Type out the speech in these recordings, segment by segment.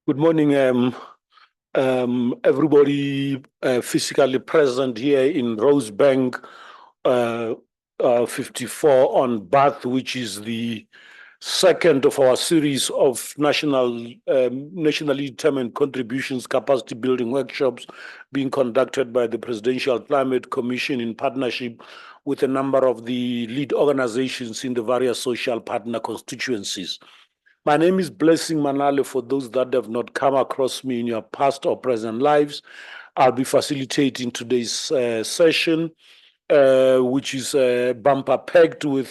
Good morning, everybody physically present here in Rosebank 54 on Bath, which is the second of our series of nationally determined contributions capacity building workshops being conducted by the Presidential Climate Commission in partnership with a number of the lead organizations in the various social partner constituencies. My name is Blessing Manale. For those that have not come across me in your past or present lives, I'll be facilitating today's session, which is bumper-packed with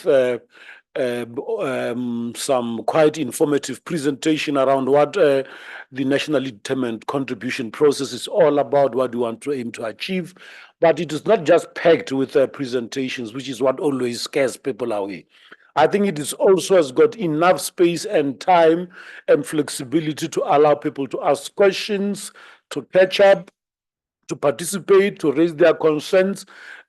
some quite informative presentation around what the nationally determined contribution process is all about, what we want to aim to achieve. But it is not just packed with presentations, which is what always scares people away. I think it is also has got enough space and time and flexibility to allow people to ask questions, to catch up, to participate, to raise their concerns.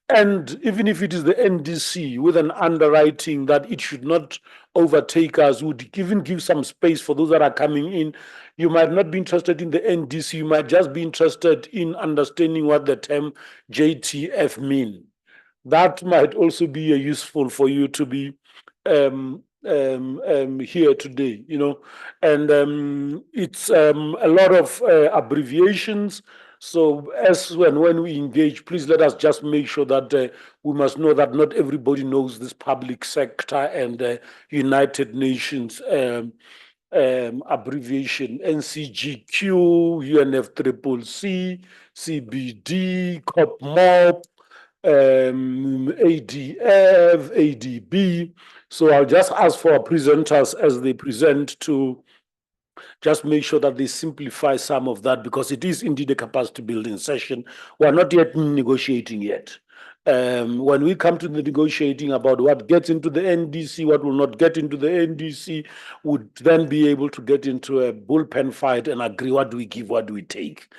And even if it is the NDC with an underwriting that it should not overtake us, would even give some space for those that are coming in. You might not be interested in the NDC, you might just be interested in understanding what the term JTF mean. That might also be useful for you to be here today, and it's a lot of abbreviations. So as when we engage, please let us just make sure that we must know that not everybody knows this public sector and United Nations abbreviation: NCGQ, UNFCCC, CBD, COPMOP, ADF, ADB. So I'll just ask for our presenters as they present to just make sure that they simplify some of that, because it is indeed a capacity building session. We're not yet negotiating yet. When we come to the negotiating about what gets into the NDC, what will not get into the NDC, would then be able to get into a bullpen fight and agree what do we give, what do we take.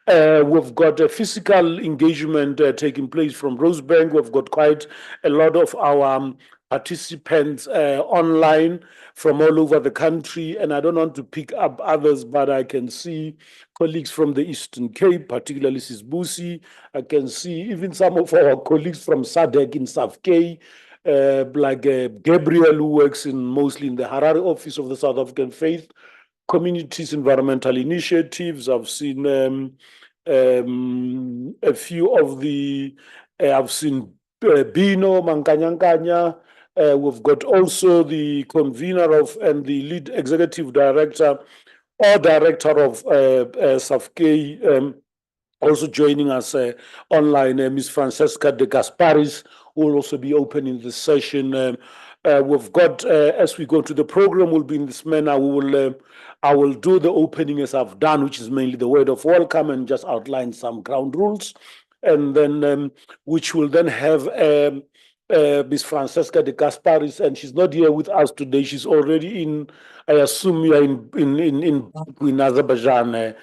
We've got a physical engagement taking place from Rosebank. We've got quite a lot of our participants online from all over the country, and I don't want to pick up others, but I can see colleagues from the Eastern Cape, particularly Sisbusi. I can see even some of our colleagues from SADC in South K, like Gabriel, who works mostly in the Harare office of the South African Faith Communities Environmental Initiatives. I've seen a few of the, I've seen Bino Mankanyankanya. We've got also the convener of and the lead executive director or director of SAFK, also joining us online, Ms. Francesca de Gasparis, who will also be opening the session. We've got, as we go to the program, will be in this manner. I will do the opening as I've done, which is mainly the word of welcome and just outline some ground rules, and then which will then have Ms. Francesca de Gasparis, and she's not here with us today. She's already in, I assume you are in Azerbaijan,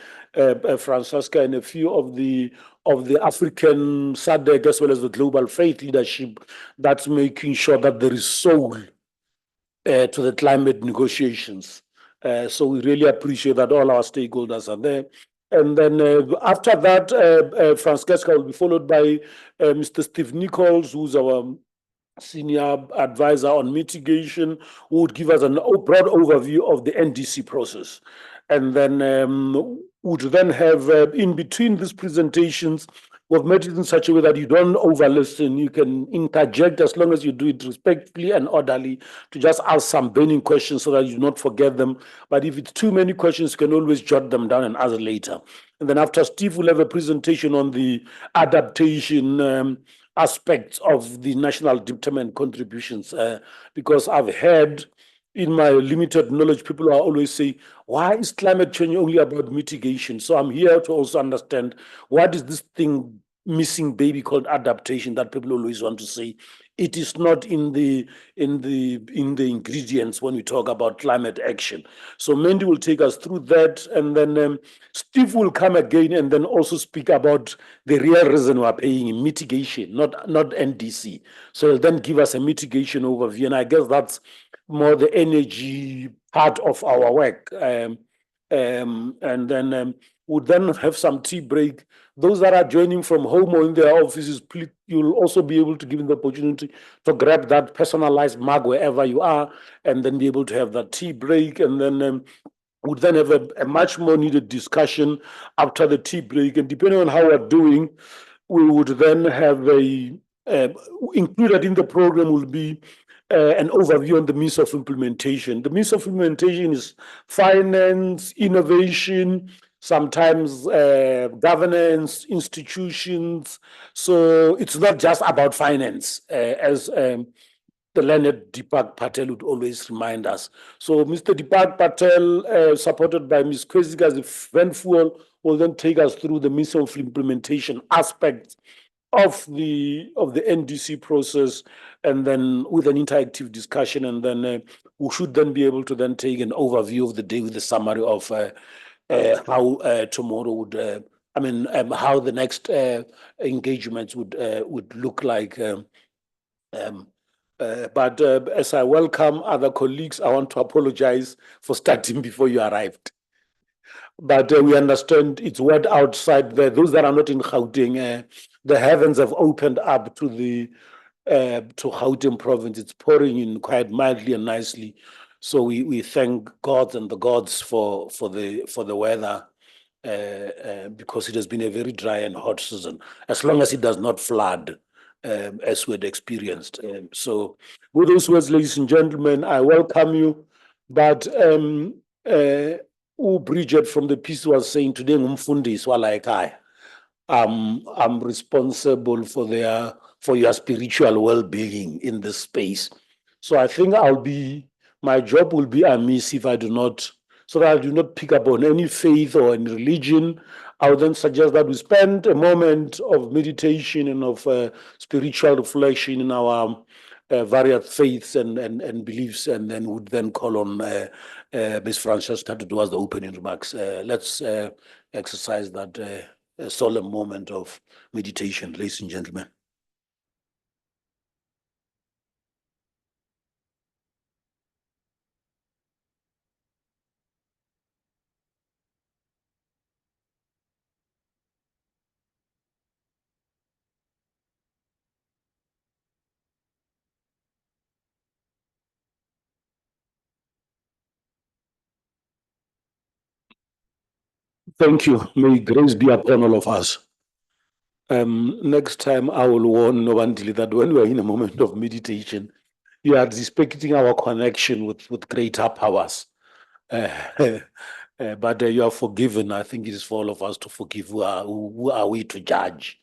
Francesca, and a few of the African SADC as well as the global faith leadership that's making sure that there is soul to the climate negotiations. So we really appreciate that all our stakeholders are there. And then after that, Francesca will be followed by Mr. Steve Nichols, who's our senior advisor on mitigation, who would give us a broad overview of the NDC process. And then would then have, in between these presentations, we've made it in such a way that you don't over-listen. You can interject as long as you do it respectfully and orderly, to just ask some burning questions so that you do not forget them. But if it's too many questions, you can always jot them down and ask later. And then after Steve will have a presentation on the adaptation aspects of the national determined contributions, because I've heard in my limited knowledge, people are always saying, why is climate change only about mitigation? So I'm here to also understand what is this thing missing baby called adaptation that people always want to say. It is not in the ingredients when we talk about climate action. So Mandy will take us through that, and then Steve will come again and then also speak about the real reason we're paying in mitigation, not NDC. So he'll then give us a mitigation overview, and I guess that's more the energy part of our work. and then we'll then have some tea break. Those that are joining from home or in their offices, please, you'll also be able to give them the opportunity to grab that personalized mug wherever you are, and then be able to have that tea break, and then would then have a much more needed discussion after the tea break. And depending on how we're doing, we would then have included in the program will be an overview on the means of implementation. The means of implementation is finance, innovation, sometimes governance, institutions. So it's not just about finance, as the learned Deepak Patel would always remind us. So Mr. Deepak Patel, supported by Ms. Kwesiga Venfuel, will then take us through the means of implementation aspects of the NDC process, and then with an interactive discussion, and then we should then be able to then take an overview of the day with a summary of how tomorrow would, how the next engagements would look like. But as I welcome other colleagues, I want to apologize for starting before you arrived. But we understand it's word outside there. Those that are not in Gauteng, the heavens have opened up to the to Gauteng province. It's pouring in quite mildly and nicely. So we thank God and the gods for the weather, because it has been a very dry and hot season, as long as it does not flood, as we had experienced. So with those words, ladies and gentlemen, I welcome you. But Bridget from the piece was saying today, Mfundis Walaikai. I'm responsible for your spiritual well-being in this space. So I think my job will be amiss if I do not, so that I do not pick up on any faith or any religion. I would then suggest that we spend a moment of meditation and of spiritual reflection in our various faiths and beliefs, and then would then call on Ms. Francesca to do us the opening remarks. Let's exercise that solemn moment of meditation, ladies and gentlemen. Thank you. May grace be upon all of us. Next time, I will warn Novandili that when we are in a moment of meditation, you are respecting our connection with greater powers. But you are forgiven. I think it is for all of us to forgive. Who are we to judge?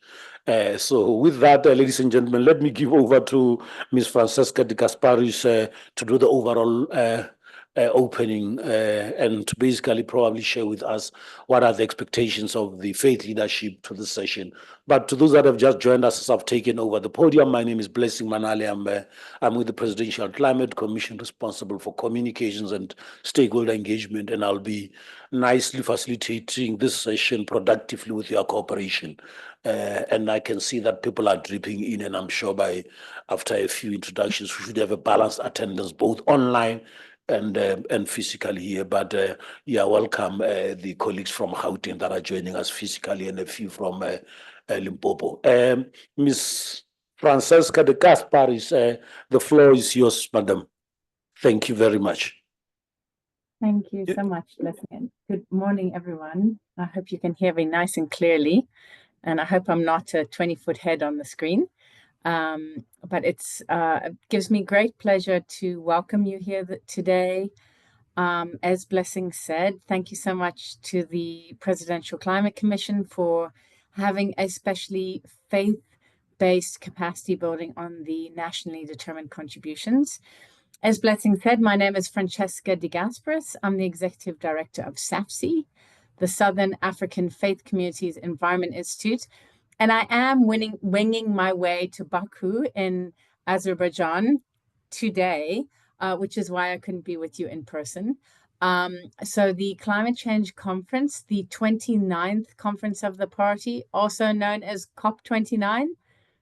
So with that, ladies and gentlemen, let me give over to Ms. Francesca de Gasparis to do the overall opening and to basically probably share with us what are the expectations of the faith leadership to the session. But to those that have just joined us as I've taken over the podium, my name is Blessing Manale. I'm with the Presidential Climate Commission, responsible for communications and stakeholder engagement, and I'll be nicely facilitating this session productively with your cooperation. And I can see that people are dripping in, and I'm sure after a few introductions, we should have a balanced attendance both online and physically here. But yeah, welcome the colleagues from Gauteng that are joining us physically, and a few from Limpopo. Ms. Francesca de Gasparis, the floor is yours, madam. Thank you very much. Thank you so much, Blessing. Good morning, everyone. I hope you can hear me nice and clearly, and I hope I'm not a 20-foot head on the screen. But it gives me great pleasure to welcome you here today. As Blessing said, thank you so much to the Presidential Climate Commission for having a specially faith-based capacity building on the nationally determined contributions. As Blessing said, my name is Francesca de Gasparis. I'm the Executive Director of SAFC, the Southern African Faith Communities Environment Institute, and I am winging my way to Baku in Azerbaijan today, which is why I couldn't be with you in person. So the Climate Change Conference, the 29th Conference of the Party, also known as COP29,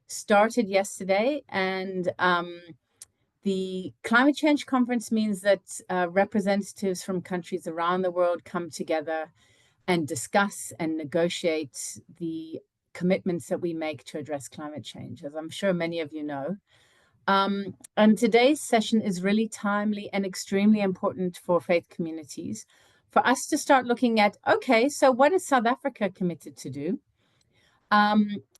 started yesterday, and The climate change conference means that representatives from countries around the world come together and discuss and negotiate the commitments that we make to address climate change, as I'm sure many of you know. And today's session is really timely and extremely important for faith communities, for us to start looking at, okay, so what is South Africa committed to do?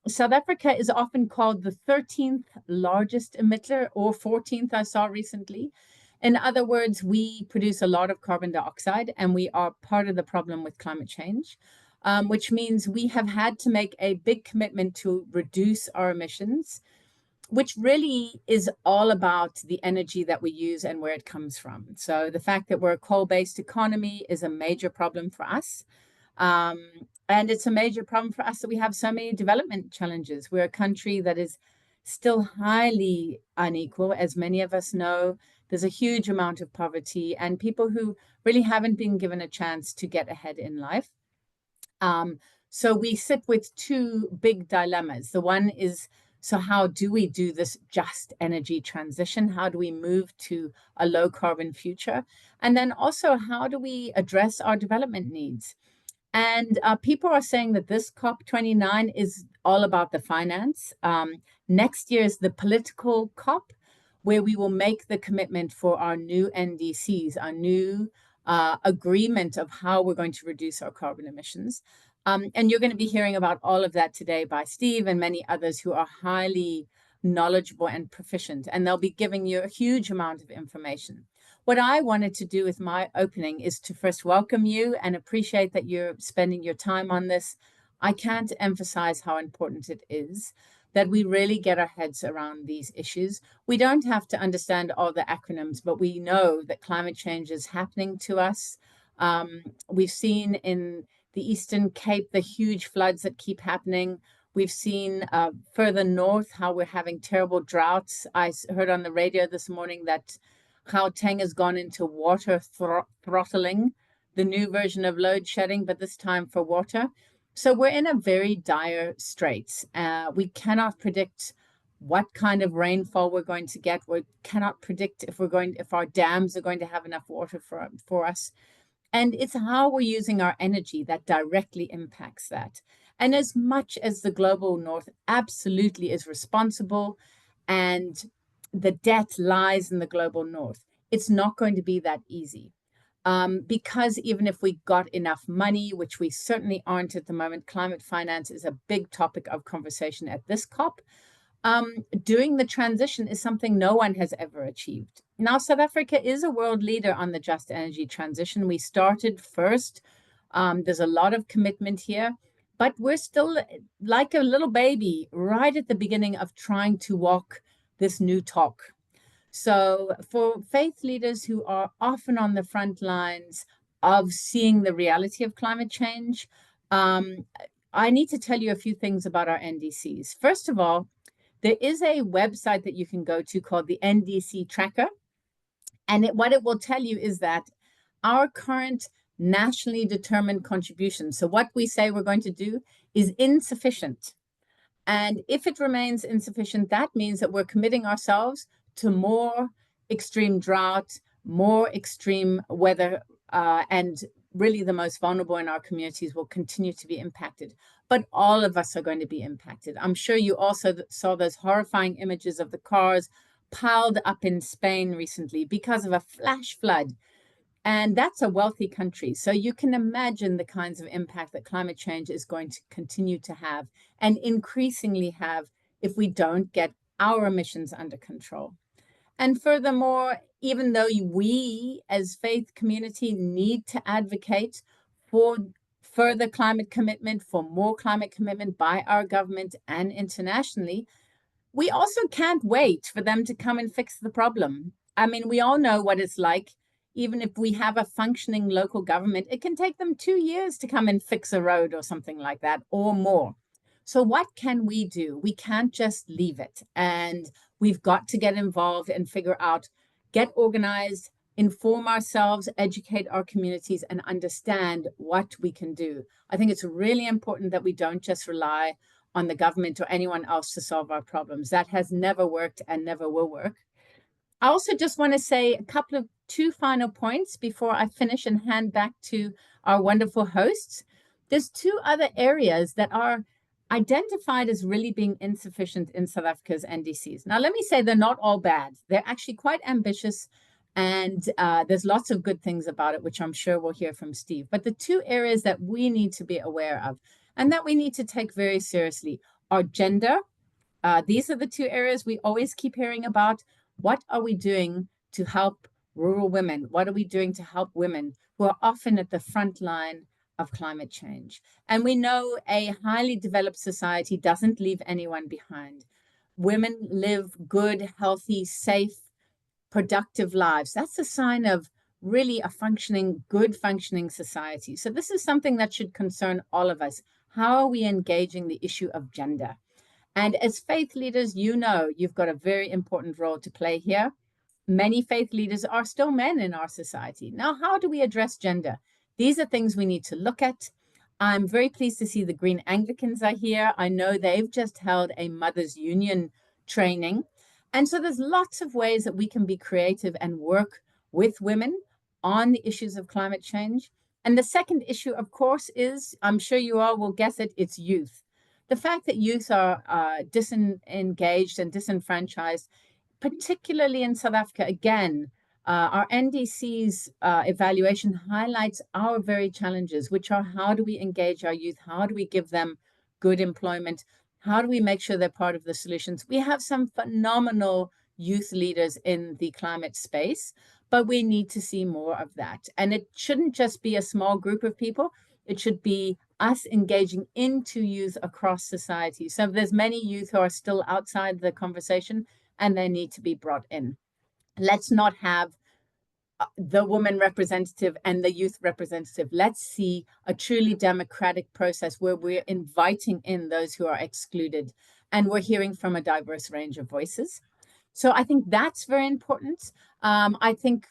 South Africa is often called the 13th largest emitter, or 14th, I saw recently. In other words, we produce a lot of carbon dioxide, and we are part of the problem with climate change, which means we have had to make a big commitment to reduce our emissions, which really is all about the energy that we use and where it comes from. So the fact that we're a coal-based economy is a major problem for us. And it's a major problem for us that we have so many development challenges. We're a country that is still highly unequal, as many of us know. There's a huge amount of poverty and people who really haven't been given a chance to get ahead in life. So we sit with two big dilemmas. The one is, so how do we do this just energy transition? How do we move to a low carbon future? And then also, how do we address our development needs? And people are saying that this COP29 is all about the finance. Next year is the political COP, where we will make the commitment for our new NDCs, our new agreement of how we're going to reduce our carbon emissions. And you're going to be hearing about all of that today by Steve and many others who are highly knowledgeable and proficient, and they'll be giving you a huge amount of information. What I wanted to do with my opening is to first welcome you and appreciate that you're spending your time on this. I can't emphasize how important it is that we really get our heads around these issues. We don't have to understand all the acronyms, but we know that climate change is happening to us. We've seen in the Eastern Cape the huge floods that keep happening. We've seen further north how we're having terrible droughts. I heard on the radio this morning that Gauteng has gone into water throttling, the new version of load shedding, but this time for water. So we're in a very dire straits. We cannot predict what kind of rainfall we're going to get. We cannot predict if our dams are going to have enough water for us. And it's how we're using our energy that directly impacts that. And as much as the global north absolutely is responsible and the debt lies in the global north, it's not going to be that easy. Because even if we got enough money, which we certainly aren't at the moment, climate finance is a big topic of conversation at this COP. Doing the transition is something no one has ever achieved. Now, South Africa is a world leader on the just energy transition. We started first. There's a lot of commitment here, but we're still like a little baby right at the beginning of trying to walk this new talk. So for faith leaders who are often on the front lines of seeing the reality of climate change, I need to tell you a few things about our NDCs. First of all, there is a website that you can go to called the NDC Tracker. And what it will tell you is that our current nationally determined contribution, so what we say we're going to do, is insufficient. And if it remains insufficient, that means that we're committing ourselves to more extreme drought, more extreme weather, and really the most vulnerable in our communities will continue to be impacted. But all of us are going to be impacted. I'm sure you also saw those horrifying images of the cars piled up in Spain recently because of a flash flood. And that's a wealthy country. So you can imagine the kinds of impact that climate change is going to continue to have and increasingly have if we don't get our emissions under control. And furthermore, even though we as faith community need to advocate for further climate commitment, for more climate commitment by our government and internationally, we also can't wait for them to come and fix the problem. I mean, we all know what it's like. Even if we have a functioning local government, it can take them 2 years to come and fix a road or something like that or more. So what can we do? We can't just leave it. And we've got to get involved and figure out, get organized, inform ourselves, educate our communities, and understand what we can do. I think it's really important that we don't just rely on the government or anyone else to solve our problems. That has never worked and never will work. I also just want to say a couple of two final points before I finish and hand back to our wonderful hosts. There's two other areas that are identified as really being insufficient in South Africa's NDCs. Now, let me say they're not all bad. They're actually quite ambitious, and there's lots of good things about it, which I'm sure we'll hear from Steve. But the two areas that we need to be aware of and that we need to take very seriously are gender. These are the two areas we always keep hearing about. What are we doing to help rural women? What are we doing to help women who are often at the front line of climate change? And we know a highly developed society doesn't leave anyone behind. Women live good, healthy, safe, productive lives. That's a sign of really a functioning, good functioning society. So this is something that should concern all of us. How are we engaging the issue of gender? And as faith leaders, you know, you've got a very important role to play here. Many faith leaders are still men in our society. Now, how do we address gender? These are things we need to look at. I'm very pleased to see the Green Anglicans are here. I know they've just held a Mothers Union training. And so there's lots of ways that we can be creative and work with women on the issues of climate change. And the second issue, of course, is, I'm sure you all will guess it, it's youth. The fact that youth are disengaged and disenfranchised, particularly in South Africa, again, our NDC's evaluation highlights our very challenges, which are how do we engage our youth? How do we give them good employment? How do we make sure they're part of the solutions? We have some phenomenal youth leaders in the climate space, but we need to see more of that. And it shouldn't just be a small group of people. It should be us engaging into youth across society. So there's many youth who are still outside the conversation and they need to be brought in. Let's not have the woman representative and the youth representative. Let's see a truly democratic process where we're inviting in those who are excluded and we're hearing from a diverse range of voices. So I think that's very important. I think,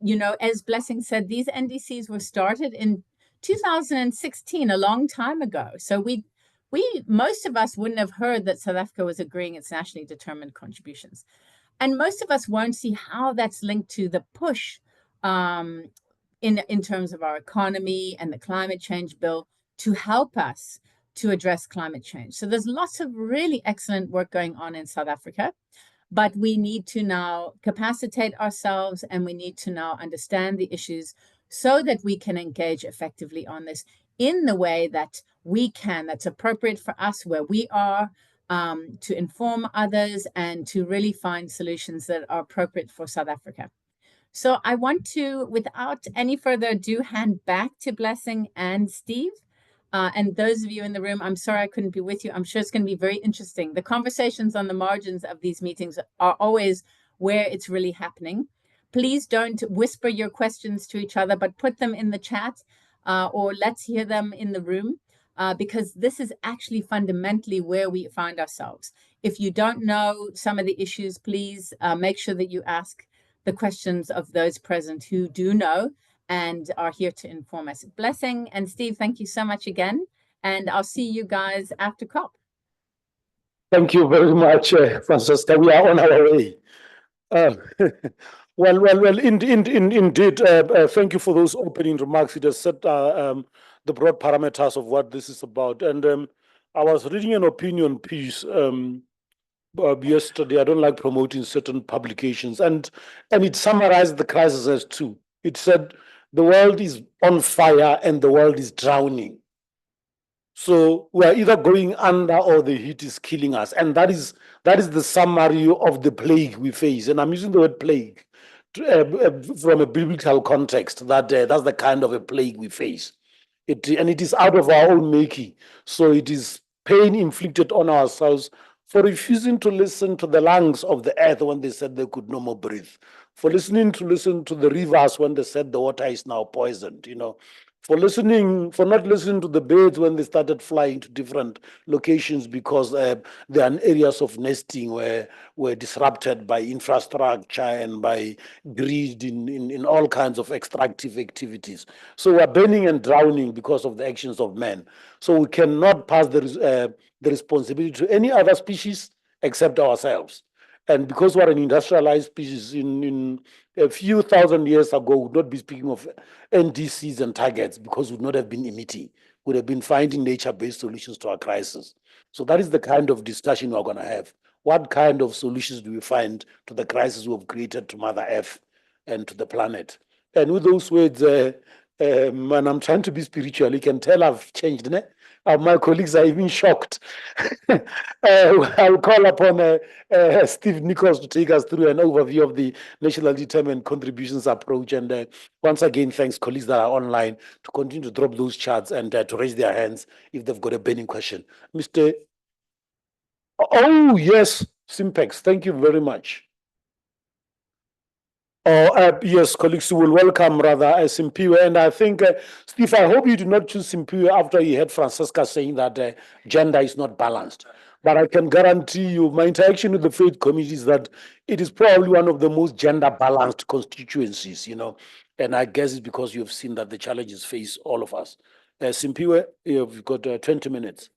you know, as Blessing said, these NDCs were started in 2016, a long time ago. So we most of us wouldn't have heard that South Africa was agreeing its nationally determined contributions. And most of us won't see how that's linked to the push in terms of our economy and the climate change bill to help us to address climate change. So there's lots of really excellent work going on in South Africa, but we need to now capacitate ourselves and we need to now understand the issues so that we can engage effectively on this in the way that we can, that's appropriate for us where we are, to inform others and to really find solutions that are appropriate for South Africa. So I want to, without any further ado, hand back to Blessing and Steve. And those of you in the room, I'm sorry I couldn't be with you. I'm sure it's going to be very interesting. The conversations on the margins of these meetings are always where it's really happening. Please don't whisper your questions to each other, but put them in the chat or let's hear them in the room because this is actually fundamentally where we find ourselves. If you don't know some of the issues, please make sure that you ask the questions of those present who do know and are here to inform us. Blessing and Steve, thank you so much again. And I'll see you guys after COP. Thank you very much, Francesca. We are on our way. Well, indeed. Thank you for those opening remarks. It has set the broad parameters of what this is about. And I was reading an opinion piece yesterday. I don't like promoting certain publications, and it summarized the crisis as two. It said the world is on fire and the world is drowning. So we are either going under or the heat is killing us, and that is the summary of the plague we face. And I'm using the word plague from a biblical context. That's the kind of a plague we face. And it is out of our own making. So it is pain inflicted on ourselves for refusing to listen to the lungs of the earth when they said they could no more breathe, for listen to the rivers when they said the water is now poisoned, for not listening to the birds when they started flying to different locations because there are areas of nesting were disrupted by infrastructure and by greed in all kinds of extractive activities. So we're burning and drowning because of the actions of men. So we cannot pass the responsibility to any other species except ourselves. And because we're an industrialized species, in a few thousand years ago, we would not be speaking of NDCs and targets because we would not have been emitting. We would have been finding nature-based solutions to our crisis. So that is the kind of discussion we're going to have. What kind of solutions do we find to the crisis we've created to Mother Earth and to the planet? And with those words, and I'm trying to be spiritual, you can tell I've changed. My colleagues are even shocked. I'll call upon Steve Nichols to take us through an overview of the National Determined Contributions approach. And once again, thanks colleagues that are online to continue to drop those charts and to raise their hands if they've got a burning question. Mr. Oh, yes, Simpex, thank you very much. Yes, colleagues, you will welcome rather Simpiwe. And I think, Steve, I hope you did not choose Simpiwe after you heard Francesca saying that gender is not balanced. But I can guarantee you, my interaction with the faith community is that it is probably one of the most gender balanced constituencies, And I guess it's because you've seen that the challenges face all of us. Simpiwe, you've got 20 minutes.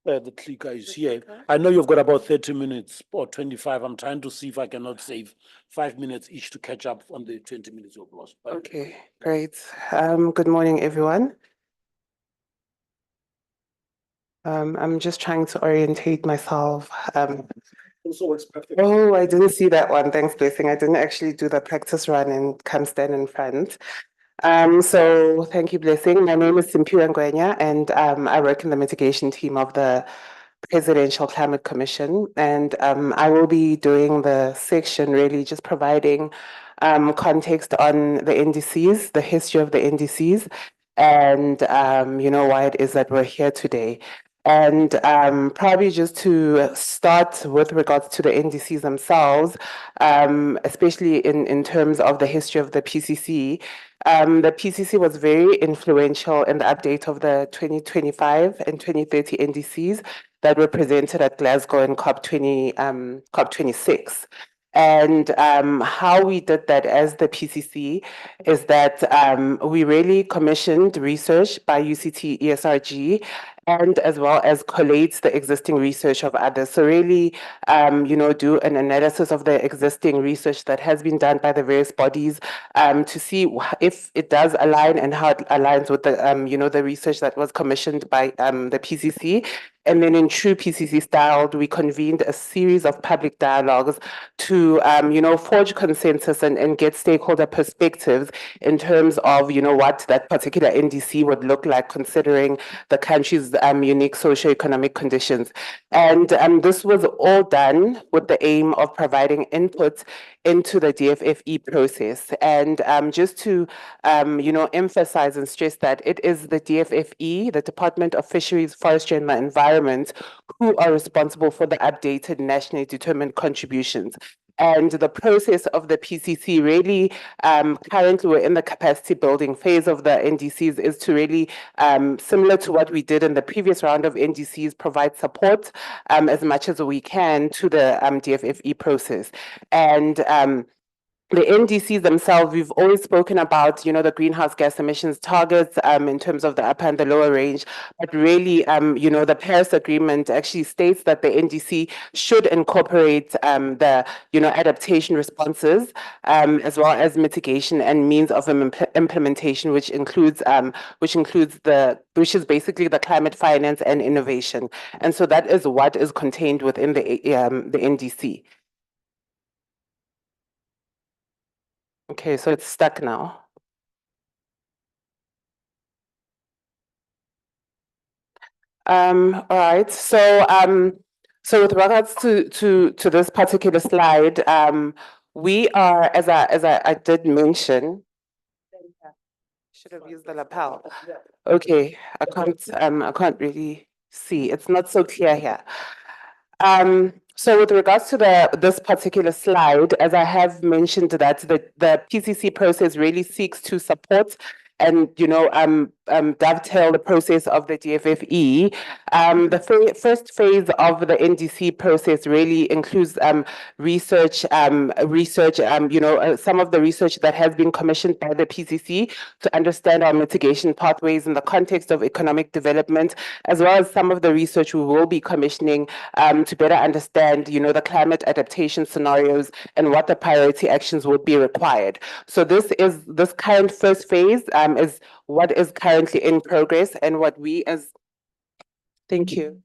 The clicker is here. I know you've got about 30 minutes or 25. I'm trying to see if I cannot save 5 minutes each to catch up on the 20 minutes you've lost. Okay, great. Good morning, everyone. I'm just trying to orientate myself. Oh, I didn't see that one. Thanks, Blessing. I didn't actually do the practice run and come stand in front. So thank you, Blessing. My name is Simpiwe Ngwenya, and I work in the mitigation team of the Presidential Climate Commission. And I will be doing the section really just providing context on the NDCs, the history of the NDCs, and why it is that we're here today. And probably just to start with regards to the NDCs themselves, especially in terms of the history of the PCC. The PCC was very influential in the update of the 2025 and 2030 NDCs that were presented at Glasgow in COP26. And how we did that as the PCC is that we really commissioned research by UCT ESRG and as well as collates the existing research of others. So really, do an analysis of the existing research that has been done by the various bodies to see if it does align and how it aligns with the, the research that was commissioned by the PCC. And then in true PCC style, we convened a series of public dialogues to, forge consensus and get stakeholder perspectives in terms of, what that particular NDC would look like considering the country's unique socioeconomic conditions. And this was all done with the aim of providing input into the DFFE process. And just to, emphasize and stress that it is the DFFE, the Department of Fisheries, Forestry and the Environment, who are responsible for the updated nationally determined contributions. And the process of the PCC really, currently we're in the capacity building phase of the NDCs, is to really, similar to what we did in the previous round of NDCs, provide support as much as we can to the DFFE process. And the NDCs themselves, we've always spoken about, the greenhouse gas emissions targets in terms of the upper and the lower range, but really, the Paris Agreement actually states that the NDC should incorporate the, adaptation responses as well as mitigation and means of implementation, which is basically the climate finance and innovation. And so that is what is contained within the NDC. Okay, so it's stuck now. All right. So with regards to this particular slide, we are, as I did mention, should have used the lapel. Okay, I can't really see. It's not so clear here. So with regards to this particular slide, as I have mentioned, that the PCC process really seeks to support and dovetail the process of the DFFE. The first phase of the NDC process really includes research, some of the research that has been commissioned by the PCC to understand our mitigation pathways in the context of economic development, as well as some of the research we will be commissioning to better understand, the climate adaptation scenarios and what the priority actions would be required. So this current first phase is what is currently in progress and what we as, thank you.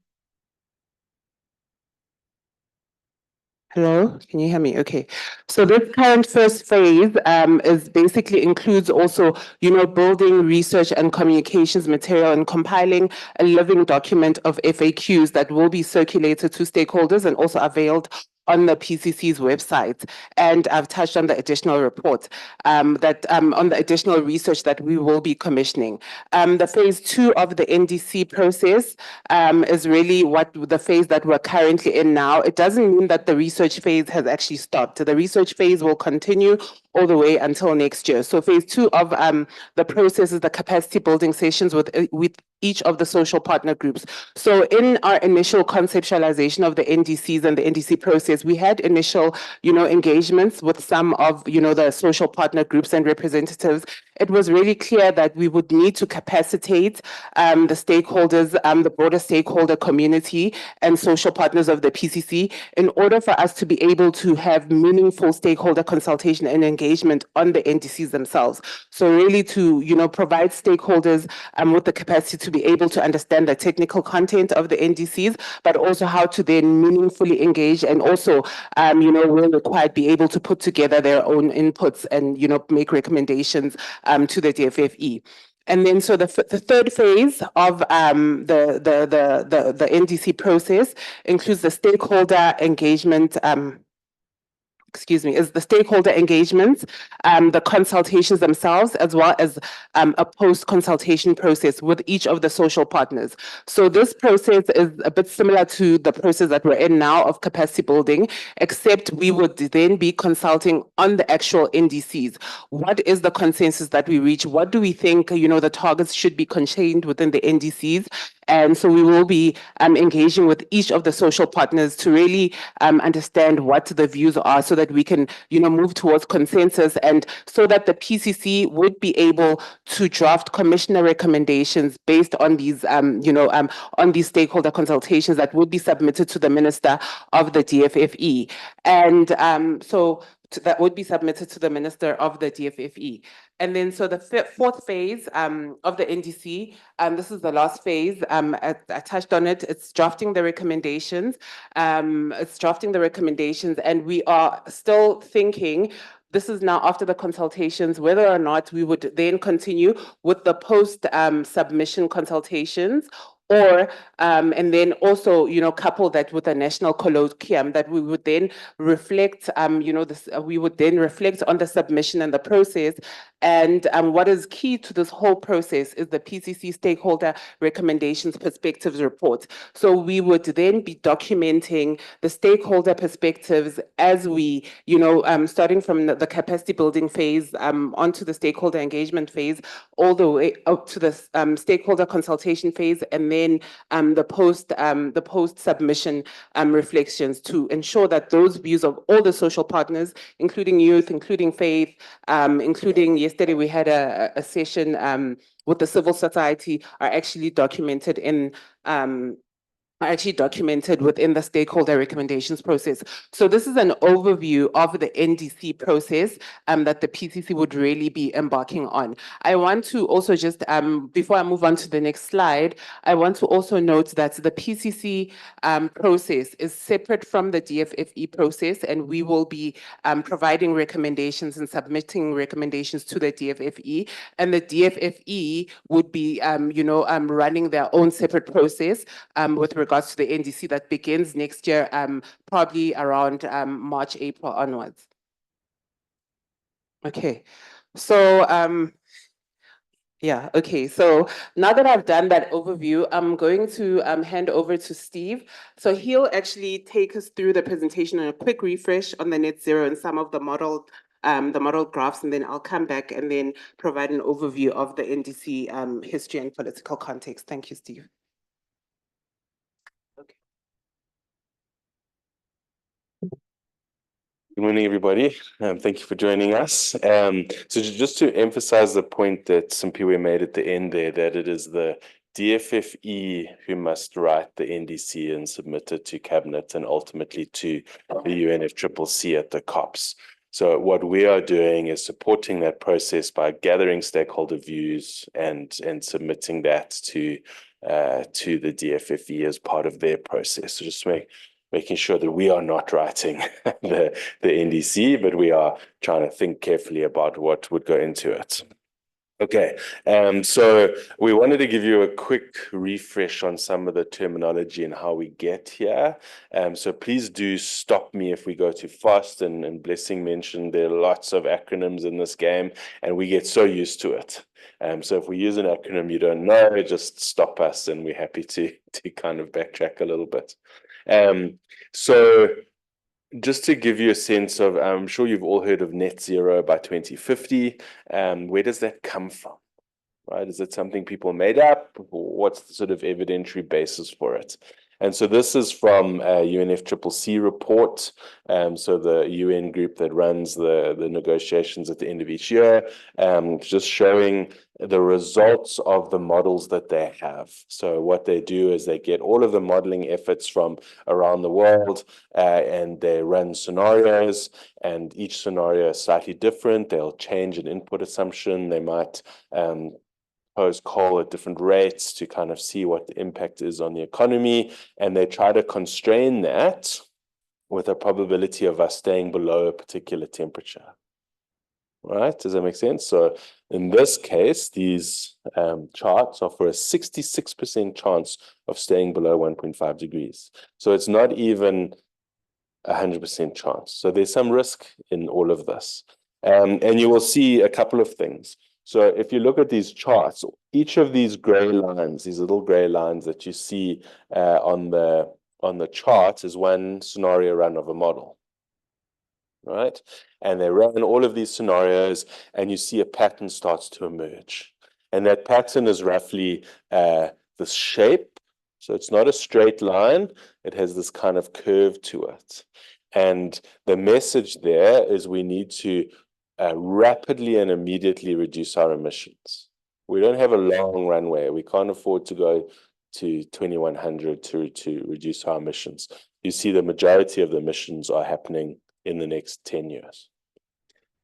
Hello, can you hear me? Okay. So this current first phase is basically includes also, building research and communications material and compiling a living document of FAQs that will be circulated to stakeholders and also availed on the PCC's website. And I've touched on the additional report on the additional research that we will be commissioning. The phase 2 of the NDC process is really what the phase that we're currently in now. It doesn't mean that the research phase has actually stopped. The research phase will continue all the way until next year. So phase 2 of the process is the capacity building sessions with each of the social partner groups. So in our initial conceptualization of the NDCs and the NDC process, we had initial, engagements with some of, the social partner groups and representatives. It was really clear that we would need to capacitate the stakeholders, the broader stakeholder community and social partners of the PCC in order for us to be able to have meaningful stakeholder consultation and engagement on the NDCs themselves. So really to, provide stakeholders with the capacity to be able to understand the technical content of the NDCs, but also how to then meaningfully engage and also, when required, be able to put together their own inputs and, make recommendations to the DFFE. And then, so the third phase of the NDC process includes the stakeholder engagement. Is the stakeholder engagements, the consultations themselves, as well as a post-consultation process with each of the social partners. So this process is a bit similar to the process that we're in now of capacity building, except we would then be consulting on the actual NDCs. What is the consensus that we reach? What do we think, the targets should be contained within the NDCs? And so we will be engaging with each of the social partners to really understand what the views are so that we can, move towards consensus and so that the PCC would be able to draft commissioner recommendations based on these, on these stakeholder consultations that would be submitted to the Minister of the DFFE. And that would be submitted to the Minister of the DFFE. And then, so the fourth phase of the NDC, this is the last phase. I touched on it. It's drafting the recommendations. And we are still thinking. This is now after the consultations, whether or not we would then continue with the post-submission consultations, or and then also couple that with a national colloquium that we would then reflect we would then reflect on the submission and the process. And what is key to this whole process is the PCC stakeholder recommendations perspectives report. So we would then be documenting the stakeholder perspectives as we starting from the capacity building phase onto the stakeholder engagement phase, all the way up to the stakeholder consultation phase, and then the post submission reflections to ensure that those views of all the social partners, including youth, including faith, including yesterday we had a session with the civil society, are actually documented in within the stakeholder recommendations process. So this is an overview of the NDC process that the PCC would really be embarking on. I want to also just, before I move on to the next slide, I want to also note that the PCC process is separate from the DFFE process, and we will be providing recommendations and submitting recommendations to the DFFE, and the DFFE would be, running their own separate process with regards to the NDC that begins next year, probably around March, April onwards. Okay, so so now that I've done that overview, I'm going to hand over to Steve. So he'll actually take us through the presentation and a quick refresh on the net zero and some of the modeled the model graphs, and then I'll come back and then provide an overview of the NDC history and political context. Thank you, Steve. Okay. Good morning, everybody. Thank you for joining us. So just to emphasize the point that some people made at the end there, that it is the DFFE who must write the NDC and submit it to Cabinet and ultimately to the UNFCCC at the COPs. So what we are doing is supporting that process by gathering stakeholder views and submitting that to the DFFE as part of their process. So just making sure that we are not writing the NDC, but we are trying to think carefully about what would go into it. Okay, so we wanted to give you a quick refresh on some of the terminology and how we get here. So please do stop me if we go too fast, and Blessing mentioned there are lots of acronyms in this game, and we get so used to it. So if we use an acronym you don't know, just stop us, and we're happy to kind of backtrack a little bit. So just to give you a sense of, I'm sure you've all heard of net zero by 2050. Where does that come from? Right? Is it something people made up? What's the sort of evidentiary basis for it? And so this is from a UNFCCC report. So the UN group that runs the negotiations at the end of each year, just showing the results of the models that they have. So what they do is they get all of the modeling efforts from around the world, and they run scenarios, and each scenario is slightly different. They'll change an input assumption. They might pose coal at different rates to kind of see what the impact is on the economy, and they try to constrain that with a probability of us staying below a particular temperature. Right? Does that make sense? So in this case, these charts offer a 66% chance of staying below 1.5 degrees. So it's not even 100% chance. So there's some risk in all of this. And you will see a couple of things. So if you look at these charts, each of these gray lines, these little gray lines that you see on the chart is one scenario run of a model, right? And they run all of these scenarios, and you see a pattern starts to emerge. And that pattern is roughly this shape. So it's not a straight line. It has this kind of curve to it. And the message there is we need to rapidly and immediately reduce our emissions. We don't have a long runway. We can't afford to go to 2100 to reduce our emissions. You see the majority of the emissions are happening in the next 10 years.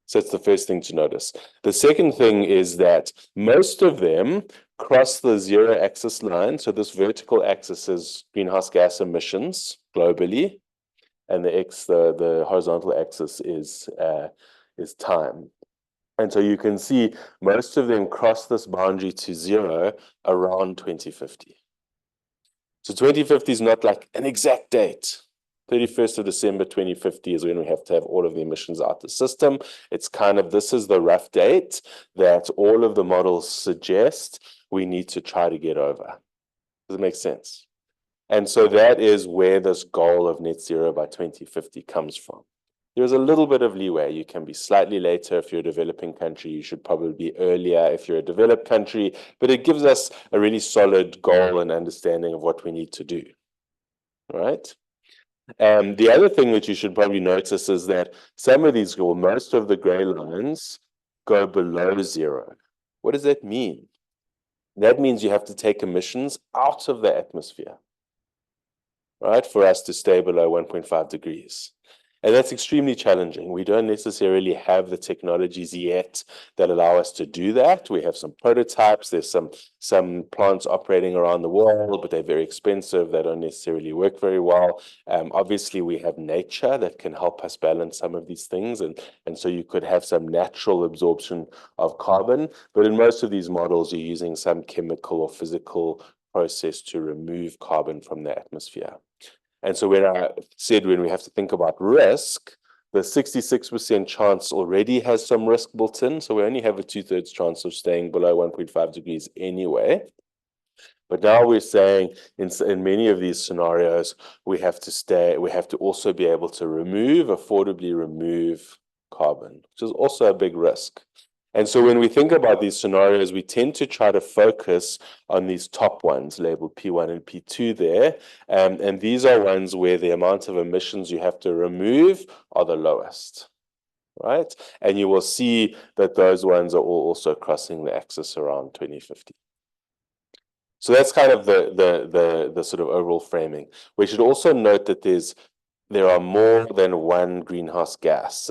So that's the first thing to notice. The second thing is that most of them cross the zero axis line. So this vertical axis is greenhouse gas emissions globally, and the horizontal axis is time. And so you can see most of them cross this boundary to zero around 2050. So 2050 is not like an exact date. 31st of December 2050 is when we have to have all of the emissions out the system. It's kind of, this is the rough date that all of the models suggest we need to try to get over. Does it make sense? And so that is where this goal of net zero by 2050 comes from. There's a little bit of leeway. You can be slightly later if you're a developing country. You should probably be earlier if you're a developed country. But it gives us a really solid goal and understanding of what we need to do. Right? And the other thing that you should probably notice is that some of these, or most of the gray lines, go below zero. What does that mean? That means you have to take emissions out of the atmosphere, right, for us to stay below 1.5 degrees. And that's extremely challenging. We don't necessarily have the technologies yet that allow us to do that. We have some prototypes. There's some plants operating around the world, but they're very expensive. They don't necessarily work very well. Obviously, we have nature that can help us balance some of these things. And so you could have some natural absorption of carbon. But in most of these models, you're using some chemical or physical process to remove carbon from the atmosphere. And so when I said when we have to think about risk, the 66% chance already has some risk built in. So we only have a 2/3 chance of staying below 1.5 degrees anyway. But now we're saying in many of these scenarios, we have to also be able to affordably remove carbon, which is also a big risk. And so when we think about these scenarios, we tend to try to focus on these top ones labeled P1 and P2 there. And these are ones where the amount of emissions you have to remove are the lowest, right? And you will see that those ones are all also crossing the axis around 2050. So that's kind of the sort of overall framing. We should also note that there are more than one greenhouse gas.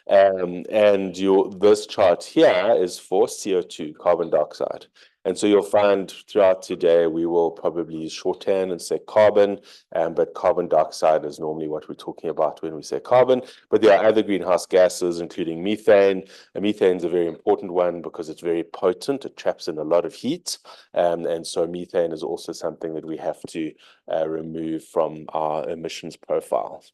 And this chart here is for CO2, carbon dioxide. And so you'll find throughout today, we will probably use shorthand and say carbon, but carbon dioxide is normally what we're talking about when we say carbon. But there are other greenhouse gases, including methane. And methane is a very important one because it's very potent. It traps in a lot of heat. And so methane is also something that we have to remove from our emissions profiles.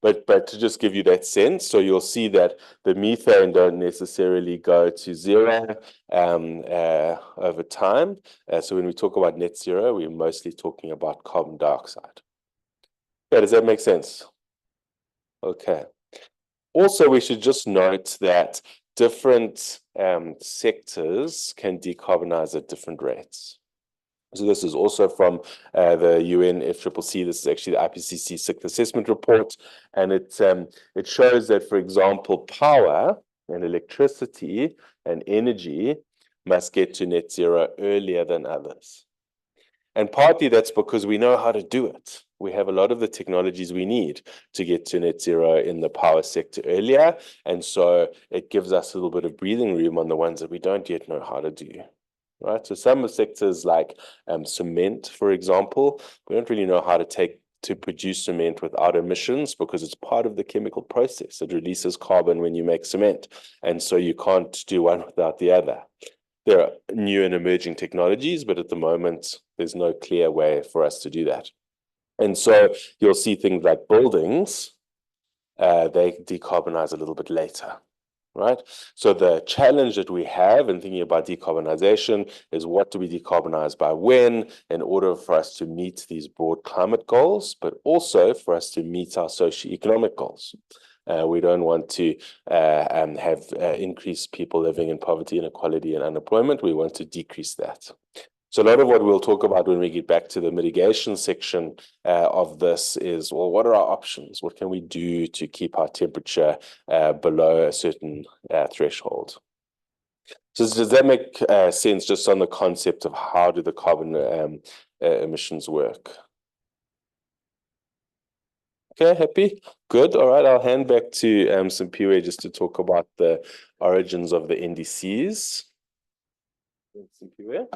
But to just give you that sense, so you'll see that the methane don't necessarily go to zero over time. So when we talk about net zero, we're mostly talking about carbon dioxide. Yeah, does that make sense? Okay. Also, we should just note that different sectors can decarbonize at different rates. So this is also from the UNFCCC. This is actually the IPCC Sixth Assessment Report, and it shows that, for example, power and electricity and energy must get to net zero earlier than others. And partly that's because we know how to do it. We have a lot of the technologies we need to get to net zero in the power sector earlier, and so it gives us a little bit of breathing room on the ones that we don't yet know how to do. Right, so some of sectors like cement, for example, we don't really know how to produce cement without emissions because it's part of the chemical process. It releases carbon when you make cement, and so you can't do one without the other. There are new and emerging technologies, but at the moment, there's no clear way for us to do that. And so you'll see things like buildings, they decarbonize a little bit later. Right. So the challenge that we have in thinking about decarbonization is what do we decarbonize by when in order for us to meet these broad climate goals, but also for us to meet our socioeconomic goals. We don't want to have increased people living in poverty, inequality, and unemployment. We want to decrease that. So a lot of what we'll talk about when we get back to the mitigation section of this is, well, what are our options? What can we do to keep our temperature below a certain threshold? So does that make sense just on the concept of how do the carbon emissions work? Okay, happy? Good. All right, I'll hand back to Simpiwe just to talk about the origins of the NDCs. Simpiwe.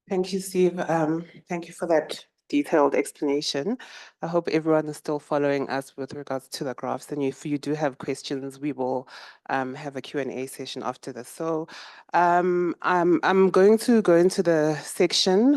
Thank you, Steve. Thank you for that detailed explanation. I hope everyone is still following us with regards to the graphs. And if you do have questions, we will have a Q&A session after this. So I'm going to go into the section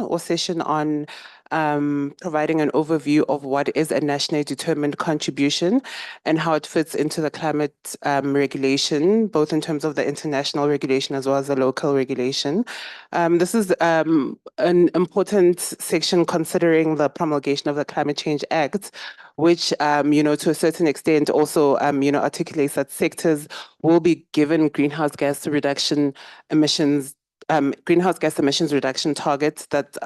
on providing an overview of what is a nationally determined contribution and how it fits into the climate regulation, both in terms of the international regulation as well as the local regulation. This is an important section considering the promulgation of the Climate Change Act, which, to a certain extent also, articulates that sectors will be given greenhouse gas emissions reduction targets that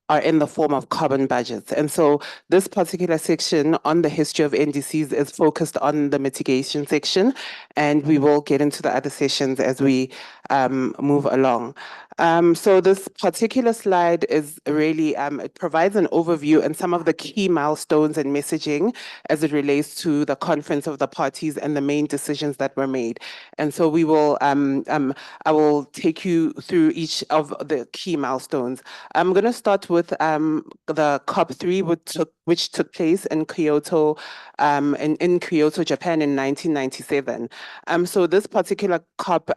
are in the form of carbon budgets. And so this particular section on the history of NDCs is focused on the mitigation section, and we will get into the other sessions as we move along. So this particular slide is really, it provides an overview and some of the key milestones and messaging as it relates to the conference of the parties and the main decisions that were made. And so we will, I will take you through each of the key milestones. I'm going to start with the COP3, which took place in Kyoto, in Kyoto, Japan in 1997. So this particular COP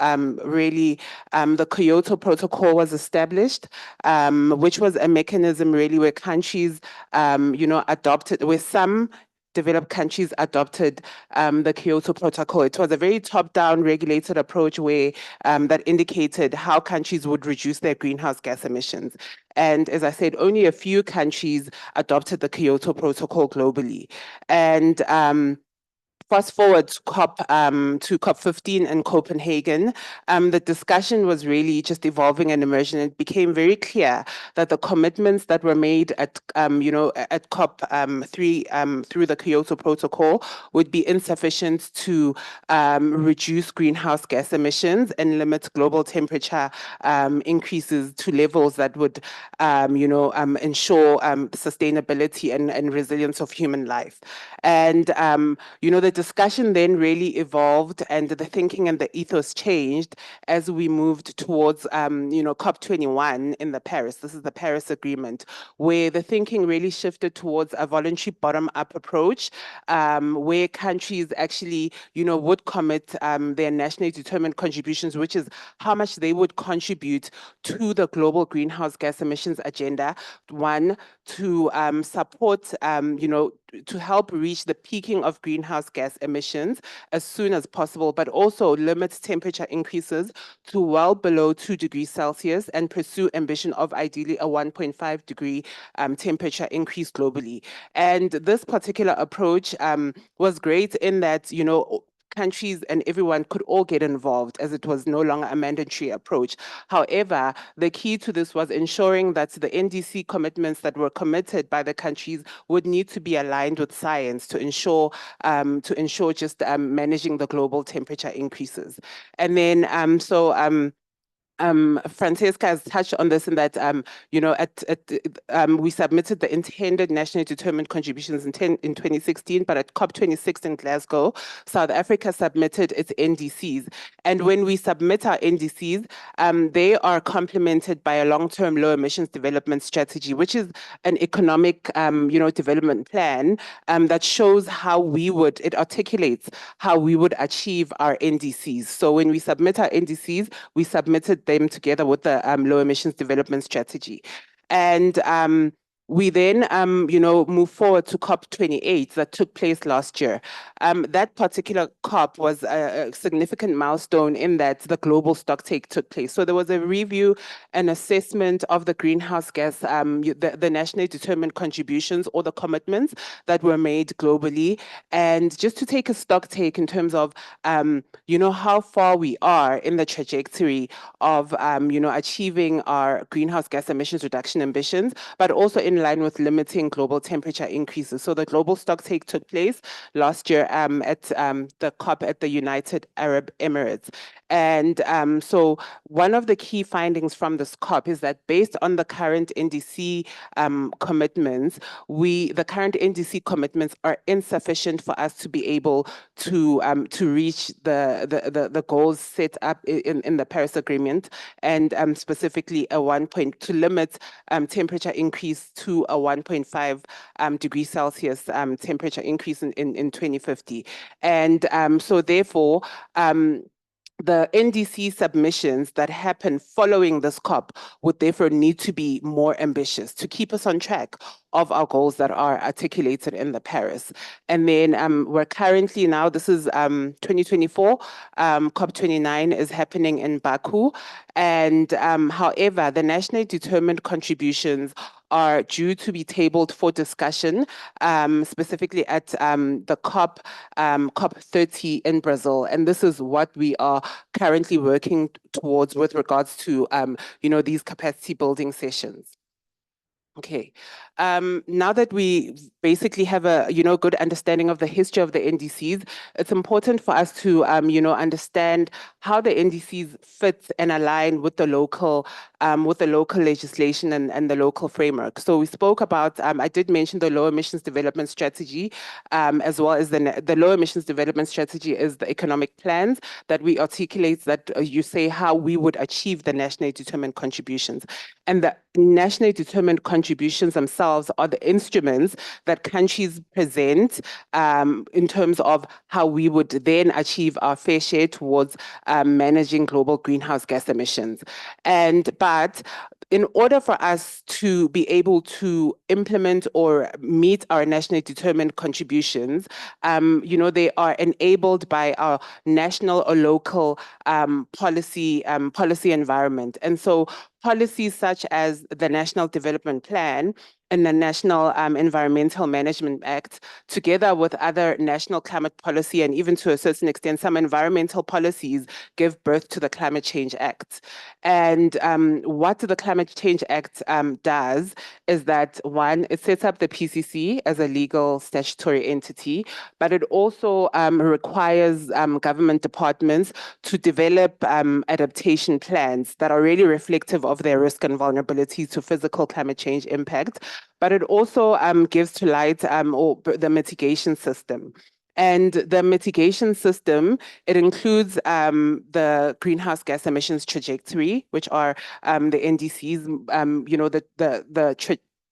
really, the Kyoto Protocol was established, which was a mechanism really where countries, adopted, where some developed countries adopted the Kyoto Protocol. It was a very top-down regulated approach where that indicated how countries would reduce their greenhouse gas emissions. And as I said, only a few countries adopted the Kyoto Protocol globally. And fast forward to COP15 in Copenhagen, the discussion was really just evolving and emerging. It became very clear that the commitments that were made at at COP3 through the Kyoto Protocol would be insufficient to reduce greenhouse gas emissions and limit global temperature increases to levels that would ensure sustainability and resilience of human life. And the discussion then really evolved, and the thinking and the ethos changed as we moved towards COP21 in the Paris. This is the Paris Agreement, where the thinking really shifted towards a voluntary bottom-up approach, where countries actually would commit their nationally determined contributions, which is how much they would contribute to the global greenhouse gas emissions agenda. One, to support to help reach the peaking of greenhouse gas emissions as soon as possible, but also limit temperature increases to well below 2 degrees Celsius and pursue ambition of ideally a 1.5 degree temperature increase globally. And this particular approach was great in that, countries and everyone could all get involved, as it was no longer a mandatory approach. However, the key to this was ensuring that the NDC commitments that were committed by the countries would need to be aligned with science to ensure just managing the global temperature increases. And then Francesca has touched on this in that, we submitted the intended nationally determined contributions in 2016, but at COP26 in Glasgow, South Africa submitted its NDCs. And when we submit our NDCs, they are complemented by a long-term low emissions development strategy, which is an economic, development plan that shows how it articulates how we would achieve our NDCs. So when we submit our NDCs, we submitted them together with the low emissions development strategy. And we then, move forward to COP28 that took place last year. That particular COP was a significant milestone in that the global stocktake took place. So there was a review and assessment of the greenhouse gas, the nationally determined contributions or the commitments that were made globally. And just to take a stocktake in terms of, how far we are in the trajectory of, achieving our greenhouse gas emissions reduction ambitions, but also in line with limiting global temperature increases. So the global stocktake took place last year at the COP at the United Arab Emirates. And so one of the key findings from this COP is that based on the current NDC commitments, the current NDC commitments are insufficient for us to be able to reach the goals set up in the Paris Agreement, and specifically to limit temperature increase to a 1.5 degrees Celsius temperature increase in 2050. And so therefore, the NDC submissions that happen following this COP would therefore need to be more ambitious to keep us on track of our goals that are articulated in the Paris. And then we're currently now, this is 2024, COP29 is happening in Baku. And however, the nationally determined contributions are due to be tabled for discussion, specifically at the COP30 in Brazil. And this is what we are currently working towards with regards to, these capacity building sessions. Okay, now that we basically have a good understanding of the history of the NDCs, it's important for us to understand how the NDCs fit and align with the local legislation and the local framework. So we spoke about, I did mention the low emissions development strategy, as well as the low emissions development strategy is the economic plans that we articulate that you say how we would achieve the nationally determined contributions. And the nationally determined contributions themselves are the instruments that countries present in terms of how we would then achieve our fair share towards managing global greenhouse gas emissions. But in order for us to be able to implement or meet our nationally determined contributions, they are enabled by our national or local policy environment. And so policies such as the National Development Plan and the National Environmental Management Act, together with other national climate policy and even to a certain extent some environmental policies, give birth to the Climate Change Act. And what the Climate Change Act does is that, one, it sets up the PCC as a legal statutory entity, but it also requires government departments to develop adaptation plans that are really reflective of their risk and vulnerability to physical climate change impact. But it also gives to light the mitigation system. And the mitigation system, it includes the greenhouse gas emissions trajectory, which are the NDCs,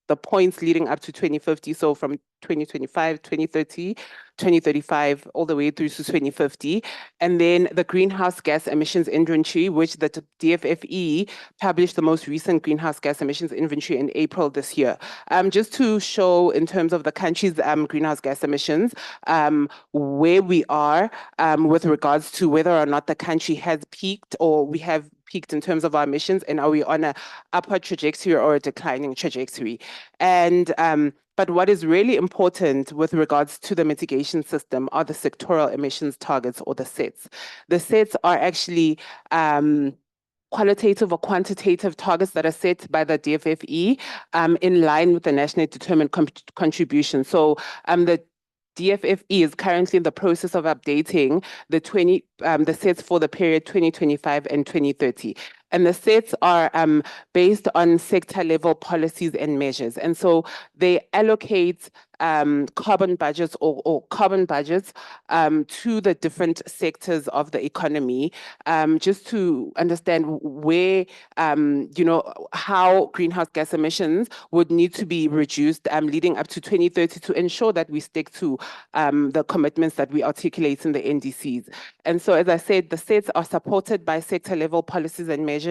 the points leading up to 2050. So from 2025, 2030, 2035, all the way through to 2050. And then the greenhouse gas emissions inventory, which the DFFE published the most recent greenhouse gas emissions inventory in April this year. Just to show in terms of the country's greenhouse gas emissions, where we are with regards to whether or not the country has peaked or we have peaked in terms of our emissions, and are we on an upward trajectory or a declining trajectory. And but what is really important with regards to the mitigation system are the sectoral emissions targets, or the sets. The sets are actually qualitative or quantitative targets that are set by the DFFE in line with the nationally determined contribution. So the DFFE is currently in the process of updating the sets for the period 2025 and 2030. And the sets are based on sector level policies and measures. And so they allocate carbon budgets or carbon budgets to the different sectors of the economy, just to understand where, how greenhouse gas emissions would need to be reduced leading up to 2030 to ensure that we stick to the commitments that we articulate in the NDCs. And so, as I said, the sets are supported by sector level policies and measures.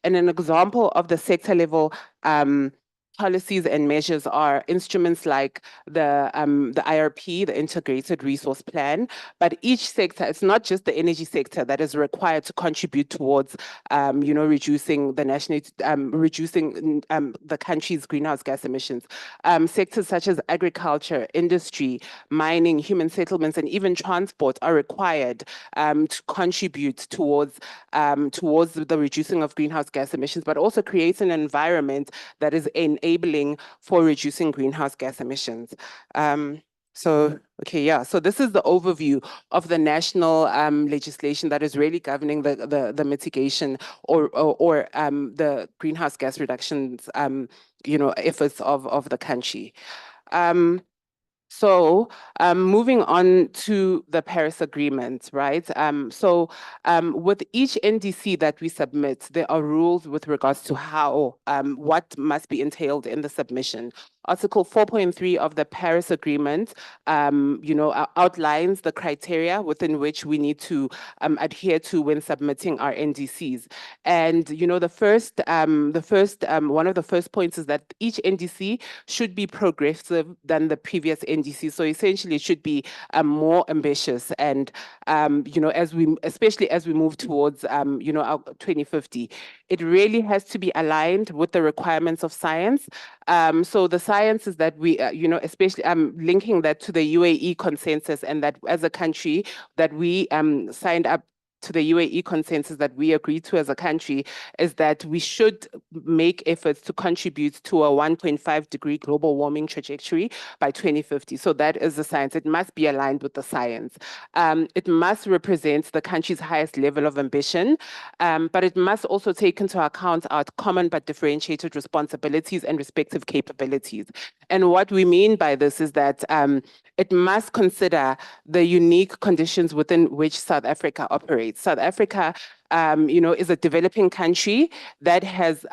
And an example of the sector level policies and measures are instruments like the IRP, the Integrated Resource Plan. But each sector, it's not just the energy sector that is required to contribute towards, reducing the country's greenhouse gas emissions. Sectors such as agriculture, industry, mining, human settlements, and even transport are required to contribute towards the reducing of greenhouse gas emissions, but also create an environment that is enabling for reducing greenhouse gas emissions. So this is the overview of the national legislation that is really governing the mitigation or the greenhouse gas reductions efforts of the country. So moving on to the Paris Agreement, right? With each NDC that we submit, there are rules with regards to how, what must be entailed in the submission. Article 4.3 of the Paris Agreement, outlines the criteria within which we need to adhere to when submitting our NDCs. And one of the first points is that each NDC should be progressive than the previous NDC. So essentially, it should be more ambitious. And especially as we move towards our 2050, it really has to be aligned with the requirements of science. So the science is that we, especially linking that to the UAE consensus, and that as a country that we signed up to the UAE consensus that we agreed to as a country, is that we should make efforts to contribute to a 1.5 degree global warming trajectory by 2050. So that is the science. It must be aligned with the science. It must represent the country's highest level of ambition, but it must also take into account our common but differentiated responsibilities and respective capabilities. And what we mean by this is that it must consider the unique conditions within which South Africa operates. South Africa, is a developing country that has,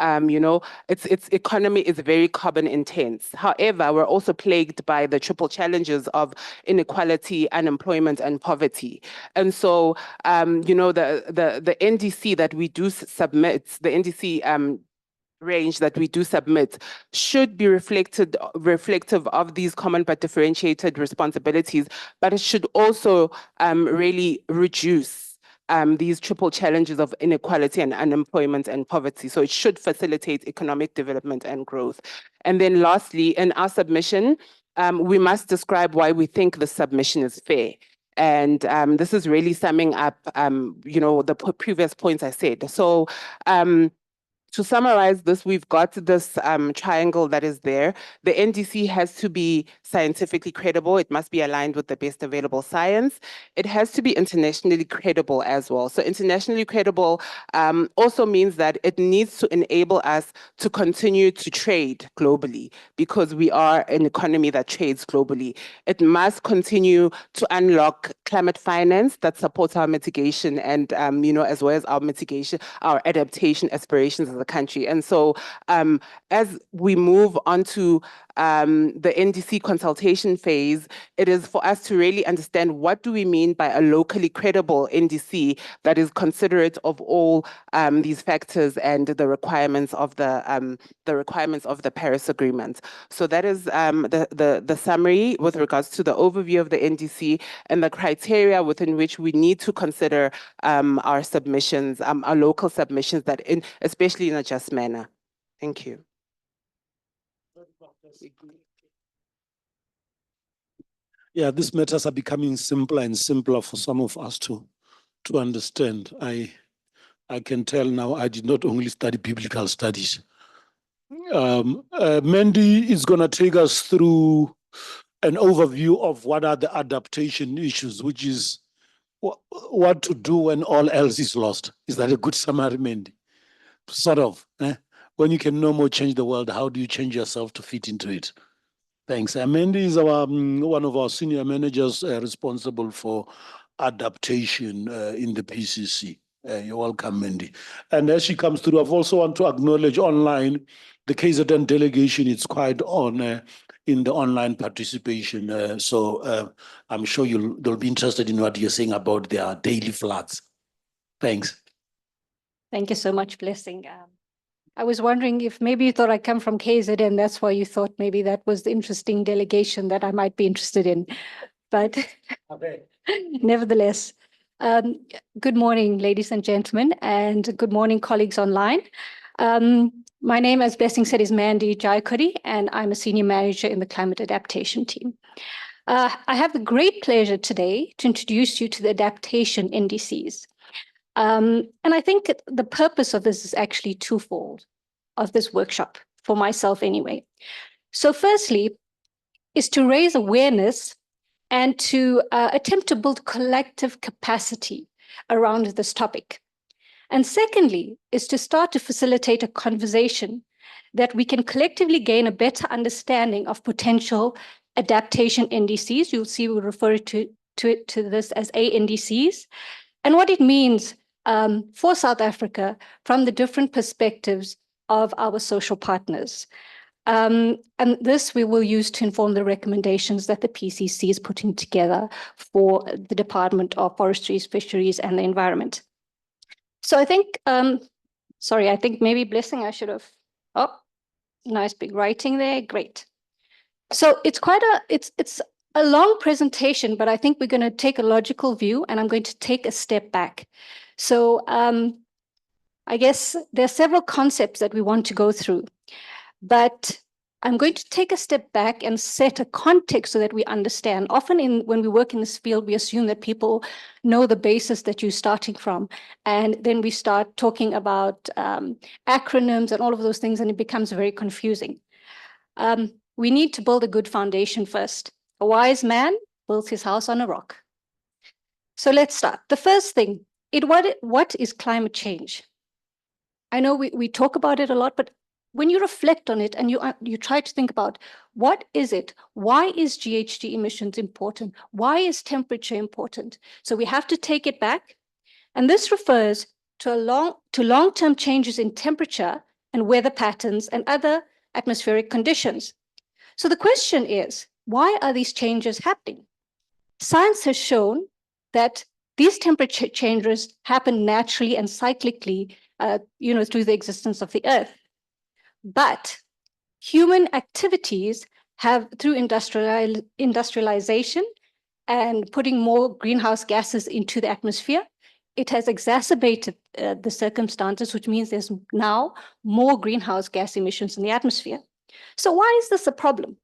its economy is very carbon intense. However, we're also plagued by the triple challenges of inequality, unemployment, and poverty. And so, the NDC that we do submit, the NDC range that we do submit should be reflective of these common but differentiated responsibilities, but it should also really reduce these triple challenges of inequality and unemployment and poverty. So it should facilitate economic development and growth. And then lastly, in our submission, we must describe why we think the submission is fair. And this is really summing up, the previous points I said. So to summarize this, we've got this triangle that is there. The NDC has to be scientifically credible. It must be aligned with the best available science. It has to be internationally credible as well. So internationally credible also means that it needs to enable us to continue to trade globally, because we are an economy that trades globally. It must continue to unlock climate finance that supports our mitigation and, as well as our adaptation aspirations as a country. And so as we move on to the NDC consultation phase, it is for us to really understand what do we mean by a locally credible NDC that is considerate of all these factors and the requirements of the Paris Agreement. So that is the summary with regards to the overview of the NDC and the criteria within which we need to consider our submissions, our local submissions, especially in a just manner. Thank you. Yeah, these matters are becoming simpler and simpler for some of us to understand. I can tell now I did not only study biblical studies. Mandy is going to take us through an overview of what are the adaptation issues, which is what to do when all else is lost. Is that a good summary, Mandy? Sort of. When you can no more change the world, how do you change yourself to fit into it? Thanks. Mandy is one of our senior managers responsible for adaptation in the PCC. You're welcome, Mandy. And as she comes through, I've also want to acknowledge online the KZN delegation. It's quite on in the online participation. So I'm sure they'll be interested in what you're saying about their daily floods. Thanks. Thank you so much, Blessing. I was wondering if maybe you thought I come from KZN, that's why you thought maybe that was the interesting delegation that I might be interested in. But okay. Nevertheless, good morning, ladies and gentlemen, and good morning, colleagues online. My name, as Blessing said, is Mandy Jayakuri, and I'm a senior manager in the climate adaptation team. I have the great pleasure today to introduce you to the adaptation NDCs. And I think the purpose of this is actually twofold, of this workshop, for myself anyway. So firstly, is to raise awareness and to attempt to build collective capacity around this topic. And secondly, is to start to facilitate a conversation that we can collectively gain a better understanding of potential adaptation NDCs. You'll see we refer to this as ANDCs, and what it means for South Africa from the different perspectives of our social partners. And this we will use to inform the recommendations that the PCC is putting together for the Department of Forestry, Fisheries and the Environment. So I think, I think maybe Blessing, I should have, nice big writing there, great. So it's quite it's a long presentation, but I think we're going to take a logical view and I'm going to take a step back. So I guess there are several concepts that we want to go through, but I'm going to take a step back and set a context so that we understand. Often when we work in this field, we assume that people know the basis that you're starting from. And then we start talking about acronyms and all of those things, and it becomes very confusing. We need to build a good foundation first. A wise man builds his house on a rock. So let's start. The first thing, what is climate change? I know we talk about it a lot, but when you reflect on it and you try to think about what is it? Why is GHG emissions important? Why is temperature important? So we have to take it back. And this refers to long-term changes in temperature and weather patterns and other atmospheric conditions. So the question is, why are these changes happening? Science has shown that these temperature changes happen naturally and cyclically, through the existence of the Earth. But human activities have, through industrialization and putting more greenhouse gases into the atmosphere, it has exacerbated the circumstances, which means there's now more greenhouse gas emissions in the atmosphere. So why is this a problem?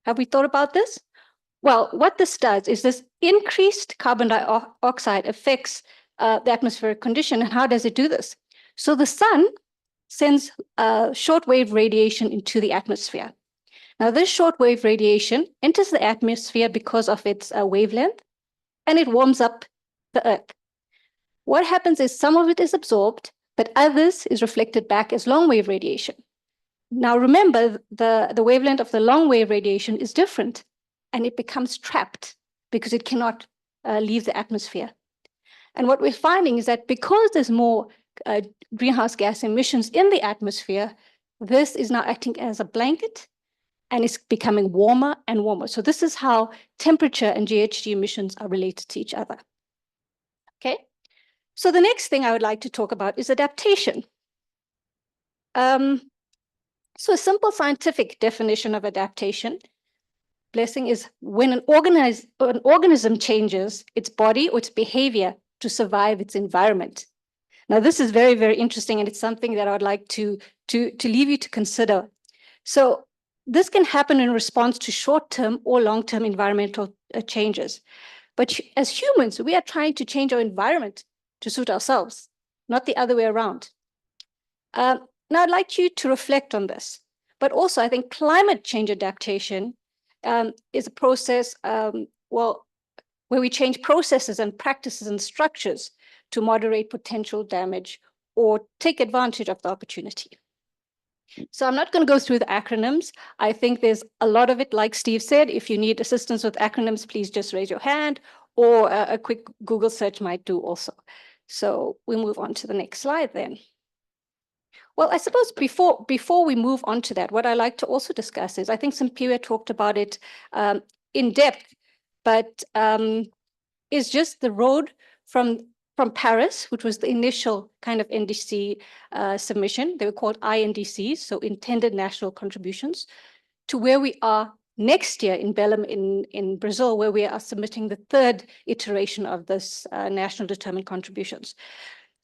Have we thought about this? Well, what this does is this increased carbon dioxide affects the atmospheric condition. And how does it do this? So the sun sends shortwave radiation into the atmosphere. Now, this shortwave radiation enters the atmosphere because of its wavelength, and it warms up the Earth. What happens is some of it is absorbed, but others is reflected back as long-wave radiation. Now, remember, the wavelength of the long-wave radiation is different, and it becomes trapped because it cannot leave the atmosphere. And what we're finding is that because there's more greenhouse gas emissions in the atmosphere, this is now acting as a blanket, and it's becoming warmer and warmer. So this is how temperature and GHG emissions are related to each other. Okay, so the next thing I would like to talk about is adaptation. So a simple scientific definition of adaptation, Blessing, is when an organism changes its body or its behavior to survive its environment. Now, this is very, very interesting, and it's something that I would like to leave you to consider. So this can happen in response to short-term or long-term environmental changes. But as humans, we are trying to change our environment to suit ourselves, not the other way around. Now, I'd like you to reflect on this. But also, I think climate change adaptation is a process, where we change processes and practices and structures to moderate potential damage or take advantage of the opportunity. So I'm not going to go through the acronyms. I think there's a lot of it, like Steve said. If you need assistance with acronyms, please just raise your hand, or a quick Google search might do also. So we'll move on to the next slide then. Well, I suppose before we move on to that, what I like to also discuss is, I think Simpiwe talked about it in depth, but is just the road from Paris, which was the initial kind of NDC submission. They were called INDCs, so intended national contributions, to where we are next year in Belém in Brazil, where we are submitting the third iteration of this national determined contributions.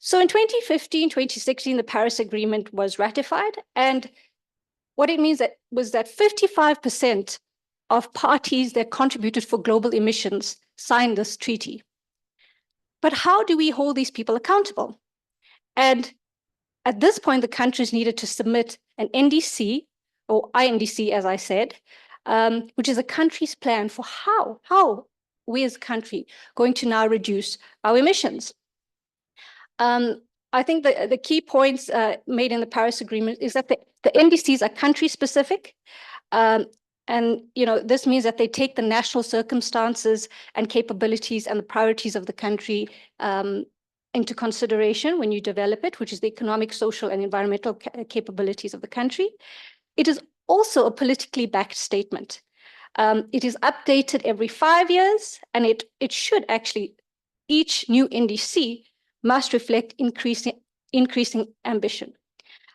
So in 2015, 2016, the Paris Agreement was ratified. And what it means was that 55% of parties that contributed for global emissions signed this treaty. But how do we hold these people accountable? And at this point, the countries needed to submit an NDC, or INDC, as I said, which is a country's plan for how we as a country going to now reduce our emissions. I think the key points made in the Paris Agreement is that the NDCs are country specific. And this means that they take the national circumstances and capabilities and the priorities of the country into consideration when you develop it, which is the economic, social, and environmental capabilities of the country. It is also a politically backed statement. It is updated every 5 years, and it should actually, each new NDC must reflect increasing ambition.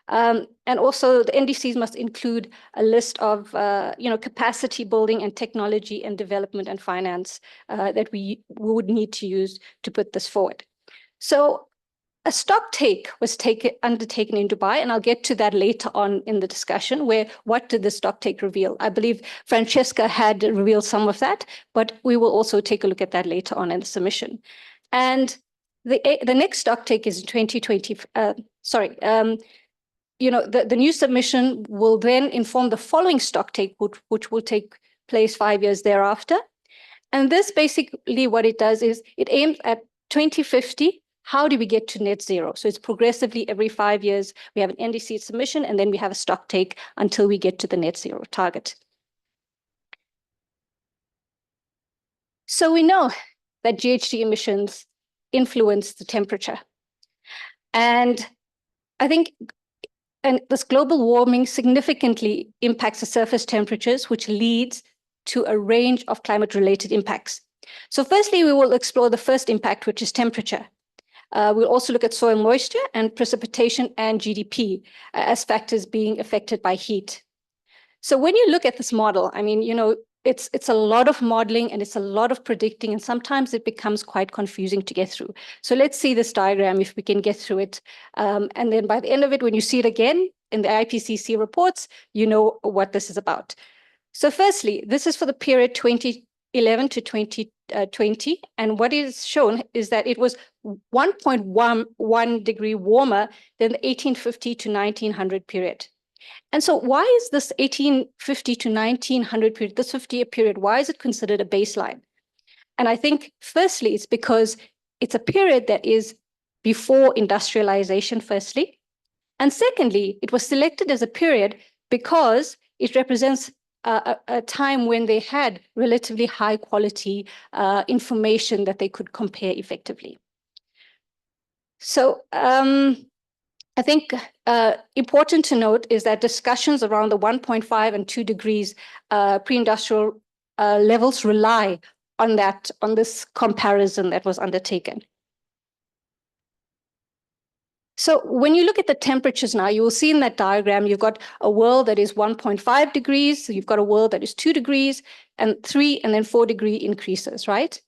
And also the NDCs must include a list of capacity building and technology and development and finance that we would need to use to put this forward. So a stock take was undertaken in Dubai, and I'll get to that later on in the discussion, where what did the stock take reveal? I believe Francesca had revealed some of that, but we will also take a look at that later on in the submission. And the next stock take is in 2020, the new submission will then inform the following stock take, which will take place 5 years thereafter. And this basically what it does is it aims at 2050. How do we get to net zero? So it's progressively every 5 years, we have an NDC submission, and then we have a stock take until we get to the net zero target. So we know that GHG emissions influence the temperature. And I think this global warming significantly impacts the surface temperatures, which leads to a range of climate-related impacts. So firstly, we will explore the first impact, which is temperature. We'll also look at soil moisture and precipitation and GDP as factors being affected by heat. So when you look at this model, I mean, it's a lot of modeling and it's a lot of predicting, and sometimes it becomes quite confusing to get through. So let's see this diagram if we can get through it. And then by the end of it, when you see it again in the IPCC reports, you know what this is about. So firstly, this is for the period 2011 to 2020. And what is shown is that it was 1.1 degree warmer than the 1850 to 1900 period. And so why is this 1850 to 1900 period, this 50-year period, why is it considered a baseline? And I think firstly, it's because it's a period that is before industrialization, firstly. And secondly, it was selected as a period because it represents a time when they had relatively high quality information that they could compare effectively. So I think important to note is that discussions around the 1.5 and 2 degrees pre-industrial levels rely on this comparison that was undertaken. So when you look at the temperatures now, you will see in that diagram, you've got a world that is 1.5 degrees, you've got a world that is 2 degrees, and 3 and then 4 degree increases, right?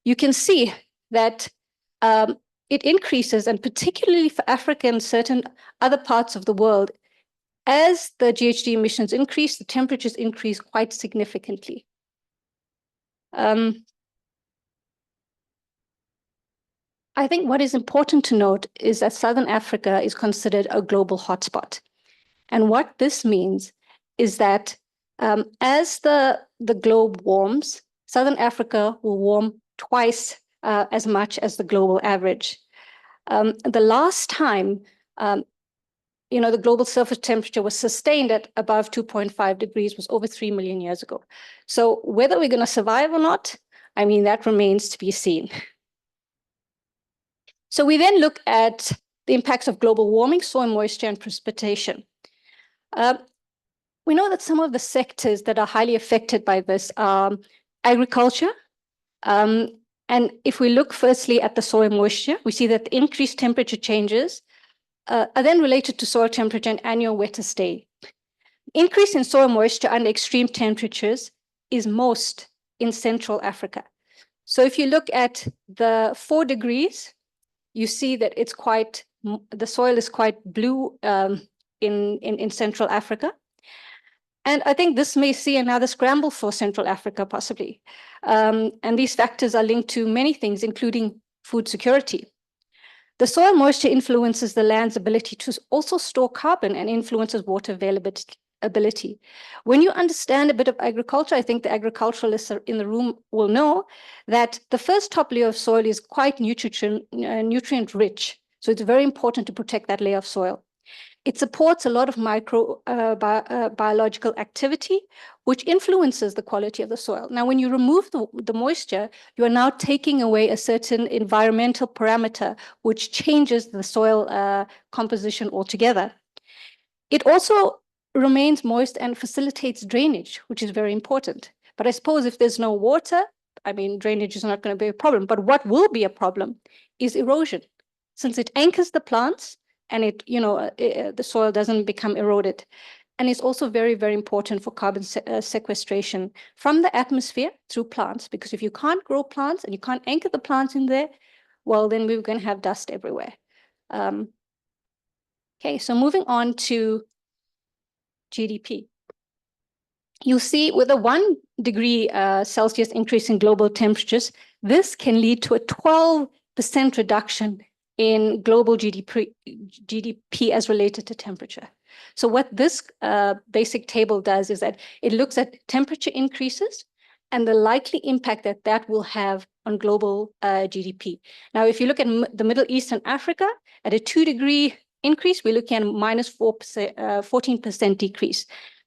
You can see that it increases, and particularly for Africa and certain other parts of the world, as the GHG emissions increase, the temperatures increase quite significantly. I think what is important to note is that Southern Africa is considered a global hotspot. And what this means is that as the globe warms, Southern Africa will warm twice as much as the global average. The last time, the global surface temperature was sustained at above 2.5 degrees was over 3 million years ago. So whether we're going to survive or not, I mean, that remains to be seen. So we then look at the impacts of global warming, soil moisture, and precipitation. We know that some of the sectors that are highly affected by this are agriculture. And if we look firstly at the soil moisture, we see that the increased temperature changes are then related to soil temperature and annual wetter stay. Increase in soil moisture under extreme temperatures is most in Central Africa. So if you look at the 4 degrees, you see that the soil is quite blue in Central Africa. And I think this may see another scramble for Central Africa, possibly. And these factors are linked to many things, including food security. The soil moisture influences the land's ability to also store carbon and influences water availability. When you understand a bit of agriculture, I think the agriculturalists in the room will know that the first top layer of soil is quite nutrient rich. So it's very important to protect that layer of soil. It supports a lot of biological activity, which influences the quality of the soil. Now, when you remove the moisture, you are now taking away a certain environmental parameter, which changes the soil composition altogether. It also remains moist and facilitates drainage, which is very important. But I suppose if there's no water, I mean, drainage is not going to be a problem. But what will be a problem is erosion, since it anchors the plants and the soil doesn't become eroded. And it's also very, very important for carbon sequestration from the atmosphere through plants, because if you can't grow plants and you can't anchor the plants in there, well, then we're going to have dust everywhere. Okay, so moving on to GDP. You see, with a 1 degree Celsius increase in global temperatures, this can lead to a 12% reduction in global GDP as related to temperature. So what this basic table does is that it looks at temperature increases and the likely impact that that will have on global GDP. Now, if you look at the Middle East and Africa, at a 2 degree increase, we're looking at minus 14% decrease.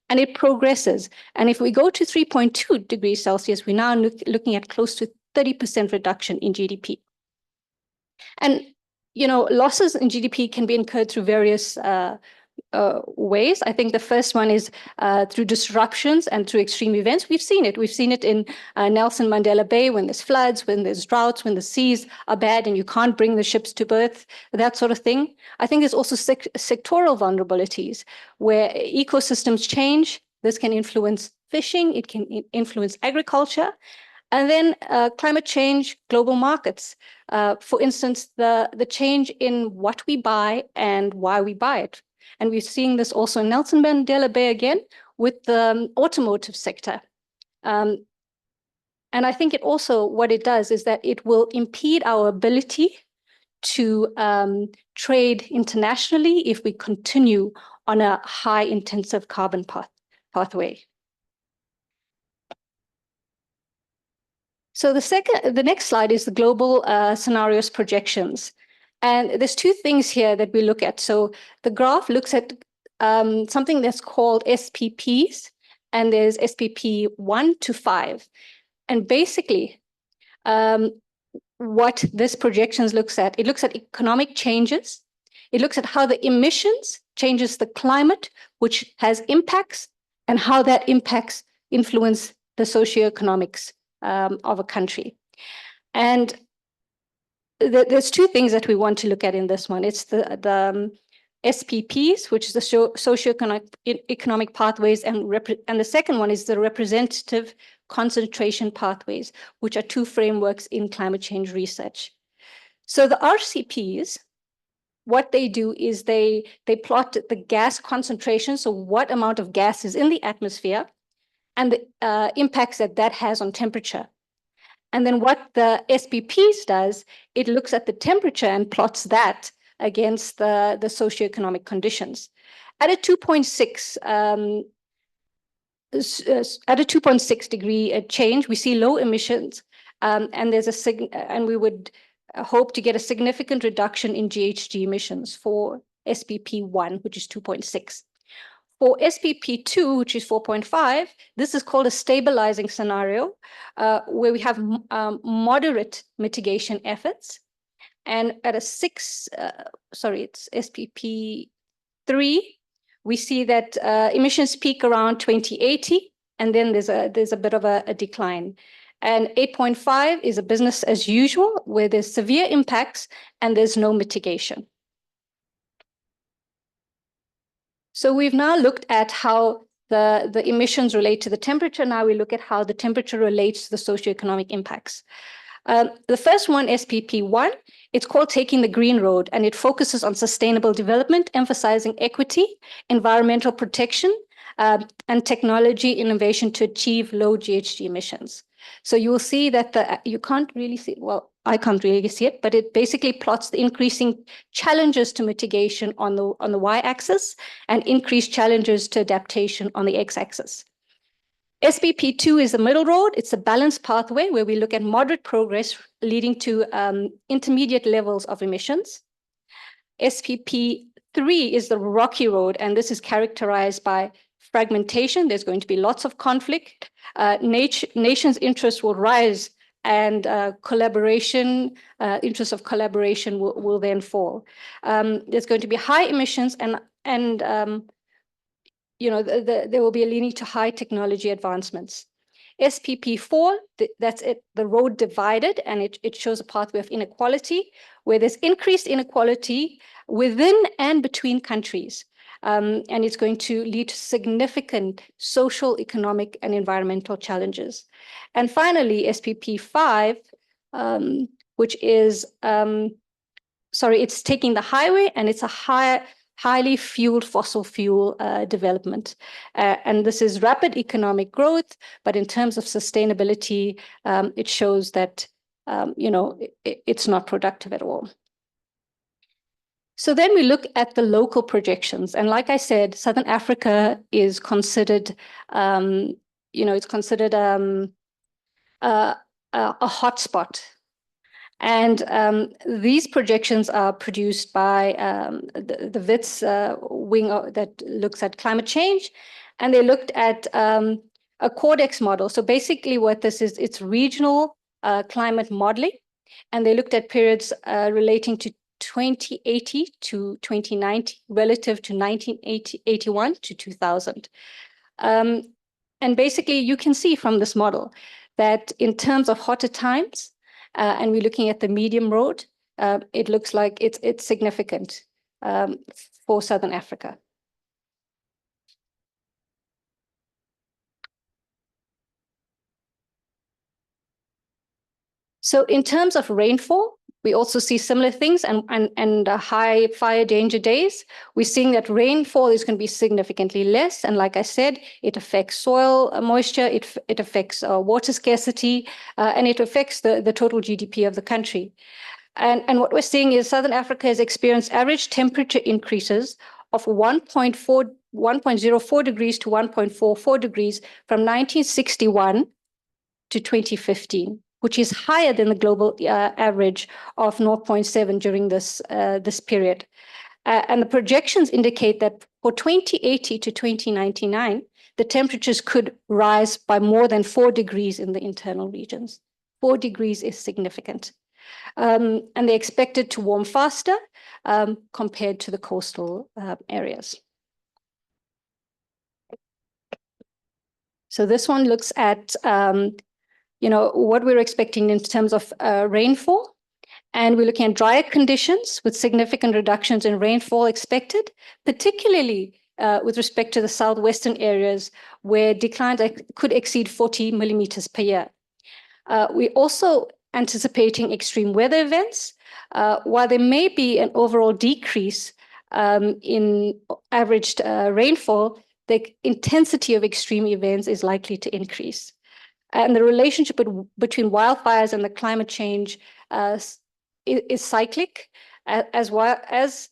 And it progresses. And if we go to 3.2 degrees Celsius, we're now looking at close to 30% reduction in GDP. And losses in GDP can be incurred through various ways. I think the first one is through disruptions and through extreme events. We've seen it. We've seen it in Nelson Mandela Bay when there's floods, when there's droughts, when the seas are bad and you can't bring the ships to berth, that sort of thing. I think there's also sectoral vulnerabilities where ecosystems change. This can influence fishing. It can influence agriculture. And then climate change, global markets. For instance, the change in what we buy and why we buy it. And we're seeing this also in Nelson Mandela Bay again with the automotive sector. And I think it also, what it does is that it will impede our ability to trade internationally if we continue on a high intensive carbon pathway. So the next slide is the global scenarios projections. And there's two things here that we look at. So the graph looks at something that's called SPPs, and there's SPP 1 to 5. And basically, what this projections looks at, it looks at economic changes. It looks at how the emissions changes the climate, which has impacts, and how that impacts influence the socioeconomics of a country. And there's two things that we want to look at in this one. It's the SPPs, which is the socioeconomic pathways, and the second one is the representative concentration pathways, which are two frameworks in climate change research. So the RCPs, what they do is they plot the gas concentration, so what amount of gas is in the atmosphere, and the impacts that has on temperature. And then what the SPPs does, it looks at the temperature and plots that against the socioeconomic conditions. At a 2.6 degree change, we see low emissions, and we would hope to get a significant reduction in GHG emissions for SPP 1, which is 2.6. For SPP 2, which is 4.5, this is called a stabilizing scenario, where we have moderate mitigation efforts. And at it's SPP 3, we see that emissions peak around 2080, and then there's a bit of a decline. And 8.5 is a business as usual, where there's severe impacts and there's no mitigation. So we've now looked at how the emissions relate to the temperature. Now we look at how the temperature relates to the socioeconomic impacts. The first one, SPP 1, it's called Taking the Green Road, and it focuses on sustainable development, emphasizing equity, environmental protection, and technology innovation to achieve low GHG emissions. So you will see that you can't really see, well, I can't really see it, but it basically plots the increasing challenges to mitigation on the y-axis and increased challenges to adaptation on the x-axis. SPP 2 is the middle road. It's a balanced pathway where we look at moderate progress leading to intermediate levels of emissions. SPP 3 is the rocky road, and this is characterized by fragmentation. There's going to be lots of conflict. Nations' interests will rise, and interests of collaboration will then fall. There's going to be high emissions, and there will be a leaning to high technology advancements. SPP 4, that's it, the road divided, and it shows a pathway of inequality, where there's increased inequality within and between countries. And it's going to lead to significant social, economic, and environmental challenges. And finally, SPP 5, which is, it's taking the highway, and it's a highly fueled fossil fuel development. And this is rapid economic growth, but in terms of sustainability, it shows that, it's not productive at all. So then we look at the local projections. And like I said, Southern Africa is considered, it's considered a hotspot. And these projections are produced by the WITS wing that looks at climate change. And they looked at a Codex model. So basically what this is, it's regional climate modeling. And they looked at periods relating to 2080 to 2090 relative to 1981 to 2000. And basically, you can see from this model that in terms of hotter times, and we're looking at the medium road, it looks like it's significant for Southern Africa. So in terms of rainfall, we also see similar things and high fire danger days. We're seeing that rainfall is going to be significantly less. And like I said, it affects soil moisture, it affects water scarcity, and it affects the total GDP of the country. And what we're seeing is Southern Africa has experienced average temperature increases of 1.04 degrees to 1.44 degrees from 1961 to 2015. Which is higher than the global average of 0.7 during this period. And the projections indicate that for 2080 to 2099, the temperatures could rise by more than 4 degrees in the internal regions. 4 degrees is significant. And they're expected to warm faster compared to the coastal areas. So this one looks at what we're expecting in terms of rainfall. And we're looking at drier conditions with significant reductions in rainfall expected, particularly with respect to the southwestern areas where declines could exceed 40 millimeters per year. We're also anticipating extreme weather events. While there may be an overall decrease in averaged rainfall, the intensity of extreme events is likely to increase. And the relationship between wildfires and the climate change is cyclic. As wildfires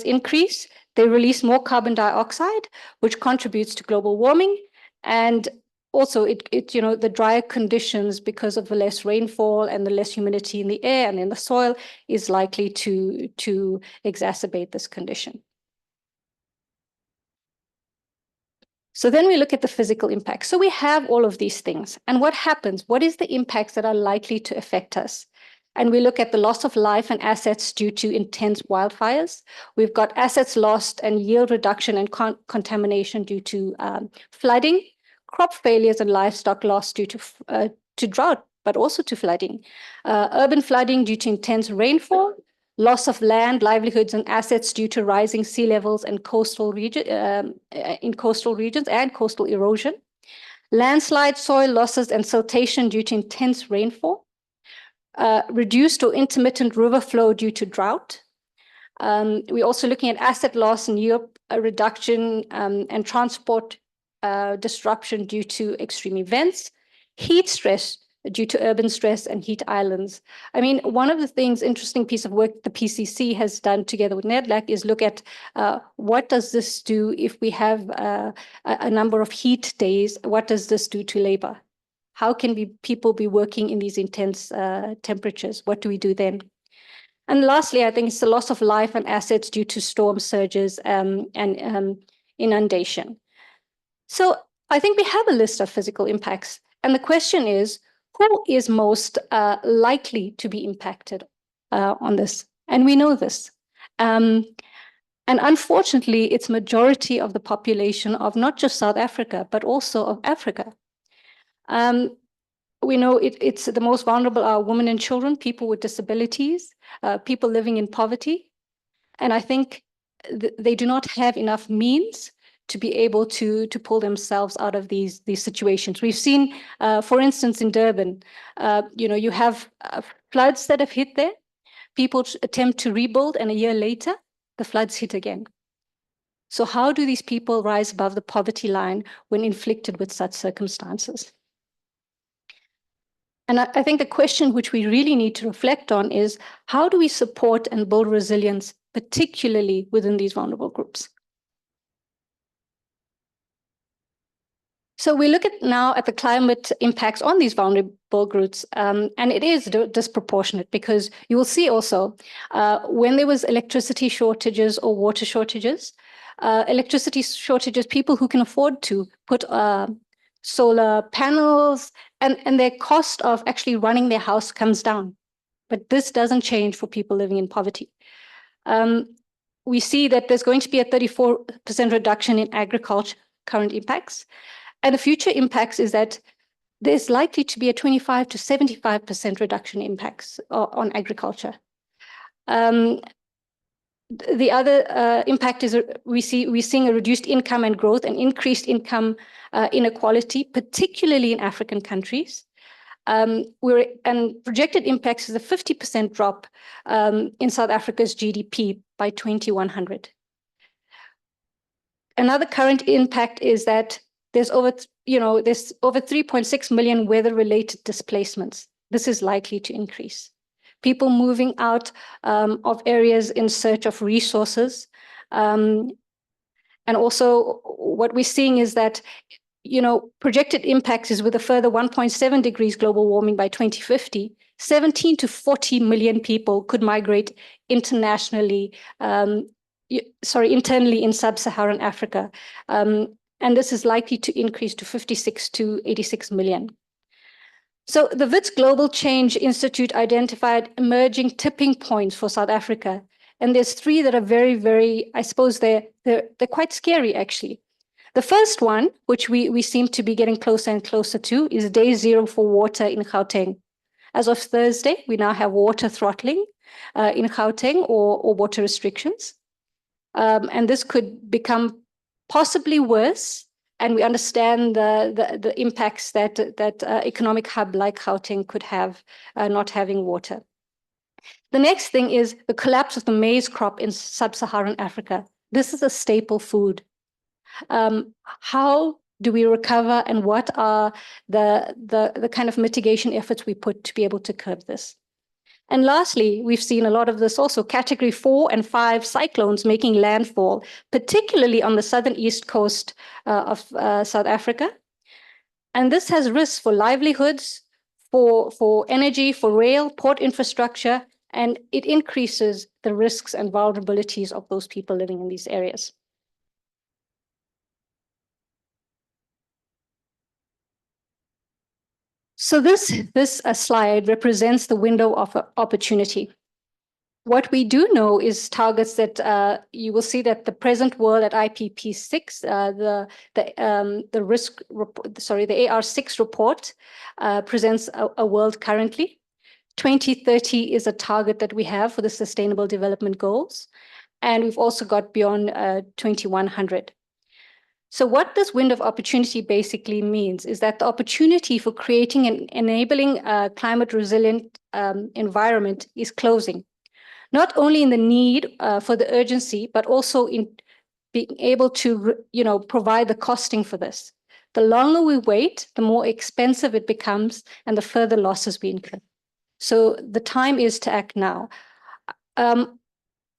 increase, they release more carbon dioxide, which contributes to global warming. And also, the drier conditions because of the less rainfall and the less humidity in the air and in the soil is likely to exacerbate this condition. So then we look at the physical impacts. So we have all of these things. And what happens? What is the impacts that are likely to affect us? And we look at the loss of life and assets due to intense wildfires. We've got assets lost and yield reduction and contamination due to flooding, crop failures and livestock loss due to drought, but also to flooding, urban flooding due to intense rainfall, loss of land, livelihoods, and assets due to rising sea levels and coastal regions and coastal erosion, landslide, soil losses, and siltation due to intense rainfall, reduced or intermittent river flow due to drought. We're also looking at asset loss and yield reduction and transport disruption due to extreme events, heat stress due to urban stress and heat islands. I mean, one of the things, interesting piece of work the PCC has done together with NEDLAC is look at what does this do if we have a number of heat days? What does this do to labor? How can people be working in these intense temperatures? What do we do then? And lastly, I think it's the loss of life and assets due to storm surges and inundation. So I think we have a list of physical impacts. And the question is, who is most likely to be impacted on this? And we know this. And unfortunately, it's majority of the population of not just South Africa, but also of Africa. We know it's the most vulnerable are women and children, people with disabilities, people living in poverty. And I think they do not have enough means to be able to pull themselves out of these situations. We've seen, for instance, in Durban, you have floods that have hit there. People attempt to rebuild, and a year later, the floods hit again. So how do these people rise above the poverty line when inflicted with such circumstances? And I think the question which we really need to reflect on is, how do we support and build resilience, particularly within these vulnerable groups? So we look at now at the climate impacts on these vulnerable groups, and it is disproportionate because you will see also when there was electricity shortages or water shortages, people who can afford to put solar panels and their cost of actually running their house comes down. But this doesn't change for people living in poverty. We see that there's going to be a 34% reduction in agriculture, current impacts. And the future impacts is that there's likely to be a 25 to 75% reduction in impacts on agriculture. The other impact is we're seeing a reduced income and growth and increased income inequality, particularly in African countries. And projected impacts is a 50% drop in South Africa's GDP by 2100. Another current impact is that there's over 3.6 million weather-related displacements. This is likely to increase. People moving out of areas in search of resources. And also what we're seeing is that, projected impacts is with a further 1.7 degrees global warming by 2050, 17 to 40 million people could migrate internally in sub-Saharan Africa. And this is likely to increase to 56 to 86 million. So the WITS Global Change Institute identified emerging tipping points for South Africa. And there's three that are very, very, I suppose they're quite scary, actually. The first one, which we seem to be getting closer and closer to, is day zero for water in Gauteng. As of Thursday, we now have water throttling in Gauteng or water restrictions. And this could become possibly worse. And we understand the impacts that economic hub like Gauteng could have not having water. The next thing is the collapse of the maize crop in sub-Saharan Africa. This is a staple food. How do we recover, and what are the kind of mitigation efforts we put to be able to curb this? And lastly, we've seen a lot of this also, Category 4 and 5 cyclones making landfall, particularly on the southern east coast of South Africa. And this has risks for livelihoods, for energy, for rail, port infrastructure, and it increases the risks and vulnerabilities of those people living in these areas. So this slide represents the window of opportunity. What we do know is targets that you will see that the present world at IPP6, the AR6 report presents a world currently. 2030 is a target that we have for the Sustainable Development Goals, and we've also got beyond 2100. So what this window of opportunity basically means is that the opportunity for creating and enabling a climate resilient environment is closing, not only in the need for the urgency, but also in being able to provide the costing for this. The longer we wait, the more expensive it becomes and the further losses we incur. So the time is to act now. On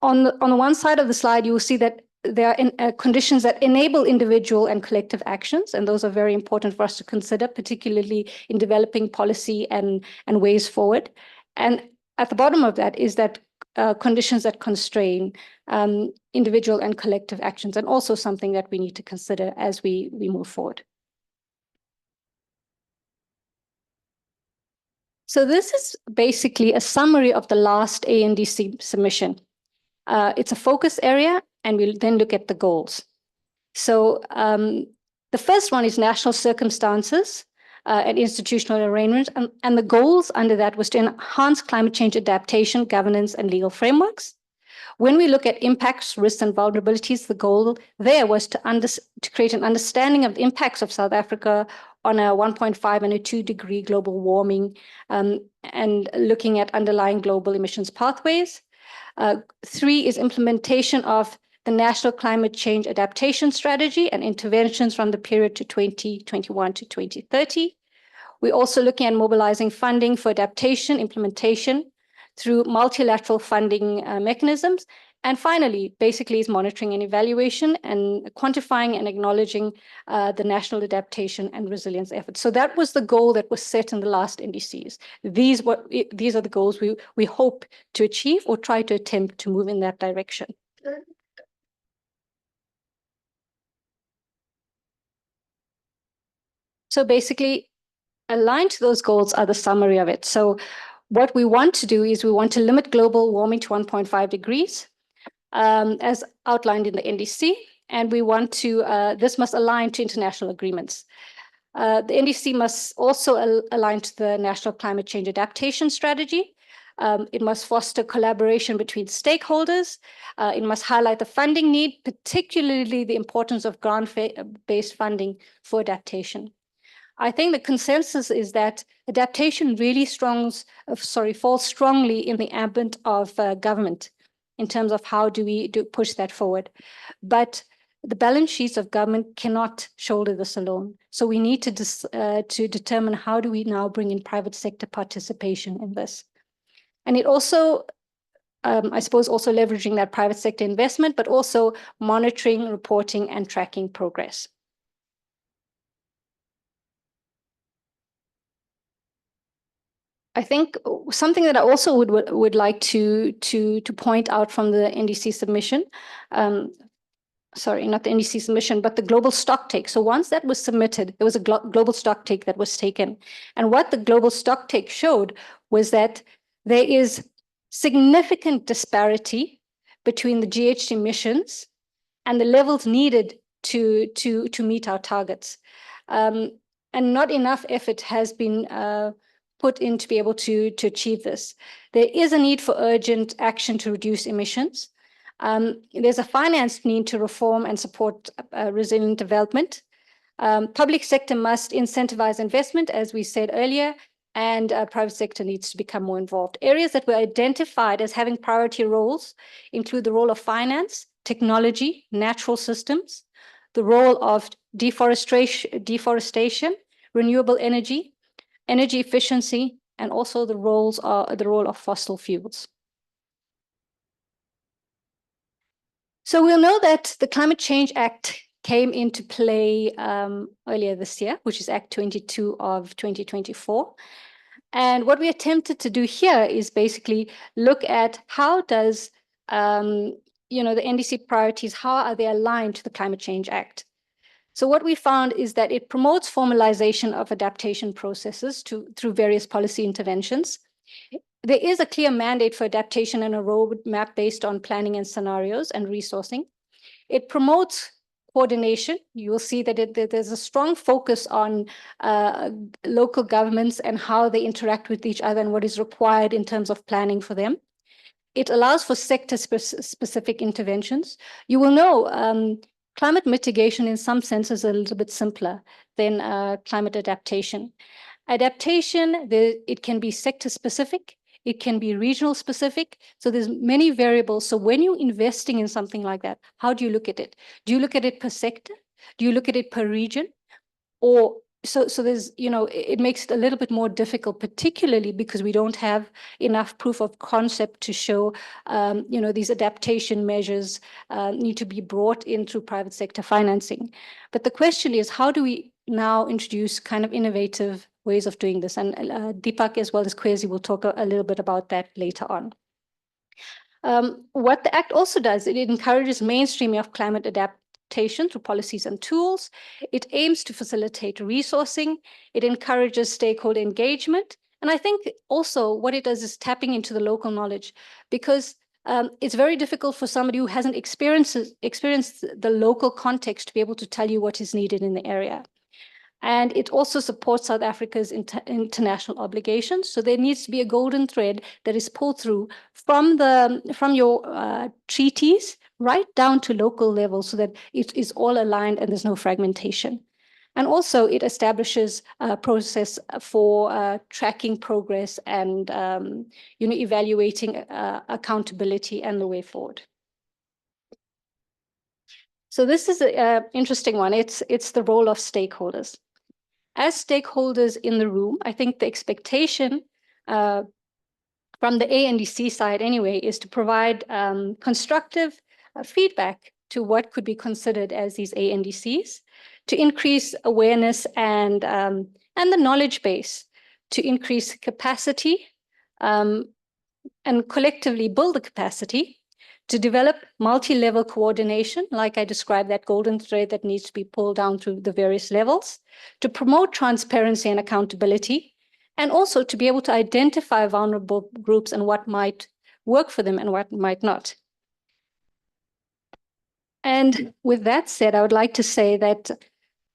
the one side of the slide, you will see that there are conditions that enable individual and collective actions, and those are very important for us to consider, particularly in developing policy and ways forward. And at the bottom of that is that conditions that constrain individual and collective actions, and also something that we need to consider as we move forward. So this is basically a summary of the last NDC submission. It's a focus area, and we'll then look at the goals. So the first one is national circumstances and institutional arrangements, and the goals under that was to enhance climate change adaptation, governance, and legal frameworks. When we look at impacts, risks, and vulnerabilities, the goal there was to create an understanding of the impacts of South Africa on a 1.5 and a 2 degree global warming, and looking at underlying global emissions pathways. 3 is implementation of the National Climate Change Adaptation Strategy and interventions from the period to 2021 to 2030. We're also looking at mobilizing funding for adaptation implementation through multilateral funding mechanisms. And finally, basically is monitoring and evaluation and quantifying and acknowledging the national adaptation and resilience efforts. So that was the goal that was set in the last NDCs. These are the goals we hope to achieve or try to attempt to move in that direction. So basically, aligned to those goals are the summary of it. So What we want to do is we want to limit global warming to 1.5 degrees, as outlined in the NDC, and we want to, this must align to international agreements. The NDC must also align to the National Climate Change Adaptation Strategy. It must foster collaboration between stakeholders. It must highlight the funding need, particularly the importance of grant-based funding for adaptation. I think the consensus is that adaptation really falls strongly in the ambit of government in terms of how do we push that forward. But the balance sheets of government cannot shoulder this alone. So we need to determine how do we now bring in private sector participation in this. And it also, I suppose, also leveraging that private sector investment, but also monitoring, reporting, and tracking progress. I think something that I also would like to point out from the NDC submission, sorry, not the NDC submission, but the global stocktake. So once that was submitted, there was a global stocktake that was taken. And what the global stocktake showed was that there is significant disparity between the GHG emissions and the levels needed to meet our targets. And not enough effort has been put in to be able to achieve this. There is a need for urgent action to reduce emissions. There's a finance need to reform and support resilient development. Public sector must incentivize investment, as we said earlier, and private sector needs to become more involved. Areas that were identified as having priority roles include the role of finance, technology, natural systems, the role of deforestation, renewable energy, energy efficiency, and also the role of fossil fuels. So we'll know that the Climate Change Act came into play earlier this year, which is Act 22 of 2024. And what we attempted to do here is basically look at how does, the NDC priorities, how are they aligned to the Climate Change Act? So what we found is that it promotes formalization of adaptation processes through various policy interventions. There is a clear mandate for adaptation and a roadmap based on planning and scenarios and resourcing. It promotes coordination. You will see that there's a strong focus on local governments and how they interact with each other and what is required in terms of planning for them. It allows for sector-specific interventions. You will know climate mitigation in some sense is a little bit simpler than climate adaptation. Adaptation, it can be sector-specific, it can be regional specific. So there's many variables. So when you're investing in something like that, how do you look at it? Do you look at it per sector? Do you look at it per region? Or so there's, it makes it a little bit more difficult, particularly because we don't have enough proof of concept to show, these adaptation measures need to be brought in through private sector financing. But the question is, how do we now introduce kind of innovative ways of doing this? And Deepak as well as Kwesi will talk a little bit about that later on. What the Act also does, it encourages mainstreaming of climate adaptation through policies and tools. It aims to facilitate resourcing. It encourages stakeholder engagement. And I think also what it does is tapping into the local knowledge, because it's very difficult for somebody who hasn't experienced the local context to be able to tell you what is needed in the area. And it also supports South Africa's international obligations. So there needs to be a golden thread that is pulled through from your treaties right down to local level, so that it is all aligned and there's no fragmentation. And also it establishes a process for tracking progress and evaluating accountability and the way forward. So this is an interesting one. It's the role of stakeholders. As stakeholders in the room, I think the expectation from the ANDC side anyway is to provide constructive feedback to what could be considered as these ANDCs, to increase awareness and the knowledge base, to increase capacity and collectively build the capacity, to develop multi-level coordination, like I described, that golden thread that needs to be pulled down through the various levels, to promote transparency and accountability, and also to be able to identify vulnerable groups and what might work for them and what might not. And with that said, I would like to say that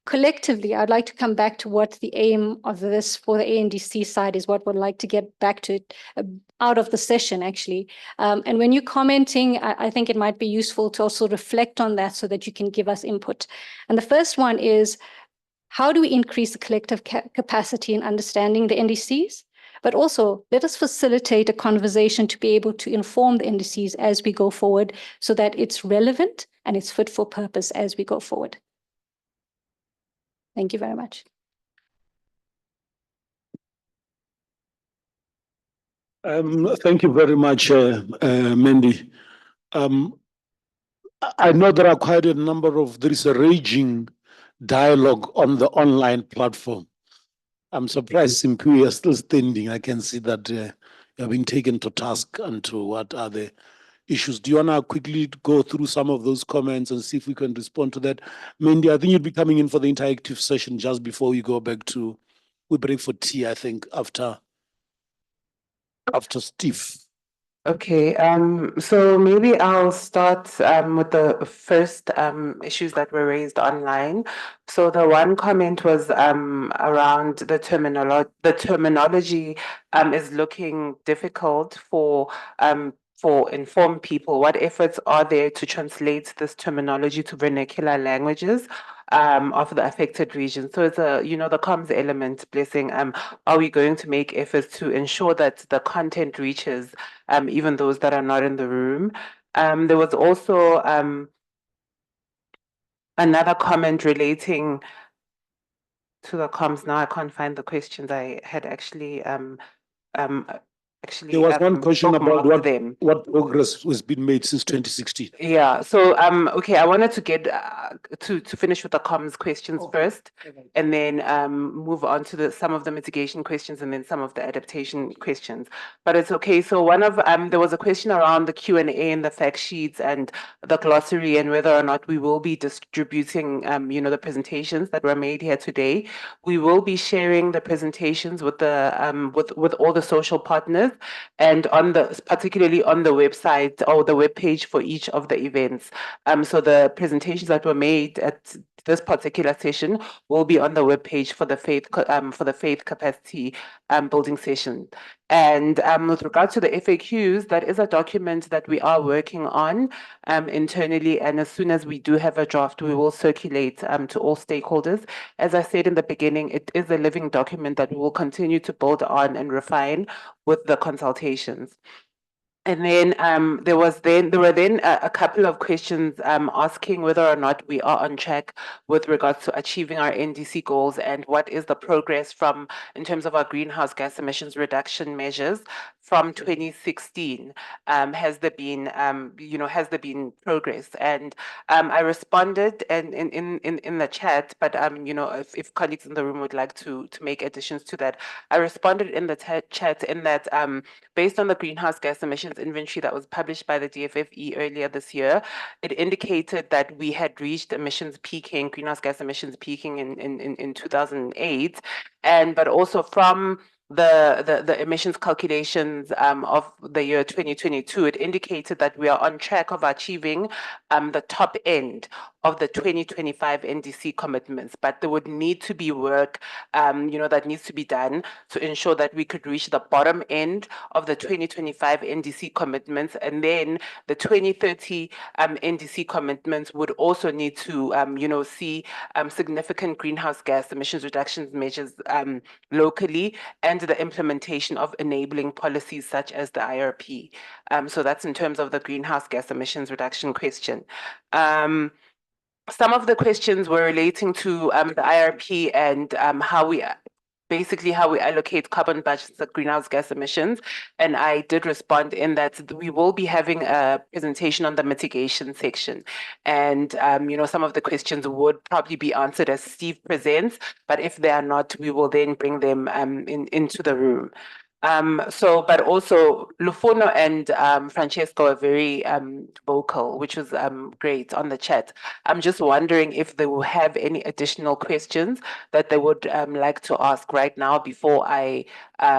collectively, I'd like to come back to what the aim of this for the ANDC side is, what we'd like to get back to out of the session, actually. And when you're commenting, I think it might be useful to also reflect on that so that you can give us input. And the first one is, how do we increase the collective capacity in understanding the NDCs? But also, let us facilitate a conversation to be able to inform the NDCs as we go forward so that it's relevant and it's fit for purpose as we go forward. Thank you very much. Thank you very much, Mandy. I know there are quite a number of, there is a raging dialogue on the online platform. I'm surprised Simpiwe is still standing. I can see that you're being taken to task onto what are the issues. Do you want to quickly go through some of those comments and see if we can respond to that? Mandy, I think you'd be coming in for the interactive session just before we go back to, we break for tea, I think, after Steve. Okay, so maybe I'll start with the first issues that were raised online. So the one comment was around the terminology. The terminology is looking difficult for informed people. What efforts are there to translate this terminology to vernacular languages of the affected region? So it's a, the comms element, Blessing. Are we going to make efforts to ensure that the content reaches even those that are not in the room? There was also another comment relating to the comms. Now I can't find the questions. I had actually there was one question about what progress has been made since 2016. Yeah. So okay, I wanted to get to finish with the comms questions first, and then move on to some of the mitigation questions, and then some of the adaptation questions. But it's okay. So one of there was a question around the Q&A and the fact sheets and the glossary, and whether or not we will be distributing the presentations that were made here today. We will be sharing the presentations with the with all the social partners, and particularly on the website or the webpage for each of the events. So the presentations that were made at this particular session will be on the webpage for the faith capacity building session. And with regard to the FAQs, that is a document that we are working on internally. And as soon as we do have a draft, we will circulate to all stakeholders. As I said in the beginning, it is a living document that we will continue to build on and refine with the consultations. And then there were then a couple of questions asking whether or not we are on track with regards to achieving our NDC goals, and what is the progress in terms of our greenhouse gas emissions reduction measures from 2016. Has there been progress? And I responded in the chat, but if colleagues in the room would like to make additions to that, I responded in the chat in that based on the greenhouse gas emissions inventory that was published by the DFFE earlier this year, it indicated that we had reached greenhouse gas emissions peaking in 2008, but also from the emissions calculations of the year 2022, it indicated that we are on track of achieving the top end of the 2025 NDC commitments, but there would need to be work, that needs to be done to ensure that we could reach the bottom end of the 2025 NDC commitments, and then the 2030 NDC commitments would also need to, see significant greenhouse gas emissions reductions measures locally, and the implementation of enabling policies such as the IRP. So that's in terms of the greenhouse gas emissions reduction question. Some of the questions were relating to the IRP and how we allocate carbon budgets of greenhouse gas emissions. And I did respond in that we will be having a presentation on the mitigation section. And, some of the questions would probably be answered as Steve presents, but if they are not, we will then bring them into the room. But also Lufono and Francesco are very vocal, which was great on the chat. I'm just wondering if they will have any additional questions that they would like to ask right now before I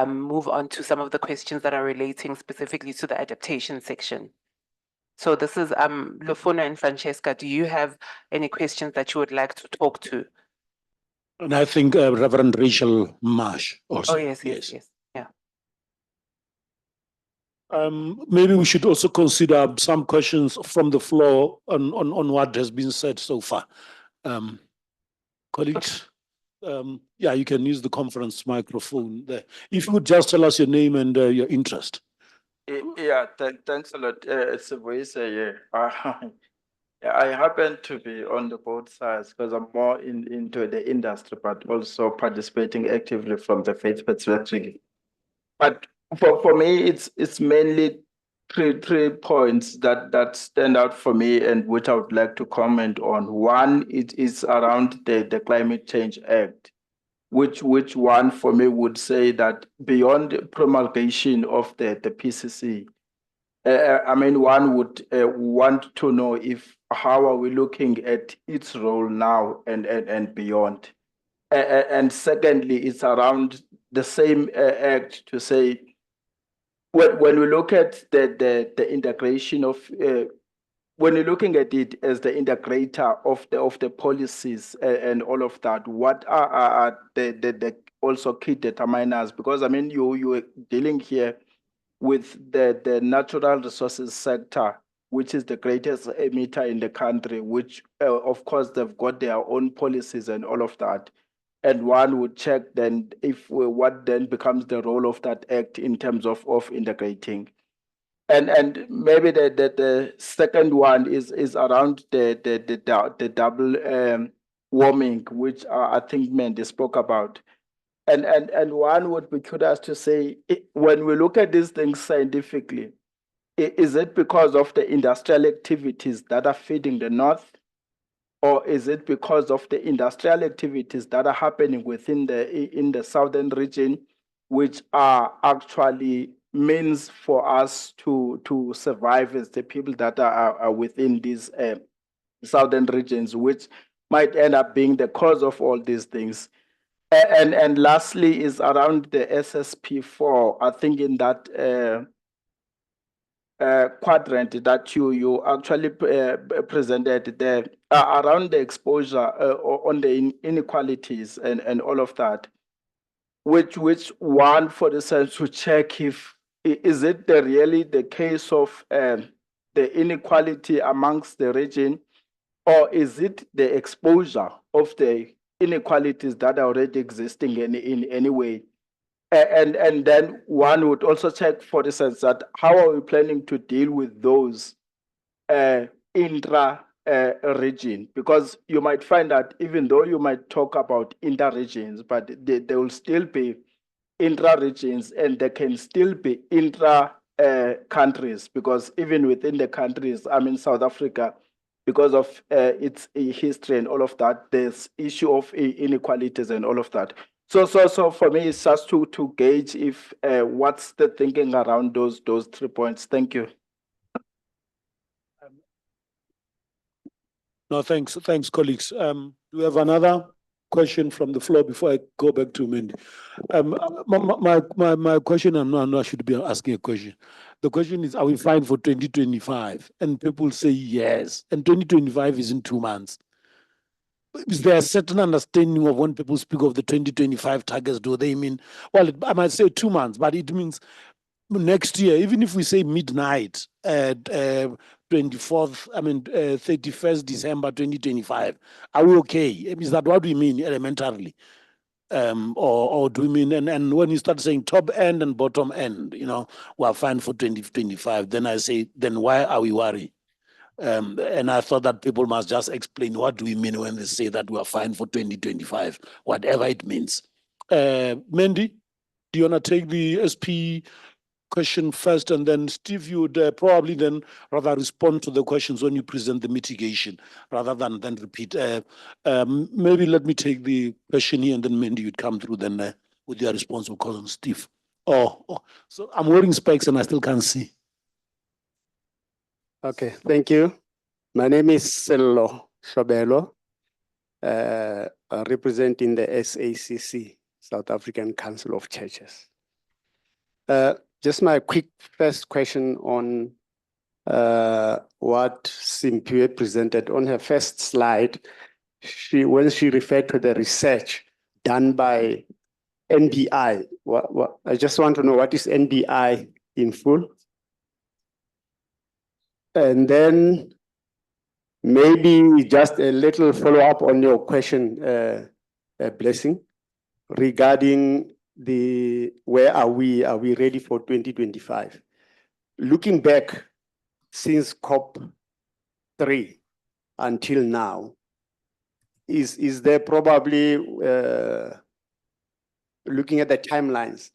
move on to some of the questions that are relating specifically to the adaptation section. So this is Lufono and Francesca. Do you have any questions that you would like to talk to? And I think Reverend Rachel Marsh also. Oh, yes. Yeah. Maybe we should also consider some questions from the floor on what has been said so far. Colleagues, yeah, you can use the conference microphone there. If you would just tell us your name and your interest. Yeah, thanks a lot. It's a voice here. I happen to be on the both sides because I'm more into the industry, but also participating actively from the faith perspective. But for me, it's mainly three points that stand out for me and which I would like to comment on. One, it is around the Climate Change Act, which one for me would say that beyond the promulgation of the PCC, I mean, one would want to know how are we looking at its role now and beyond. And secondly, it's around the same act to say, when we look at the integration of, when you're looking at it as the integrator of the policies and all of that, what are the also key determiners? Because I mean, you are dealing here with the natural resources sector, which is the greatest emitter in the country, which of course they've got their own policies and all of that. And one would check then if what then becomes the role of that act in terms of integrating. And maybe the second one is around the double warming, which I think Mandy spoke about. And one would be curious to say, when we look at these things scientifically, is it because of the industrial activities that are feeding the north? Or is it because of the industrial activities that are happening within in the southern region, which are actually means for us to survive as the people that are within these southern regions, which might end up being the cause of all these things? And lastly is around the SSP4. I think in that quadrant that you actually presented there around the exposure on the inequalities and all of that, which one for the sense to check if is it really the case of the inequality amongst the region, or is it the exposure of the inequalities that are already existing in any way? And then one would also check for the sense that how are we planning to deal with those intra region? Because you might find that even though you might talk about inter regions, but there will still be intra regions and there can still be intra countries, because even within the countries, I mean South Africa, because of its history and all of that, there's issue of inequalities and all of that. So for me, it's just to gauge if what's the thinking around those 3 points. Thank you. No, thanks, colleagues. Do we have another question from the floor before I go back to Mandy? My question, I should be asking a question. The question is, are we fine for 2025? And people say yes. And 2025 is in 2 months. Is there a certain understanding of when people speak of the 2025 targets? Do they mean, well, I might say 2 months, but it means next year, even if we say midnight, 24th, 31st December 2025, are we okay? Is that what we mean elementarily? Or do we mean, and when you start saying top end and bottom end, we are fine for 2025, then I say, then why are we worried? And I thought that people must just explain what do we mean when they say that we are fine for 2025, whatever it means. Mandy, do you want to take the SP question first, and then Steve, you would probably then rather respond to the questions when you present the mitigation rather than repeat. Maybe let me take the question here, and then Mandy, you'd come through then with your response. We'll call on Steve. Oh, so I'm wearing specs and I still can't see. Okay, thank you. My name is Sello Shobelo, representing the SACC, South African Council of Churches. Just my quick first question on what Simphiwe presented on her first slide. When she referred to the research done by NDI, I just want to know what is NDI in full? And then maybe just a little follow-up on your question, Blessing, regarding where are we? Are we ready for 2025? Looking back since COP3 until now, is there probably, looking at the timelines,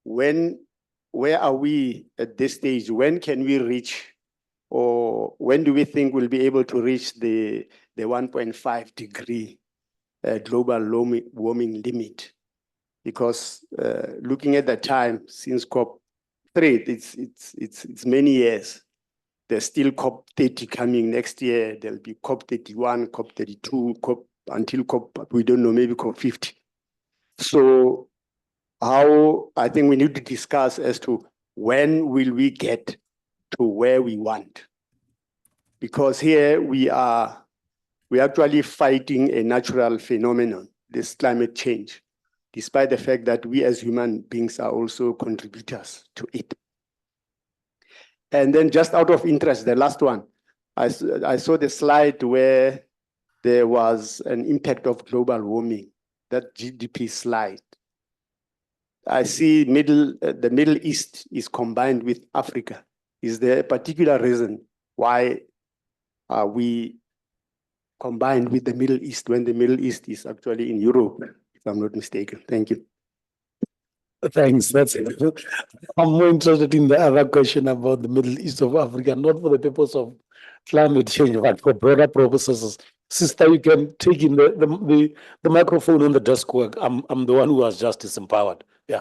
where are we at this stage? When can we reach, or when do we think we'll be able to reach the 1.5 degree global warming limit? Because looking at the time since COP3, it's many years. There's still COP30 coming next year. There'll be COP31, COP32, until we don't know, maybe COP50. So I think we need to discuss as to when will we get to where we want? Because here we're actually fighting a natural phenomenon, this climate change, despite the fact that we as human beings are also contributors to it. And then just out of interest, the last one, I saw the slide where there was an impact of global warming, that GDP slide. I see the Middle East is combined with Africa. Is there a particular reason why are we combined with the Middle East when the Middle East is actually in Europe, if I'm not mistaken? Thank you. Thanks. That's it. I'm more interested in the other question about the Middle East of Africa, not for the purpose of climate change, but for broader purposes. Sister, you can take in the microphone on the desk work. I'm the one who was just disempowered. Yeah.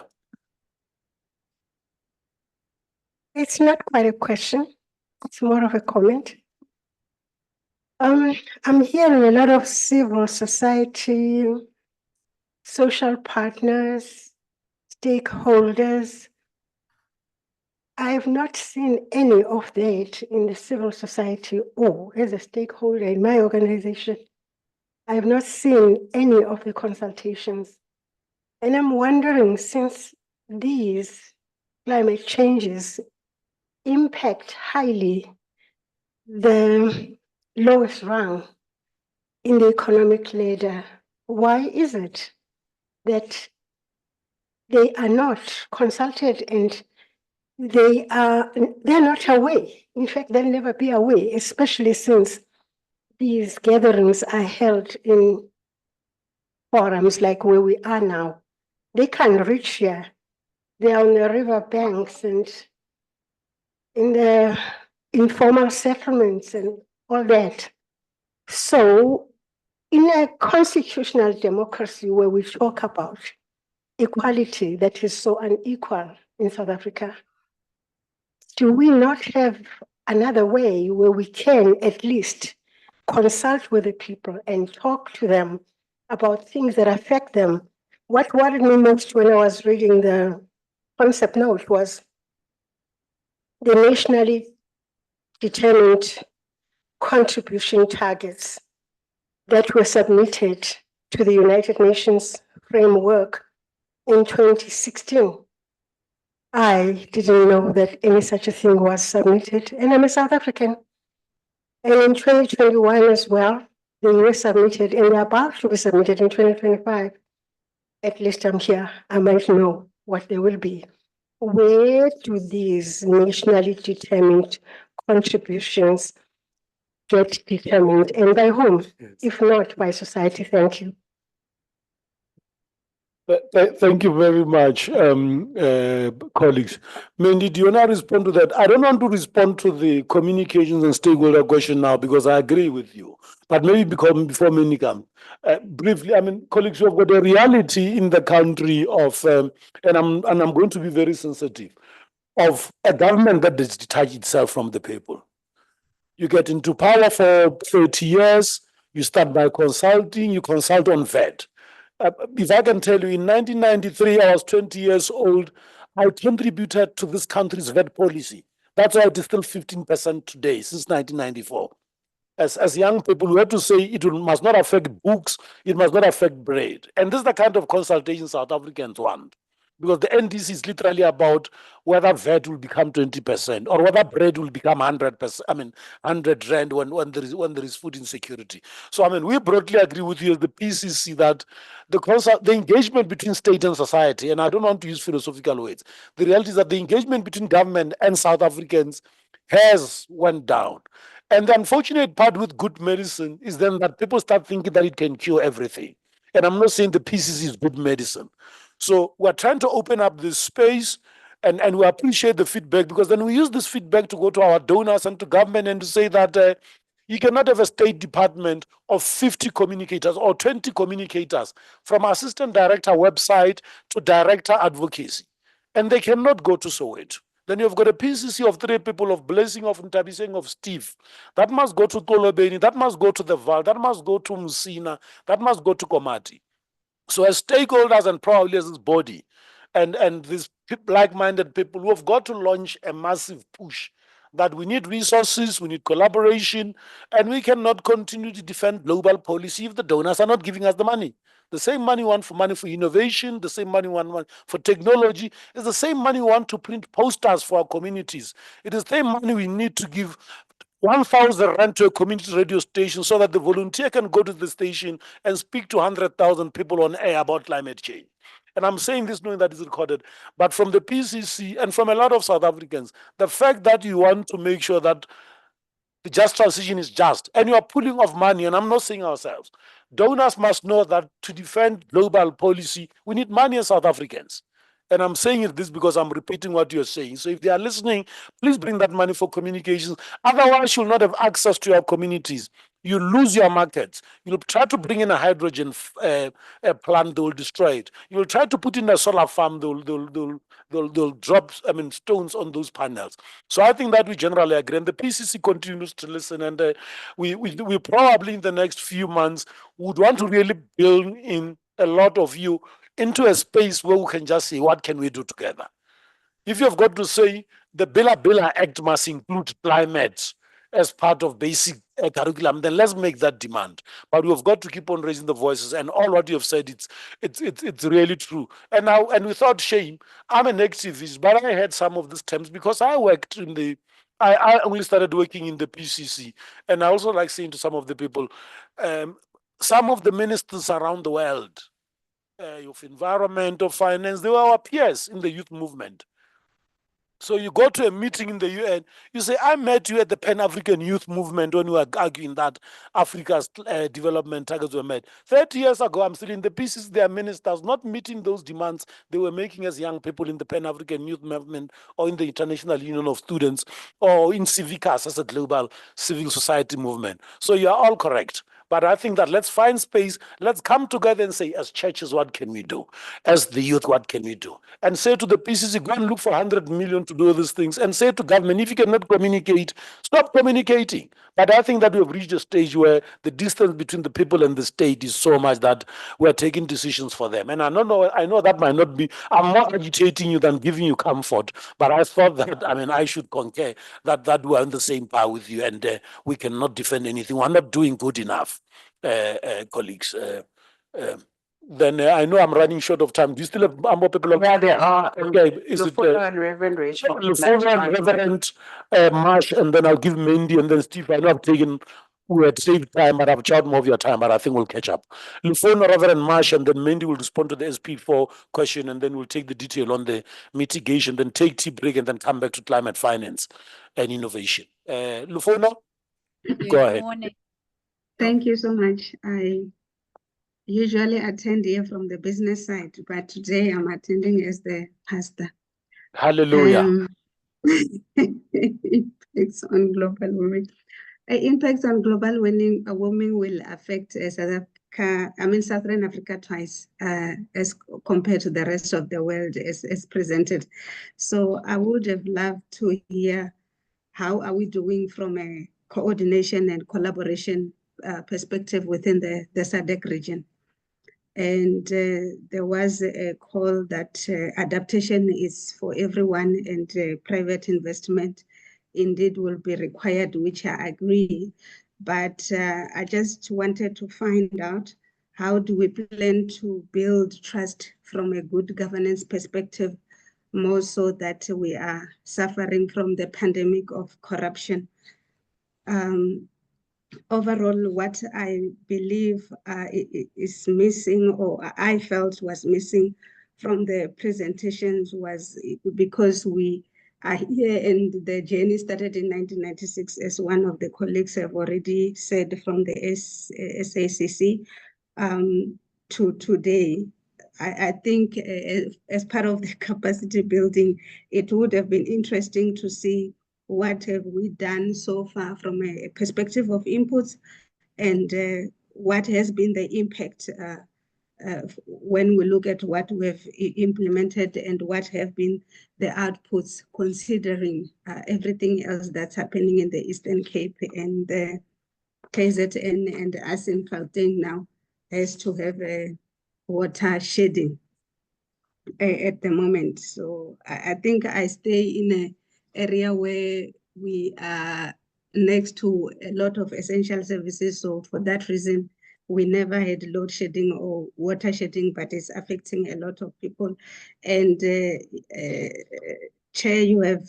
It's not quite a question. It's more of a comment. I'm hearing a lot of civil society, social partners, stakeholders. I have not seen any of that in the civil society or as a stakeholder in my organization. I have not seen any of the consultations. And I'm wondering, since these climate changes impact highly the lowest rung in the economic ladder, why is it that they are not consulted and they're not away? In fact, they'll never be away, especially since these gatherings are held in forums like where we are now. They can't reach here. They are on the river banks and in the informal settlements and all that. So in a constitutional democracy where we talk about equality that is so unequal in South Africa, do we not have another way where we can at least consult with the people and talk to them about things that affect them? What worried me most when I was reading the concept note was the nationally determined contribution targets that were submitted to the United Nations framework in 2016. I didn't know that any such a thing was submitted, and I'm a South African. And in 2021 as well, they were submitted, and they're about to be submitted in 2025. At least I'm here, I might know what they will be. Where do these nationally determined contributions get determined, and by whom? If not by society? Thank you. Thank you very much, colleagues. Mandy, do you want to respond to that? I don't want to respond to the communications and stakeholder question now because I agree with you. But maybe before Mandy comes, briefly, I mean, colleagues, you have got a reality in the country of, and I'm going to be very sensitive, of a government that has detached itself from the people. You get into power for 30 years, you start by consulting, you consult on VAT. If I can tell you, in 1993, I was 20 years old. I contributed to this country's VAT policy. That's why it is still 15% today, since 1994. As young people, we have to say it must not affect books, it must not affect bread. And this is the kind of consultation South Africans want. Because the NDC is literally about whether VAT will become 20% or whether bread will become 100%, 100 rand when there is food insecurity. So, we broadly agree with you as the PCC that the engagement between state and society, and I don't want to use philosophical words, the reality is that the engagement between government and South Africans has went down. And the unfortunate part with good medicine is then that people start thinking that it can cure everything. And I'm not saying the PCC is good medicine. So we're trying to open up this space, and we appreciate the feedback, because then we use this feedback to go to our donors and to government and to say that you cannot have a State Department of 50 communicators or 20 communicators from assistant director website to director advocacy, and they cannot go to Soweto. Then you've got a PCC of 3 people, of Blessing, of Ntabiseng, of Steve. That must go to Tolobeni, that must go to the Val, that must go to Musina, that must go to Komati. So as stakeholders and probably as this body and these like-minded people, who have got to launch a massive push that we need resources, we need collaboration, and we cannot continue to defend global policy if the donors are not giving us the money. The same money we want for innovation, the same money we want for technology, is the same money we want to print posters for our communities. It is the same money we need to give 1,000 rand to a community radio station so that the volunteer can go to the station and speak to 100,000 people on air about climate change. And I'm saying this knowing that it's recorded. But from the PCC and from a lot of South Africans, the fact that you want to make sure that the just transition is just, and you are pulling off money, and I'm not saying ourselves, donors must know that to defend global policy, we need money as South Africans. And I'm saying this because I'm repeating what you're saying. So if they are listening, please bring that money for communications. Otherwise, you'll not have access to your communities. You lose your markets. You'll try to bring in a hydrogen plant, they'll destroy it. You'll try to put in a solar farm, they'll drop stones on those panels. So I think that we generally agree, and the PCC continues to listen, and we probably in the next few months would want to really build in a lot of you into a space where we can just say, what can we do together? If you've got to say the Bila Act must include climate as part of basic curriculum, then let's make that demand. But we've got to keep on raising the voices, and all what you have said, it's really true. And now, and without shame, I'm an activist, but I had some of these terms because I worked in I only started working in the PCC, and I also like saying to some of the people, some of the ministers around the world, of environment, of finance, they were our peers in the youth movement. So you go to a meeting in the UN, you say, I met you at the Pan-African Youth Movement when we were arguing that Africa's development targets were met. 30 years ago, I'm still in the PCC, their ministers not meeting those demands they were making as young people in the Pan-African Youth Movement or in the International Union of Students or in Civicus as a global civil society movement. So you are all correct. But I think that let's find space, let's come together and say, as churches, what can we do? As the youth, what can we do? And say to the PCC, go and look for 100 million to do these things, and say to government, if you cannot communicate, stop communicating. But I think that we have reached a stage where the distance between the people and the state is so much that we're taking decisions for them. And I know that might not be, I'm more agitating you than giving you comfort, but I thought that, I should concur that we're on the same par with you, and we cannot defend anything. We're not doing good enough. Colleagues, then I know I'm running short of time. Do you still have more people? Yeah, there are. Okay, is it and Reverend Rachel? Lufona and Reverend Marsh, and then I'll give Mandy and then Steve. I know we had saved time, but I've charged more of your time, but I think we'll catch up. Lufona, Reverend Marsh, and then Mandy will respond to the SP4 question, and then we'll take the detail on the mitigation, then take tea break, and then come back to climate finance and innovation. Lufona, go ahead. Morning. Thank you so much. usually attend here from the business side, but today I'm attending as the pastor. Hallelujah. Impacts on global warming. Impacts on global warming will affect South Southern Africa twice as compared to the rest of the world as presented. So I would have loved to hear how are we doing from a coordination and collaboration perspective within the SADC region. And there was a call that adaptation is for everyone, and private investment indeed will be required, which I agree. But I just wanted to find out, how do we plan to build trust from a good governance perspective, more so that we are suffering from the pandemic of corruption? Overall, what I believe is missing, or I felt was missing from the presentations, was because we are here and the journey started in 1996, as one of the colleagues have already said, from the SACC to today. I think as part of the capacity building, it would have been interesting to see what have we done so far from a perspective of inputs, and what has been the impact when we look at what we've implemented and what have been the outputs, considering everything else that's happening in the Eastern Cape and the KZN, and us in Gauteng now has to have a water shedding at the moment. So I think I stay in an area where we are next to a lot of essential services. So for that reason, we never had load shedding or water shedding, but it's affecting a lot of people. And Chair, you have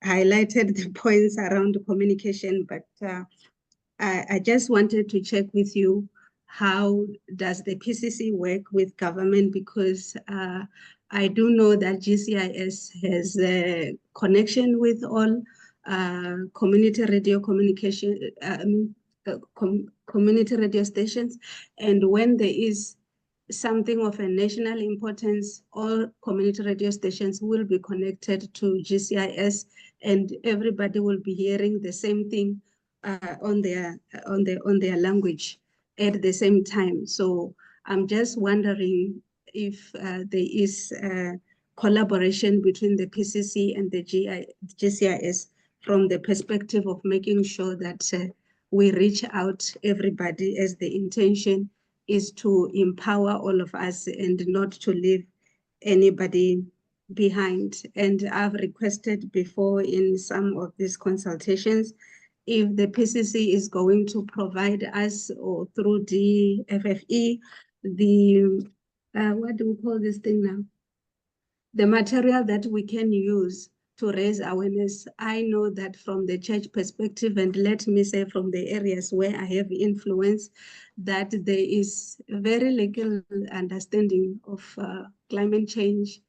highlighted the points around communication, but I just wanted to check with you, how does the PCC work with government? Because I do know that GCIS has a connection with all community radio communication, community radio stations. And when there is something of a national importance, all community radio stations will be connected to GCIS, and everybody will be hearing the same thing on their language at the same time. So I'm just wondering if there is collaboration between the PCC and the GCIS from the perspective of making sure that we reach out everybody, as the intention is to empower all of us and not to leave anybody behind. And I've requested before in some of these consultations, if the PCC is going to provide us, or through the FFE, the, what do we call this thing now? The material that we can use to raise awareness. I know that from the church perspective, and let me say from the areas where I have influence, that there is very little understanding of climate change.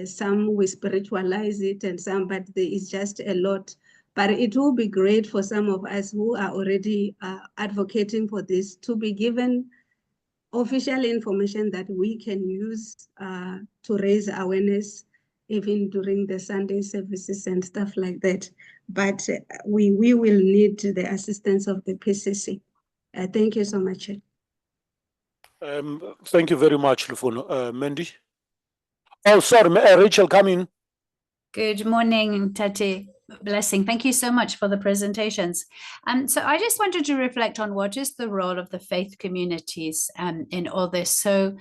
Some we spiritualize it, and some, but there is just a lot. But it will be great for some of us who are already advocating for this to be given official information that we can use to raise awareness, even during the Sunday services and stuff like that. But we will need the assistance of the PCC. Thank you so much. Thank you very much, Lufuno. Mandy? Oh, sorry, Rachel, come in. Good morning, Tate. Blessing. Thank you so much for the presentations. So I just wanted to reflect on what is the role of the faith communities in all this. So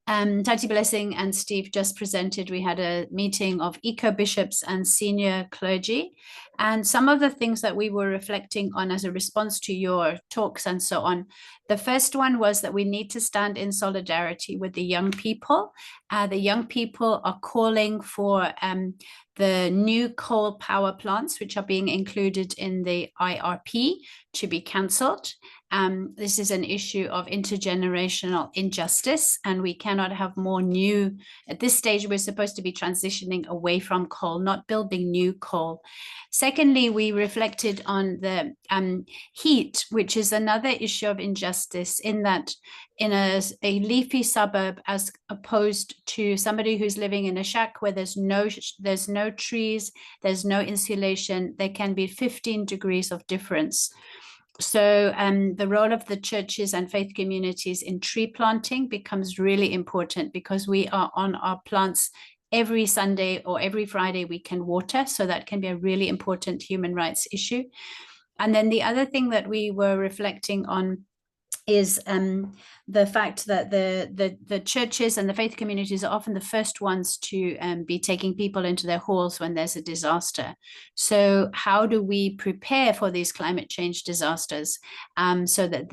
Tati Blessing and Steve just presented, we had a meeting of eco-bishops and senior clergy, and some of the things that we were reflecting on as a response to your talks and so on. The first one was that we need to stand in solidarity with the young people. The young people are calling for the new coal power plants, which are being included in the IRP, to be cancelled. This is an issue of intergenerational injustice, and we cannot have more new. At this stage, we're supposed to be transitioning away from coal, not building new coal. Secondly, we reflected on the heat, which is another issue of injustice, in that in a leafy suburb, as opposed to somebody who's living in a shack where there's no trees, there's no insulation, there can be 15 degrees of difference. So the role of the churches and faith communities in tree planting becomes really important, because we are on our plants every Sunday or every Friday we can water. So that can be a really important human rights issue. And then the other thing that we were reflecting on is the fact that the churches and the faith communities are often the first ones to be taking people into their halls when there's a disaster. So how do we prepare for these climate change disasters so that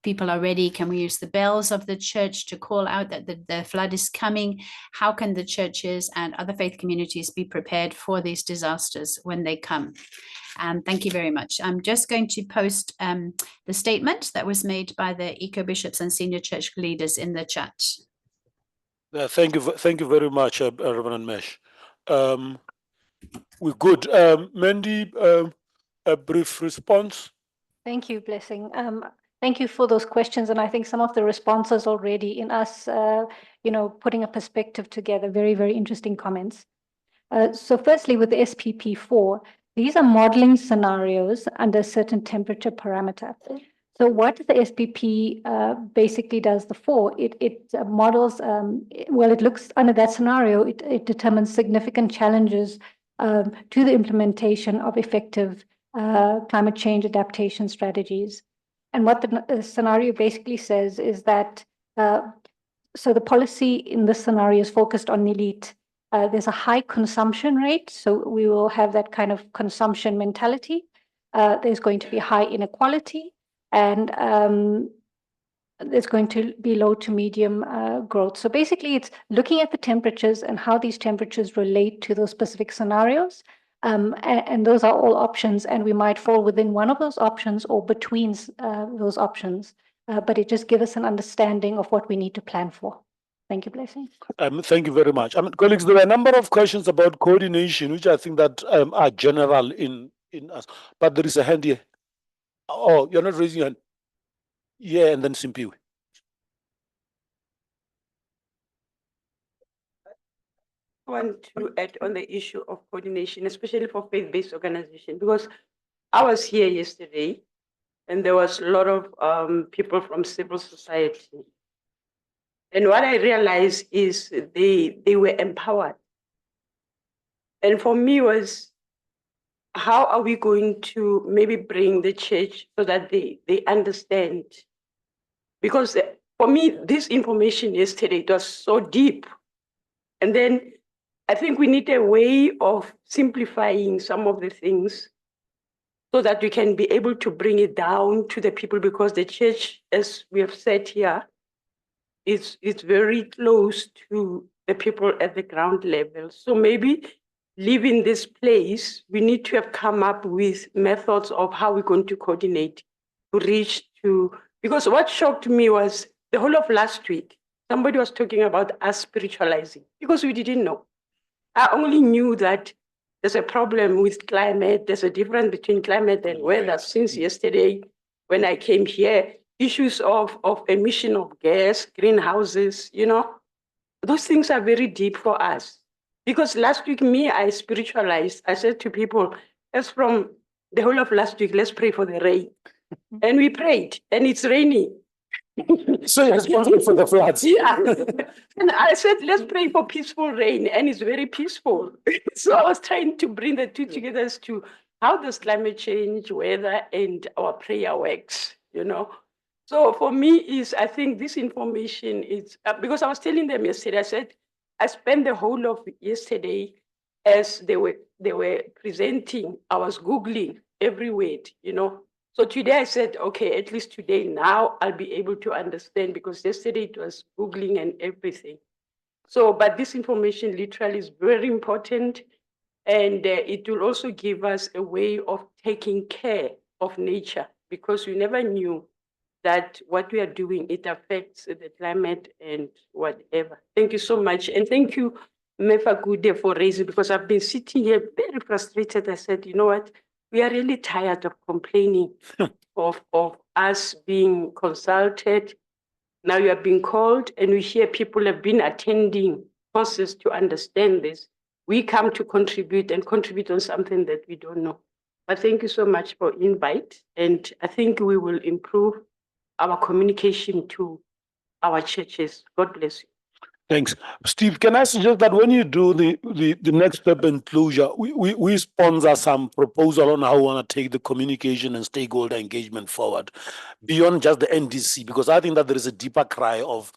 people are ready? Can we use the bells of the church to call out that the flood is coming? How can the churches and other faith communities be prepared for these disasters when they come? Thank you very much. I'm just going to post the statement that was made by the eco-bishops and senior church leaders in the chat. Thank you very much, Reverend Mesh. We're good. Mandy, a brief response. Thank you, Blessing. Thank you for those questions, and I think some of the responses already in us, putting a perspective together. Very, very interesting comments. So firstly, with the SPP4, these are modeling scenarios under a certain temperature parameter. So what the SPP basically does it models, it looks under that scenario, it determines significant challenges to the implementation of effective climate change adaptation strategies. And what the scenario basically says is that, so the policy in this scenario is focused on elite. There's a high consumption rate, so we will have that kind of consumption mentality. There's going to be high inequality, and there's going to be low to medium growth. So basically, it's looking at the temperatures and how these temperatures relate to those specific scenarios. And those are all options, and we might fall within one of those options or between those options. But it just gives us an understanding of what we need to plan for. Thank you, Blessing. Thank you very much. Colleagues, there were a number of questions about coordination, which I think that are general in us. But there is a hand here. Oh, you're not raising your hand. Yeah, and then Simpiwe. I want to add on the issue of coordination, especially for faith-based organizations, because I was here yesterday and there was a lot of people from civil society. And what I realized is they were empowered. And for me was, how are we going to maybe bring the church so that they understand? Because for me, this information yesterday, it was so deep. And then I think we need a way of simplifying some of the things so that we can be able to bring it down to the people, because the church, as we have said here, it's very close to the people at the ground level. So maybe leaving this place, we need to have come up with methods of how we're going to coordinate to reach to, because what shocked me was the whole of last week, somebody was talking about us spiritualizing, because we didn't know. I only knew that there's a problem with climate, there's a difference between climate and weather since yesterday when I came here. Issues of emission of gas, greenhouses, those things are very deep for us. Because last week, I spiritualized. I said to people, as from the whole of last week, let's pray for the rain. And we prayed, and it's raining. So you're responsible for the floods. Yeah. And I said, let's pray for peaceful rain, and it's very peaceful. So I was trying to bring the two together as to how does climate change, weather, and our prayer works, So for me, I think this information is, because I was telling them yesterday, I said, I spent the whole of yesterday as they were presenting, I was Googling every word, So today I said, okay, at least today now I'll be able to understand, because yesterday it was Googling and everything. So, but this information literally is very important, and it will also give us a way of taking care of nature. because we never knew that what we are doing, it affects the climate and whatever. Thank you so much. And thank you, Mefakude, for raising, because I've been sitting here very frustrated. I said, you know what? We are really tired of complaining of us being consulted. Now you are being called, and we hear people have been attending courses to understand this. We come to contribute and contribute on something that we don't know. But thank you so much for invite. And I think we will improve our communication to our churches. God bless you. Thanks. Steve, can I suggest that when you do the next step enclosure, we sponsor some proposal on how we want to take the communication and stakeholder engagement forward beyond just the NDC, because I think that there is a deeper cry of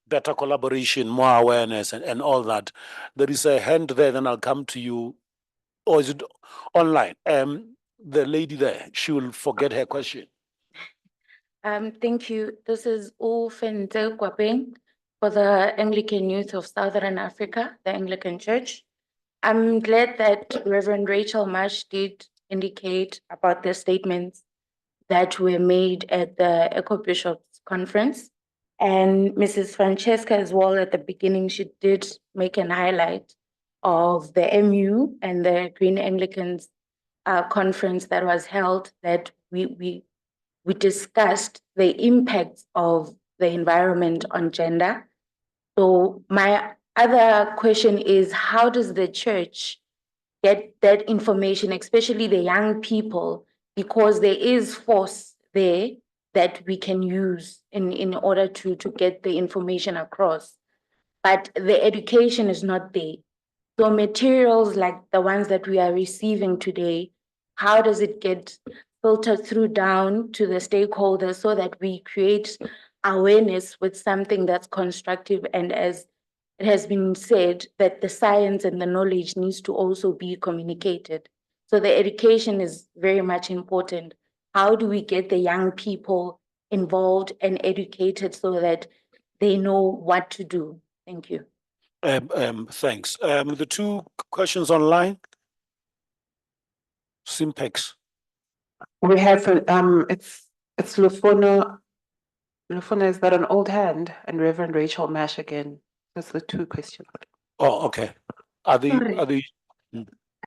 better collaboration, more awareness, and all that. There is a hand there, then I'll come to you. Or is it online? The lady there, she will forget her question. Thank you. This is Ufente Kwapeng for the Anglican Youth of Southern Africa, the Anglican Church. I'm glad that Reverend Rachel Marsh did indicate about the statements that were made at the Echo Bishops Conference. And Mrs. Francesca as well, at the beginning, she did make an highlight of the MU and the Green Anglicans conference that was held, that we discussed the impacts of the environment on gender. So my other question is, how does the church get that information, especially the young people, because there is force there that we can use in order to get the information across, but the education is not there. So materials like the ones that we are receiving today, how does it get filtered through down to the stakeholders so that we create awareness with something that's constructive? And as it has been said, that the science and the knowledge needs to also be communicated. So the education is very much important. How do we get the young people involved and educated so that they know what to do? Thank you. Thanks. The two questions online. Simpex. We have it's Lufono. Lufono, is that an old hand? And Reverend Rachel Mash again. That's the two questions. Oh, okay. Are they? Sorry. Are they?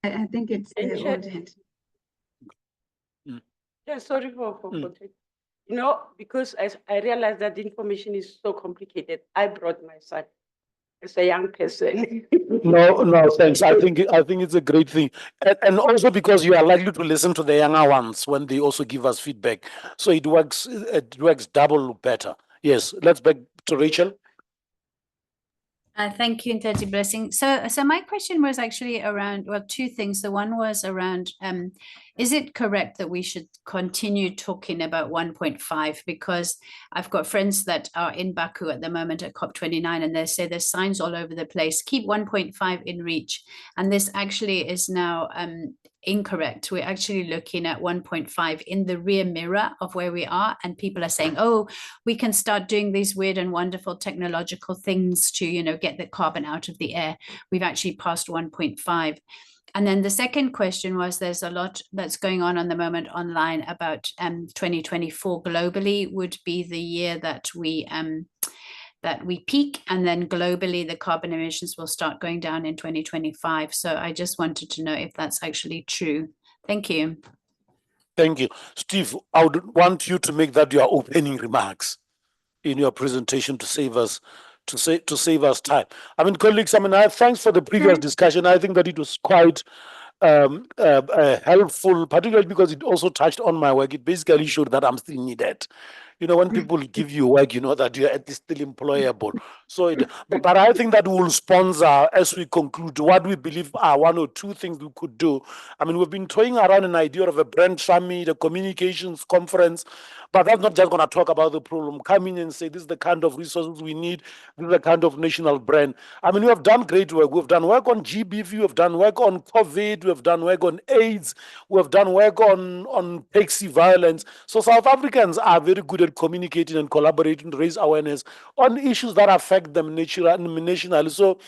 I think it's the old hand. Yeah, sorry for you know, because I realized that the information is so complicated. I brought my son as a young person. No, thanks. I think it's a great thing, and also because you are likely to listen to the younger ones when they also give us feedback, so it works double better. Yes, let's back to Rachel. Thank you, Ntati Blessing. So my question was actually around, well, two things. The one was around, is it correct that we should continue talking about 1.5? Because I've got friends that are in Baku at the moment at COP29, and they say there's signs all over the place, keep 1.5 in reach. And this actually is now incorrect. We're actually looking at 1.5 in the rear mirror of where we are, and people are saying, oh, we can start doing these weird and wonderful technological things to, you know, get the carbon out of the air. We've actually passed 1.5. And then the second question was, there's a lot that's going on the moment online about 2024 globally would be the year that we peak, and then globally the carbon emissions will start going down in 2025. So I just wanted to know if that's actually true. Thank you. Thank you. Steve, I would want you to make that your opening remarks in your presentation to save us time. I mean, colleagues, thanks for the previous discussion. I think that it was quite helpful, particularly because it also touched on my work. It basically showed that I'm still needed. You know, when people give you work, you know that you're at least still employable. So, but I think that will sponsor, as we conclude, what we believe are one or two things we could do. I mean, we've been toying around an idea of a brand summit, a communications conference, but that's not just going to talk about the problem. Come in and say, this is the kind of resources we need, this is the kind of national brand. I mean, we have done great work. We've done work on GBV, we've done work on COVID, we've done work on AIDS, we've done work on taxi violence. So South Africans are very good at communicating and collaborating to raise awareness on issues that affect them nationally. So,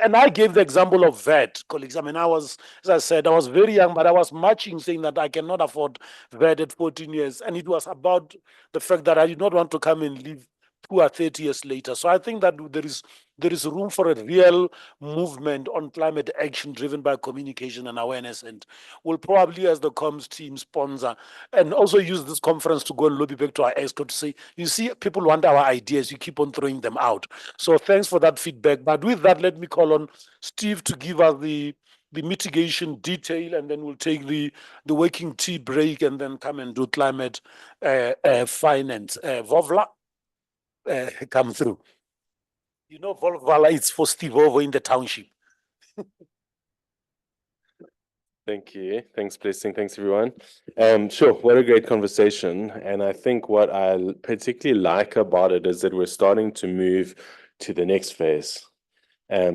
and I gave the example of VAT, colleagues. I mean, as I said, I was very young, but I was marching saying that I cannot afford VAT at 14 years. And it was about the fact that I did not want to come and live poor 30 years later. So I think that there is room for a real movement on climate action driven by communication and awareness. And we'll probably, as the comms team, sponsor and also use this conference to go and lobby back to our EXCO to say, you see, people want our ideas, you keep on throwing them out. So thanks for that feedback. But with that, let me call on Steve to give us the mitigation detail, and then we'll take the working tea break and then come and do climate finance. Vovla, come through. You know, Volvala, it's for Steve over in the township. Thank you. Thanks, Blessing. Thanks, everyone. Sure, what a great conversation. And I think what I particularly like about it is that we're starting to move to the next phase.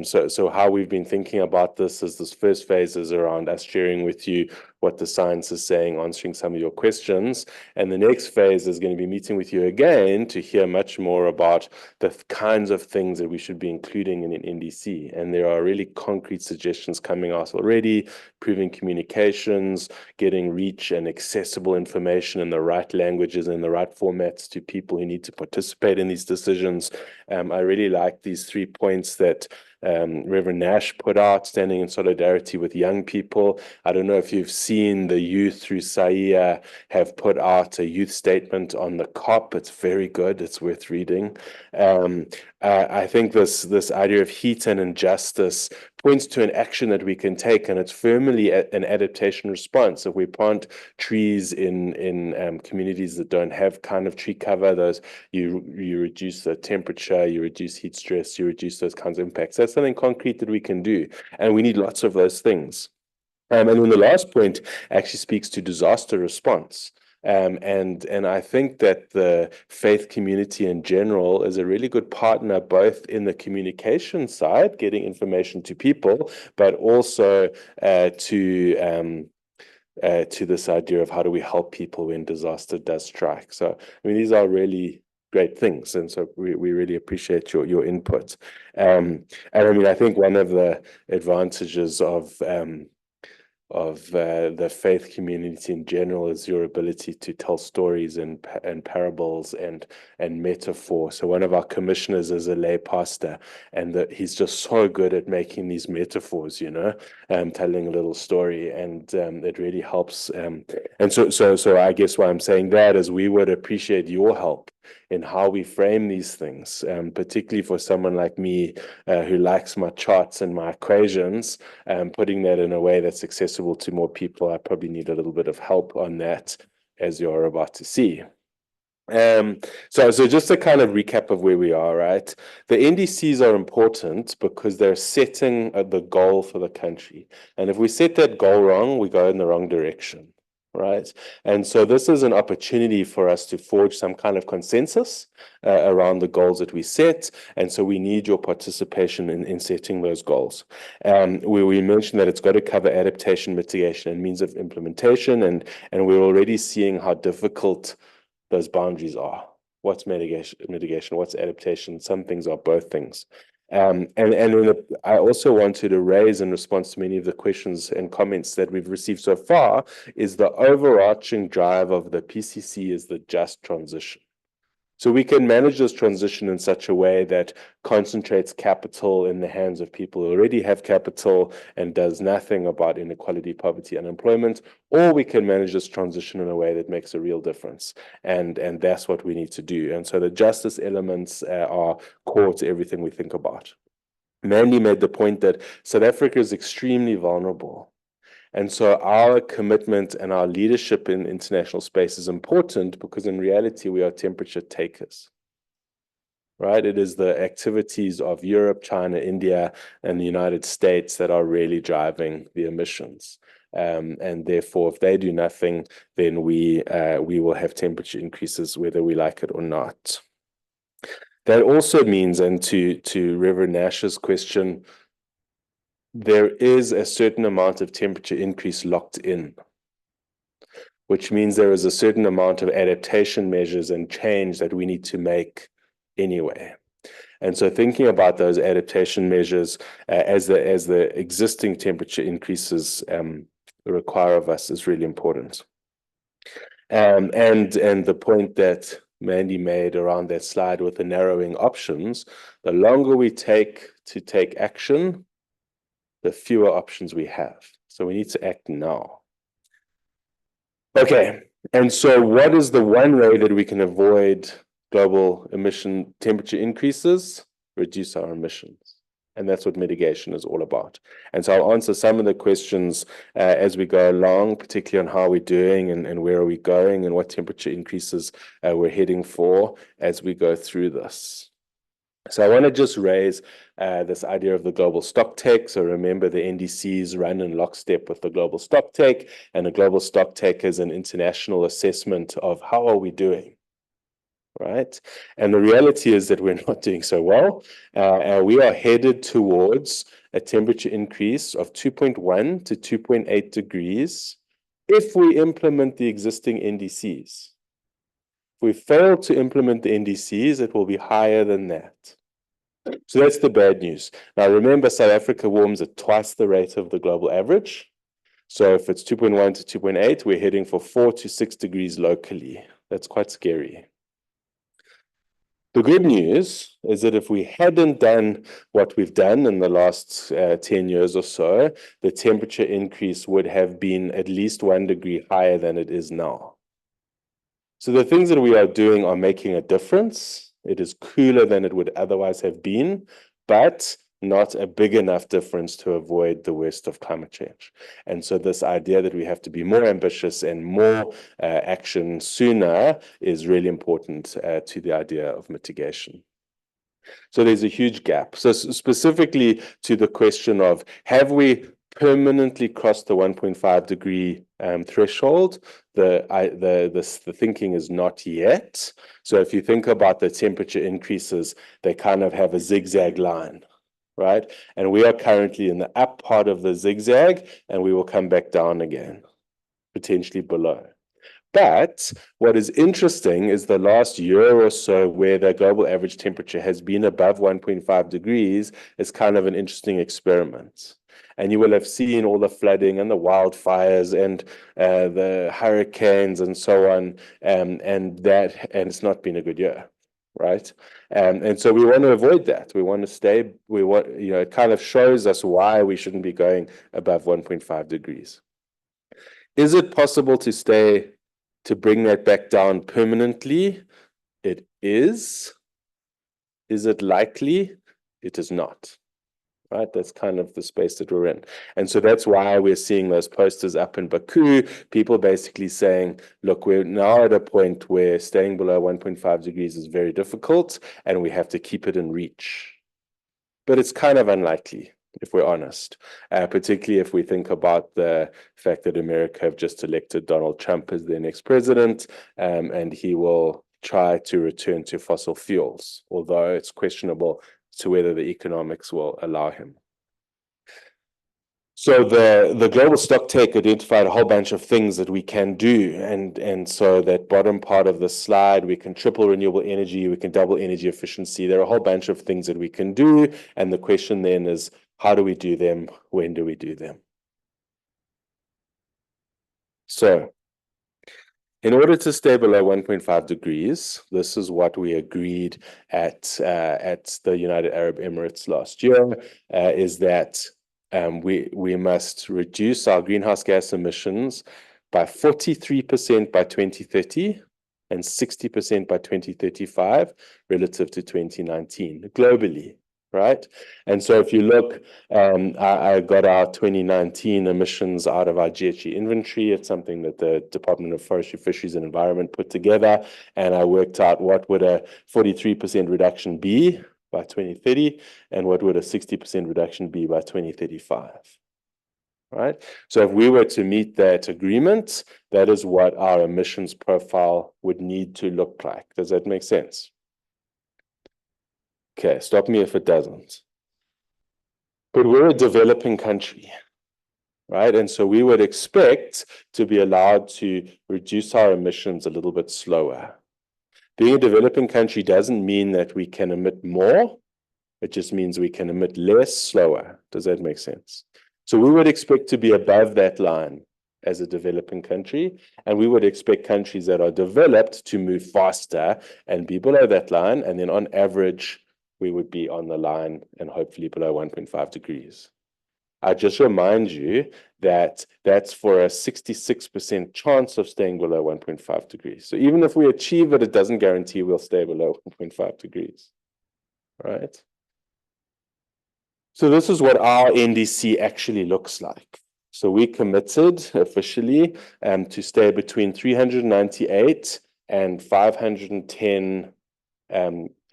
So how we've been thinking about this is this first phase is around us sharing with you what the science is saying, answering some of your questions. And the next phase is going to be meeting with you again to hear much more about the kinds of things that we should be including in an NDC. And there are really concrete suggestions coming out already, improving communications, getting reach and accessible information in the right languages and the right formats to people who need to participate in these decisions. I really like these 3 points that Reverend Nash put out, standing in solidarity with young people. I don't know if you've seen the youth through SAIA have put out a youth statement on the COP. It's very good. It's worth reading. I think this idea of heat and injustice points to an action that we can take, and it's firmly an adaptation response. If we plant trees in communities that don't have kind of tree cover, those you reduce the temperature, you reduce heat stress, you reduce those kinds of impacts. That's something concrete that we can do, and we need lots of those things. And then the last point actually speaks to disaster response. And I think that the faith community in general is a really good partner, both in the communication side, getting information to people, but also to this idea of how do we help people when disaster does strike. So, I mean, these are really great things, and so we really appreciate your input. And I mean, I think one of the advantages of the faith community in general is your ability to tell stories and parables and metaphor. So one of our commissioners is a lay pastor, and he's just so good at making these metaphors, telling a little story, and it really helps. And so I guess why I'm saying that is we would appreciate your help in how we frame these things, particularly for someone like me who likes my charts and my equations, putting that in a way that's accessible to more people. I probably need a little bit of help on that, as you're about to see. So just a kind of recap of where we are, right? The NDCs are important because they're setting the goal for the country. And if we set that goal wrong, we go in the wrong direction. Right. And so this is an opportunity for us to forge some kind of consensus around the goals that we set. And so we need your participation in setting those goals. We mentioned that it's got to cover adaptation, mitigation, and means of implementation. And we're already seeing how difficult those boundaries are. What's mitigation? What's adaptation? Some things are both things. And I also wanted to raise, in response to many of the questions and comments that we've received so far, is the overarching drive of the PCC is the just transition. So we can manage this transition in such a way that concentrates capital in the hands of people who already have capital and does nothing about inequality, poverty, unemployment, or we can manage this transition in a way that makes a real difference. And that's what we need to do. And so the justice elements are core to everything we think about. Mandy made the point that South Africa is extremely vulnerable. And so our commitment and our leadership in international space is important because in reality, we are temperature takers, right? It is the activities of Europe, China, India, and the United States that are really driving the emissions. And therefore, if they do nothing, then we will have temperature increases, whether we like it or not. That also means, and to Reverend Nash's question, there is a certain amount of temperature increase locked in. which means there is a certain amount of adaptation measures and change that we need to make anyway. And so thinking about those adaptation measures as the existing temperature increases require of us is really important. And the point that Mandy made around that slide with the narrowing options, the longer we take to take action, the fewer options we have. So we need to act now. Okay, and so what is the one way that we can avoid global emission temperature increases? Reduce our emissions. And that's what mitigation is all about. And so I'll answer some of the questions as we go along, particularly on how we're doing and where are we going and what temperature increases we're heading for as we go through this. So I want to just raise this idea of the global stock take. So remember, the NDCs run in lockstep with the global stock take, and the global stock take is an international assessment of how are we doing. Right? And the reality is that we're not doing so well. We are headed towards a temperature increase of 2.1 to 2.8 degrees if we implement the existing NDCs. If we fail to implement the NDCs, it will be higher than that. So that's the bad news. Now remember, South Africa warms at twice the rate of the global average. So if it's 2.1 to 2.8, we're heading for 4 to 6 degrees locally. That's quite scary. The good news is that if we hadn't done what we've done in the last 10 years or so, the temperature increase would have been at least 1 degree higher than it is now. So the things that we are doing are making a difference. It is cooler than it would otherwise have been, but not a big enough difference to avoid the worst of climate change. And so this idea that we have to be more ambitious and more action sooner is really important to the idea of mitigation. So there's a huge gap. So specifically to the question of, have we permanently crossed the 1.5 degree threshold? The thinking is not yet. So if you think about the temperature increases, they kind of have a zigzag line. Right? And we are currently in the up part of the zigzag, and we will come back down again, potentially below. But what is interesting is the last year or so where the global average temperature has been above 1.5 degrees is kind of an interesting experiment. And you will have seen all the flooding and the wildfires and the hurricanes and so on, and it's not been a good year. Right. And so we want to avoid that. We want to stay, it kind of shows us why we shouldn't be going above 1.5 degrees. Is it possible to bring that back down permanently? It is. Is it likely? It is not. Right, that's kind of the space that we're in. And so that's why we're seeing those posters up in Baku, people basically saying, look, we're now at a point where staying below 1.5 degrees is very difficult and we have to keep it in reach. But it's kind of unlikely, if we're honest, particularly if we think about the fact that America have just elected Donald Trump as their next president, and he will try to return to fossil fuels, although it's questionable to whether the economics will allow him. So the global stock take identified a whole bunch of things that we can do. And so that bottom part of the slide, we can triple renewable energy, we can double energy efficiency. There are a whole bunch of things that we can do. And the question then is, how do we do them? When do we do them? So in order to stay below 1.5 degrees, this is what we agreed at the United Arab Emirates last year, is that we must reduce our greenhouse gas emissions by 43% by 2030 and 60% by 2035 relative to 2019 globally. Right? And so if you look, I got our 2019 emissions out of our GHG inventory. It's something that the Department of Forestry, Fisheries and Environment put together. And I worked out what would a 43% reduction be by 2030 and what would a 60% reduction be by 2035. Right? So if we were to meet that agreement, that is what our emissions profile would need to look like. Does that make sense? Okay, stop me if it doesn't. But we're a developing country. right? And so we would expect to be allowed to reduce our emissions a little bit slower. Being a developing country doesn't mean that we can emit more. It just means we can emit less slower. Does that make sense? So we would expect to be above that line as a developing country, and we would expect countries that are developed to move faster and be below that line, and then on average, we would be on the line and hopefully below 1.5 degrees. I just remind you that that's for a 66% chance of staying below 1.5 degrees. So even if we achieve it, it doesn't guarantee we'll stay below 1.5 degrees, right? So this is what our NDC actually looks like. So we committed officially to stay between 398 and 510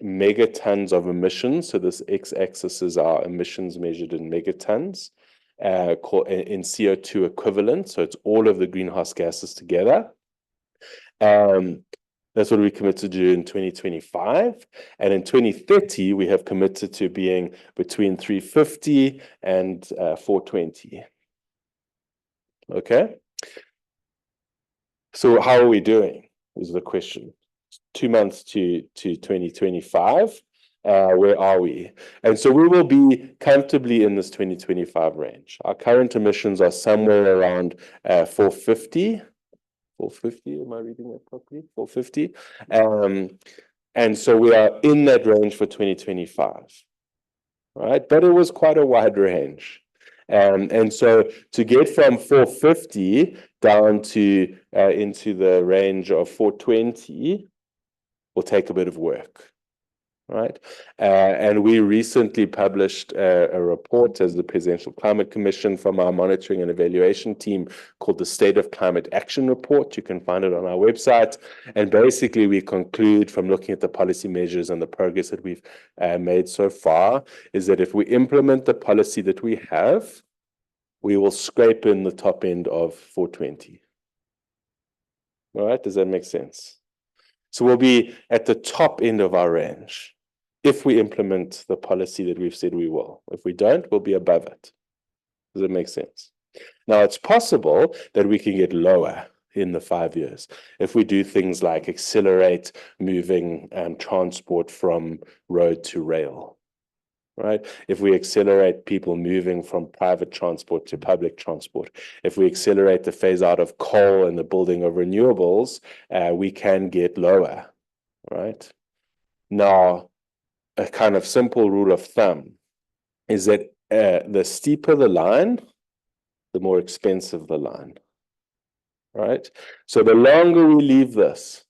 megatons of emissions. So this x-axis is our emissions measured in megatons in CO2 equivalent. So it's all of the greenhouse gases together. That's what we committed to do in 2025. And in 2030, we have committed to being between 350 and 420. Okay. So how are we doing is the question. 2 months to 2025. Where are we? And so we will be comfortably in this 2025 range. Our current emissions are somewhere around 450. 450, am I reading that properly? 450. And so we are in that range for 2025, right? But it was quite a wide range. And so to get from 450 down to into the range of 420 will take a bit of work, right? And we recently published a report as the Presidential Climate Commission from our monitoring and evaluation team called the State of Climate Action Report. You can find it on our website. And basically, we conclude from looking at the policy measures and the progress that we've made so far is that if we implement the policy that we have, we will scrape in the top end of 420. All right, does that make sense? So we'll be at the top end of our range if we implement the policy that we've said we will. If we don't, we'll be above it. Does it make sense? Now, it's possible that we can get lower in the 5 years if we do things like accelerate moving transport from road to rail, right? If we accelerate people moving from private transport to public transport, if we accelerate the phase out of coal and the building of renewables, we can get lower, right? Now, a kind of simple rule of thumb is that the steeper the line, the more expensive the line, right? So the longer we leave this,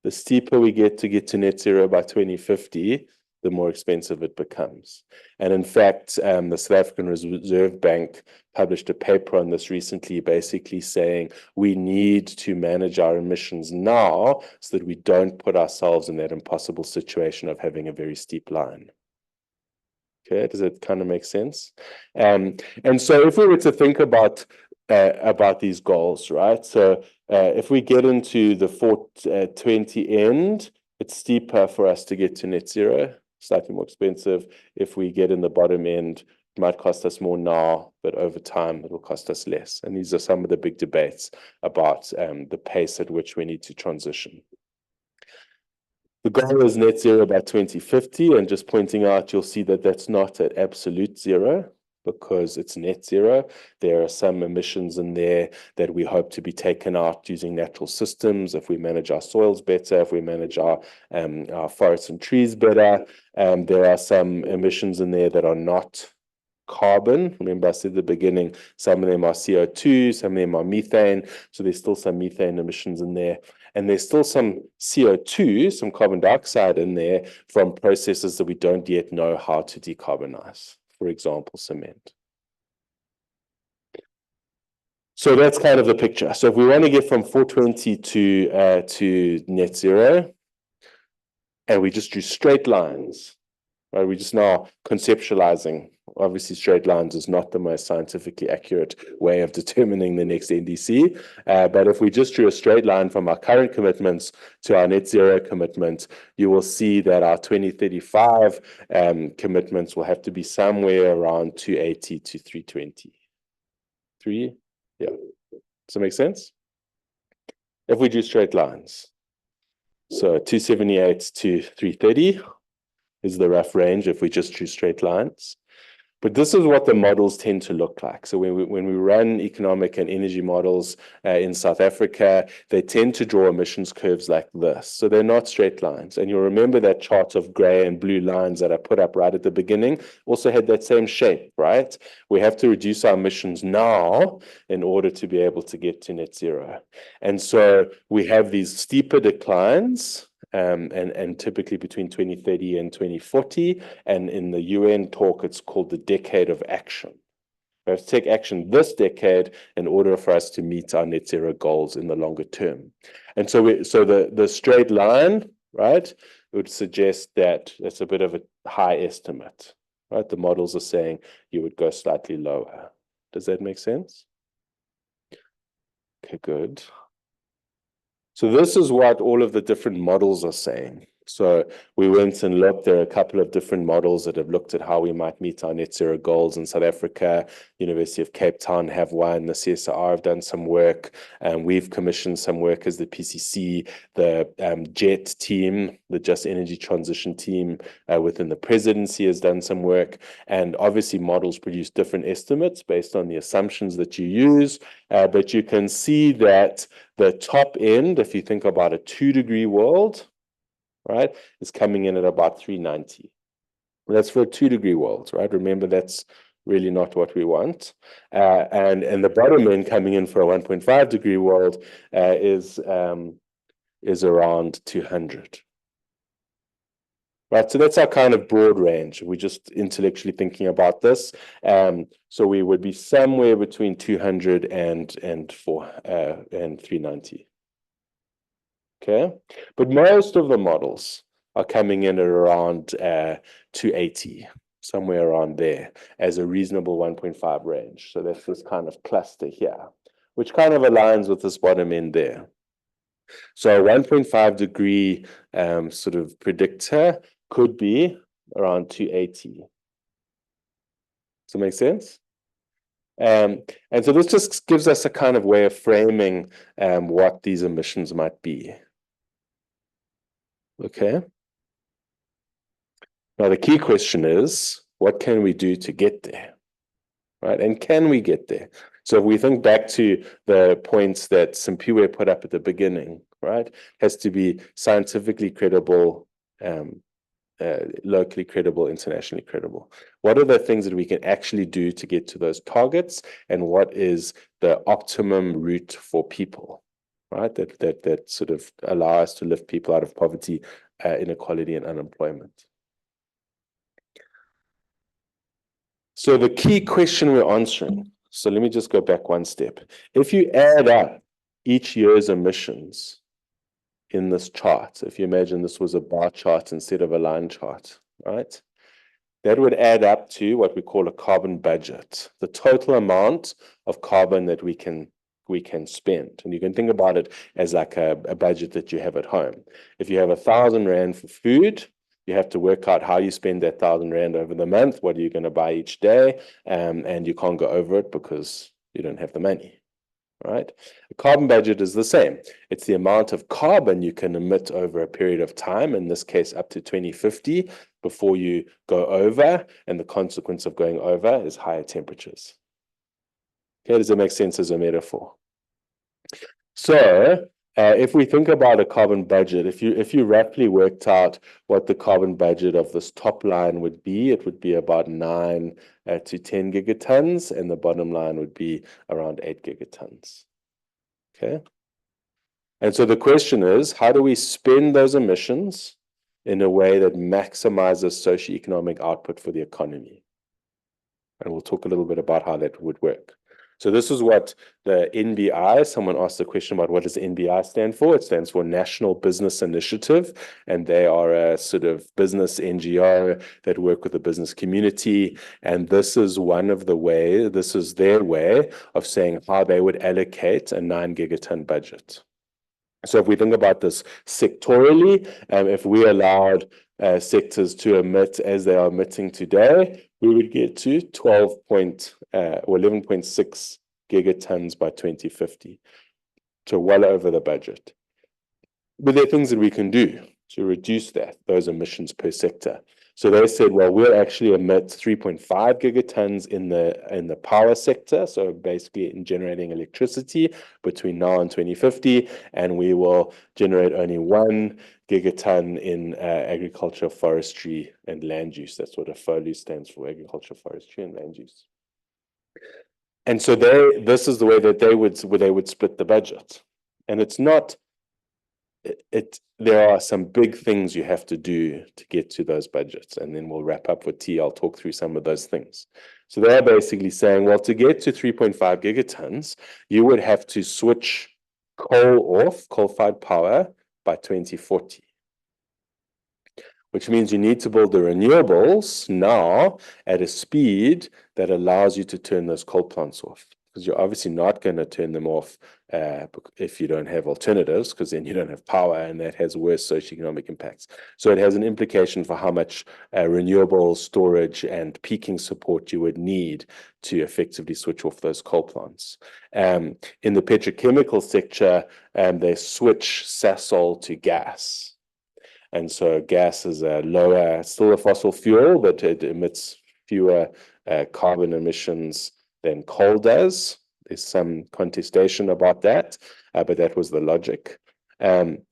the steeper we get to net zero by 2050, the more expensive it becomes. And in fact, the South African Reserve Bank published a paper on this recently, basically saying we need to manage our emissions now so that we don't put ourselves in that impossible situation of having a very steep line. Okay, does it kind of make sense? And so if we were to think about these goals, right? So if we get into the 420 end, it's steeper for us to get to net zero, slightly more expensive. If we get in the bottom end, it might cost us more now, but over time it will cost us less. And these are some of the big debates about the pace at which we need to transition. The goal is net zero by 2050, and just pointing out, you'll see that that's not at absolute zero because it's net zero. There are some emissions in there that we hope to be taken out using natural systems if we manage our soils better, if we manage our forests and trees better. There are some emissions in there that are not carbon. Remember I said at the beginning, some of them are CO2, some of them are methane. So there's still some methane emissions in there. And there's still some CO2, some carbon dioxide in there from processes that we don't yet know how to decarbonize. For example, cement. So that's kind of the picture. So if we want to get from 420 to net zero, and we just do straight lines, right? We're just now conceptualizing. Obviously, straight lines is not the most scientifically accurate way of determining the next NDC. But if we just drew a straight line from our current commitments to our net zero commitment, you will see that our 2035 commitments will have to be somewhere around 280 to 320. 3. Yeah. Does that make sense? If we do straight lines. So 278 to 330 is the rough range if we just choose straight lines. But this is what the models tend to look like. So when we run economic and energy models in South Africa, they tend to draw emissions curves like this. So they're not straight lines. And you'll remember that chart of gray and blue lines that I put up right at the beginning also had that same shape, right? We have to reduce our emissions now in order to be able to get to net zero. And so we have these steeper declines, and typically between 2030 and 2040. And in the UN talk, it's called the decade of action. We have to take action this decade in order for us to meet our net zero goals in the longer term. And so the straight line, right, would suggest that it's a bit of a high estimate, right? The models are saying you would go slightly lower. Does that make sense? Okay, good. So this is what all of the different models are saying. So we went and looked, there are a couple of different models that have looked at how we might meet our net zero goals in South Africa. University of Cape Town have one, the CSIR have done some work, and we've commissioned some work as the PCC, the JET team, the Just Energy Transition team within the presidency has done some work. And obviously models produce different estimates based on the assumptions that you use, but you can see that the top end, if you think about a 2-degree world, right, is coming in at about 390. That's for a 2-degree world, right? Remember, that's really not what we want. And the bottom end coming in for a 1.5-degree world is around 200. Right, so that's our kind of broad range. We're just intellectually thinking about this. So we would be somewhere between 200 and 390. Okay, but most of the models are coming in at around 280, somewhere around there, as a reasonable 1.5 range. So that's this kind of cluster here, which kind of aligns with this bottom end there. So a 1.5-degree sort of predictor could be around 280. Does that make sense? And so this just gives us a kind of way of framing what these emissions might be. Okay. Now the key question is, what can we do to get there? Right? And can we get there? So if we think back to the points that Simpiwe put up at the beginning, right? Has to be scientifically credible, locally credible, internationally credible. What are the things that we can actually do to get to those targets? And what is the optimum route for people, right? That sort of allow us to lift people out of poverty, inequality, and unemployment. So the key question we're answering, so let me just go back one step. If you add up each year's emissions in this chart, if you imagine this was a bar chart instead of a line chart, right? That would add up to what we call a carbon budget, the total amount of carbon that we can spend. And you can think about it as like a budget that you have at home. If you have 1,000 Rand for food, you have to work out how you spend that 1,000 Rand over the month. What are you going to buy each day? And you can't go over it because you don't have the money, right? A carbon budget is the same. It's the amount of carbon you can emit over a period of time, in this case up to 2050, before you go over, and the consequence of going over is higher temperatures. Okay, does that make sense as a metaphor? So if we think about a carbon budget, if you roughly worked out what the carbon budget of this top line would be, it would be about 9 to 10 gigatons, and the bottom line would be around 8 gigatons. Okay. And so the question is, how do we spend those emissions in a way that maximizes socioeconomic output for the economy? And we'll talk a little bit about how that would work. So this is what the NBI, someone asked a question about what does the NBI stand for? It stands for National Business Initiative, and they are a sort of business NGO that work with the business community. And this is one of the ways, this is their way of saying how they would allocate a 9 gigaton budget. So if we think about this sectorially, if we allowed sectors to emit as they are emitting today, we would get to 11.6 gigatons by 2050. So well over the budget. But there are things that we can do to reduce those emissions per sector. So they said, well, we'll actually emit 3.5 gigatons in the power sector, so basically in generating electricity between now and 2050, and we will generate only 1 gigaton in agriculture, forestry, and land use. That's what AFOLU stands for, agriculture, forestry, and land use. And so this is the way that they would split the budget. And it's not, there are some big things you have to do to get to those budgets. And then we'll wrap up with T. I'll talk through some of those things. So they're basically saying, well, to get to 3.5 gigatons, you would have to switch coal-fired power by 2040. Which means you need to build the renewables now at a speed that allows you to turn those coal plants off. Because you're obviously not going to turn them off if you don't have alternatives, because then you don't have power, and that has worse socioeconomic impacts. So it has an implication for how much renewable storage and peaking support you would need to effectively switch off those coal plants. In the petrochemical sector, they switch Sasol to gas. And so gas is a lower, still a fossil fuel, but it emits fewer carbon emissions than coal does. There's some contestation about that, but that was the logic. And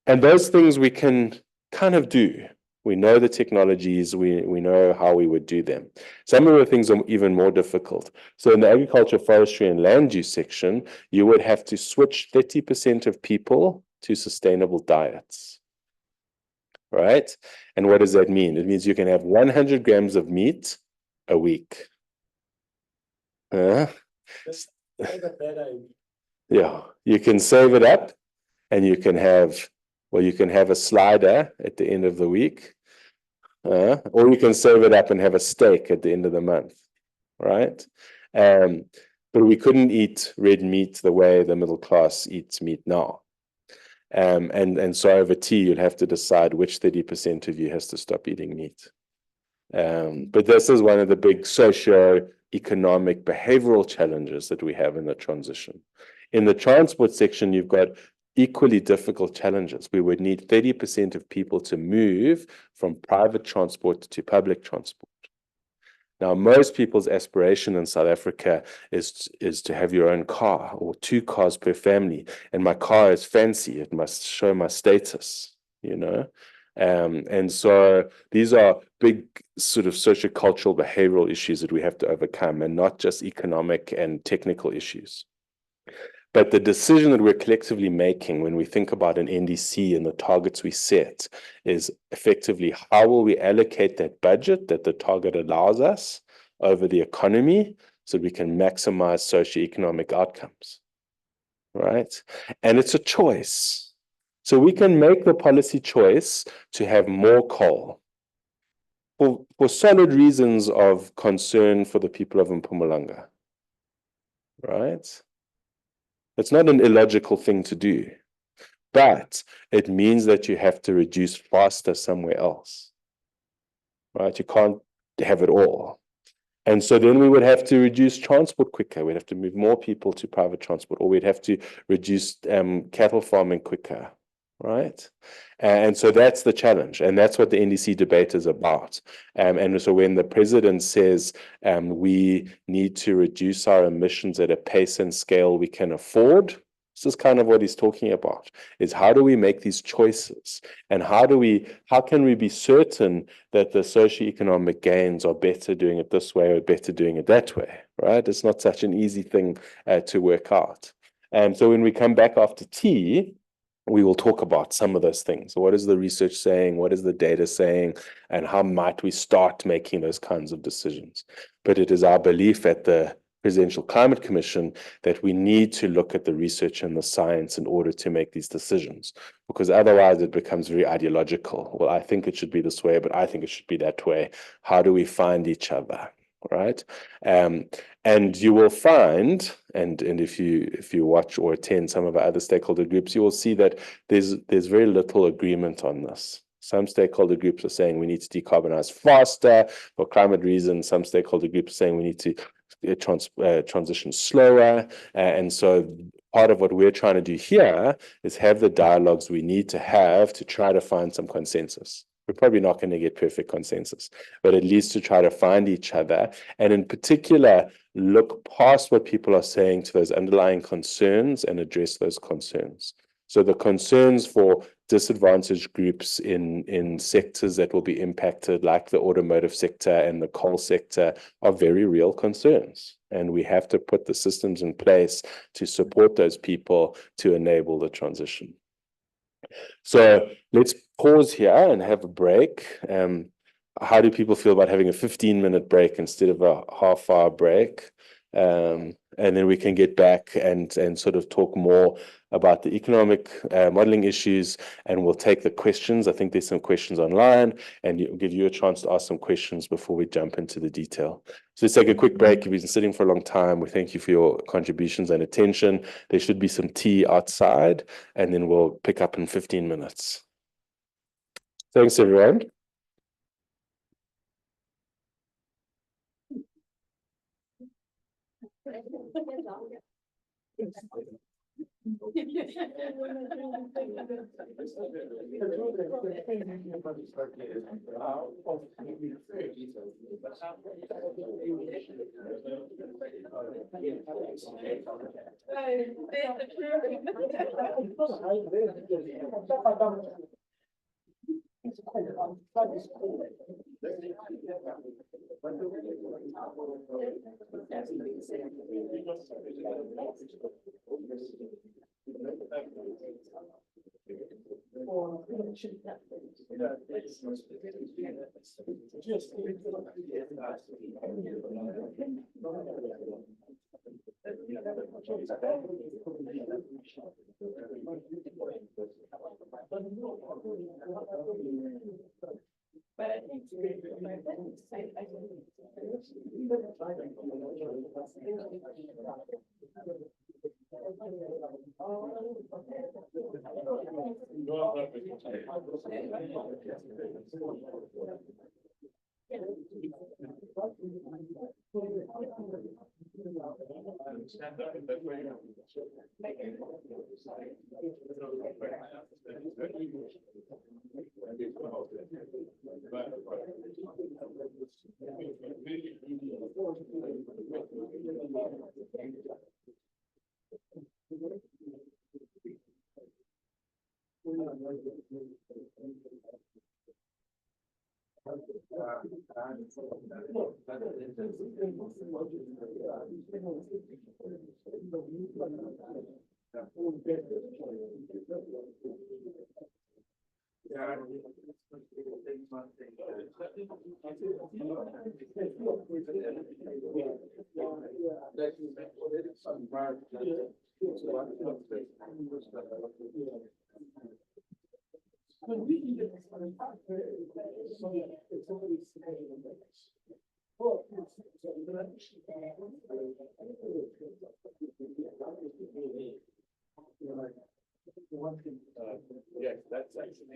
those things we can kind of do. We know the technologies, we know how we would do them. Some of the things are even more difficult. So in the agriculture, forestry, and land use section, you would have to switch 30% of people to sustainable diets. Right? And what does that mean? It means you can have 100 grams of meat a week. Yeah, you can save it up, and you can have a slider at the end of the week, or you can save it up and have a steak at the end of the month, right? But we couldn't eat red meat the way the middle class eats meat now. And so over T, you'll have to decide which 30% of you has to stop eating meat. But this is one of the big socio-economic behavioral challenges that we have in the transition. In the transport section, you've got equally difficult challenges. We would need 30% of people to move from private transport to public transport. Now, most people's aspiration in South Africa is to have your own car or 2 cars per family. And my car is fancy. It must show my status, you know. And so these are big sort of sociocultural behavioral issues that we have to overcome, and not just economic and technical issues. But the decision that we're collectively making when we think about an NDC and the targets we set is effectively how will we allocate that budget that the target allows us over the economy so we can maximize socioeconomic outcomes, right? And it's a choice. So we can make the policy choice to have more coal for solid reasons of concern for the people of Mpumalanga, right? It's not an illogical thing to do, but it means that you have to reduce faster somewhere else, right? You can't have it all. And so then we would have to reduce transport quicker. We'd have to move more people to private transport, or we'd have to reduce cattle farming quicker, right? And so that's the challenge, and that's what the NDC debate is about. And so when the president says we need to reduce our emissions at a pace and scale we can afford, this is kind of what he's talking about, is how do we make these choices, and how can we be certain that the socioeconomic gains are better doing it this way or better doing it that way, right? It's not such an easy thing to work out. So when we come back after tea, we will talk about some of those things. What is the research saying? What is the data saying? And how might we start making those kinds of decisions? But it is our belief at the Presidential Climate Commission that we need to look at the research and the science in order to make these decisions, because otherwise it becomes very ideological. Well, I think it should be this way, but I think it should be that way. How do we find each other? Right? And you will find, and if you watch or attend some of our other stakeholder groups, you will see that there's very little agreement on this. Some stakeholder groups are saying we need to decarbonize faster for climate reasons. Some stakeholder groups are saying we need to transition slower. And so part of what we're trying to do here is have the dialogues we need to have to try to find some consensus. We're probably not going to get perfect consensus, but at least to try to find each other, and in particular, look past what people are saying to those underlying concerns and address those concerns. So the concerns for disadvantaged groups in sectors that will be impacted, like the automotive sector and the coal sector, are very real concerns. And we have to put the systems in place to support those people to enable the transition. So let's pause here and have a break. How do people feel about having a 15-minute break instead of a half-hour break? And then we can get back and sort of talk more about the economic modeling issues, and we'll take the questions. I think there's some questions online, and it'll give you a chance to ask some questions before we jump into the detail. So let's take a quick break. You've been sitting for a long time. We thank you for your contributions and attention. There should be some tea outside, and then we'll pick up in 15 minutes. Thanks, everyone. Yes, that's actually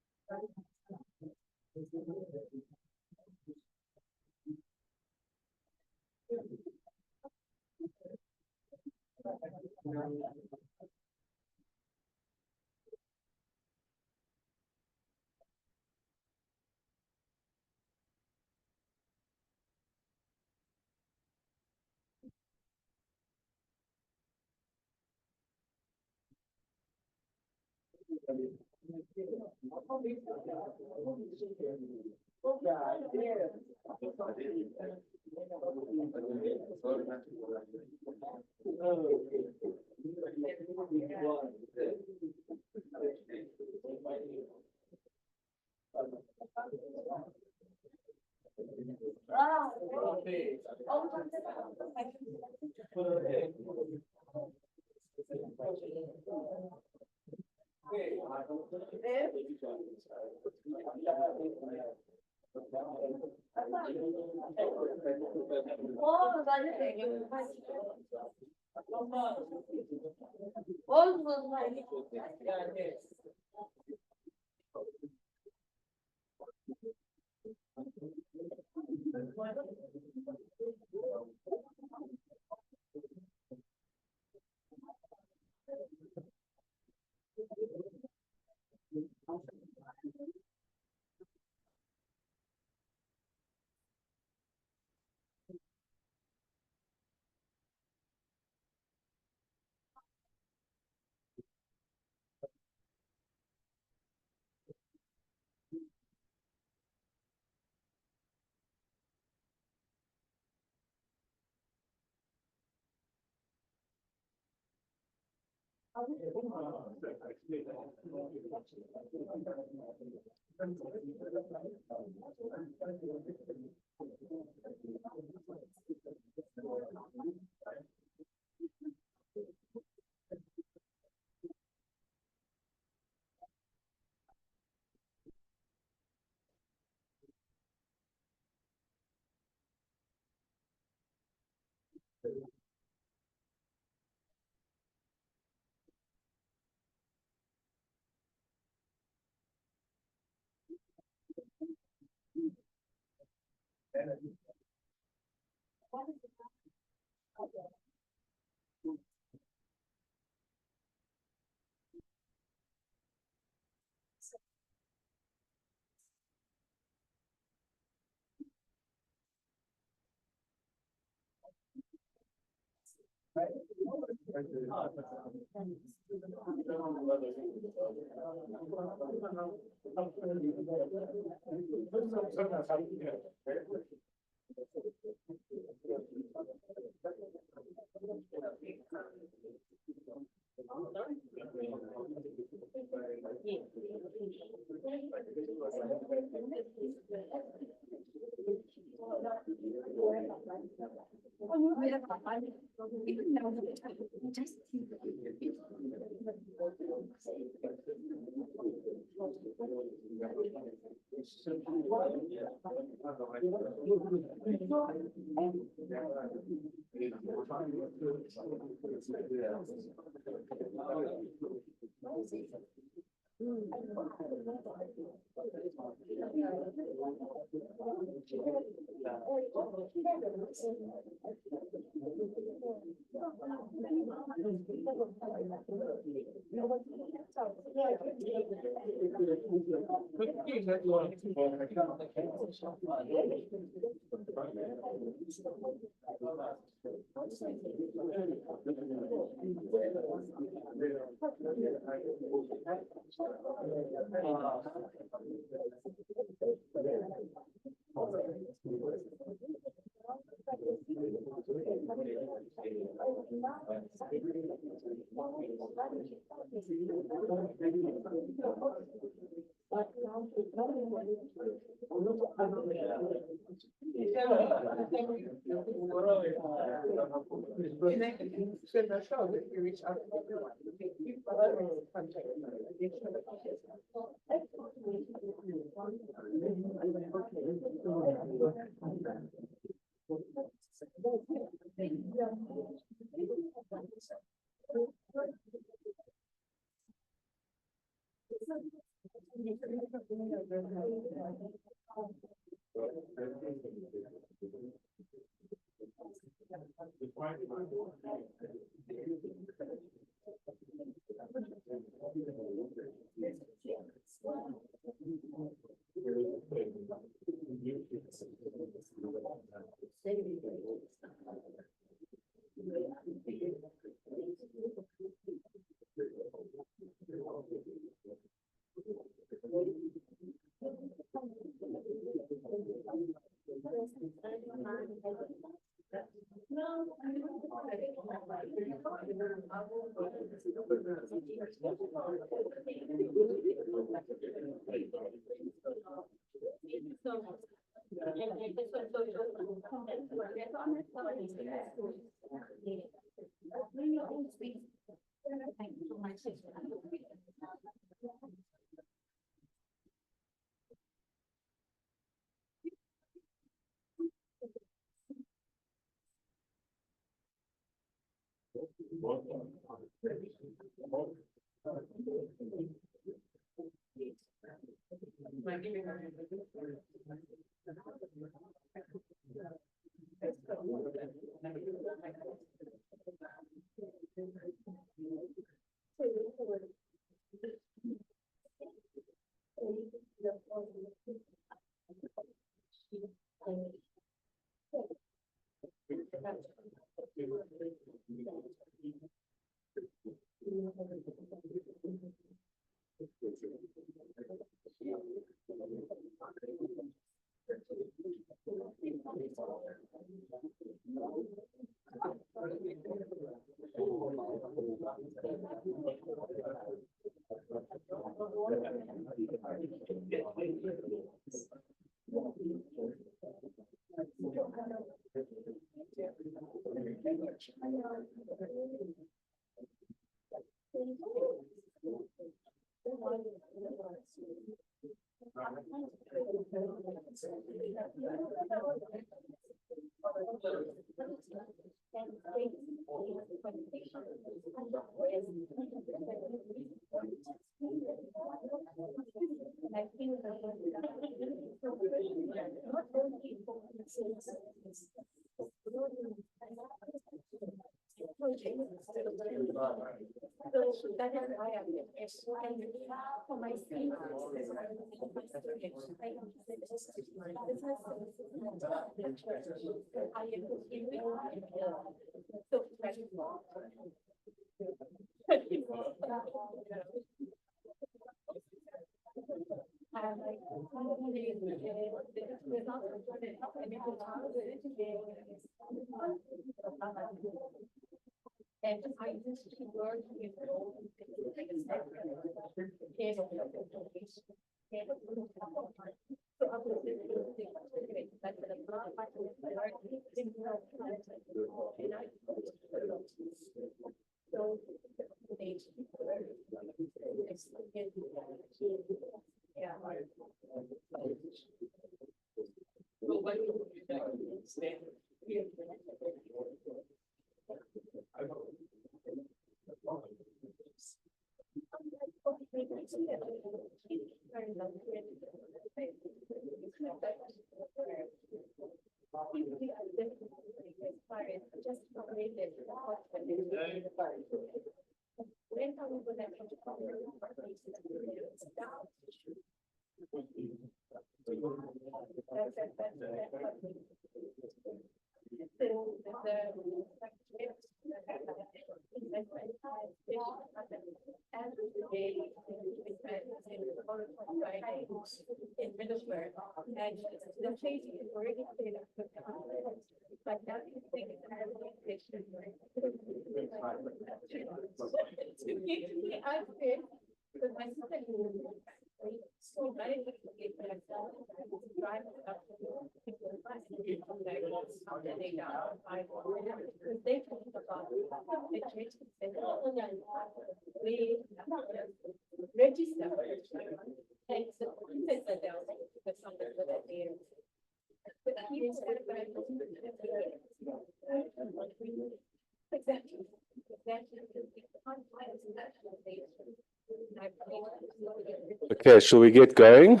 Okay, shall we get going?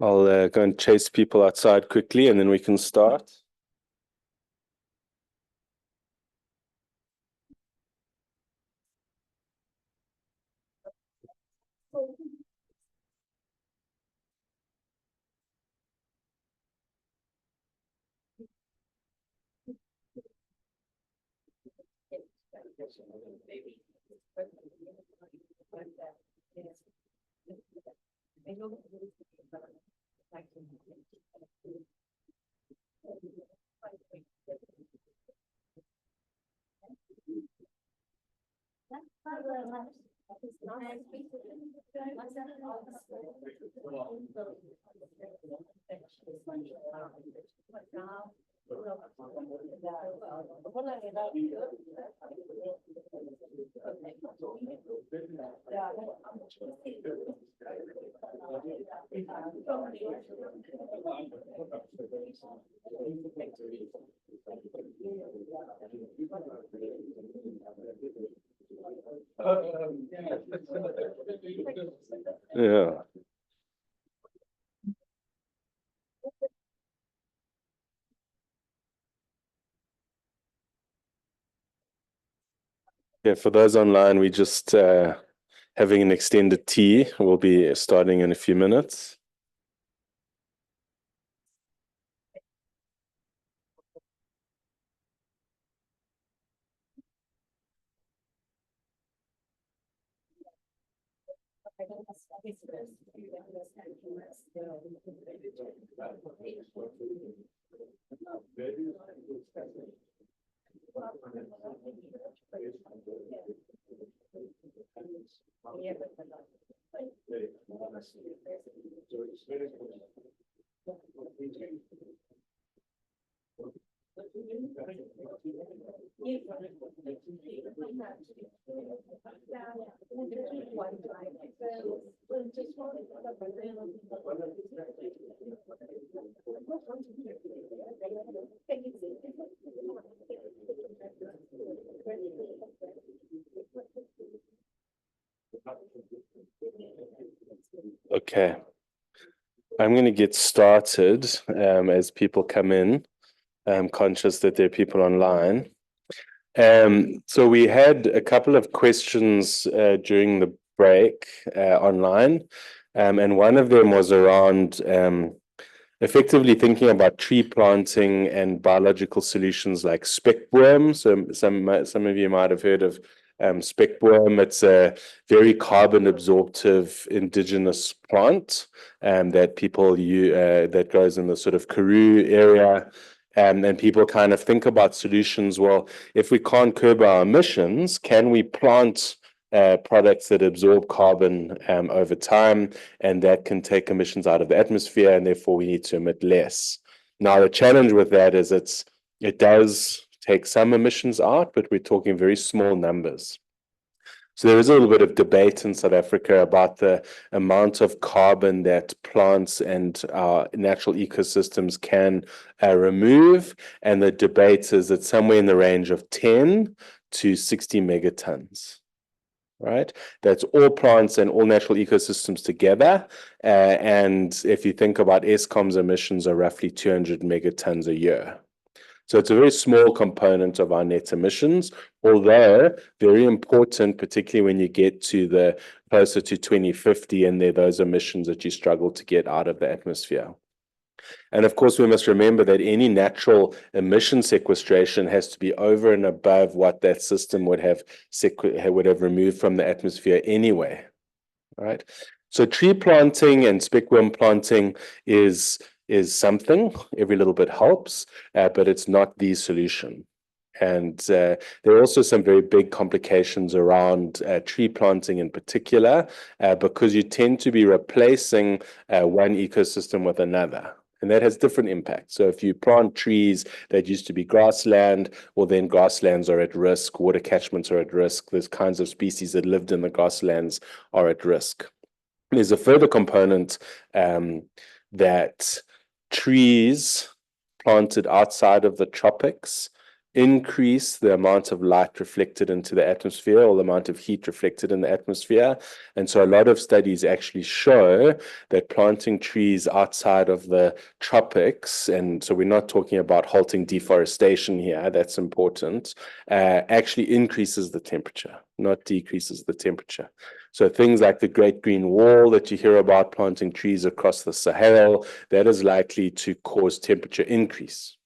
I'll go and chase people outside quickly and then we can start. Yeah. Yeah, for those online, we just having an extended tea. We'll be starting in a few minutes. Okay, I'm going to get started as people come in. I'm conscious that there are people online. So we had a couple of questions during the break online, and one of them was around effectively thinking about tree planting and biological solutions like speckworm. So some of you might have heard of speckworm. It's a very carbon absorptive indigenous plant that people use that grows in the sort of Karoo area. And people kind of think about solutions. Well, if we can't curb our emissions, can we plant products that absorb carbon over time, and that can take emissions out of the atmosphere, and therefore we need to emit less. Now, the challenge with that is it does take some emissions out, but we're talking very small numbers. So there is a little bit of debate in South Africa about the amount of carbon that plants and our natural ecosystems can remove, and the debate is that somewhere in the range of 10 to 60 megatons. right? That's all plants and all natural ecosystems together. And if you think about Eskom's emissions are roughly 200 megatons a year. So it's a very small component of our net emissions, although very important, particularly when you get to the closer to 2050 and there are those emissions that you struggle to get out of the atmosphere. And of course, we must remember that any natural emission sequestration has to be over and above what that system would have removed from the atmosphere anyway, right? So tree planting and speckworm planting is something, every little bit helps, but it's not the solution. And there are also some very big complications around tree planting in particular, because you tend to be replacing one ecosystem with another. And that has different impacts. So if you plant trees that used to be grassland, well, then grasslands are at risk, water catchments are at risk, those kinds of species that lived in the grasslands are at risk. There's a further component that trees planted outside of the tropics increase the amount of light reflected into the atmosphere or the amount of heat reflected in the atmosphere. And so a lot of studies actually show that planting trees outside of the tropics, and so we're not talking about halting deforestation here, that's important, actually increases the temperature, not decreases the temperature. So things like the Great Green Wall that you hear about, planting trees across the Sahel, that is likely to cause temperature increase.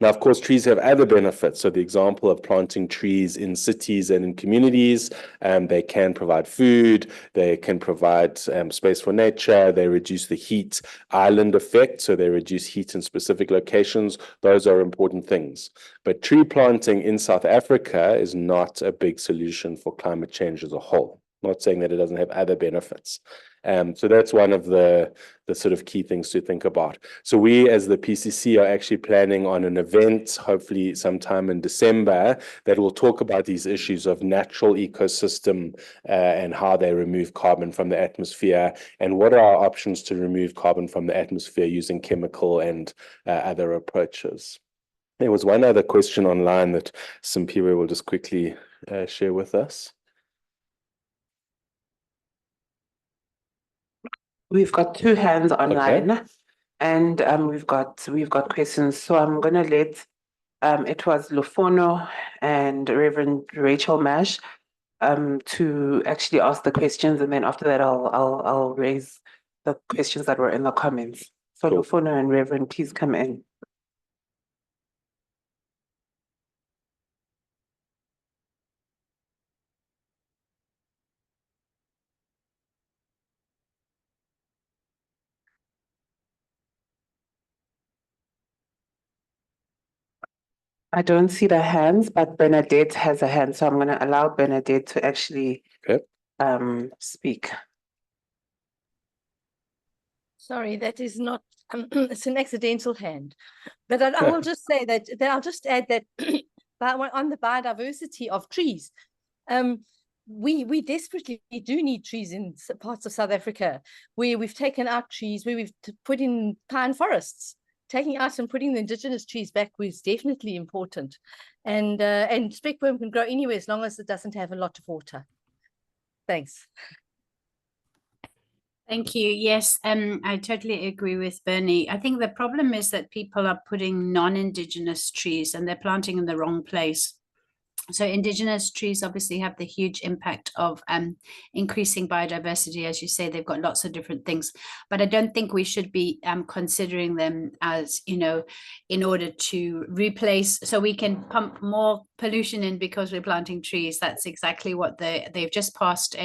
Now, of course, trees have other benefits. So the example of planting trees in cities and in communities, they can provide food, they can provide space for nature, they reduce the heat island effect, so they reduce heat in specific locations. Those are important things. But tree planting in South Africa is not a big solution for climate change as a whole. I'm not saying that it doesn't have other benefits. So that's one of the sort of key things to think about. So we as the PCC are actually planning on an event, hopefully sometime in December, that will talk about these issues of natural ecosystem and how they remove carbon from the atmosphere and what are our options to remove carbon from the atmosphere using chemical and other approaches. There was one other question online that Simpiwe will just quickly share with us. We've got two hands online, Okay. and we've got questions. So I'm gonna let it was Lufono and Reverend Rachel Mash to actually ask the questions, and then after that I'll raise the questions that were in the comments. So Sure. Lufono and Reverend, please come in. I don't see the hands, but Bernadette has a hand, so I'm going to allow Bernadette to actually speak. Sorry, that is not, it's an accidental hand. But I will just say that I'll just add that on the biodiversity of trees, we desperately do need trees in parts of South Africa where we've taken out trees, where we've put in pine forests. Taking out and putting the indigenous trees back was definitely important. And speckworm can grow anywhere as long as it doesn't have a lot of water. Thanks. Thank you. Yes, I totally agree with Bernie. I think the problem is that people are putting non-indigenous trees and they're planting in the wrong place. So indigenous trees obviously have the huge impact of increasing biodiversity. As you say, they've got lots of different things, but I don't think we should be considering them as, you know, in order to replace, so we can pump more pollution in because we're planting trees. That's exactly what they've just passed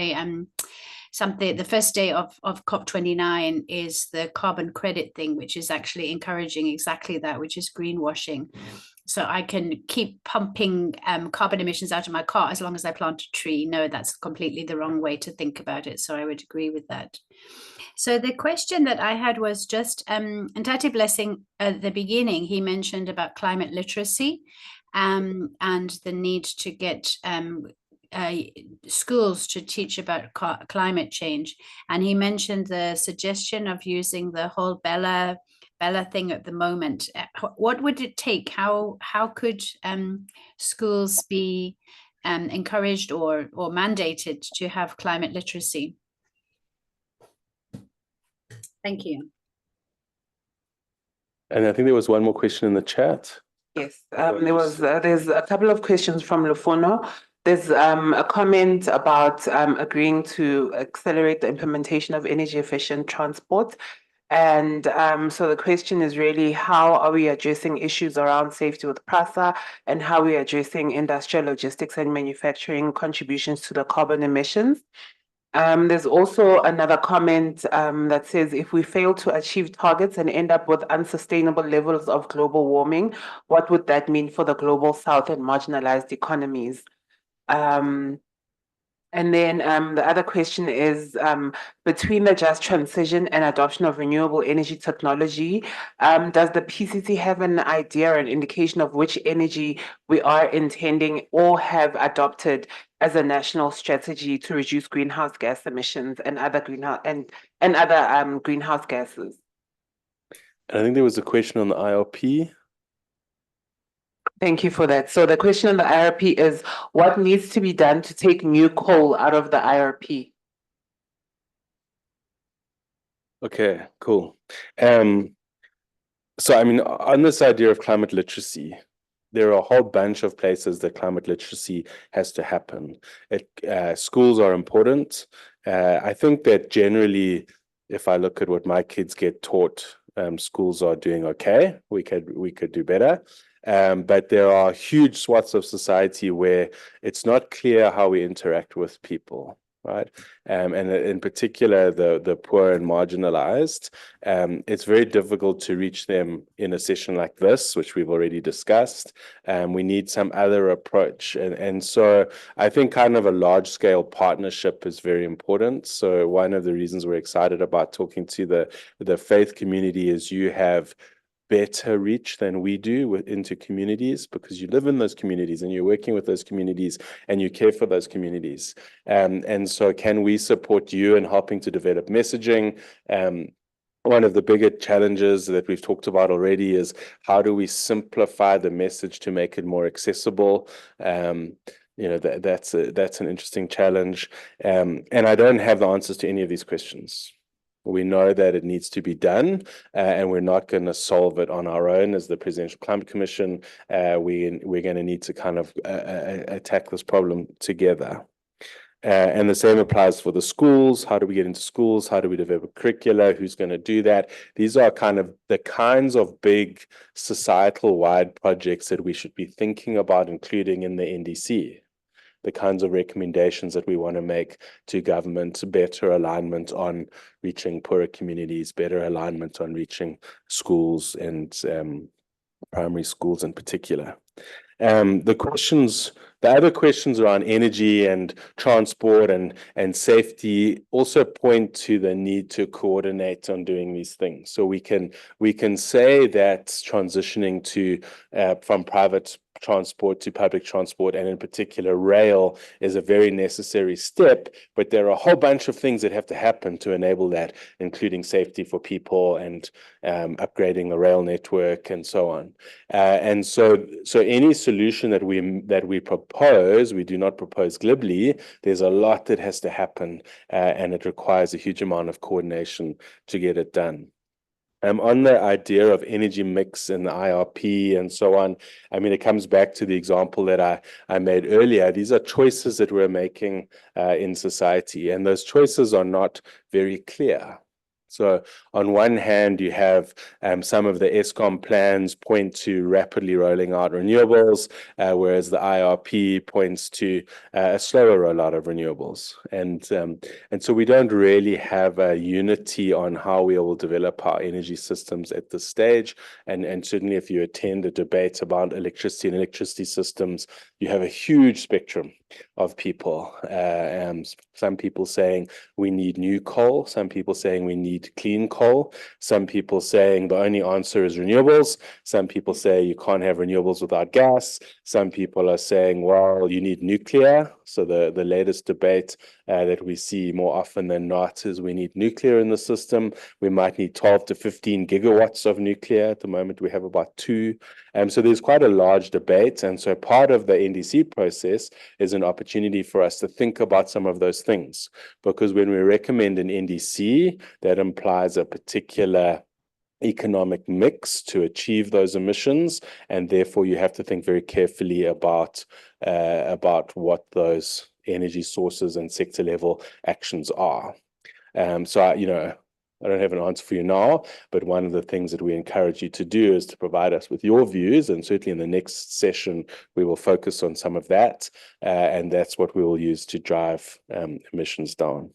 something. The first day of COP29 is the carbon credit thing, which is actually encouraging exactly that, which is greenwashing. So I can keep pumping carbon emissions out of my car as long as I plant a tree. No, that's completely the wrong way to think about it. So I would agree with that. So the question that I had was just, and Tate Blessing at the beginning, he mentioned about climate literacy and the need to get schools to teach about climate change. And he mentioned the suggestion of using the whole Bella thing at the moment. What would it take? How could schools be encouraged or mandated to have climate literacy? Thank you. And I think there was one more question in the chat. Yes, there's a couple of questions from Lufono. There's a comment about agreeing to accelerate the implementation of energy efficient transport. And so the question is really, how are we addressing issues around safety with PRASA, and how are we addressing industrial logistics and manufacturing contributions to the carbon emissions? There's also another comment that says, if we fail to achieve targets and end up with unsustainable levels of global warming, what would that mean for the global south and marginalized economies? And then the other question is, between the just transition and adoption of renewable energy technology, does the PCC have an idea or an indication of which energy we are intending or have adopted as a national strategy to reduce greenhouse gas emissions and other greenhouse gases? I think there was a question on the IRP. Thank you for that. So the question on the IRP is, what needs to be done to take new coal out of the IRP? Okay, cool. So I mean, on this idea of climate literacy, there are a whole bunch of places that climate literacy has to happen. Schools are important. I think that generally, if I look at what my kids get taught, schools are doing okay. We could do better. But there are huge swaths of society where it's not clear how we interact with people, right? And in particular, the poor and marginalized. It's very difficult to reach them in a session like this, which we've already discussed. We need some other approach. And so I think kind of a large-scale partnership is very important. So one of the reasons we're excited about talking to the faith community is you have better reach than we do into communities, because you live in those communities and you're working with those communities and you care for those communities. And so can we support you in helping to develop messaging? One of the bigger challenges that we've talked about already is, how do we simplify the message to make it more accessible? That's an interesting challenge. And I don't have the answers to any of these questions. We know that it needs to be done, and we're not going to solve it on our own as the Presidential Climate Commission. We're going to need to kind of attack this problem together. And the same applies for the schools. How do we get into schools? How do we develop curricula? Who's going to do that? These are kind of the kinds of big societal-wide projects that we should be thinking about including in the NDC. The kinds of recommendations that we want to make to government, better alignment on reaching poorer communities, better alignment on reaching schools and primary schools in particular. The other questions around energy and transport and safety also point to the need to coordinate on doing these things. So we can say that transitioning to from private transport to public transport, and in particular rail, is a very necessary step, but there are a whole bunch of things that have to happen to enable that, including safety for people and upgrading the rail network and so on. And so any solution that we propose, we do not propose glibly. There's a lot that has to happen, and it requires a huge amount of coordination to get it done. On the idea of energy mix and the IRP and so on, I mean, it comes back to the example that I made earlier. These are choices that we're making in society, and those choices are not very clear. So on one hand, you have some of the ESCOM plans point to rapidly rolling out renewables, whereas the IRP points to a slower rollout of renewables. And so we don't really have a unity on how we will develop our energy systems at this stage. And certainly if you attend a debate about electricity and electricity systems, you have a huge spectrum of people. Some people saying we need new coal, some people saying we need clean coal, some people saying the only answer is renewables, some people say you can't have renewables without gas, some people are saying, well, you need nuclear, So the latest debate that we see more often than not is we need nuclear in the system. We might need 12 to 15 gigawatts of nuclear. At the moment, we have about 2. So there's quite a large debate. And so part of the NDC process is an opportunity for us to think about some of those things. Because when we recommend an NDC, that implies a particular economic mix to achieve those emissions, and therefore you have to think very carefully about what those energy sources and sector level actions are. So I don't have an answer for you now, but one of the things that we encourage you to do is to provide us with your views, and certainly in the next session we will focus on some of that, and that's what we will use to drive emissions down.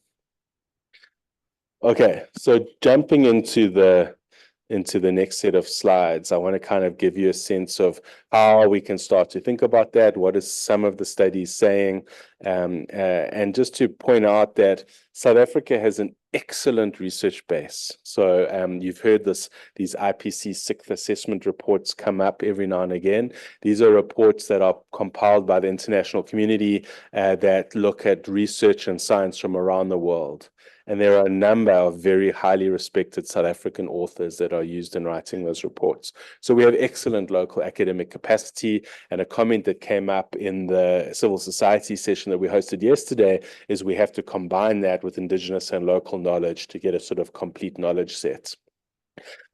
Okay, so jumping into the next set of slides, I want to kind of give you a sense of how we can start to think about that. What is some of the studies saying? And just to point out that South Africa has an excellent research base. So you've heard these IPC sixth assessment reports come up every now and again. These are reports that are compiled by the international community that look at research and science from around the world. And there are a number of very highly respected South African authors that are used in writing those reports. So we have excellent local academic capacity. And a comment that came up in the civil society session that we hosted yesterday is we have to combine that with indigenous and local knowledge to get a sort of complete knowledge set.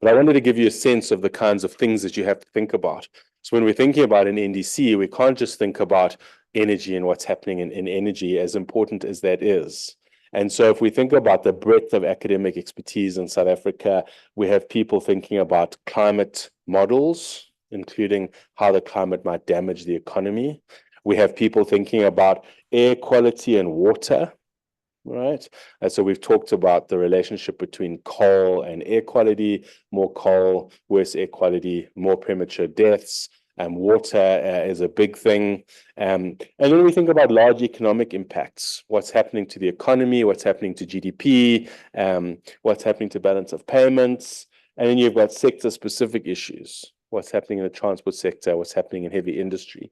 But I wanted to give you a sense of the kinds of things that you have to think about. So when we're thinking about an NDC, we can't just think about energy and what's happening in energy, as important as that is. And so if we think about the breadth of academic expertise in South Africa, we have people thinking about climate models, including how the climate might damage the economy. We have people thinking about air quality and water, right? And so we've talked about the relationship between coal and air quality, more coal, worse air quality, more premature deaths. Water is a big thing. And then we think about large economic impacts, what's happening to the economy, what's happening to GDP, what's happening to balance of payments. And then you've got sector-specific issues, what's happening in the transport sector, what's happening in heavy industry.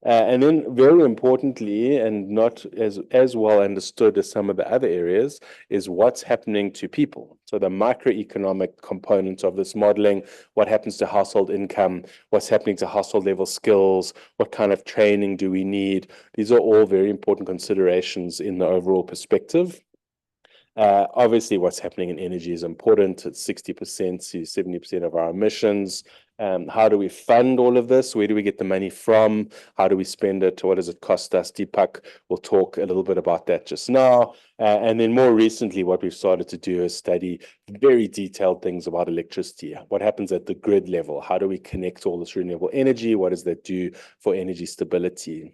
And then very importantly, and not as well understood as some of the other areas, is what's happening to people. So the microeconomic components of this modeling, what happens to household income, what's happening to household level skills, what kind of training do we need? These are all very important considerations in the overall perspective. Obviously, what's happening in energy is important. It's 60% to 70% of our emissions. How do we fund all of this? Where do we get the money from? How do we spend it? What does it cost us? Deepak will talk a little bit about that just now. And then more recently, what we've started to do is study very detailed things about electricity. What happens at the grid level? How do we connect all this renewable energy? What does that do for energy stability?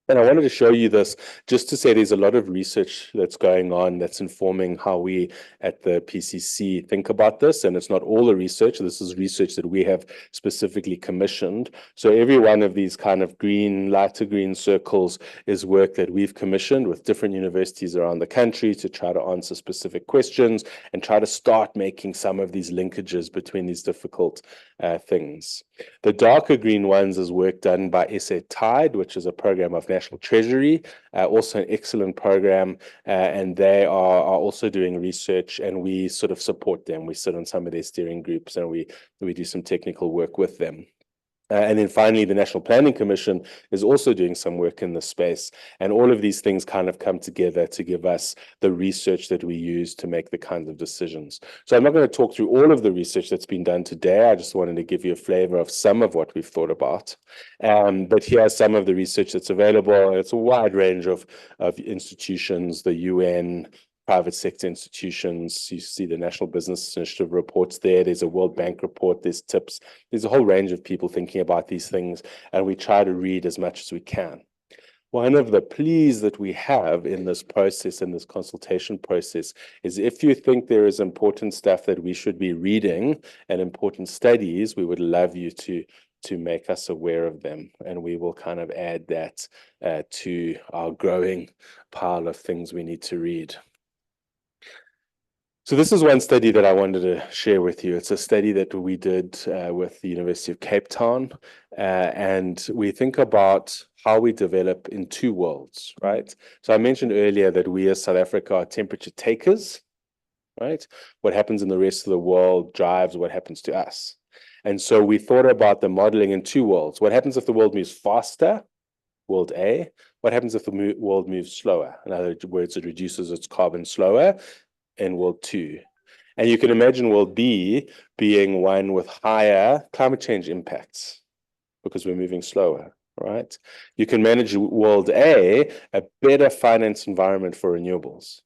And I wanted to show you this just to say there's a lot of research that's going on that's informing how we at the PCC think about this. And it's not all the research. This is research that we have specifically commissioned. So every one of these kind of green, lighter green circles is work that we've commissioned with different universities around the country to try to answer specific questions and try to start making some of these linkages between these difficult things. The darker green ones is work done by SA Tide, which is a program of National Treasury, also an excellent program, and they are also doing research, and we sort of support them. We sit on some of their steering groups, and we do some technical work with them. And then finally, the National Planning Commission is also doing some work in this space. And all of these things kind of come together to give us the research that we use to make the kinds of decisions. So I'm not going to talk through all of the research that's been done today. I just wanted to give you a flavor of some of what we've thought about. But here's some of the research that's available. It's a wide range of institutions, the UN, private sector institutions. You see the National Business Initiative reports there. There's a World Bank report. There's tips. There's a whole range of people thinking about these things, and we try to read as much as we can. One of the pleas that we have in this process, in this consultation process, is if you think there is important stuff that we should be reading and important studies, we would love you to make us aware of them, and we will kind of add that to our growing pile of things we need to read. So this is one study that I wanted to share with you. It's a study that we did with the University of Cape Town, and we think about how we develop in two worlds, right? So I mentioned earlier that we as South Africa are temperature takers, right? What happens in the rest of the world drives what happens to us. And so we thought about the modeling in two worlds. What happens if the world moves faster, world A? What happens if the world moves slower? In other words, it reduces its carbon slower in world 2. And you can imagine world B being one with higher climate change impacts because we're moving slower, right? You can manage world A better finance environment for renewables.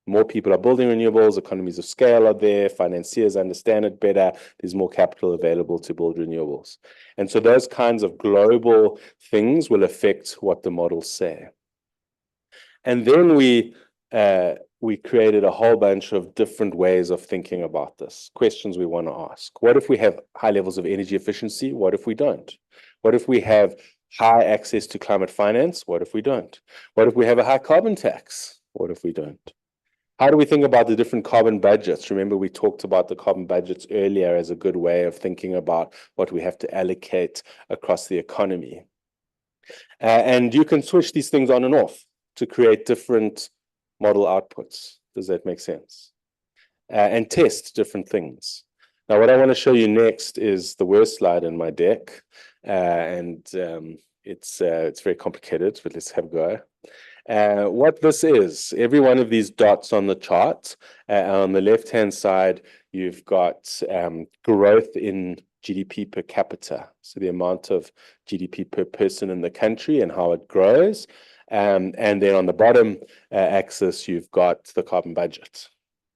More people are building renewables, economies of scale are there, financiers understand it better, there's more capital available to build renewables. And so those kinds of global things will affect what the models say. And then we created a whole bunch of different ways of thinking about this, questions we want to ask. What if we have high levels of energy efficiency? What if we don't? What if we have high access to climate finance? What if we don't? What if we have a high carbon tax? What if we don't? How do we think about the different carbon budgets? Remember, we talked about the carbon budgets earlier as a good way of thinking about what we have to allocate across the economy. And you can switch these things on and off to create different model outputs. Does that make sense? And test different things. Now, what I want to show you next is the worst slide in my deck. It's very complicated, but let's have a go. What this is, every one of these dots on the chart, on the left-hand side, you've got growth in GDP per capita, so the amount of GDP per person in the country and how it grows. And then on the bottom axis, you've got the carbon budget,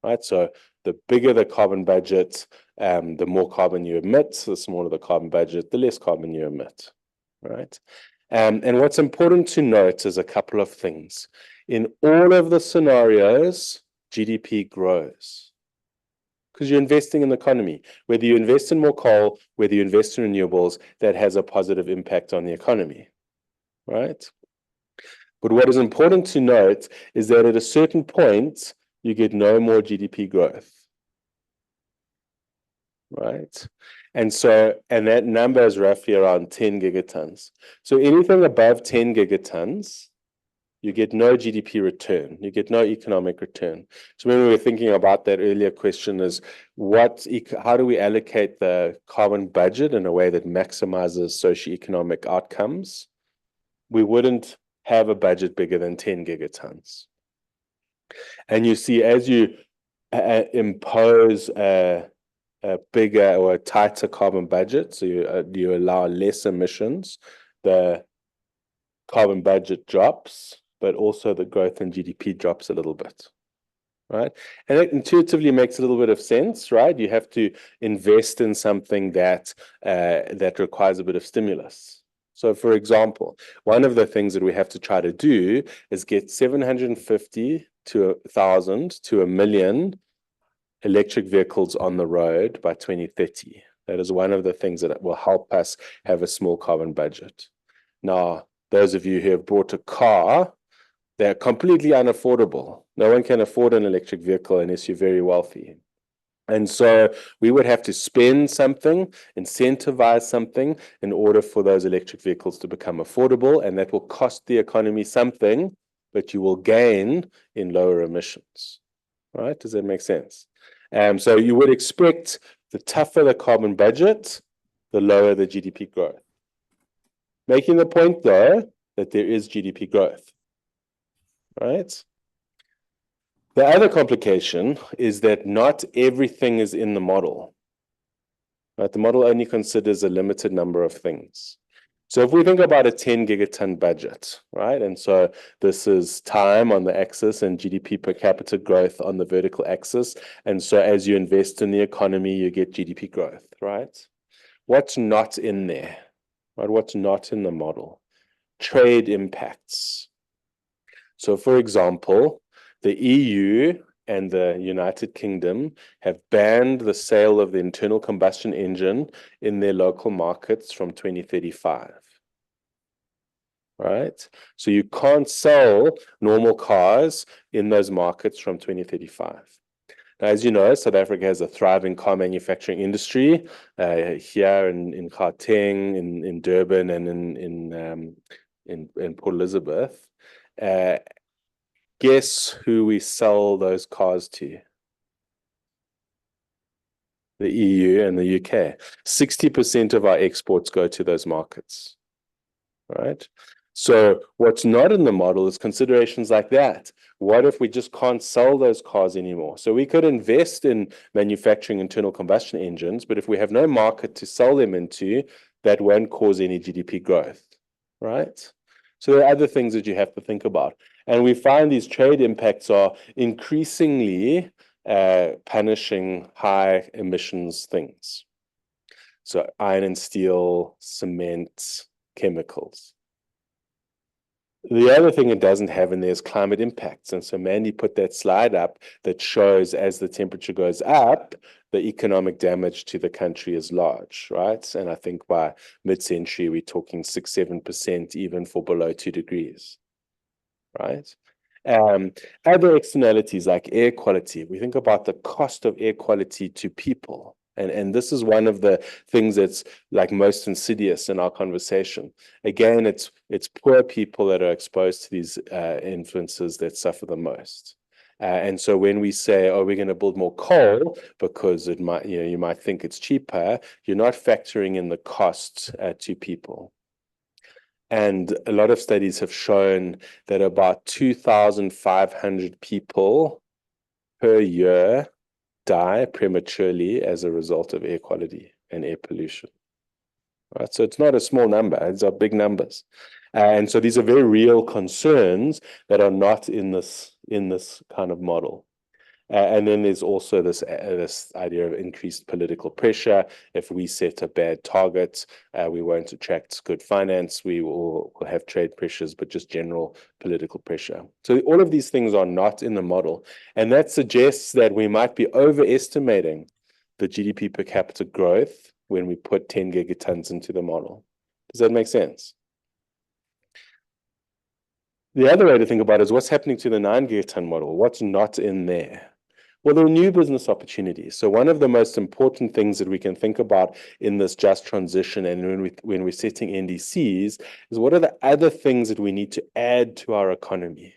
right? So the bigger the carbon budget, the more carbon you emit, the smaller the carbon budget, the less carbon you emit, right? And what's important to note is a couple of things. In all of the scenarios, GDP grows because you're investing in the economy. Whether you invest in more coal, whether you invest in renewables, that has a positive impact on the economy, right? But what is important to note is that at a certain point, you get no more GDP growth, right? And that number is roughly around 10 gigatons. So anything above 10 gigatons, you get no GDP return. You get no economic return. So when we were thinking about that earlier question is, how do we allocate the carbon budget in a way that maximizes socioeconomic outcomes? We wouldn't have a budget bigger than 10 gigatons. And you see, as you impose a bigger or a tighter carbon budget, so you allow less emissions, the carbon budget drops, but also the growth in GDP drops a little bit, right? And it intuitively makes a little bit of sense, right? You have to invest in something that requires a bit of stimulus. So, for example, one of the things that we have to try to do is get 750 to 1,000 to 1 million electric vehicles on the road by 2030. That is one of the things that will help us have a small carbon budget. Now, those of you who have bought a car, they're completely unaffordable. No one can afford an electric vehicle unless you're very wealthy. And so we would have to spend something, incentivize something in order for those electric vehicles to become affordable, and that will cost the economy something, but you will gain in lower emissions, right? Does that make sense? So you would expect the tougher the carbon budget, the lower the GDP growth. Making the point, though, that there is GDP growth, right? The other complication is that not everything is in the model, right? The model only considers a limited number of things. So if we think about a 10 gigaton budget, right? And so this is time on the axis and GDP per capita growth on the vertical axis. And so as you invest in the economy, you get GDP growth, right? What's not in there, right? What's not in the model? Trade impacts. So for example, the EU and the United Kingdom have banned the sale of the internal combustion engine in their local markets from 2035. Right? So you can't sell normal cars in those markets from 2035. Now, as you know, South Africa has a thriving car manufacturing industry here in Gauteng, in Durban, and in in Port Elizabeth, guess who we sell those cars to? The EU and the UK. 60% of our exports go to those markets, right? So what's not in the model is considerations like that. What if we just can't sell those cars anymore? So we could invest in manufacturing internal combustion engines, but if we have no market to sell them into, that won't cause any GDP growth, right? So there are other things that you have to think about. And we find these trade impacts are increasingly punishing high emissions things. So iron and steel, cement, chemicals. The other thing it doesn't have in there is climate impacts. And so Mandy put that slide up that shows as the temperature goes up, the economic damage to the country is large, right? And I think by mid-century, we're talking 6-7% even for below 2 degrees, right? Other externalities like air quality, we think about the cost of air quality to people. And this is one of the things that's like most insidious in our conversation. Again, it's poor people that are exposed to these influences that suffer the most. And so when we say, oh, we're going to build more coal because it might, you might think it's cheaper, you're not factoring in the costs to people. And a lot of studies have shown that about 2,500 people per year die prematurely as a result of air quality and air pollution. Right? So it's not a small number, it's big numbers. And so these are very real concerns that are not in this kind of model. And then there's also this idea of increased political pressure. If we set a bad target, we won't attract good finance. We will have trade pressures, but just general political pressure. So all of these things are not in the model. And that suggests that we might be overestimating the GDP per capita growth when we put 10 gigatons into the model. Does that make sense? The other way to think about it is what's happening to the 9 gigaton model? What's not in there? Well, there are new business opportunities. So one of the most important things that we can think about in this just transition and when we're setting NDCs is what are the other things that we need to add to our economy,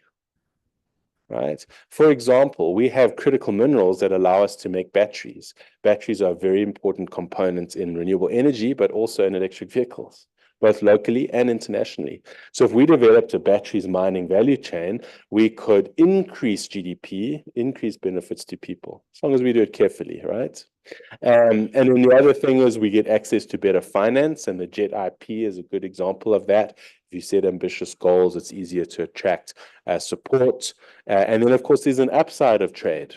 right? For example, we have critical minerals that allow us to make batteries. Batteries are very important components in renewable energy, but also in electric vehicles, both locally and internationally. So if we developed a batteries mining value chain, we could increase GDP, increase benefits to people, as long as we do it carefully, right? And then the other thing is we get access to better finance, and the JET IP is a good example of that. If you set ambitious goals, it's easier to attract support. And then, of course, there's an upside of trade.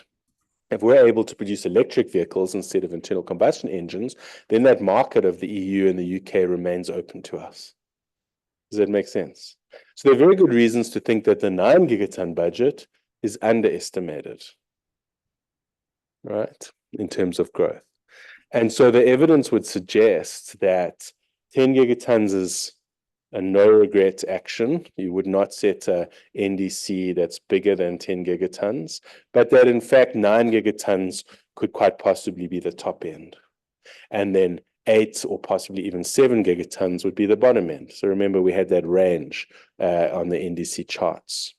If we're able to produce electric vehicles instead of internal combustion engines, then that market of the EU and the UK remains open to us. Does that make sense? So there are very good reasons to think that the 9 gigaton budget is underestimated, right, in terms of growth. And so the evidence would suggest that 10 gigatons is a no-regret action. You would not set a NDC that's bigger than 10 gigatons, but that in fact 9 gigatons could quite possibly be the top end. And then 8 or possibly even 7 gigatons would be the bottom end. So remember, we had that range on the NDC charts.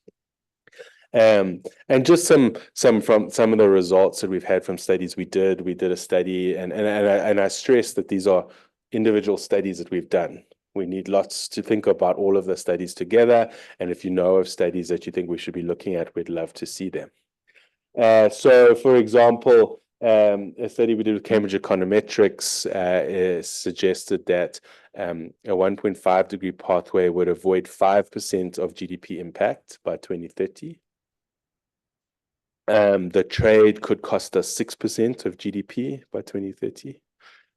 And just some of the results that we've had from studies we did a study, and I stress that these are individual studies that we've done. We need lots to think about all of the studies together. And if you know of studies that you think we should be looking at, we'd love to see them. So, for example, a study we did with Cambridge Econometrics suggested that a 1.5 degree pathway would avoid 5% of GDP impact by 2030. The trade could cost us 6% of GDP by 2030.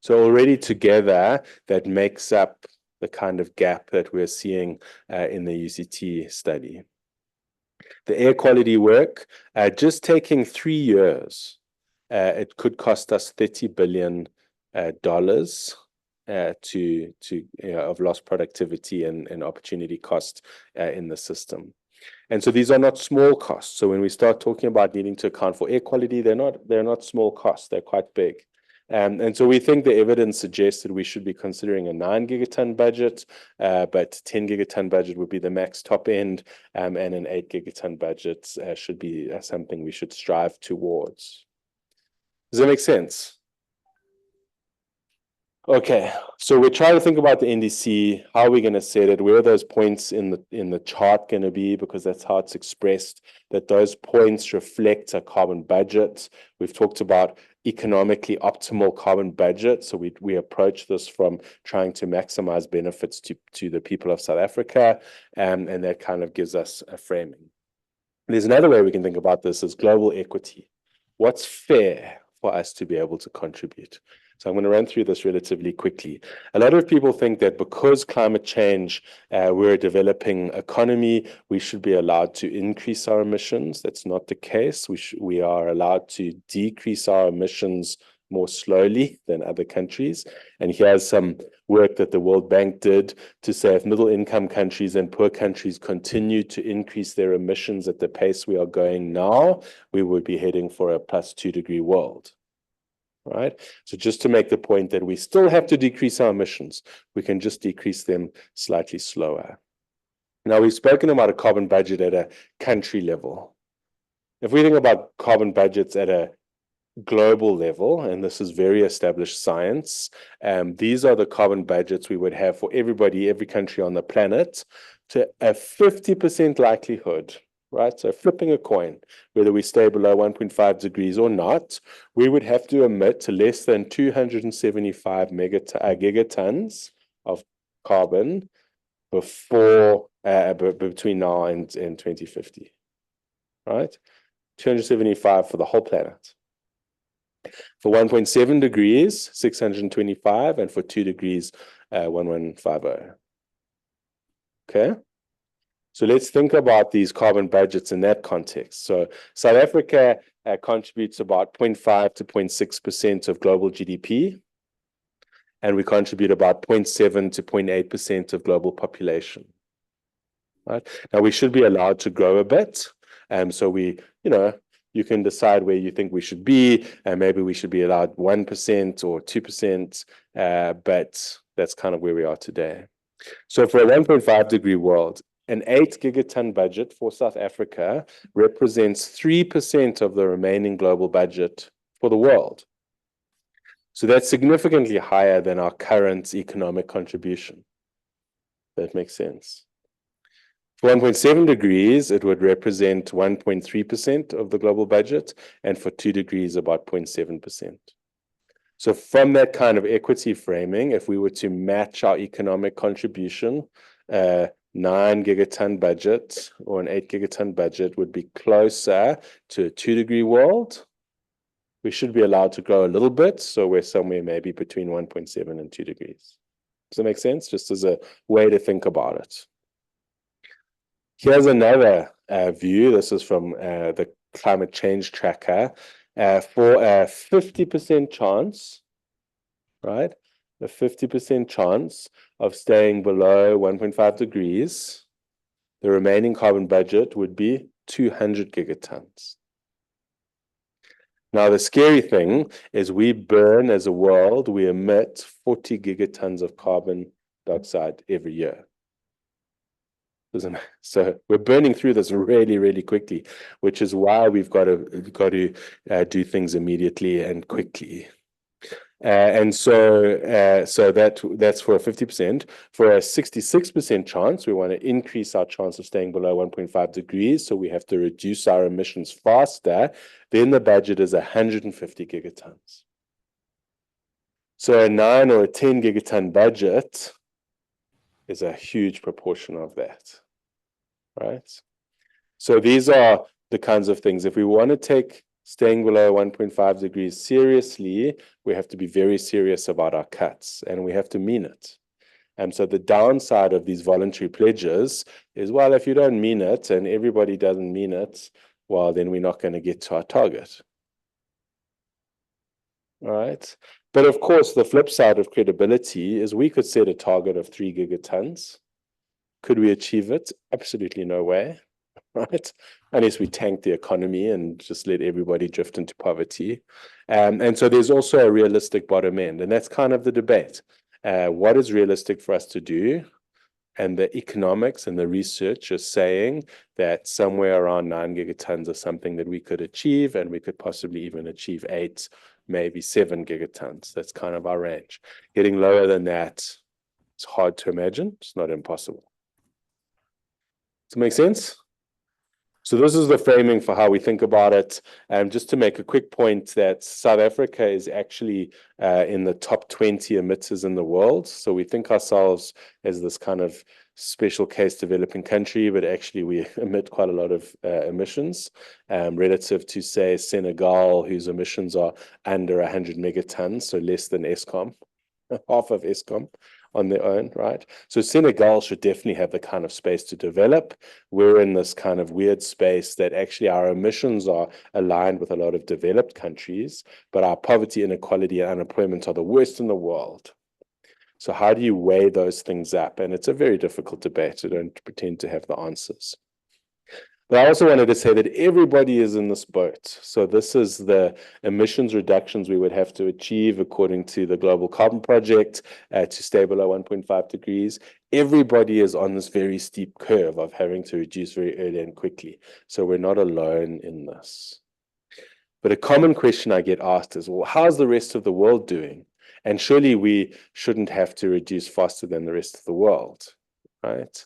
So already together, that makes up the kind of gap that we're seeing in the UCT study. The air quality work, just taking 3 years, it could cost us $30 billion of lost productivity and opportunity cost in the system. And so these are not small costs. So when we start talking about needing to account for air quality, they're not small costs. They're quite big. And so we think the evidence suggests that we should be considering a 9 gigaton budget, but 10 gigaton budget would be the max top end, and an 8 gigaton budget should be something we should strive towards. Does that make sense? Okay, so we're trying to think about the NDC. How are we going to set it? Where are those points in the chart going to be? Because that's how it's expressed, that those points reflect a carbon budget. We've talked about economically optimal carbon budget. So we approach this from trying to maximize benefits to the people of South Africa, and that kind of gives us a framing. There's another way we can think about this is global equity. What's fair for us to be able to contribute? So I'm going to run through this relatively quickly. A lot of people think that because climate change, we're a developing economy, we should be allowed to increase our emissions. That's not the case. We are allowed to decrease our emissions more slowly than other countries. And here's some work that the World Bank did to say if middle income countries and poor countries continue to increase their emissions at the pace we are going now, we would be heading for a +2 degree world. Right? So just to make the point that we still have to decrease our emissions, we can just decrease them slightly slower. Now, we've spoken about a carbon budget at a country level. If we think about carbon budgets at a global level, and this is very established science, these are the carbon budgets we would have for everybody, every country on the planet, to a 50% likelihood. Right, so flipping a coin, whether we stay below 1.5 degrees or not, we would have to emit less than 275 gigatons of carbon before between now and 2050. Right, 275 for the whole planet. For 1.7 degrees, 625, and for 2 degrees, 1150. Okay. So let's think about these carbon budgets in that context. So South Africa contributes about 0.5 to 0.6% of global GDP, and we contribute about 0.7 to 0.8% of global population. Right? Now, we should be allowed to grow a bit. So you can decide where you think we should be, and maybe we should be allowed 1% or 2%, but that's kind of where we are today. So for a 1.5 degree world, an 8 gigaton budget for South Africa represents 3% of the remaining global budget for the world. So that's significantly higher than our current economic contribution. That makes sense. For 1.7 degrees, it would represent 1.3% of the global budget, and for 2 degrees, about 0.7%. So from that kind of equity framing, if we were to match our economic contribution, 9 gigaton budget or an 8 gigaton budget would be closer to a 2 degree world. We should be allowed to grow a little bit, so we're somewhere maybe between 1.7 and 2 degrees. Does that make sense? Just as a way to think about it. Here's another view. This is from the Climate Change Tracker. For a 50% chance, right? A 50% chance of staying below 1.5 degrees, the remaining carbon budget would be 200 gigatons. Now, the scary thing is we burn as a world, we emit 40 gigatons of carbon dioxide every year. So we're burning through this really, really quickly, which is why we've got to do things immediately and quickly. And so that's for a 50%. For a 66% chance, we want to increase our chance of staying below 1.5 degrees. So we have to reduce our emissions faster. Then the budget is 150 gigatons. So a 9 or a 10 gigaton budget is a huge proportion of that, right? So these are the kinds of things. If we want to take staying below 1.5 degrees seriously, we have to be very serious about our cuts, and we have to mean it. And so the downside of these voluntary pledges is, well, if you don't mean it and everybody doesn't mean it, well, then we're not going to get to our target. All right. But of course, the flip side of credibility is we could set a target of 3 gigatons. Could we achieve it? Absolutely no way. right? Unless we tank the economy and just let everybody drift into poverty. And so there's also a realistic bottom end, and that's kind of the debate. What is realistic for us to do? And the economics and the research is saying that somewhere around 9 gigatons is something that we could achieve, and we could possibly even achieve 8, maybe 7 gigatons. That's kind of our range. Getting lower than that, it's hard to imagine. It's not impossible. Does it make sense? So this is the framing for how we think about it. Just to make a quick point that South Africa is actually in the top 20 emitters in the world. So we think ourselves as this kind of special case developing country, but actually we emit quite a lot of emissions relative to, say, Senegal, whose emissions are under 100 megatons, so less than Eskom, half of Eskom on their own, right? So Senegal should definitely have the kind of space to develop. We're in this kind of weird space that actually our emissions are aligned with a lot of developed countries, but our poverty, inequality, and unemployment are the worst in the world. So how do you weigh those things up? And it's a very difficult debate. I don't pretend to have the answers. But I also wanted to say that everybody is in this boat. So this is the emissions reductions we would have to achieve according to the Global Carbon Project to stay below 1.5 degrees. Everybody is on this very steep curve of having to reduce very early and quickly. So we're not alone in this. But a common question I get asked is, well, how's the rest of the world doing? And surely we shouldn't have to reduce faster than the rest of the world, right?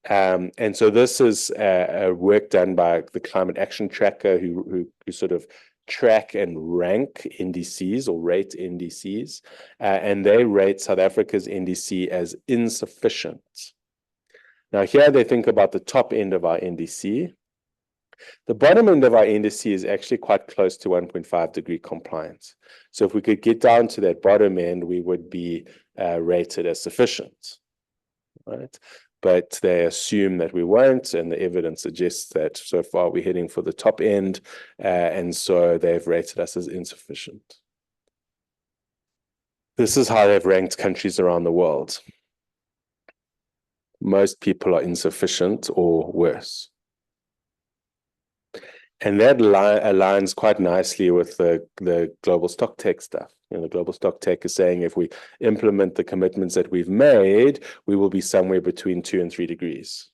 And so this is work done by the Climate Action Tracker, who sort of track and rank NDCs or rate NDCs, and they rate South Africa's NDC as insufficient. Now here they think about the top end of our NDC. The bottom end of our NDC is actually quite close to 1.5 degree compliance. So if we could get down to that bottom end, we would be rated as sufficient, right? But they assume that we won't, and the evidence suggests that so far we're heading for the top end, and so they've rated us as insufficient. This is how they've ranked countries around the world. Most people are insufficient or worse. And that aligns quite nicely with the global stock take stuff. The global stock take is saying if we implement the commitments that we've made, we will be somewhere between 2 and 3 degrees.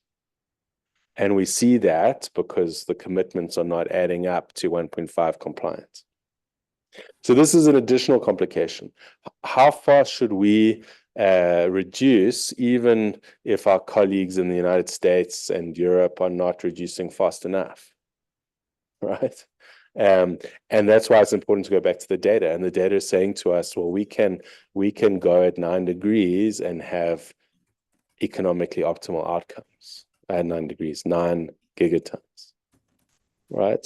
And we see that because the commitments are not adding up to 1.5 compliance. So this is an additional complication. How far should we reduce, even if our colleagues in the United States and Europe are not reducing fast enough? Right. And that's why it's important to go back to the data. And the data is saying to us, well, we can go at 9 degrees and have economically optimal outcomes at 9 degrees, 9 gigatons, right?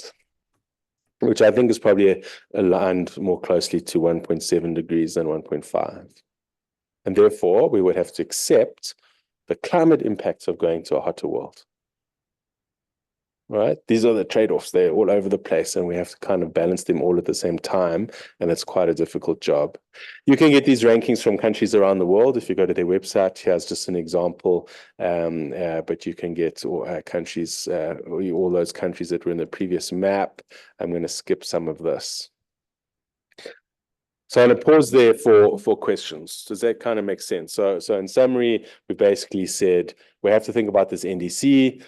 Which I think is probably aligned more closely to 1.7 degrees than 1.5. And therefore, we would have to accept the climate impacts of going to a hotter world. Right? These are the trade-offs. They're all over the place, and we have to kind of balance them all at the same time, and it's quite a difficult job. You can get these rankings from countries around the world. If you go to their website, here's just an example, but you can get countries, all those countries that were in the previous map. I'm going to skip some of this. So I'm going to pause there for questions. Does that kind of make sense? So in summary, we basically said we have to think about this NDC,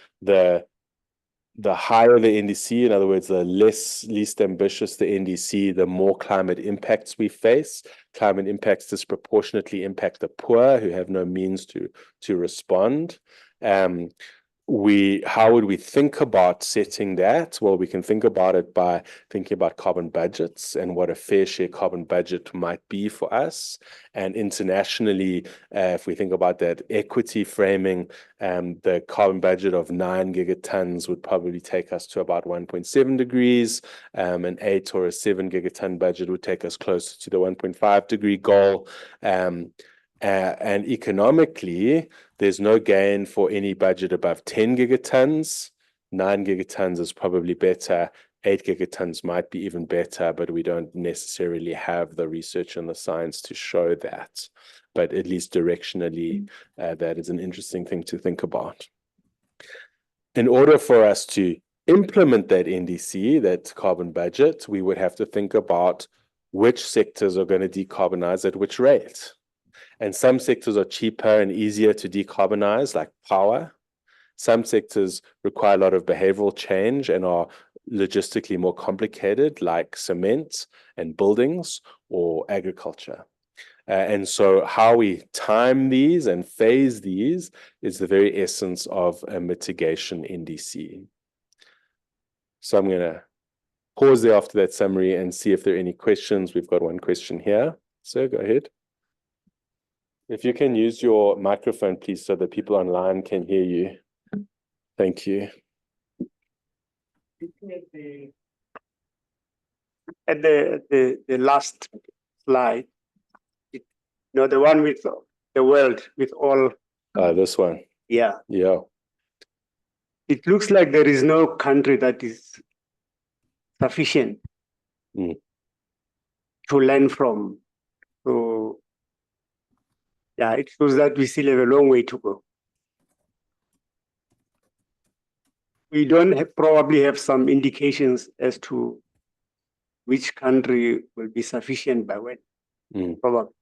the higher the NDC, in other words, the least ambitious the NDC, the more climate impacts we face. Climate impacts disproportionately impact the poor who have no means to respond. How would we think about setting that? Well, we can think about it by thinking about carbon budgets and what a fair share carbon budget might be for us. And internationally, if we think about that equity framing, the carbon budget of 9 gigatons would probably take us to about 1.7 degrees. An 8 or a 7 gigaton budget would take us closer to the 1.5 degree goal. And economically, there's no gain for any budget above 10 gigatons. 9 gigatons is probably better. 8 gigatons might be even better, but we don't necessarily have the research and the science to show that. But at least directionally, that is an interesting thing to think about. in order for us to implement that NDC, that carbon budget, we would have to think about which sectors are going to decarbonize at which rate. And some sectors are cheaper and easier to decarbonize, like power. Some sectors require a lot of behavioral change and are logistically more complicated, like cement and buildings or agriculture. And so how we time these and phase these is the very essence of a mitigation NDC. So I'm going to pause there after that summary and see if there are any questions. We've got one question here. So go ahead. If you can use your microphone, please, so that people online can hear you. Thank you. At the last slide, the one with the world, with all. This one. Yeah. Yeah. It looks like there is no country that is sufficient to learn from. So, yeah, it shows that we still have a long way to go. We don't probably have some indications as to which country will be sufficient by when. Probably.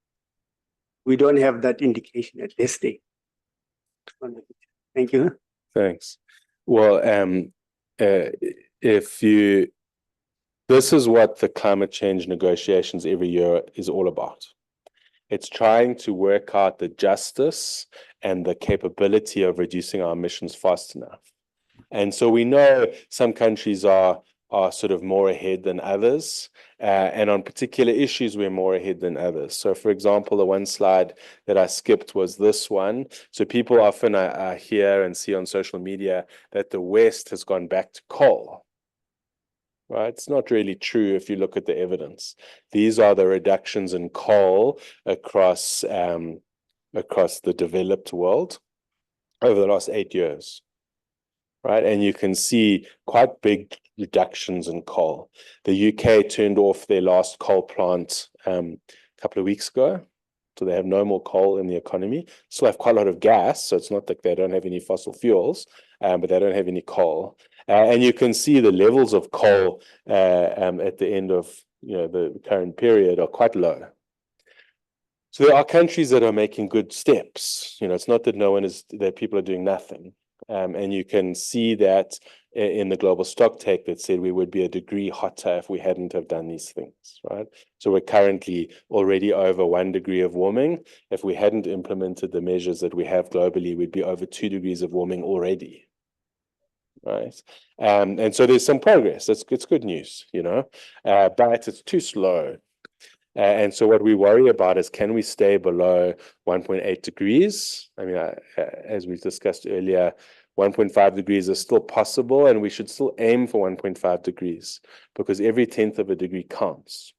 We don't have that indication at this stage. Thank you. Thanks. Well, this is what the climate change negotiations every year is all about. It's trying to work out the justice and the capability of reducing our emissions fast enough. And so we know some countries are sort of more ahead than others, and on particular issues, we're more ahead than others. So, for example, the one slide that I skipped was this one. So people often hear and see on social media that the West has gone back to coal. Right? It's not really true if you look at the evidence. These are the reductions in coal across the developed world over the last 8 years. Right, and you can see quite big reductions in coal. The UK turned off their last coal plant a couple of weeks ago, so they have no more coal in the economy. Still have quite a lot of gas, so it's not like they don't have any fossil fuels, but they don't have any coal. And you can see the levels of coal at the end of the current period are quite low. So there are countries that are making good steps. It's not that people are doing nothing. And you can see that in the global stock take that said we would be a degree hotter if we hadn't have done these things, right? So we're currently already over 1 degree of warming. If we hadn't implemented the measures that we have globally, we'd be over 2 degrees of warming already, right? And so there's some progress. It's good news, but it's too slow. And so what we worry about is, can we stay below 1.8 degrees? I mean, as we discussed earlier, 1.5 degrees is still possible, and we should still aim for 1.5 degrees because every 1/10 of a degree counts.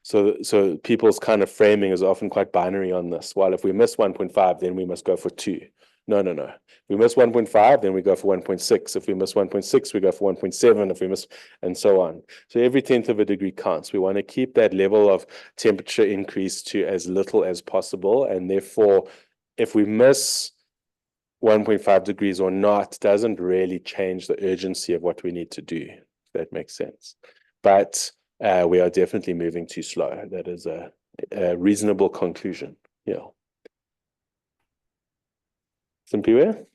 So people's kind of framing is often quite binary on this. Well, if we miss 1.5, then we must go for 2. No. If we miss 1.5, then we go for 1.6. If we miss 1.6, we go for 1.7. If we miss, and so on. So every 1/10 of a degree counts. We want to keep that level of temperature increase to as little as possible. And therefore, if we miss 1.5 degrees or not, doesn't really change the urgency of what we need to do, if that makes sense. But we are definitely moving too slow. That is a reasonable conclusion. Yeah. Simpiwe?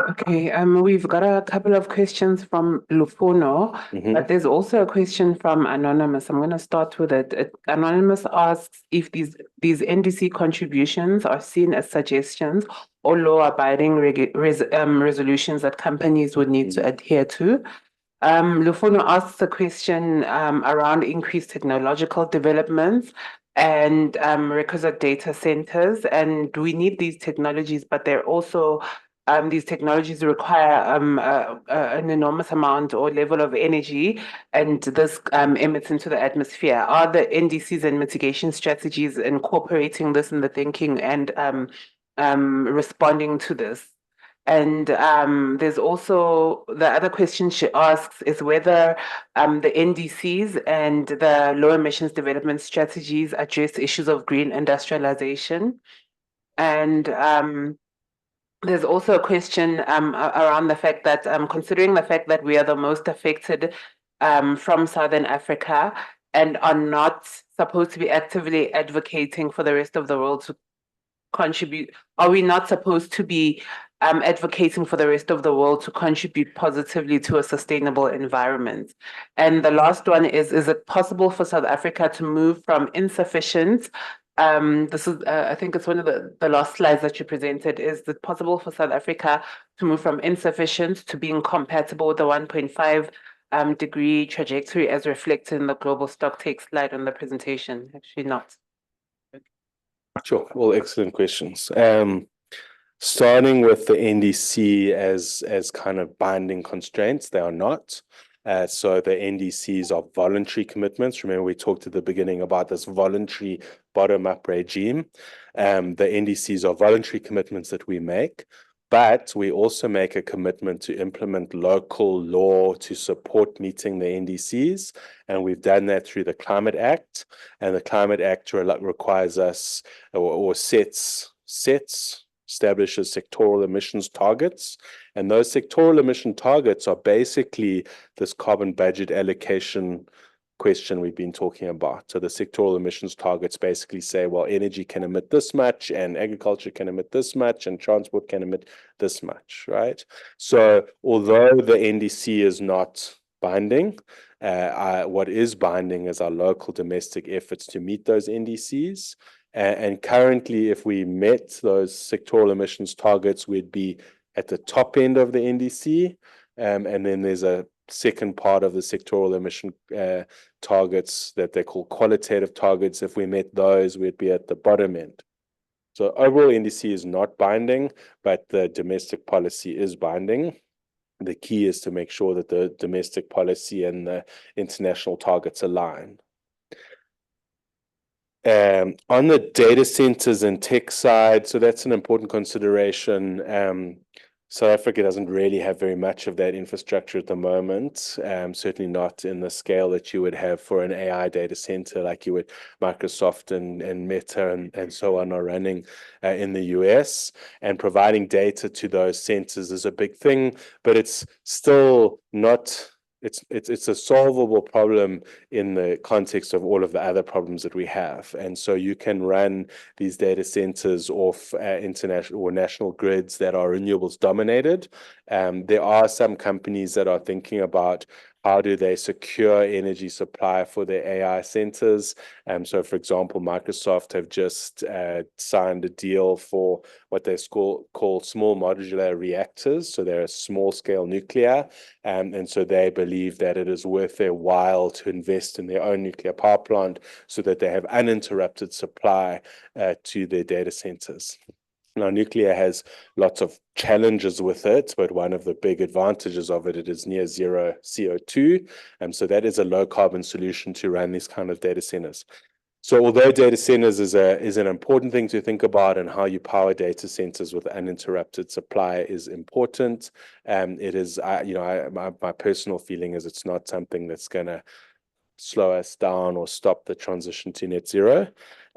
Okay, we've got a couple of questions from Lufuno, but there's also a question from Anonymous. I'm going to start with it. Anonymous asks if these NDC contributions are seen as suggestions or law-abiding resolutions that companies would need to adhere to. Lufuno asks a question around increased technological developments and requisite data centers, and we need these technologies, but they're also these technologies require an enormous amount or level of energy, and this emits into the atmosphere. Are the NDCs and mitigation strategies incorporating this in the thinking and responding to this? And there's also the other question she asks is whether the NDCs and the low emissions development strategies address issues of green industrialization. And there's also a question around the fact that considering the fact that we are the most affected from Southern Africa and are not supposed to be actively advocating for the rest of the world to contribute, are we not supposed to be advocating for the rest of the world to contribute positively to a sustainable environment? And the last one is it possible for South Africa to move from insufficient, this is, I think it's one of the last slides that you presented, is it possible for South Africa to move from insufficient to being compatible with the 1.5 degree trajectory as reflected in the global stocktake slide on the presentation? Actually not. Sure, all excellent questions. Starting with the NDC as kind of binding constraints, they are not. So the NDCs are voluntary commitments. Remember, we talked at the beginning about this voluntary bottom-up regime. The NDCs are voluntary commitments that we make, but we also make a commitment to implement local law to support meeting the NDCs. And we've done that through the Climate Act. And the Climate Act requires us or establishes sectoral emissions targets. And those sectoral emission targets are basically this carbon budget allocation question we've been talking about. So the sectoral emissions targets basically say, well, energy can emit this much and agriculture can emit this much and transport can emit this much, right? So although the NDC is not binding, what is binding is our local domestic efforts to meet those NDCs. And currently, if we met those sectoral emissions targets, we'd be at the top end of the NDC. And then there's a second part of the sectoral emission targets that they call qualitative targets. If we met those, we'd be at the bottom end. So overall NDC is not binding, but the domestic policy is binding. The key is to make sure that the domestic policy and the international targets align. On the data centers and tech side, so that's an important consideration. South Africa doesn't really have very much of that infrastructure at the moment, certainly not in the scale that you would have for an AI data center like you would Microsoft and Meta and so on are running in the US. And providing data to those centers is a big thing, but it's still not... It's a solvable problem in the context of all of the other problems that we have. And so you can run these data centers off international or national grids that are renewables dominated. There are some companies that are thinking about how do they secure energy supply for their AI centers. So, for example, Microsoft have just signed a deal for what they call small modular reactors. So they're a small scale nuclear. And so they believe that it is worth their while to invest in their own nuclear power plant so that they have uninterrupted supply to their data centers. Now, nuclear has lots of challenges with it, but one of the big advantages of it is near zero CO2. So that is a low carbon solution to run these kind of data centers. So although data centers is an important thing to think about, and how you power data centers with uninterrupted supply is important, it is, my personal feeling is it's not something that's going to slow us down or stop the transition to net zero.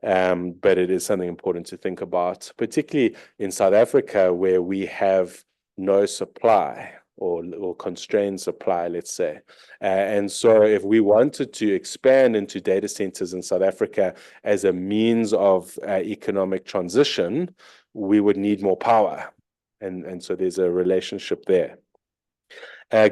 But it is something important to think about, particularly in South Africa, where we have no supply or constrained supply, let's say. And so if we wanted to expand into data centers in South Africa as a means of economic transition, we would need more power. And so there's a relationship there.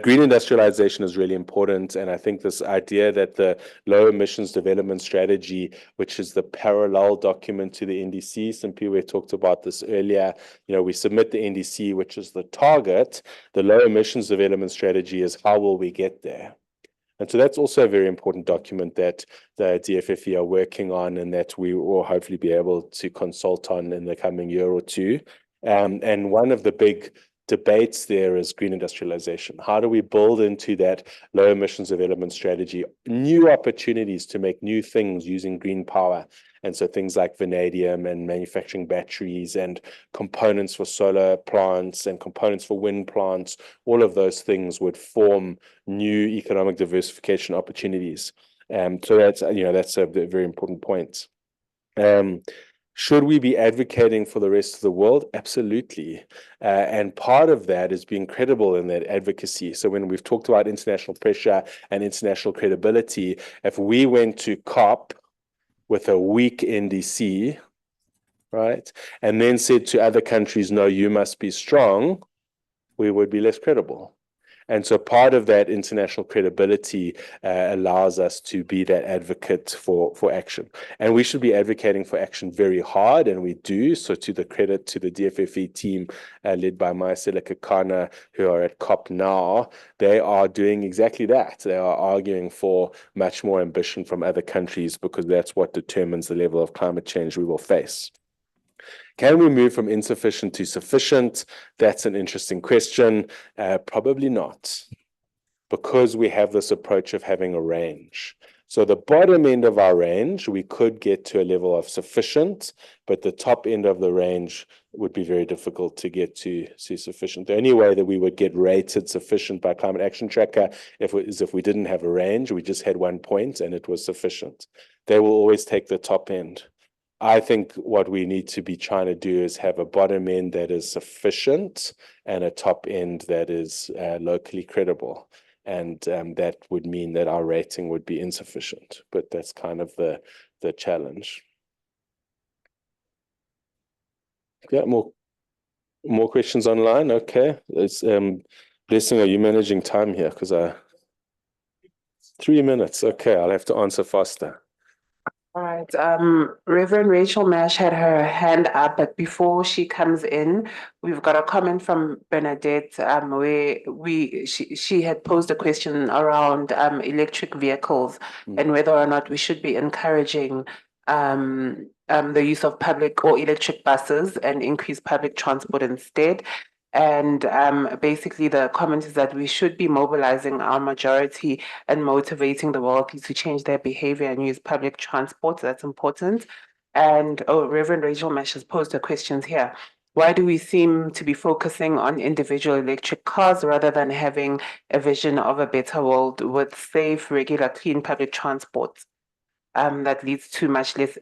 Green industrialization is really important, and I think this idea that the low emissions development strategy, which is the parallel document to the NDC, Simpiwe talked about this earlier, we submit the NDC, which is the target. The low emissions development strategy is how will we get there? And so that's also a very important document that the DFFE are working on and that we will hopefully be able to consult on in the coming year or two. And one of the big debates there is green industrialization. How do we build into that low emissions development strategy new opportunities to make new things using green power? And so things like vanadium and manufacturing batteries and components for solar plants and components for wind plants, all of those things would form new economic diversification opportunities. So that's a very important point. Should we be advocating for the rest of the world? Absolutely. And part of that is being credible in that advocacy. So when we've talked about international pressure and international credibility, if we went to COP with a weak NDC, right, and then said to other countries, no, you must be strong, we would be less credible. And so part of that international credibility allows us to be that advocate for action. And we should be advocating for action very hard, and we do. So to the credit to the DFFE team led by Maisela Kakana, who are at COP now, they are doing exactly that. They are arguing for much more ambition from other countries because that's what determines the level of climate change we will face. Can we move from insufficient to sufficient? That's an interesting question. Probably not, because we have this approach of having a range. So the bottom end of our range, we could get to a level of sufficient, but the top end of the range would be very difficult to get to sufficient. The only way that we would get rated sufficient by Climate Action Tracker is if we didn't have a range, we just had 1 point and it was sufficient. They will always take the top end. I think what we need to be trying to do is have a bottom end that is sufficient and a top end that is locally credible. And that would mean that our rating would be insufficient, but that's kind of the challenge. Yeah, more questions online? Okay. It's, Blessing, are you managing time here? Because 3 minutes. Okay, I'll have to answer faster. All right. Reverend Rachel Mash had her hand up, but before she comes in, we've got a comment from Bernadette, where she had posed a question around electric vehicles and whether or not we should be encouraging the use of public or electric buses and increase public transport instead. And basically the comment is that we should be mobilizing our majority and motivating the wealthy to change their behavior and use public transport. That's important. And Reverend Rachel Mesh has posed her questions here. Why do we seem to be focusing on individual electric cars rather than having a vision of a better world with safe, regular, clean public transport that leads to much less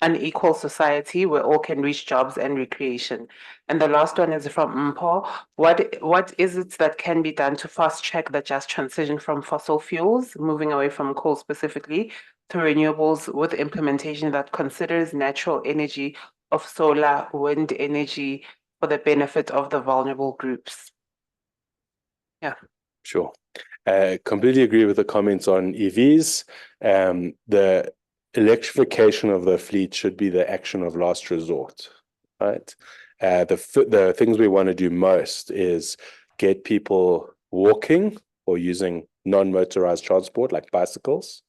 an equal society where all can reach jobs and recreation? And the last one is from Mpo. What is it that can be done to fast track the just transition from fossil fuels, moving away from coal specifically, to renewables with implementation that considers natural energy of solar, wind energy for the benefit of the vulnerable groups? Yeah. Sure. Completely agree with the comments on EVs. The electrification of the fleet should be the action of last resort, right? The things we want to do most is get people walking or using non-motorized transport like bicycles.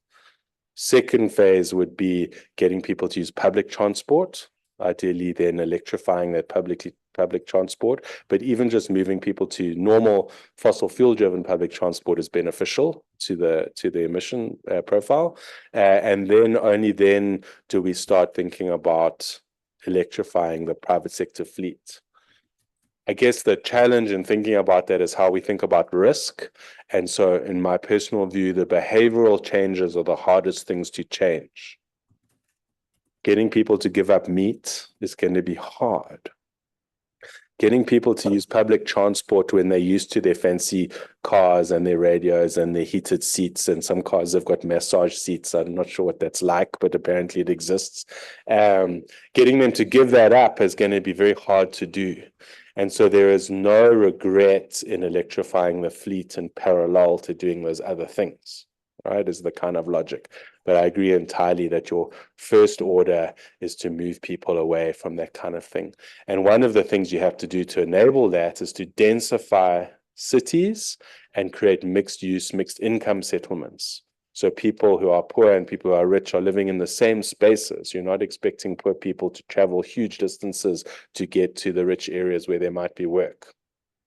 Second phase would be getting people to use public transport, ideally then electrifying that public transport, but even just moving people to normal fossil fuel driven public transport is beneficial to the emission profile. And then only then do we start thinking about electrifying the private sector fleet. I guess the challenge in thinking about that is how we think about risk. And so in my personal view, the behavioral changes are the hardest things to change. Getting people to give up meat is going to be hard. Getting people to use public transport when they're used to their fancy cars and their radios and their heated seats, and some cars have got massage seats. I'm not sure what that's like, but apparently it exists. Getting them to give that up is going to be very hard to do. And so there is no regret in electrifying the fleet in parallel to doing those other things, right? Is the kind of logic. But I agree entirely that your first order is to move people away from that kind of thing. And one of the things you have to do to enable that is to densify cities and create mixed use, mixed income settlements. So people who are poor and people who are rich are living in the same spaces. You're not expecting poor people to travel huge distances to get to the rich areas where there might be work.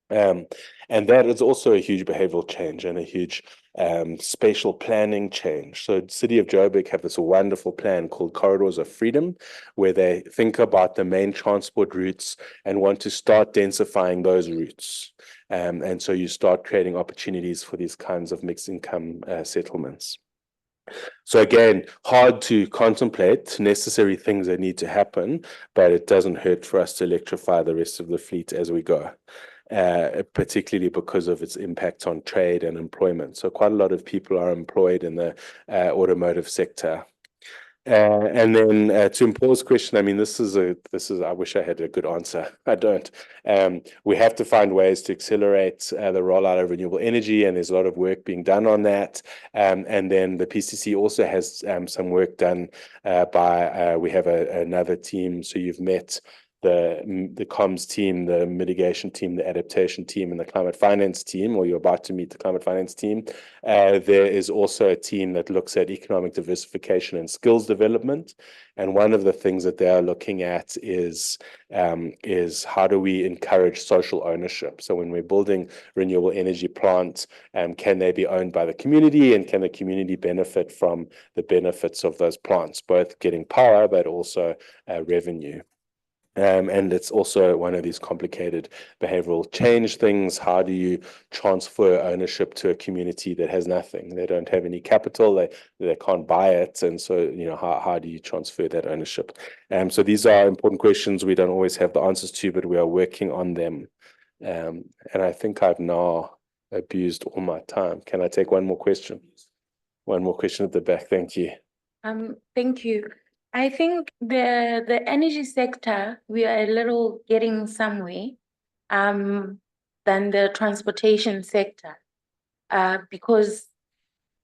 And that is also a huge behavioral change and a huge spatial planning change. So the city of Joburg have this wonderful plan called Corridors of Freedom, where they think about the main transport routes and want to start densifying those routes. And so you start creating opportunities for these kinds of mixed income settlements. So again, hard to contemplate, necessary things that need to happen, but it doesn't hurt for us to electrify the rest of the fleet as we go, particularly because of its impact on trade and employment. So quite a lot of people are employed in the automotive sector. And then to Mpho's question, I mean, this is I wish I had a good answer. I don't. We have to find ways to accelerate the rollout of renewable energy, and there's a lot of work being done on that. And then the PCC also has some work done by, we have another team. So you've met the comms team, the mitigation team, the adaptation team, and the climate finance team, or you're about to meet the climate finance team. There is also a team that looks at economic diversification and skills development. And one of the things that they are looking at is how do we encourage social ownership? So when we're building renewable energy plants, can they be owned by the community, and can the community benefit from the benefits of those plants, both getting power, but also revenue? And it's also one of these complicated behavioral change things. How do you transfer ownership to a community that has nothing? They don't have any capital, they can't buy it. And so, how do you transfer that ownership? So these are important questions we don't always have the answers to, but we are working on them. And I think I've now abused all my time. Can I take one more question? One more question at the back. Thank you. Thank you. I think the energy sector, we are a little getting somewhere than the transportation sector, because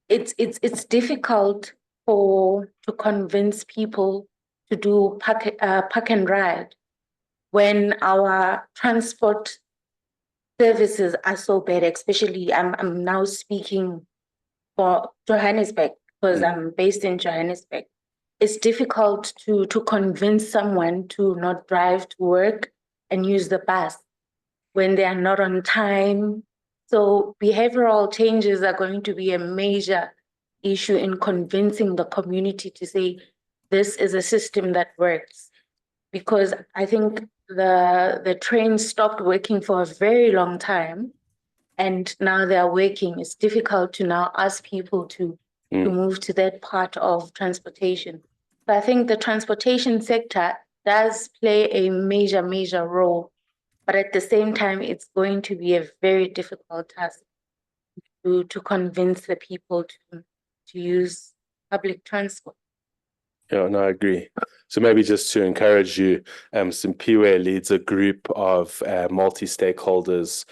it's difficult to convince people to do park and ride when our transport services are so bad. Especially, I'm now speaking for Johannesburg because I'm based in Johannesburg. It's difficult to convince someone to not drive to work and use the bus when they are not on time. So behavioral changes are going to be a major issue in convincing the community to say, this is a system that works. Because I think the trains stopped working for a very long time, and now they are working. It's difficult to now ask people to move to that part of transportation. So I think the transportation sector does play a major, major role, but at the same time, it's going to be a very difficult task to convince the people to use public transport. Yeah, no, I agree. So maybe just to encourage you, Simpiwe leads a group of multi-stakeholders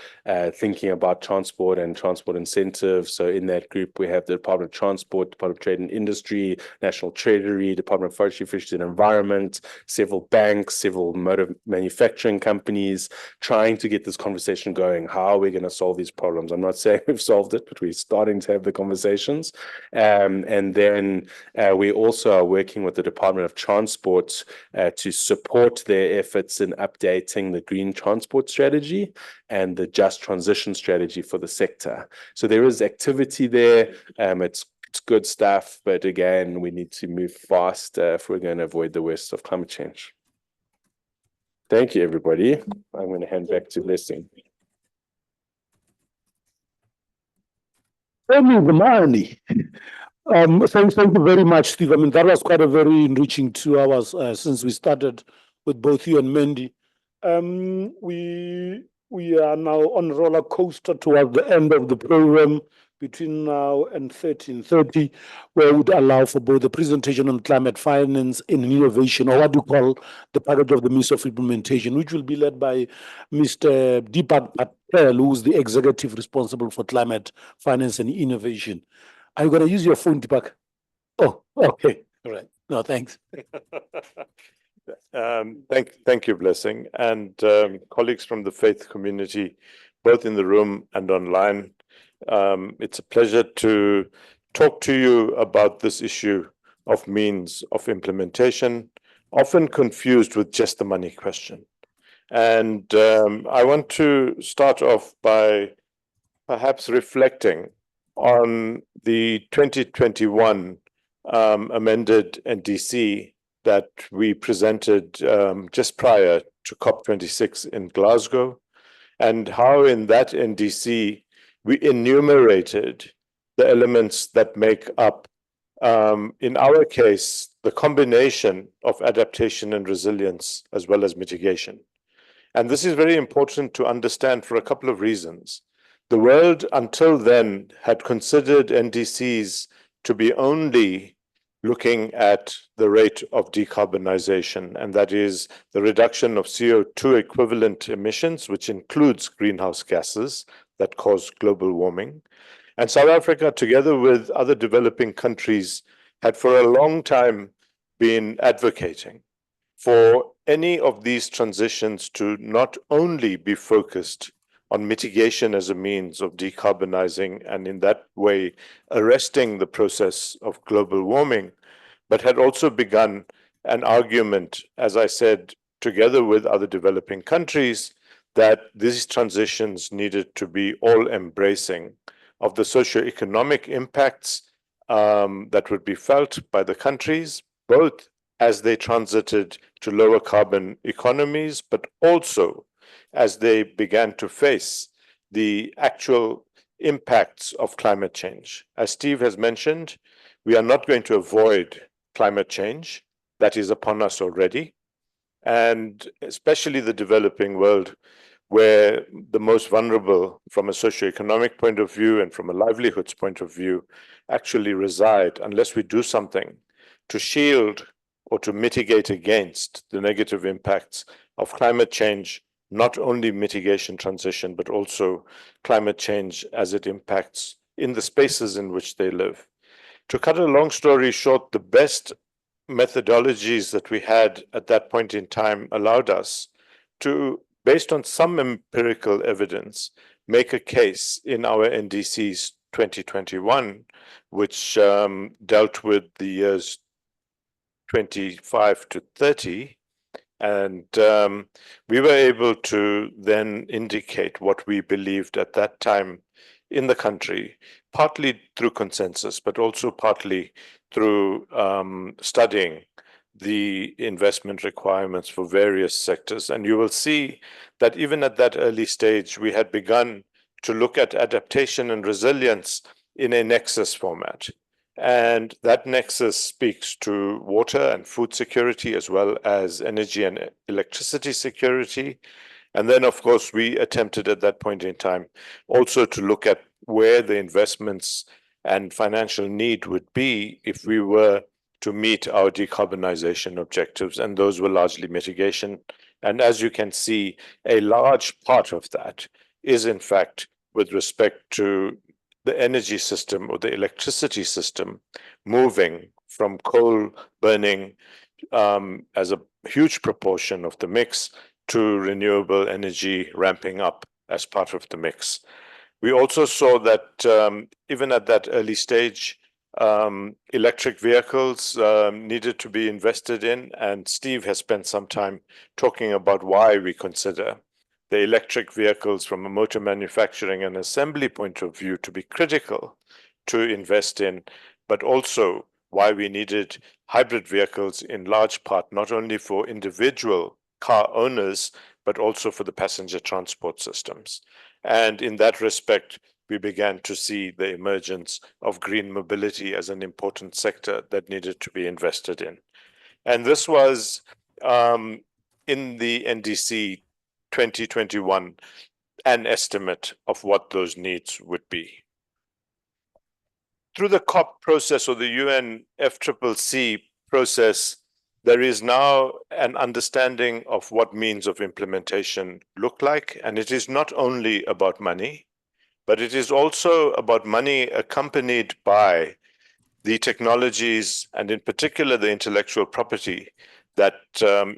thinking about transport and transport incentives. So in that group, we have the Department of Transport, Department of Trade and Industry, National Treasury, Department of Forestry, Fisheries and Environment, several banks, several motor manufacturing companies, trying to get this conversation going. How are we going to solve these problems? I'm not saying we've solved it, but we're starting to have the conversations. And then we also are working with the Department of Transport to support their efforts in updating the green transport strategy and the just transition strategy for the sector. So there is activity there. It's good stuff, but again, we need to move fast if we're going to avoid the worst of climate change. Thank you, everybody. I'm going to hand back to Blessing. Thank you very much, Steve. I mean, that was quite a very enriching 2 hours since we started with both you and Mandy. We are now on a roller coaster towards the end of the program between now and 13:30, where we would allow for both the presentation on climate finance and innovation, or what you call the package of the means of implementation, which will be led by Mr. Deepen, who is the executive responsible for climate finance and innovation. Are you going to use your phone, Deepak? Oh, okay. All right. No, thanks. Thank you, Blessing, and colleagues from the faith community, both in the room and online. It's a pleasure to talk to you about this issue of means of implementation, often confused with just the money question. And I want to start off by perhaps reflecting on the 2021 amended NDC that we presented just prior to COP26 in Glasgow, and how in that NDC we enumerated the elements that make up in our case, the combination of adaptation and resilience as well as mitigation. And this is very important to understand for a couple of reasons. The world until then had considered NDCs to be only looking at the rate of decarbonization, and that is the reduction of CO2 equivalent emissions, which includes greenhouse gases that cause global warming. And South Africa, together with other developing countries, had for a long time been advocating for any of these transitions to not only be focused on mitigation as a means of decarbonizing and in that way arresting the process of global warming, but had also begun an argument, as I said, together with other developing countries, that these transitions needed to be all embracing of the socioeconomic impacts that would be felt by the countries, both as they transited to lower carbon economies, but also as they began to face the actual impacts of climate change. As Steve has mentioned, we are not going to avoid climate change. That is upon us already. And especially the developing world, where the most vulnerable from a socioeconomic point of view and from a livelihoods point of view actually reside, unless we do something to shield or to mitigate against the negative impacts of climate change, not only mitigation transition, but also climate change as it impacts in the spaces in which they live. To cut a long story short, the best methodologies that we had at that point in time allowed us to, based on some empirical evidence, make a case in our NDCs 2021, which dealt with the years 25 to 30. And we were able to then indicate what we believed at that time in the country, partly through consensus, but also partly through studying the investment requirements for various sectors. And you will see that even at that early stage, we had begun to look at adaptation and resilience in a nexus format. And that nexus speaks to water and food security, as well as energy and electricity security. And then, of course, we attempted at that point in time also to look at where the investments and financial need would be if we were to meet our decarbonization objectives. And those were largely mitigation. And as you can see, a large part of that is, in fact, with respect to the energy system or the electricity system moving from coal burning as a huge proportion of the mix to renewable energy ramping up as part of the mix. We also saw that even at that early stage, electric vehicles needed to be invested in, and Steve has spent some time talking about why we consider the electric vehicles from a motor manufacturing and assembly point of view to be critical to invest in, but also why we needed hybrid vehicles in large part, not only for individual car owners, but also for the passenger transport systems. And in that respect, we began to see the emergence of green mobility as an important sector that needed to be invested in. And this was in the NDC 2021, an estimate of what those needs would be. Through the COP process or the UNFCCC process, there is now an understanding of what means of implementation look like. And it is not only about money, but it is also about money accompanied by the technologies and in particular the intellectual property that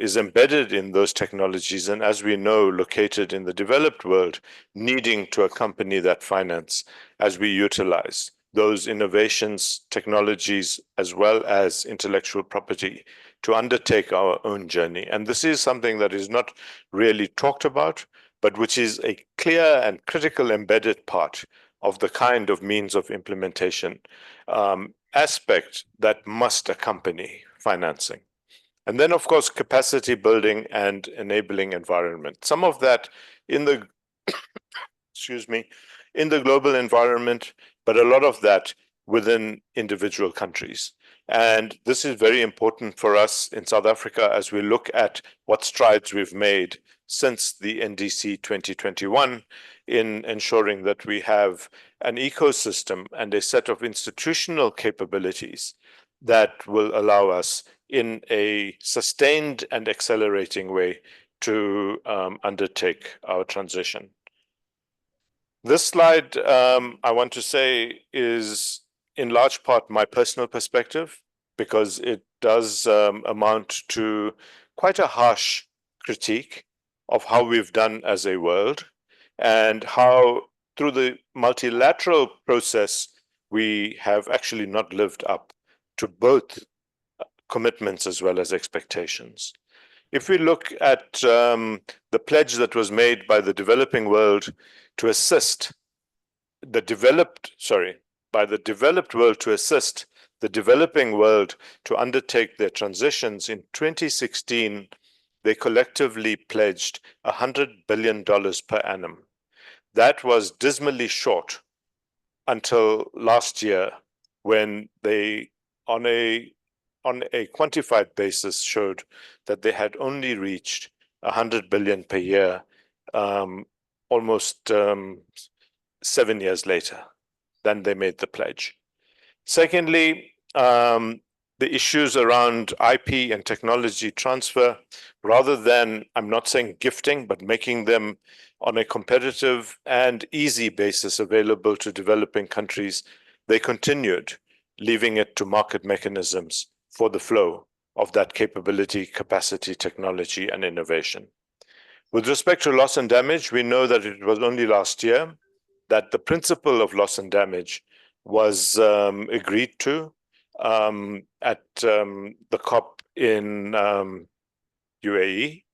is embedded in those technologies, and as we know, located in the developed world, needing to accompany that finance as we utilize those innovations, technologies, as well as intellectual property to undertake our own journey. And this is something that is not really talked about, but which is a clear and critical embedded part of the kind of means of implementation aspect that must accompany financing. And then, of course, capacity building and enabling environment. Some of that in the, in the global environment, but a lot of that within individual countries. And this is very important for us in South Africa as we look at what strides we've made since the NDC 2021 in ensuring that we have an ecosystem and a set of institutional capabilities that will allow us in a sustained and accelerating way to undertake our transition. This slide, I want to say, is in large part my personal perspective, because it does amount to quite a harsh critique of how we've done as a world and how through the multilateral process we have actually not lived up to both commitments as well as expectations. If we look at the pledge that was made by the developing world to assist the developed world to assist the developing world to undertake their transitions in 2016, they collectively pledged $100 billion per annum. That was dismally short until last year, when they, on a quantified basis, showed that they had only reached 100 billion per year, almost 7 years later than they made the pledge. Secondly, the issues around IP and technology transfer, rather than, I'm not saying gifting, but making them on a competitive and easy basis available to developing countries, they continued leaving it to market mechanisms for the flow of that capability, capacity, technology, and innovation. With respect to loss and damage, we know that it was only last year that the principle of loss and damage was agreed to at the COP in UAE,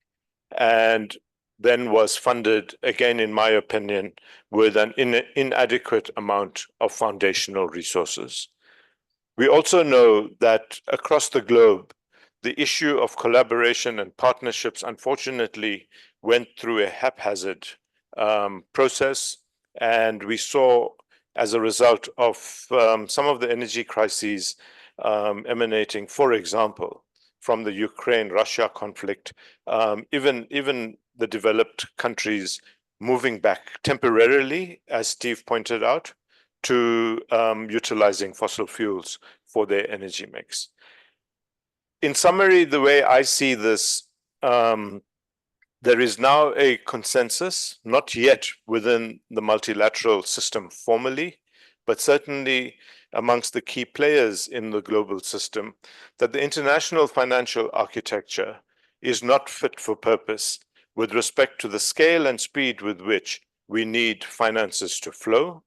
and then was funded, again, in my opinion, with an inadequate amount of foundational resources. We also know that across the globe, the issue of collaboration and partnerships, unfortunately, went through a haphazard process, and we saw, as a result of some of the energy crises emanating, for example, from the Ukraine-Russia conflict, even the developed countries moving back temporarily, as Steve pointed out, to utilizing fossil fuels for their energy mix. In summary, the way I see this, there is now a consensus, not yet within the multilateral system formally, but certainly amongst the key players in the global system, that the international financial architecture is not fit for purpose with respect to the scale and speed with which we need finances to flow.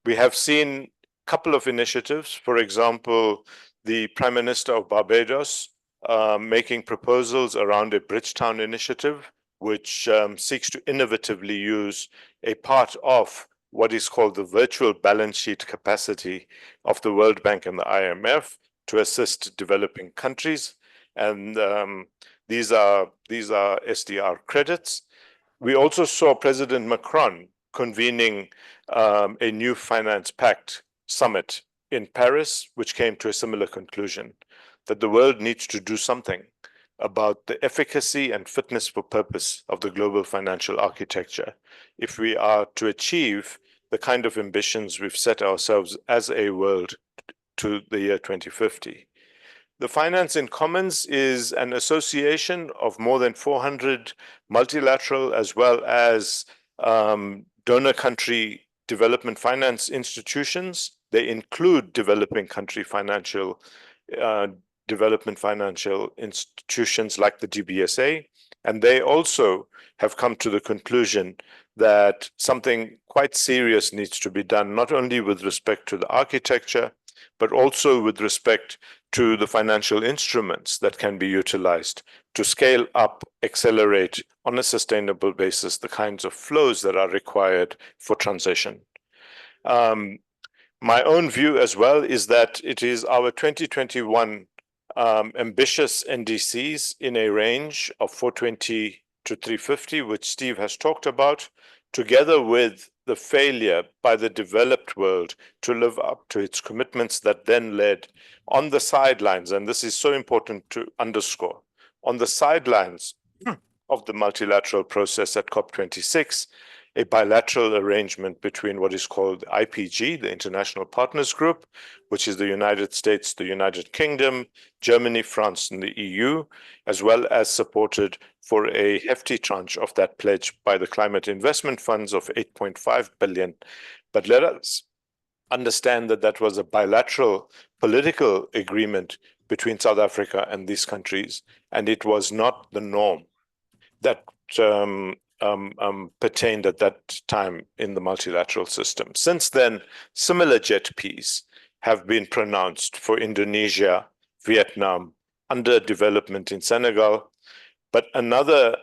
We have seen a couple of initiatives, for example, the Prime Minister of Barbados making proposals around a Bridgetown initiative, which seeks to innovatively use a part of what is called the virtual balance sheet capacity of the World Bank and the IMF to assist developing countries. And these are SDR credits. We also saw President Macron convening a new finance pact summit in Paris, which came to a similar conclusion, that the world needs to do something about the efficacy and fitness for purpose of the global financial architecture if we are to achieve the kind of ambitions we've set ourselves as a world to the year 2050. The Finance in Commons is an association of more than 400 multilateral as well as donor country development finance institutions. They include developing country development financial institutions like the DBSA, and they also have come to the conclusion that something quite serious needs to be done, not only with respect to the architecture, but also with respect to the financial instruments that can be utilized to scale up, accelerate on a sustainable basis the kinds of flows that are required for transition. My own view as well is that it is our 2021 ambitious NDCs in a range of 420 to 350, which Steve has talked about, together with the failure by the developed world to live up to its commitments that then led on the sidelines, and this is so important to underscore, on the sidelines of the multilateral process at COP26, a bilateral arrangement between what is called the IPG, the International Partners Group, which is the United States, the United Kingdom, Germany, France, and the EU, as well as supported for a hefty tranche of that pledge by the climate investment funds of 8.5 billion. But let us understand that that was a bilateral political agreement between South Africa and these countries, and it was not the norm that pertained at that time in the multilateral system. Since then, similar JETPs have been pronounced for Indonesia, Vietnam, under development in Senegal. But another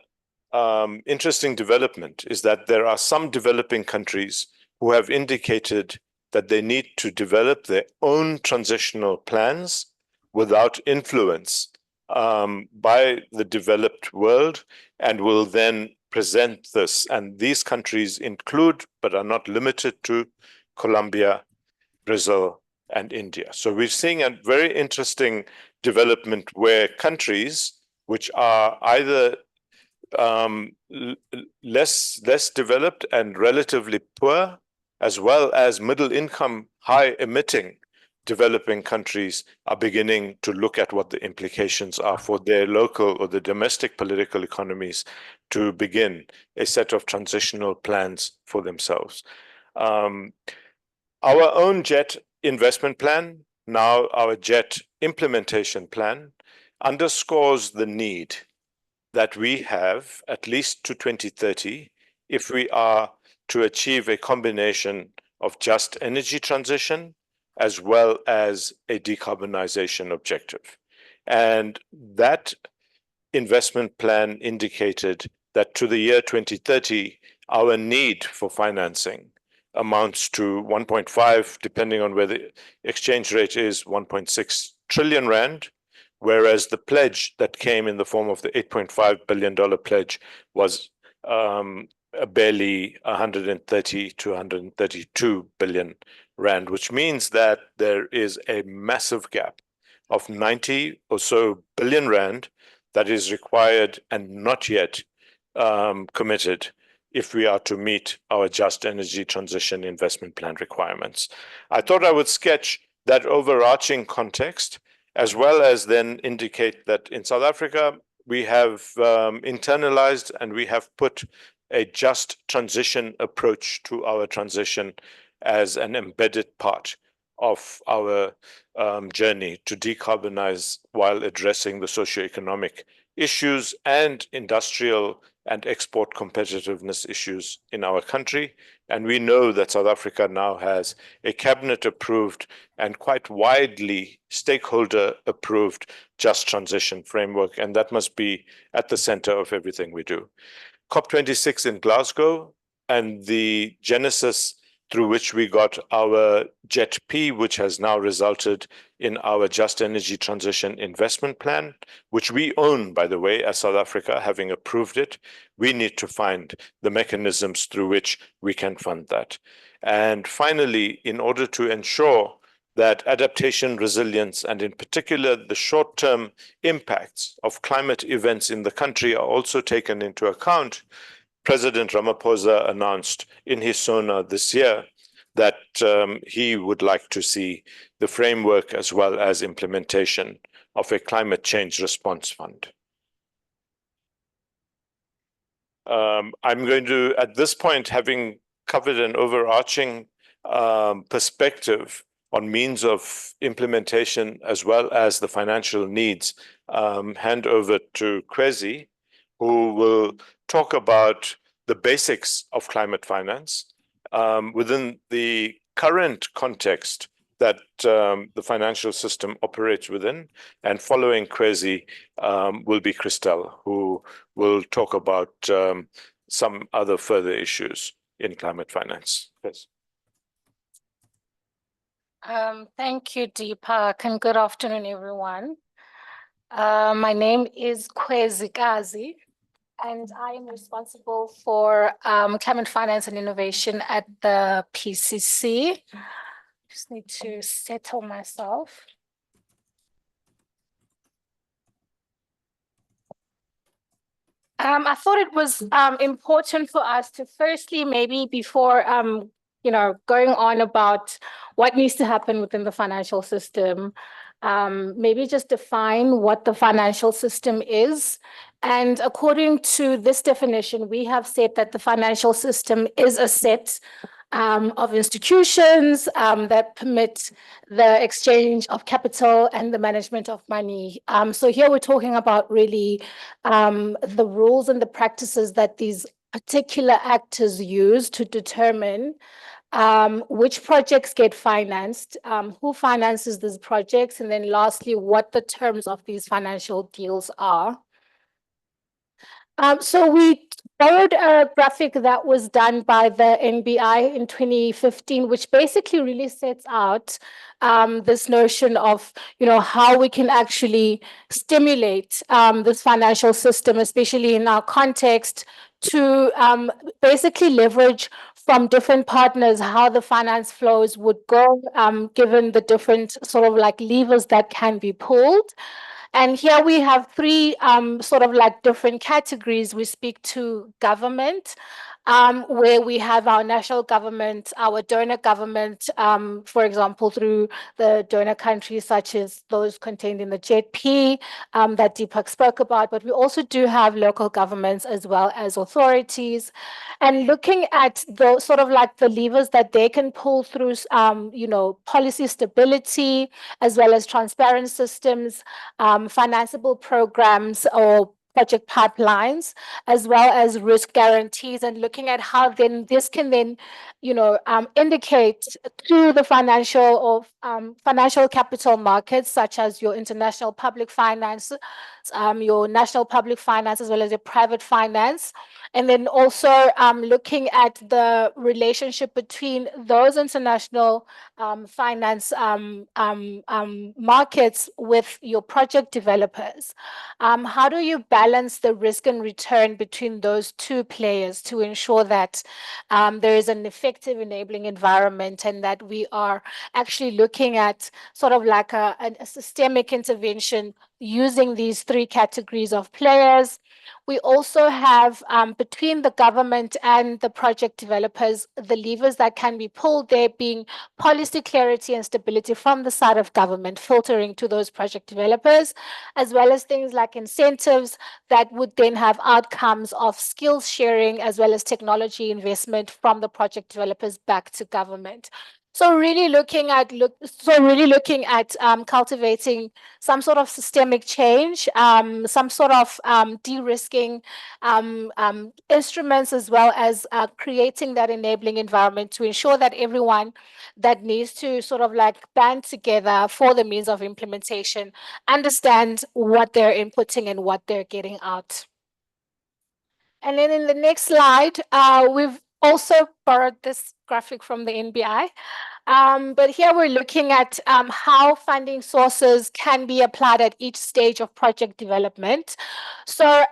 interesting development is that there are some developing countries who have indicated that they need to develop their own transitional plans without influence by the developed world, and will then present this. And these countries include, but are not limited to, Colombia, Brazil, and India. So we're seeing a very interesting development where countries which are either less developed and relatively poor, as well as middle income, high emitting developing countries, are beginning to look at what the implications are for their local or the domestic political economies to begin a set of transitional plans for themselves. Our own JET investment plan, now our JET implementation plan, underscores the need that we have, at least to 2030, if we are to achieve a combination of just energy transition as well as a decarbonization objective. And that investment plan indicated that to the year 2030, our need for financing amounts to 1.5, depending on where the exchange rate is, 1.6 trillion rand, whereas the pledge that came in the form of the $8.5 billion pledge was barely 130 to 132 billion rand, which means that there is a massive gap of 90 or so billion rand that is required and not yet committed if we are to meet our just energy transition investment plan requirements. I thought I would sketch that overarching context, as well as then indicate that in South Africa, we have internalized and we have put a just transition approach to our transition as an embedded part of our journey to decarbonize while addressing the socioeconomic issues and industrial and export competitiveness issues in our country. And we know that South Africa now has a cabinet-approved and quite widely stakeholder-approved just transition framework, and that must be at the center of everything we do. COP26 in Glasgow and the genesis through which we got our JETP, which has now resulted in our Just Energy Transition Investment Plan, which we own, by the way, as South Africa, having approved it. We need to find the mechanisms through which we can fund that. And finally, in order to ensure that adaptation, resilience, and in particular the short-term impacts of climate events in the country are also taken into account, President Ramaphosa announced in his SONA this year that he would like to see the framework as well as implementation of a climate change response fund. I'm going to, at this point, having covered an overarching perspective on means of implementation as well as the financial needs, hand over to Kwezi, who will talk about the basics of climate finance within the current context that the financial system operates within. And following Kwezi will be Christelle, who will talk about some other further issues in climate finance. Yes. Thank you, Deepak, and good afternoon, everyone. My name is Kwezi Kazi. and I am responsible for climate finance and innovation at the PCC. Just need to settle myself. I thought it was important for us to firstly, maybe before going on about what needs to happen within the financial system, maybe just define what the financial system is. And according to this definition, we have said that the financial system is a set of institutions that permit the exchange of capital and the management of money. So here we're talking about really the rules and the practices that these particular actors use to determine which projects get financed, who finances these projects, and then lastly, what the terms of these financial deals are. So we borrowed a graphic that was done by the NBI in 2015, which basically really sets out this notion of, how we can actually stimulate this financial system, especially in our context, to basically leverage from different partners how the finance flows would go, given the different sort of like levers that can be pulled. And here we have three sort of like different categories. We speak to government, where we have our national government, our donor government, for example, through the donor countries such as those contained in the JP that Deepak spoke about. But we also do have local governments as well as authorities. And looking at those sort of like the levers that they can pull through, policy stability, as well as transparent systems, financeable programs or project pipelines, as well as risk guarantees, and looking at how then this can then, indicate through the financial capital markets, such as your international public finance, your national public finance, as well as your private finance. And then also looking at the relationship between those international finance markets with your project developers. How do you balance the risk and return between those two players to ensure that there is an effective enabling environment, and that we are actually looking at sort of like a systemic intervention using these three categories of players? We also have between the government and the project developers, the levers that can be pulled there being policy clarity and stability from the side of government, filtering to those project developers, as well as things like incentives that would then have outcomes of skills sharing, as well as technology investment from the project developers back to government. So really looking at cultivating some sort of systemic change, some sort of de-risking instruments, as well as creating that enabling environment to ensure that everyone that needs to sort of like band together for the means of implementation understand what they're inputting and what they're getting out. And then in the next slide, we've also borrowed this graphic from the NBI. But here we're looking at how funding sources can be applied at each stage of project development. So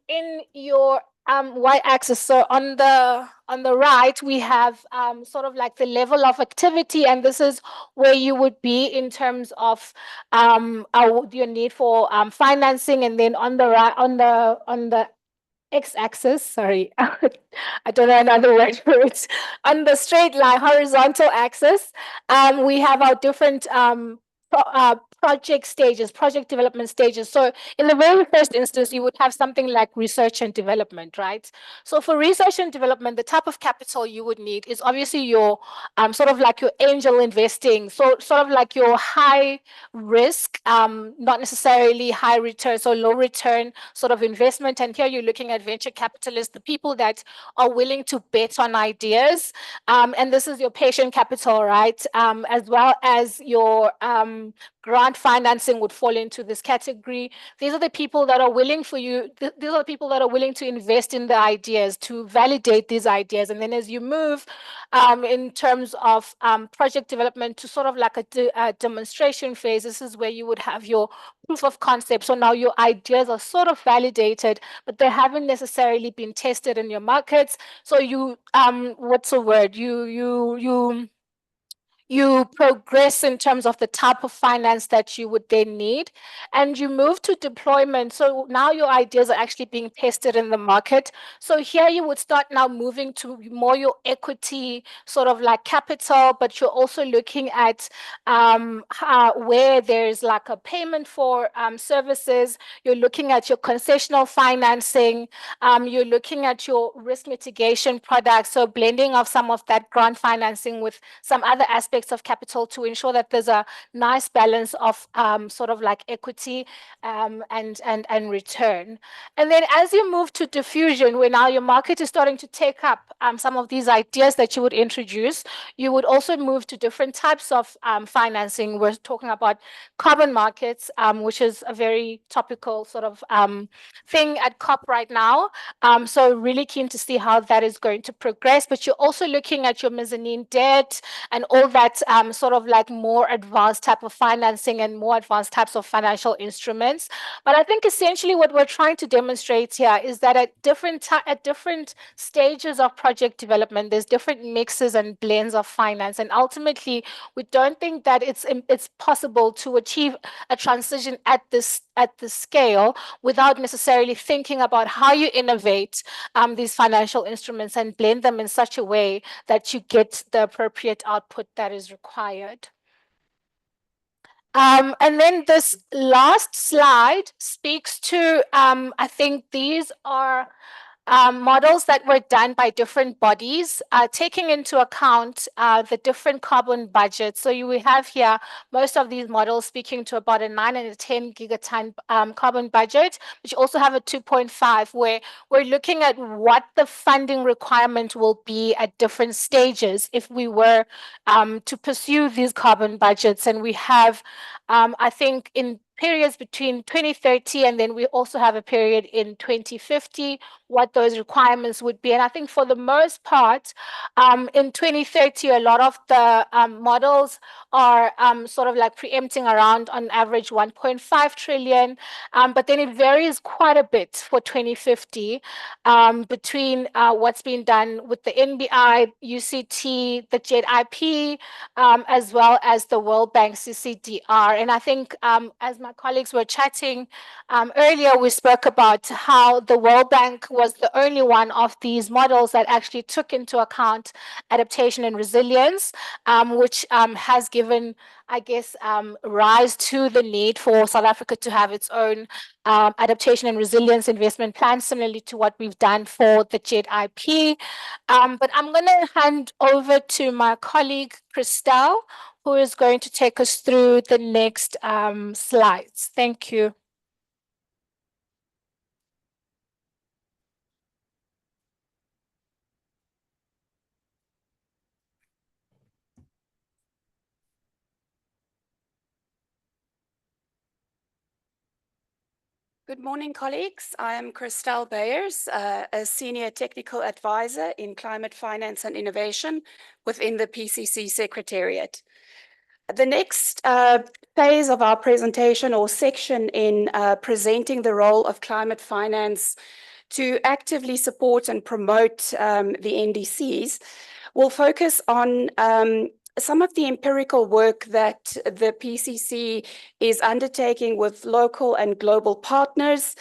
in your y-axis, so on the right, we have sort of like the level of activity, and this is where you would be in terms of your need for financing. And then on the right, on the x-axis, sorry, I don't know another word for it. On the straight line, horizontal axis, we have our different project stages, project development stages. So in the very first instance, you would have something like research and development, right? So for research and development, the type of capital you would need is obviously your sort of like your angel investing, so sort of like your high risk, not necessarily high return, so low return sort of investment. And here you're looking at venture capitalists, the people that are willing to bet on ideas. And this is your patient capital, right? As well as your grant financing would fall into this category. These are the people that are willing for you. These are the people that are willing to invest in the ideas, to validate these ideas. And then as you move in terms of project development to sort of like a demonstration phase, this is where you would have your proof of concept. So now your ideas are sort of validated, but they haven't necessarily been tested in your markets. So you, what's the word? You progress in terms of the type of finance that you would then need, and you move to deployment. So now your ideas are actually being tested in the market. So here you would start now moving to more your equity sort of like capital, but you're also looking at where there's like a payment for services. You're looking at your concessional financing. You're looking at your risk mitigation products. So blending of some of that grant financing with some other aspects of capital to ensure that there's a nice balance of sort of like equity and return. And then as you move to diffusion, where now your market is starting to take up some of these ideas that you would introduce, you would also move to different types of financing. We're talking about carbon markets, which is a very topical sort of thing at COP right now. So really keen to see how that is going to progress, but you're also looking at your mezzanine debt and all that sort of like more advanced type of financing and more advanced types of financial instruments. But I think essentially what we're trying to demonstrate here is that at different stages of project development, there's different mixes and blends of finance. And ultimately, we don't think that it's possible to achieve a transition at this scale without necessarily thinking about how you innovate these financial instruments and blend them in such a way that you get the appropriate output that is required. And then this last slide speaks to, I think these are models that were done by different bodies, taking into account the different carbon budgets. So you will have here most of these models speaking to about a 9 and a 10 gigaton carbon budget, but you also have a 2.5 where we're looking at what the funding requirement will be at different stages if we were to pursue these carbon budgets. And we have, I think, in periods between 2030 and then we also have a period in 2050, what those requirements would be. And I think for the most part, in 2030, a lot of the models are sort of like preempting around on average 1.5 trillion, but then it varies quite a bit for 2050 between what's been done with the NBI, UCT, the JET-IP, as well as the World Bank CCDR. And I think as my colleagues were chatting earlier, we spoke about how the World Bank was the only one of these models that actually took into account adaptation and resilience, which has given, I guess, rise to the need for South Africa to have its own adaptation and resilience investment plan, similarly to what we've done for the JET-IP. But I'm going to hand over to my colleague, Christelle, who is going to take us through the next slides. Thank you. Good morning, colleagues. I am Christelle Beyers, a Senior Technical Advisor in Climate Finance and Innovation within the PCC Secretariat. The next phase of our presentation or section in presenting the role of climate finance to actively support and promote the NDCs will focus on some of the empirical work that the PCC is undertaking with local and global partners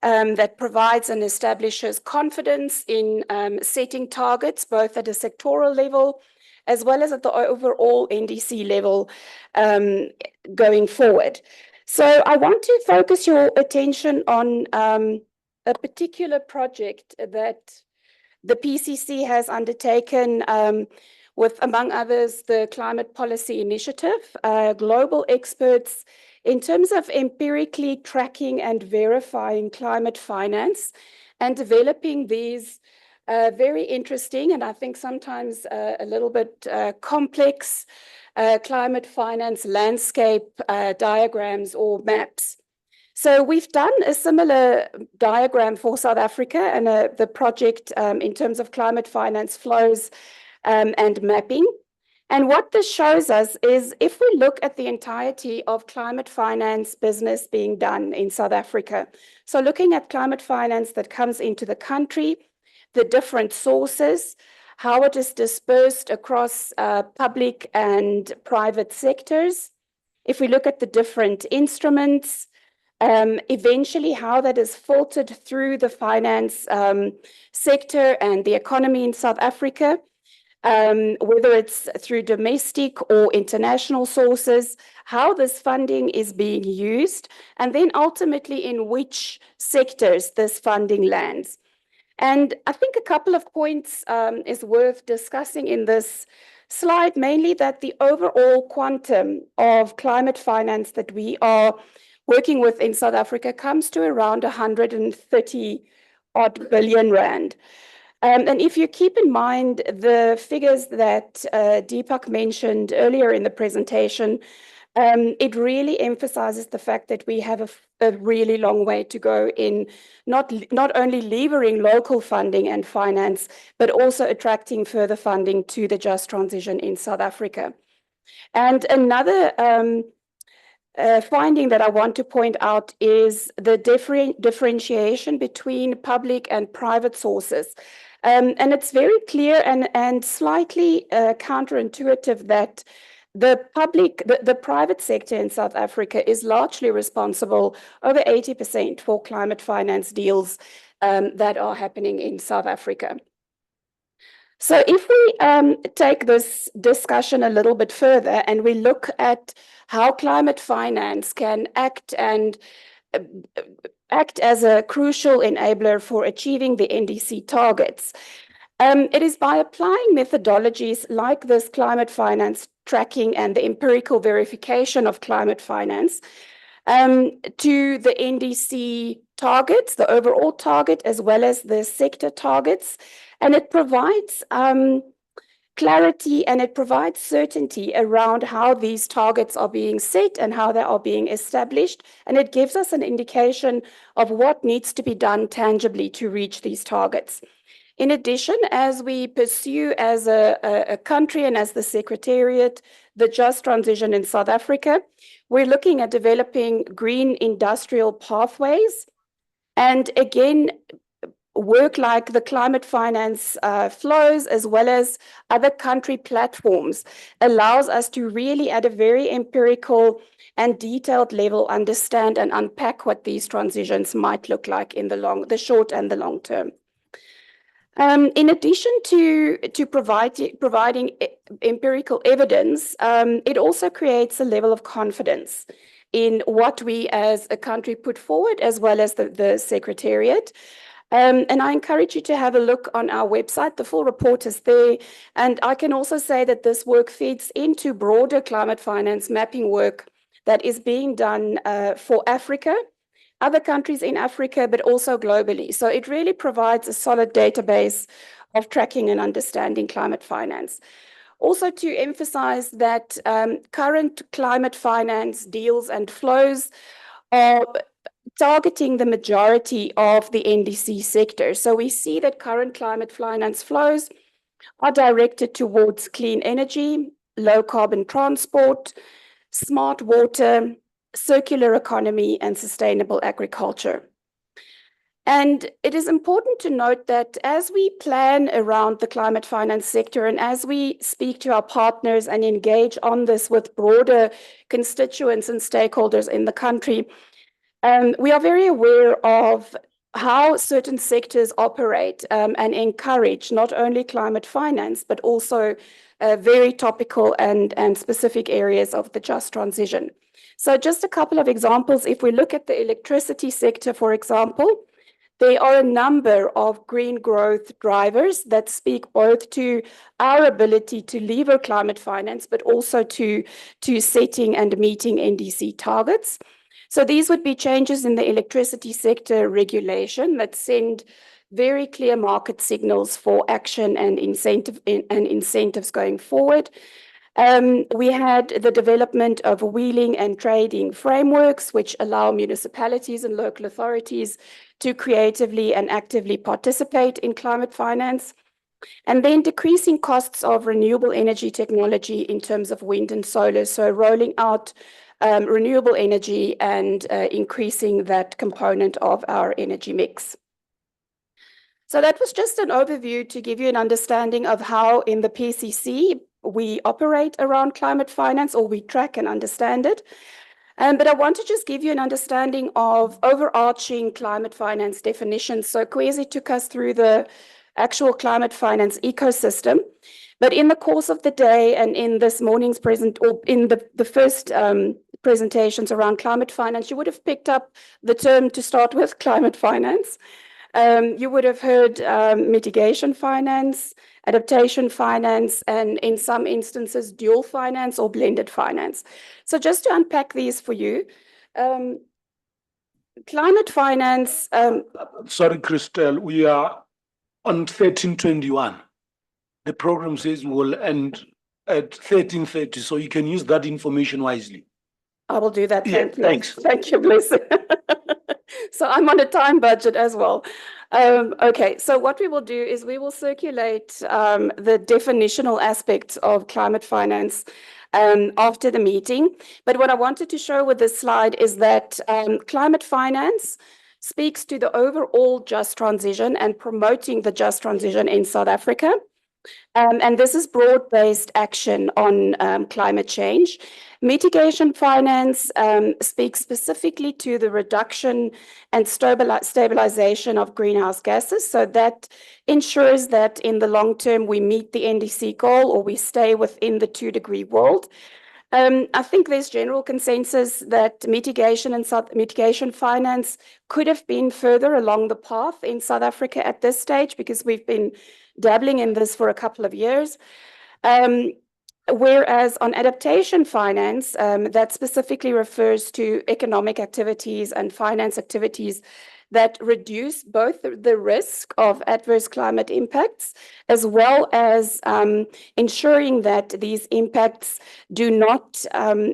that provides and establishes confidence in setting targets, both at a sectoral level as well as at the overall NDC level going forward. So I want to focus your attention on a particular project that the PCC has undertaken with, among others, the Climate Policy Initiative, global experts in terms of empirically tracking and verifying climate finance and developing these very interesting and I think sometimes a little bit complex climate finance landscape diagrams or maps. So we've done a similar diagram for South Africa and the project in terms of climate finance flows and mapping. And what this shows us is if we look at the entirety of climate finance business being done in South Africa, so looking at climate finance that comes into the country, the different sources, how it is dispersed across public and private sectors. If we look at the different instruments, eventually how that is filtered through the finance sector and the economy in South Africa, whether it's through domestic or international sources, how this funding is being used, and then ultimately in which sectors this funding lands. And I think a couple of points is worth discussing in this slide, mainly that the overall quantum of climate finance that we are working with in South Africa comes to around 130 odd billion rand. And if you keep in mind the figures that Deepak mentioned earlier in the presentation, it really emphasizes the fact that we have a really long way to go in not only levering local funding and finance, but also attracting further funding to the just transition in South Africa. And another finding that I want to point out is the differentiation between public and private sources. And it's very clear and slightly counterintuitive that the private sector in South Africa is largely responsible, over 80%, for climate finance deals that are happening in South Africa. So if we take this discussion a little bit further and we look at how climate finance can act as a crucial enabler for achieving the NDC targets, it is by applying methodologies like this climate finance tracking and the empirical verification of climate finance to the NDC targets, the overall target, as well as the sector targets. And it provides clarity and it provides certainty around how these targets are being set and how they are being established. And it gives us an indication of what needs to be done tangibly to reach these targets. In addition, as we pursue as a country and as the Secretariat, the just transition in South Africa, we're looking at developing green industrial pathways. And again, work like the climate finance flows, as well as other country platforms, allows us to really, at a very empirical and detailed level, understand and unpack what these transitions might look like in the short and the long term. In addition to providing empirical evidence, it also creates a level of confidence in what we as a country put forward, as well as the Secretariat. And I encourage you to have a look on our website. The full report is there. And I can also say that this work feeds into broader climate finance mapping work that is being done for Africa, other countries in Africa, but also globally. So it really provides a solid database of tracking and understanding climate finance. Also to emphasize that current climate finance deals and flows are targeting the majority of the NDC sector. So we see that current climate finance flows are directed towards clean energy, low carbon transport, smart water, circular economy, and sustainable agriculture. And it is important to note that as we plan around the climate finance sector and as we speak to our partners and engage on this with broader constituents and stakeholders in the country, we are very aware of how certain sectors operate and encourage not only climate finance, but also very topical and specific areas of the just transition. So just a couple of examples. If we look at the electricity sector, for example, there are a number of green growth drivers that speak both to our ability to lever climate finance, but also to setting and meeting NDC targets. So these would be changes in the electricity sector regulation that send very clear market signals for action and incentives going forward. We had the development of wheeling and trading frameworks, which allow municipalities and local authorities to creatively and actively participate in climate finance. And then decreasing costs of renewable energy technology in terms of wind and solar. So rolling out renewable energy and increasing that component of our energy mix. So that was just an overview to give you an understanding of how in the PCC we operate around climate finance, or we track and understand it. But I want to just give you an understanding of overarching climate finance definitions. So Kwesi took us through the actual climate finance ecosystem. But in the course of the day and in this morning's in the first presentations around climate finance, you would have picked up the term, to start with, climate finance. You would have heard mitigation finance, adaptation finance, and in some instances, dual finance or blended finance. So just to unpack these for you, climate finance... Sorry, Christelle, we are on 1321. The program says we'll end at 13:30, so you can use that information wisely. I will do that. Thank you. Thanks. Thank you, Blessing. So I'm on a time budget as well. Okay, so what we will do is we will circulate the definitional aspects of climate finance after the meeting. But what I wanted to show with this slide is that climate finance speaks to the overall just transition and promoting the just transition in South Africa. And this is broad-based action on climate change. Mitigation finance speaks specifically to the reduction and stabilization of greenhouse gases. So that ensures that in the long term, we meet the NDC goal, or we stay within the 2-degree world. I think there's general consensus that mitigation finance could have been further along the path in South Africa at this stage, because we've been dabbling in this for a couple of years. Whereas on adaptation finance, that specifically refers to economic activities and finance activities that reduce both the risk of adverse climate impacts, as well as ensuring that these impacts do not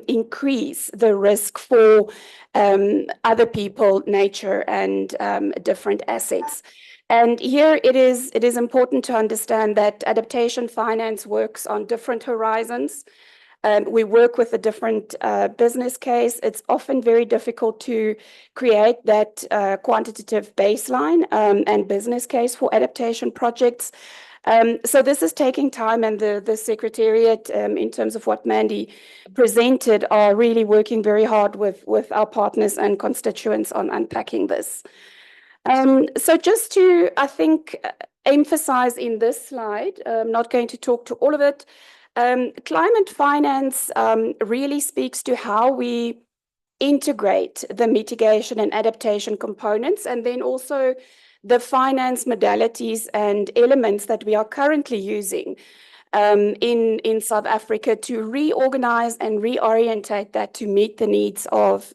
increase the risk for other people, nature, and different assets. And here it is important to understand that adaptation finance works on different horizons. We work with a different business case. It's often very difficult to create that quantitative baseline and business case for adaptation projects. So this is taking time, and the Secretariat, in terms of what Mandy presented, are really working very hard with our partners and constituents on unpacking this. So just to, I think, emphasize in this slide, I'm not going to talk to all of it, climate finance really speaks to how we integrate the mitigation and adaptation components, and then also the finance modalities and elements that we are currently using in South Africa to reorganize and reorientate that to meet the needs of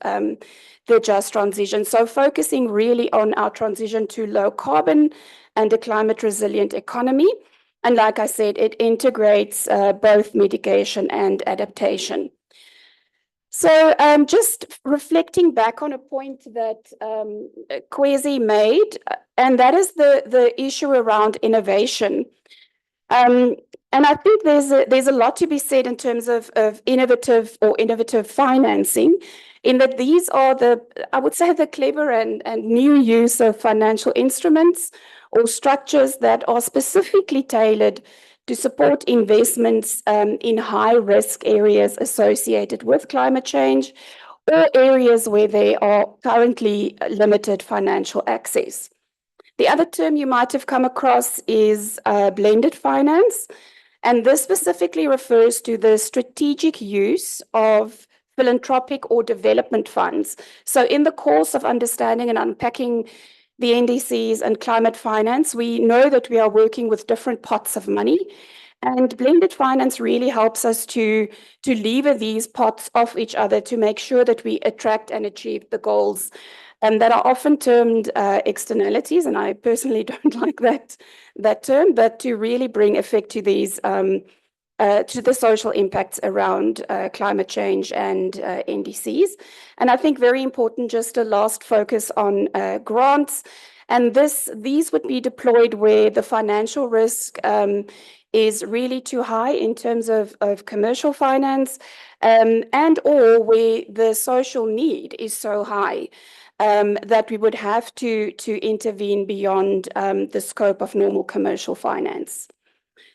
the just transition. So focusing really on our transition to low carbon and a climate resilient economy. And like I said, it integrates both mitigation and adaptation. So just reflecting back on a point that Kwesi made, and that is the issue around innovation. And I think there's a lot to be said in terms of innovative financing, in that these are I would say, the clever and new use of financial instruments or structures that are specifically tailored to support investments in high-risk areas associated with climate change, or areas where there are currently limited financial access. The other term you might have come across is blended finance, and this specifically refers to the strategic use of philanthropic or development funds. So in the course of understanding and unpacking the NDCs and climate finance, we know that we are working with different pots of money, and blended finance really helps us to lever these pots off each other to make sure that we attract and achieve the goals that are often termed externalities, and I personally don't like that term, but to really bring effect to these to the social impacts around climate change and NDCs. And I think very important, just a last focus on grants. And these would be deployed where the financial risk is really too high in terms of commercial finance, and or where the social need is so high that we would have to intervene beyond the scope of normal commercial finance.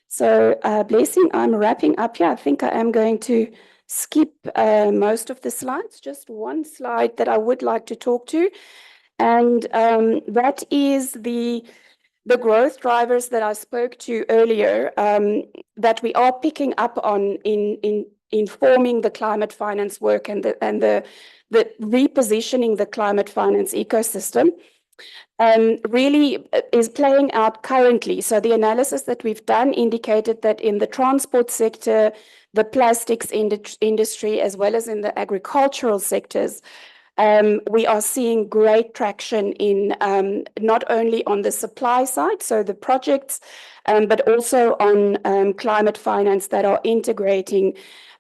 So Blessing, I'm wrapping up here. I think I am going to skip most of the slides, just one slide that I would like to talk to. And that is the growth drivers that I spoke to earlier, that we are picking up on in informing the climate finance work and the repositioning the climate finance ecosystem. Really is playing out currently. So the analysis that we've done indicated that in the transport sector, the plastics industry, as well as in the agricultural sectors, we are seeing great traction in not only on the supply side, so the projects, but also on climate finance that are integrating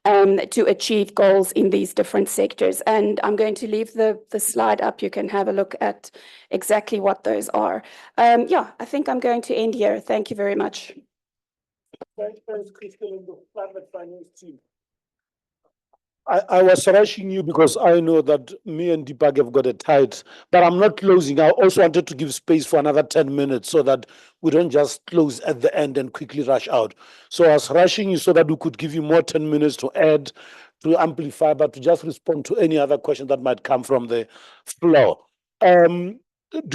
to achieve goals in these different sectors. And I'm going to leave the slide up. You can have a look at exactly what those are. Yeah, I think I'm going to end here. Thank you very much. Thanks, Crystal, and the climate finance team. I was rushing you because I know that me and Deepak have got a tight, but I'm not closing. I also wanted to give space for another 10 minutes so that we don't just close at the end and quickly rush out. So I was rushing you so that we could give you more 10 minutes to add, to amplify, but to just respond to any other question that might come from the floor. Do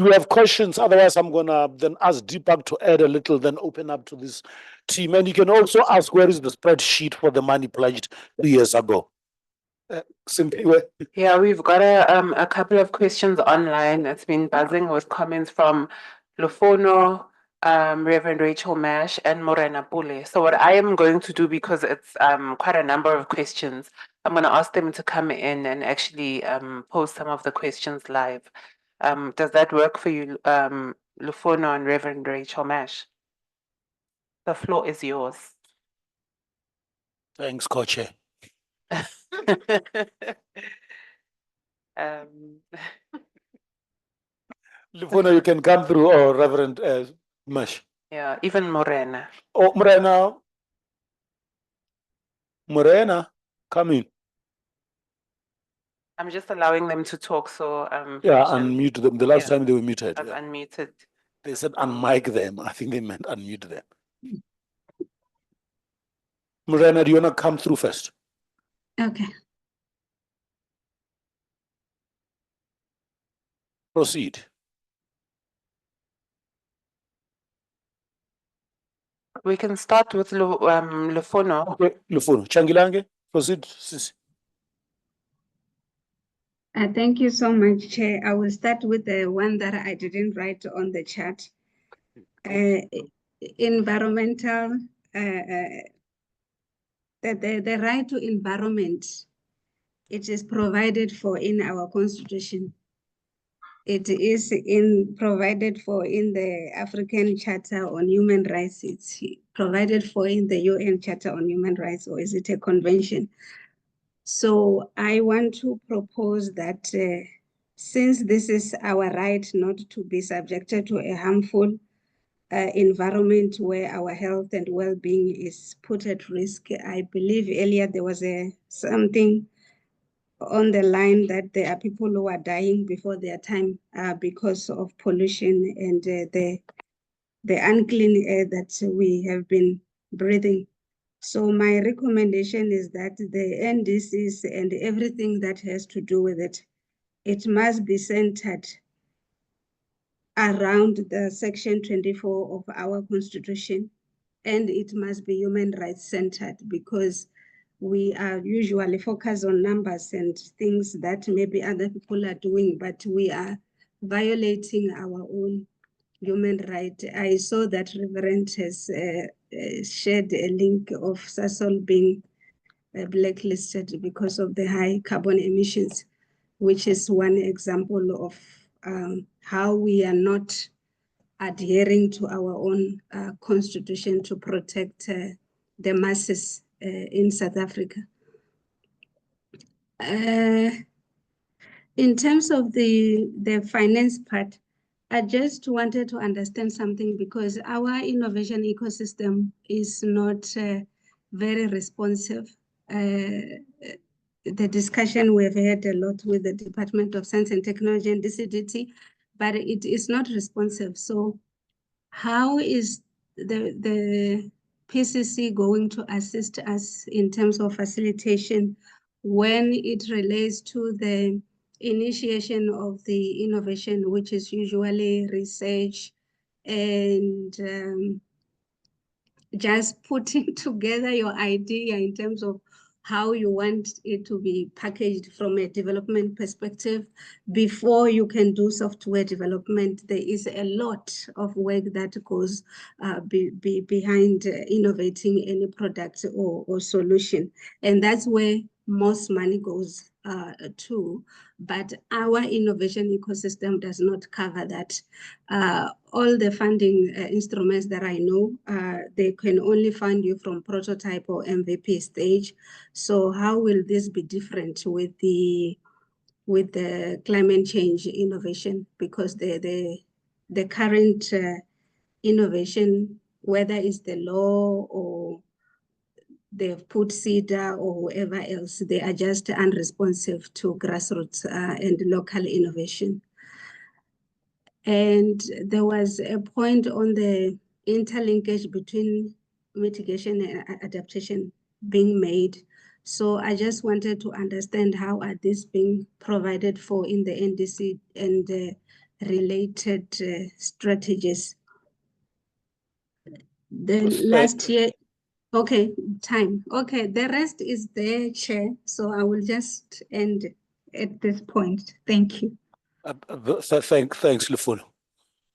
you have questions? Otherwise, I'm going to then ask Deepak to add a little, then open up to this team. And you can also ask, where is the spreadsheet for the money pledged 3 years ago? Yeah, we've got a couple of questions online. It's been buzzing with comments from Lufono, Reverend Rachel Mash, and Morena Pule. So what I am going to do, because it's quite a number of questions, I'm going to ask them to come in and actually pose some of the questions live. Does that work for you, Lufono and Reverend Rachel Mash? The floor is yours. Thanks, Coach. Lufono, you can come through, or Reverend Mash. Yeah, even Morena. Oh, Morena, come in. I'm just allowing them to talk, so yeah, unmute them. The last time they were muted. I've unmuted. They said unmic them. I think they meant unmute them. Morena, do you want to come through first? Okay. Proceed. We can start with Lufono. Okay, Lufono. Changilange, proceed. Thank you so much, Chair. I will start with the one that I didn't write on the chat. Environmental, the right to environment, it is provided for in our Constitution. It is provided for in the African Charter on Human Rights. It's provided for in the UN Charter on Human Rights, or is it a convention? So I want to propose that since this is our right not to be subjected to a harmful environment where our health and well-being is put at risk, I believe earlier there was something on the line that there are people who are dying before their time because of pollution and the unclean air that we have been breathing. So my recommendation is that the NDCs and everything that has to do with it, it must be centered around the Section 24 of our Constitution, and it must be human rights centered, because we are usually focused on numbers and things that maybe other people are doing, but we are violating our own human right. I saw that Reverend has shared a link of Sasol being blacklisted because of the high carbon emissions, which is one example of how we are not adhering to our own constitution to protect the masses in South Africa. In terms of the finance part, I just wanted to understand something because our innovation ecosystem is not very responsive. The discussion we've had a lot with the Department of Science and Technology and DCDT, but it is not responsive. So how is the PCC going to assist us in terms of facilitation when it relates to the initiation of the innovation, which is usually research and just putting together your idea in terms of how you want it to be packaged from a development perspective before you can do software development. There is a lot of work that goes behind innovating any product or solution. And that's where most money goes to, but our innovation ecosystem does not cover that. All the funding instruments that I know, they can only fund you from prototype or MVP stage. So how will this be different with the climate change innovation? Because the current innovation, whether it's the law or they've put CEDA or whoever else, they are just unresponsive to grassroots and local innovation. And there was a point on the interlinkage between mitigation and adaptation being made. So I just wanted to understand how are these being provided for in the NDC and the related strategies. The last year, okay, time. Okay, the rest is there, Chair. So I will just end at this point. Thank you. Thanks, Leful.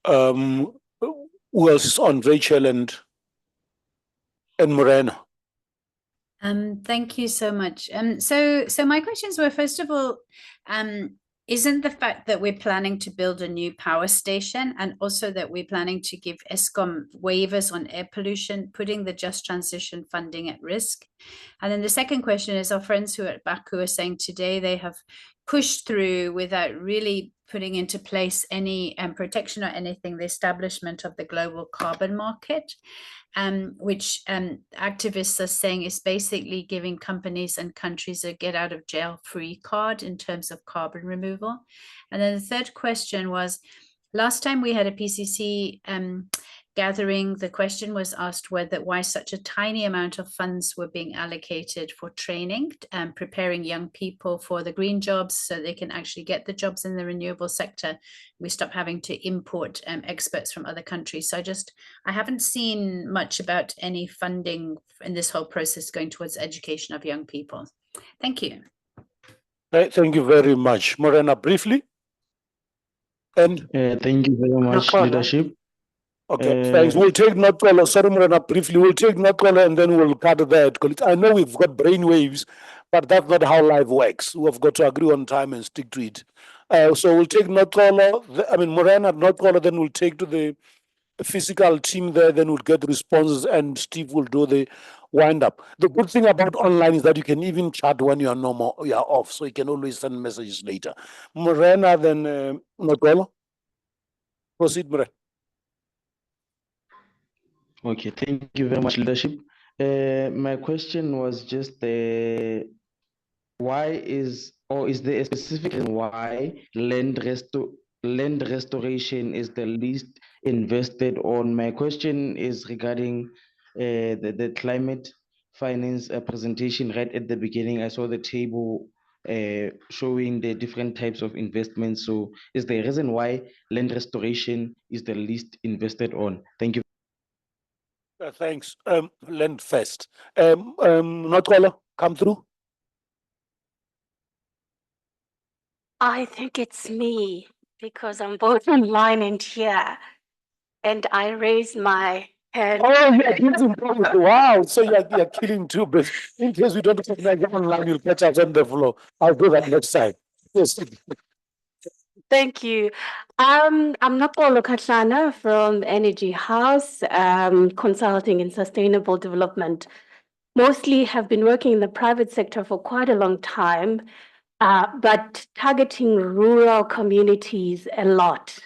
Who else is on? Rachel and Morena. Thank you so much. So my questions were, first of all, isn't the fact that we're planning to build a new power station and also that we're planning to give Eskom waivers on air pollution, putting the just transition funding at risk? And then the second question is, our friends who are at Baku are saying today they have pushed through without really putting into place any protection or anything, the establishment of the global carbon market, which activists are saying is basically giving companies and countries a get out of jail free card in terms of carbon removal. And then the third question was, last time we had a PCC gathering, the question was asked why such a tiny amount of funds were being allocated for training and preparing young people for the green jobs so they can actually get the jobs in the renewable sector. We stop having to import experts from other countries. So I haven't seen much about any funding in this whole process going towards education of young people. Thank you. Thank you very much. Morena, briefly. And thank you very much, leadership. Okay, thanks. We'll take Notwell. Sorry, Morena, briefly. We'll take Notwell and then we'll cut that. I know we've got brainwaves, but that's not how life works. We've got to agree on time and stick to it. So we'll take Notwell, Morena, Notwell, then we'll take to the physical team there, then we'll get responses and Steve will do the wind up. The good thing about online is that you can even chat when you are off, so you can always send messages later. Morena, then Notwell. Proceed, Morena. Okay, thank you very much, leadership. My question was just why is there a specific reason why land restoration is the least invested on? My question is regarding the climate finance presentation right at the beginning. I saw the table showing the different types of investments. So is there a reason why land restoration is the least invested on? Thank you. Thanks. Land first. Notwell, come through. I think it's me because I'm both online and here, and I raised my hand. Oh, yeah, wow. So you're killing two birds. In case we don't recognize you online, you'll catch us on the floor. I'll do that next time. Yes. Thank you. I'm Nopolo Katlana from Energy House, Consulting in Sustainable Development. mostly have been working in the private sector for quite a long time, but targeting rural communities a lot.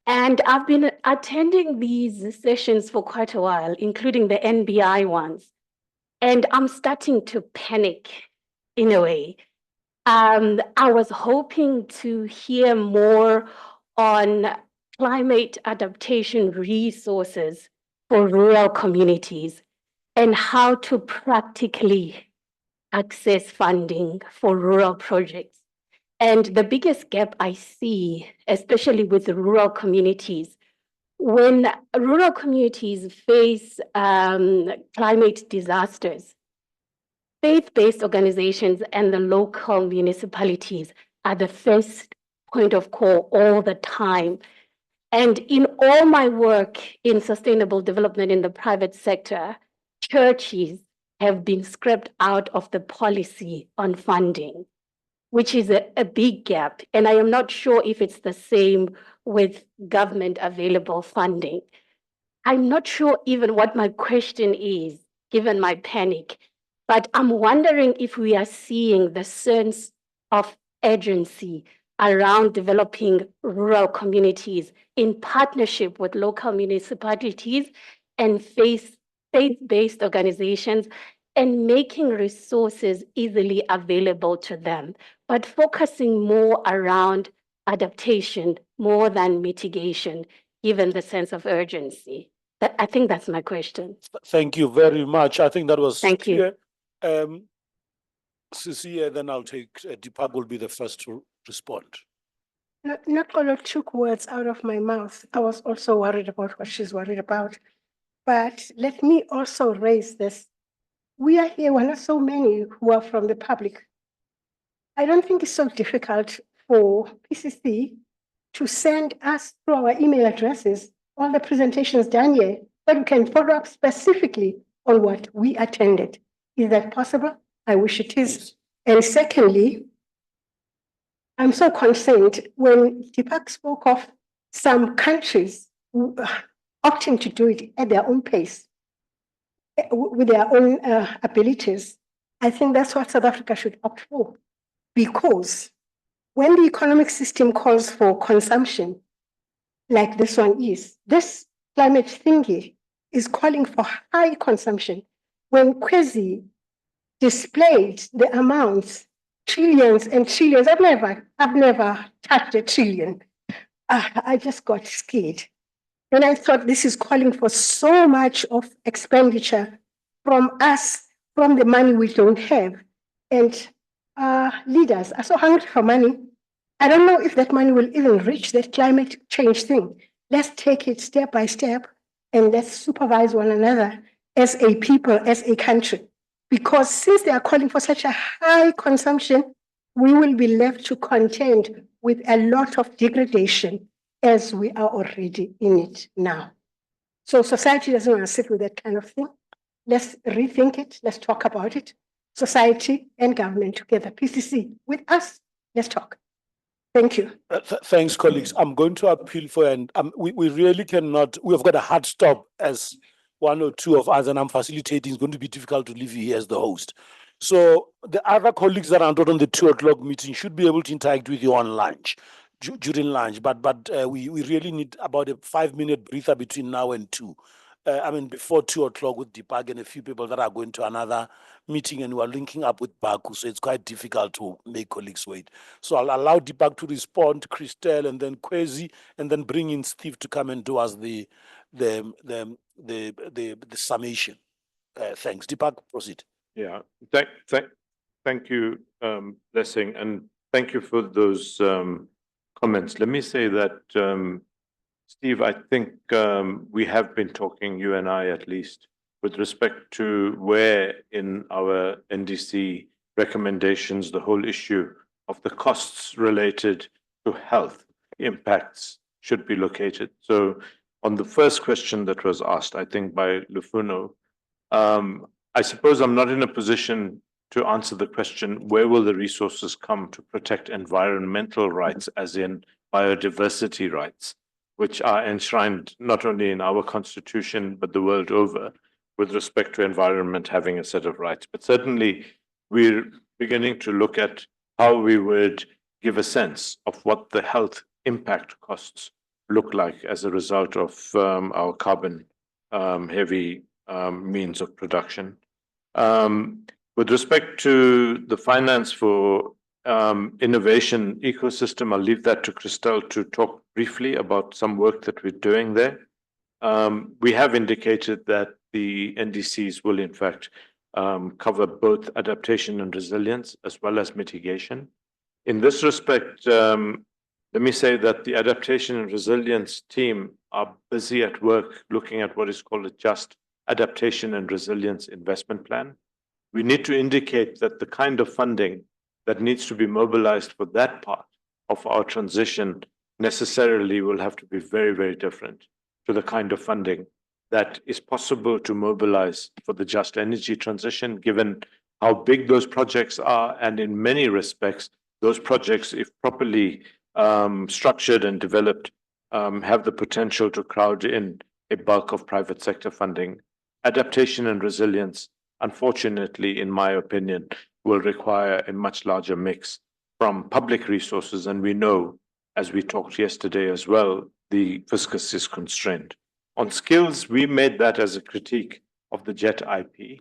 And I've been attending these sessions for quite a while, including the NBI ones. And I'm starting to panic in a way. I was hoping to hear more on climate adaptation resources for rural communities and how to practically access funding for rural projects. And the biggest gap I see, especially with the rural communities, when rural communities face climate disasters, faith-based organizations and the local municipalities are the first point of call all the time. And in all my work in sustainable development in the private sector, churches have been scrapped out of the policy on funding, which is a big gap. And I am not sure if it's the same with government available funding. I'm not sure even what my question is, given my panic, but I'm wondering if we are seeing the sense of urgency around developing rural communities in partnership with local municipalities and faith-based organizations and making resources easily available to them, but focusing more around adaptation more than mitigation, given the sense of urgency. I think that's my question. Thank you very much. I think that was Thank clear. Cecilia, then I'll take, Deepak will be the first to respond. Not all took words out of my mouth. I was also worried about what she's worried about. But let me also raise this. We are here, we're not so many who are from the public. I don't think it's so difficult for PCC to send us through our email addresses all the presentations done here, but we can follow up specifically on what we attended. Is that possible? I wish it is. And secondly, I'm so concerned when Deepak spoke of some countries opting to do it at their own pace, with their own abilities. I think that's what South Africa should opt for, because when the economic system calls for consumption, like this one is, this climate thingy is calling for high consumption. When Kwezi displayed the amounts, trillions and trillions, I've never touched a trillion. I just got scared. And I thought this is calling for so much of expenditure from us, from the money we don't have. And leaders are so hungry for money. I don't know if that money will even reach that climate change thing. Let's take it step by step and let's supervise one another as a people, as a country. Because since they are calling for such a high consumption, we will be left to contend with a lot of degradation as we are already in it now. So society doesn't want to sit with that kind of thing. Let's rethink it. Let's talk about it. Society and government together, PCC with us. Let's talk. Thank you. Thanks, colleagues. I'm going to appeal for, and we really cannot, we have got a hard stop as one or two of us, and I'm facilitating. It's going to be difficult to leave you here as the host. So the other colleagues that are not on the 2 o'clock meeting should be able to interact with you on lunch, during lunch. But we really need about a 5-minute breather between now and 2. Before 2 o'clock with Deepak and a few people that are going to another meeting, and we are linking up with Baku, so it's quite difficult to make colleagues wait. So I'll allow Deepak to respond, Christelle, and then Kwezi, and then bring in Steve to come and do us the summation. Thanks. Deepak, proceed. Yeah, thank you, Blessing, and thank you for those comments. Let me say that, Steve, I think we have been talking, you and I at least, with respect to where in our NDC recommendations the whole issue of the costs related to health impacts should be located. So on the first question that was asked, I think by Lufuno, I suppose I'm not in a position to answer the question, where will the resources come to protect environmental rights, as in biodiversity rights, which are enshrined not only in our constitution, but the world over. with respect to environment having a set of rights. But certainly, we're beginning to look at how we would give a sense of what the health impact costs look like as a result of our carbon heavy means of production. With respect to the finance for innovation ecosystem, I'll leave that to Christelle to talk briefly about some work that we're doing there. We have indicated that the NDCs will in fact cover both adaptation and resilience as well as mitigation. In this respect, let me say that the adaptation and resilience team are busy at work looking at what is called a just adaptation and resilience investment plan. We need to indicate that the kind of funding that needs to be mobilized for that part of our transition necessarily will have to be very, very different to the kind of funding that is possible to mobilize for the just energy transition, given how big those projects are. And in many respects, those projects, if properly structured and developed, have the potential to crowd in a bulk of private sector funding. Adaptation and resilience, unfortunately, in my opinion, will require a much larger mix from public resources. And we know, as we talked yesterday as well, the fiscus is constrained. On skills, we made that as a critique of the JET IP.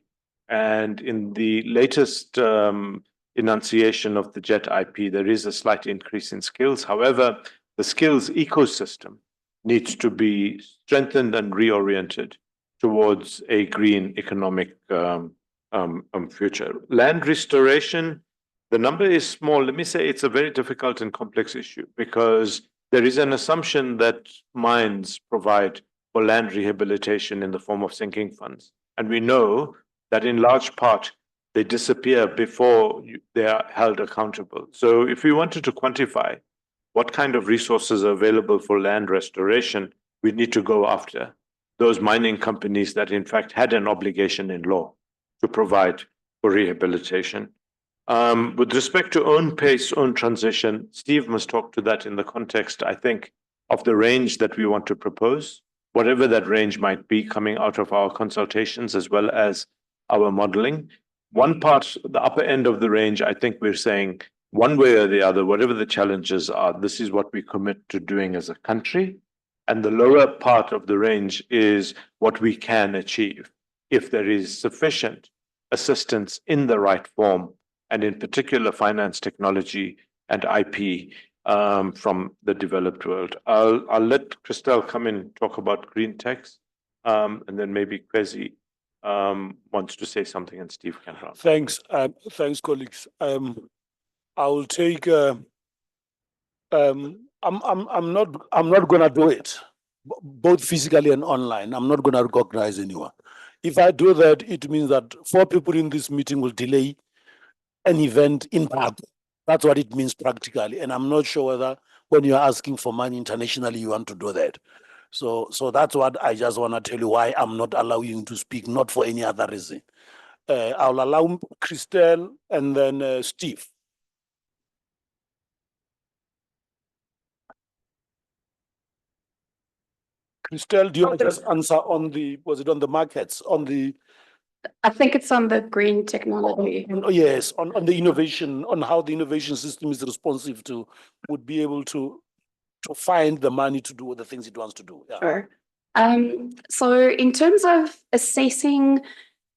And in the latest enunciation of the JET IP, there is a slight increase in skills. However, the skills ecosystem needs to be strengthened and reoriented towards a green economic future. Land restoration, the number is small. Let me say it's a very difficult and complex issue because there is an assumption that mines provide for land rehabilitation in the form of sinking funds. And we know that in large part, they disappear before they are held accountable. So if we wanted to quantify what kind of resources are available for land restoration, we need to go after those mining companies that in fact had an obligation in law to provide for rehabilitation. With respect to own pace, own transition, Steve must talk to that in the context, I think, of the range that we want to propose, whatever that range might be coming out of our consultations as well as our modeling. One part, the upper end of the range, I think we're saying one way or the other, whatever the challenges are, this is what we commit to doing as a country. And the lower part of the range is what we can achieve if there is sufficient assistance in the right form, and in particular finance, technology, and IP from the developed world. I'll let Christelle come in and talk about green techs, and then maybe Kwesi wants to say something, and Steve can run. Thanks, thanks, colleagues. I'll take. I'm not gonna do it, both physically and online. I'm not gonna recognize anyone. If I do that, it means that 4 people in this meeting will delay an event in Prague. That's what it means practically. And I'm not sure whether when you're asking for money internationally, you want to do that. So that's what I just want to tell you why I'm not allowing you to speak, not for any other reason. I'll allow Christelle and then Steve. Christelle, do you want to just answer on the, was it on the markets, on the? I think it's on the green technology. Yes, on the innovation, on how the innovation system is responsive to, would be able to find the money to do the things it wants to do. Yeah. Sure. So in terms of assessing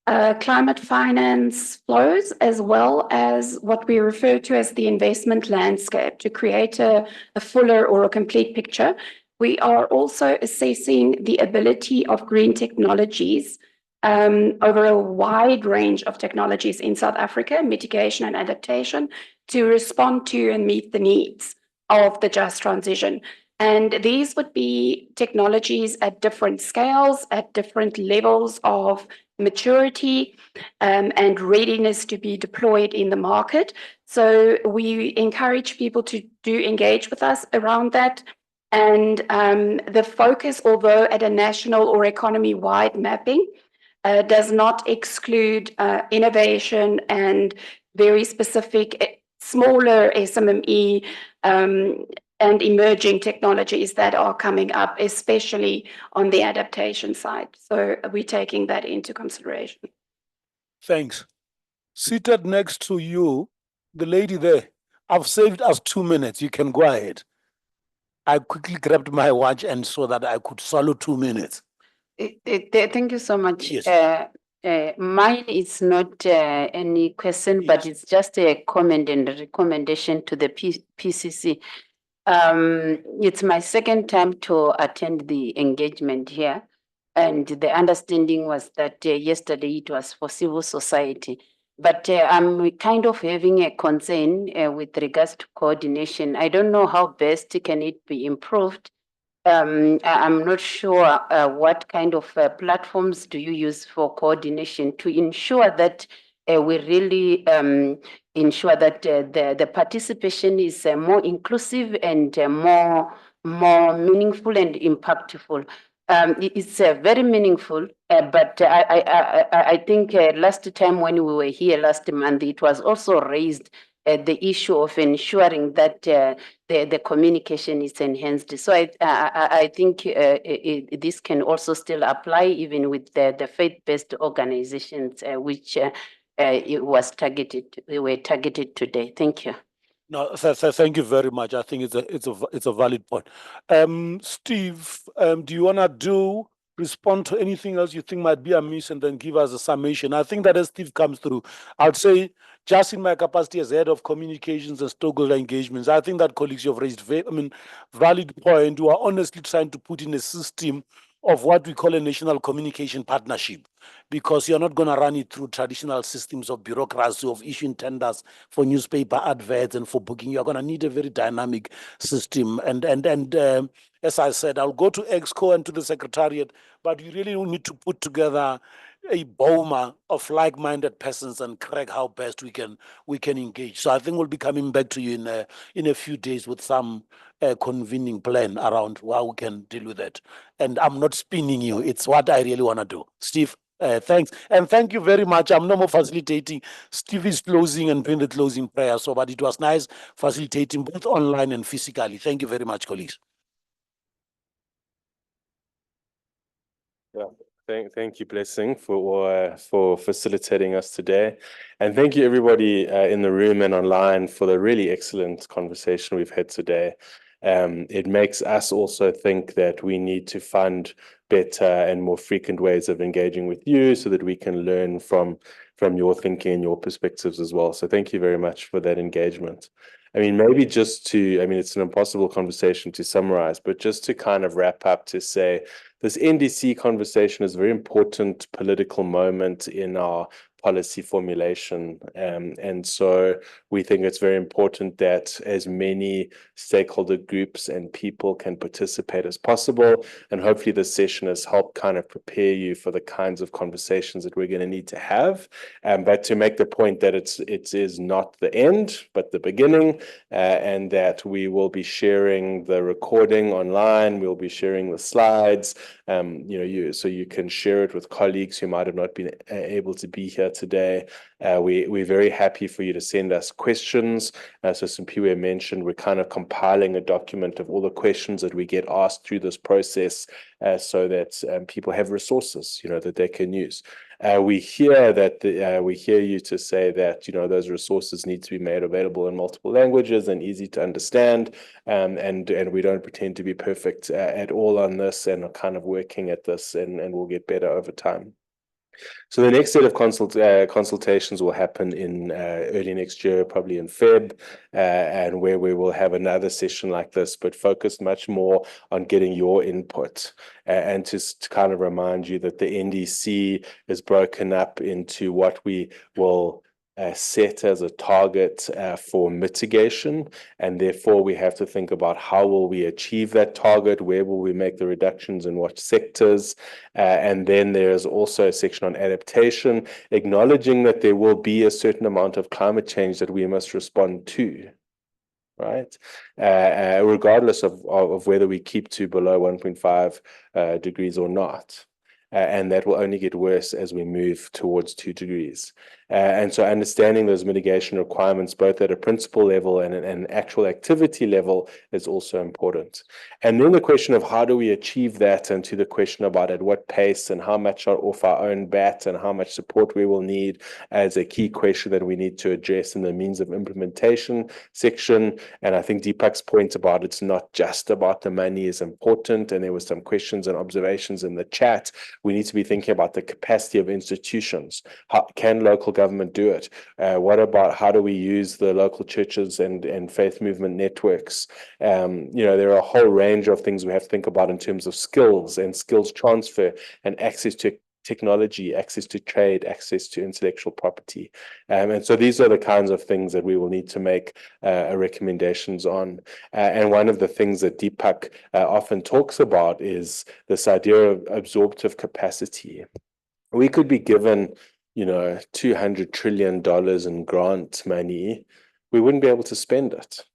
climate finance flows, as well as what we refer to as the investment landscape, to create a fuller or a complete picture, we are also assessing the ability of green technologies over a wide range of technologies in South Africa, mitigation and adaptation, to respond to and meet the needs of the just transition. And these would be technologies at different scales, at different levels of maturity and readiness to be deployed in the market. So we encourage people to engage with us around that. And the focus, although at a national or economy-wide mapping, does not exclude innovation and very specific smaller SMME and emerging technologies that are coming up, especially on the adaptation side. So we're taking that into consideration. Thanks. Seated next to you, the lady there. I've saved us 2 minutes. You can go ahead. I quickly grabbed my watch and so that I could swallow 2 minutes. Thank you so much. Yes. Mine is not any question, but it's just a comment and a recommendation to the PCC. It's my second time to attend the engagement here, and the understanding was that yesterday it was for civil society. But I'm kind of having a concern with regards to coordination. I don't know how best can it be improved. I'm not sure what kind of platforms do you use for coordination to ensure that we really ensure that the participation is more inclusive and more meaningful and impactful. It's very meaningful, but I think last time when we were here last month, it was also raised the issue of ensuring that the communication is enhanced. So I think this can also still apply even with the faith-based organizations, which it was were targeted today. Thank you. No, thank you very much. I think it's a valid point. Steve, do you wanna respond to anything else you think might be amiss and then give us a summation? I think that as Steve comes through, I'd say just in my capacity as head of communications and stakeholder engagements, I think that colleagues you have raised valid point. We are honestly trying to put in a system of what we call a national communication partnership, because you're not going to run it through traditional systems of bureaucracy of issuing tenders for newspaper adverts and for booking. You're going to need a very dynamic system. And as I said, I'll go to EXCO and to the Secretariat, but you really need to put together a BOMA of like-minded persons and crack how best we can engage. So I think we'll be coming back to you in a few days with some convening plan around how we can deal with it. And I'm not spinning you. It's what I really want to do. Steve, thanks. And thank you very much. I'm no more facilitating. Steve is closing and doing the closing prayer. So, but it was nice facilitating both online and physically. Thank you very much, colleagues. Yeah. Thank you, Blessing, for facilitating us today. And thank you, everybody in the room and online for the really excellent conversation we've had today. It makes us also think that we need to find better and more frequent ways of engaging with you so that we can learn from your thinking and your perspectives as well. So thank you very much for that engagement. I mean, maybe just it's an impossible conversation to summarize, but just to kind of wrap up to say, this NDC conversation is a very important political moment in our policy formulation. And so we think it's very important that as many stakeholder groups and people can participate as possible. And hopefully this session has helped kind of prepare you for the kinds of conversations that we're going to need to have. But to make the point that it is not the end, but the beginning, and that we will be sharing the recording online, we'll be sharing the slides, so you can share it with colleagues who might have not been able to be here today. We're very happy for you to send us questions. So Simpiwe mentioned we're kind of compiling a document of all the questions that we get asked through this process, so that people have resources, that they can use. We hear you to say that those resources need to be made available in multiple languages and easy to understand, and we don't pretend to be perfect at all on this, and are kind of working at this, and we'll get better over time. So the next set of consultations will happen in early next year, probably in Feb, and where we will have another session like this, but focused much more on getting your input. And just to kind of remind you that the NDC is broken up into what we will set as a target for mitigation, and therefore we have to think about how will we achieve that target, where will we make the reductions in what sectors, and then there's also a section on adaptation, acknowledging that there will be a certain amount of climate change that we must respond to, right? Regardless of whether we keep to below 1.5 degrees or not. and that will only get worse as we move towards 2 degrees. And so understanding those mitigation requirements, both at a principle level and an actual activity level, is also important. And then the question of how do we achieve that, and to the question about at what pace and how much are off our own bat and how much support we will need, as a key question that we need to address in the means of implementation section. And I think Deepak's point about it's not just about the money is important, and there were some questions and observations in the chat. We need to be thinking about the capacity of institutions. How can local government do it? What about how do we use the local churches and faith movement networks? There are a whole range of things we have to think about in terms of skills and skills transfer and access to technology, access to trade, access to intellectual property. And so these are the kinds of things that we will need to make recommendations on. And one of the things that Deepak often talks about is this idea of absorptive capacity. We could be given, $200 trillion in grant money. We wouldn't be able to spend it.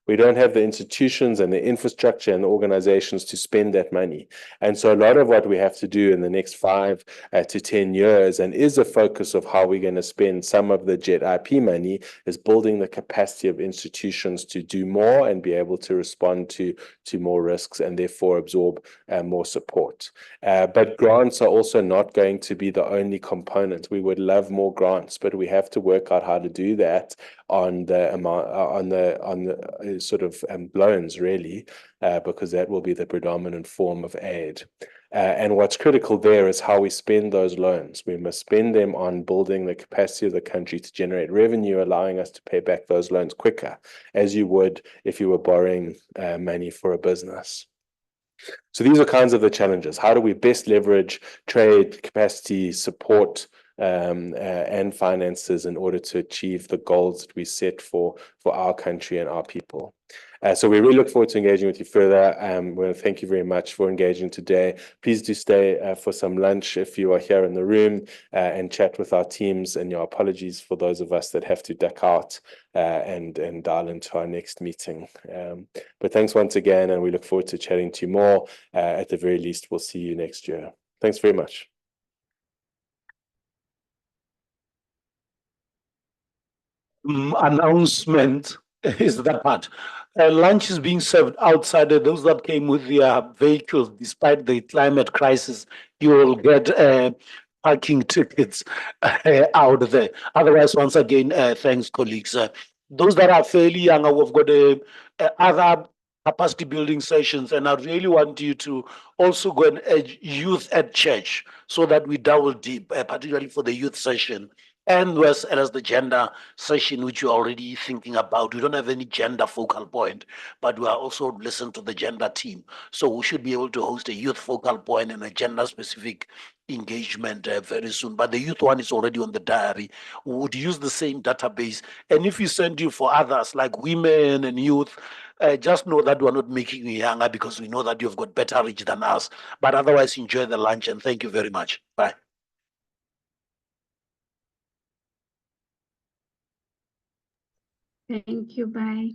We don't have the institutions and the infrastructure and the organizations to spend that money. And so a lot of what we have to do in the next 5 to 10 years, and is a focus of how we're going to spend some of the JET IP money, is building the capacity of institutions to do more and be able to respond to more risks and therefore absorb more support. But grants are also not going to be the only component. We would love more grants, but we have to work out how to do that on the amount, on the sort of loans, really, because that will be the predominant form of aid. And what's critical there is how we spend those loans. We must spend them on building the capacity of the country to generate revenue, allowing us to pay back those loans quicker, as you would if you were borrowing money for a business. So these are kinds of the challenges. How do we best leverage trade, capacity, support, and finances in order to achieve the goals that we set for our country and our people? So we really look forward to engaging with you further. We want to thank you very much for engaging today. Please do stay for some lunch if you are here in the room and chat with our teams, and your apologies for those of us that have to duck out and dial into our next meeting. But thanks once again, and we look forward to chatting to you more. At the very least, we'll see you next year. Thanks very much. Announcement is that part. Lunch is being served outside. Those that came with their vehicles, despite the climate crisis, you will get parking tickets out there. Otherwise, once again, thanks, colleagues. Those that are fairly young, we've got other capacity building sessions, and I really want you to also go and edge youth at church so that we double deep, particularly for the youth session. And as the gender session, which you're already thinking about, we don't have any gender focal point, but we are also listening to the gender team. So we should be able to host a youth focal point and a gender-specific engagement very soon. But the youth one is already on the diary. We would use the same database. And if we send you for others like women and youth, just know that we're not making you younger, because we know that you've got better reach than us. But otherwise, enjoy the lunch, and thank you very much. Bye. Thank you. Bye.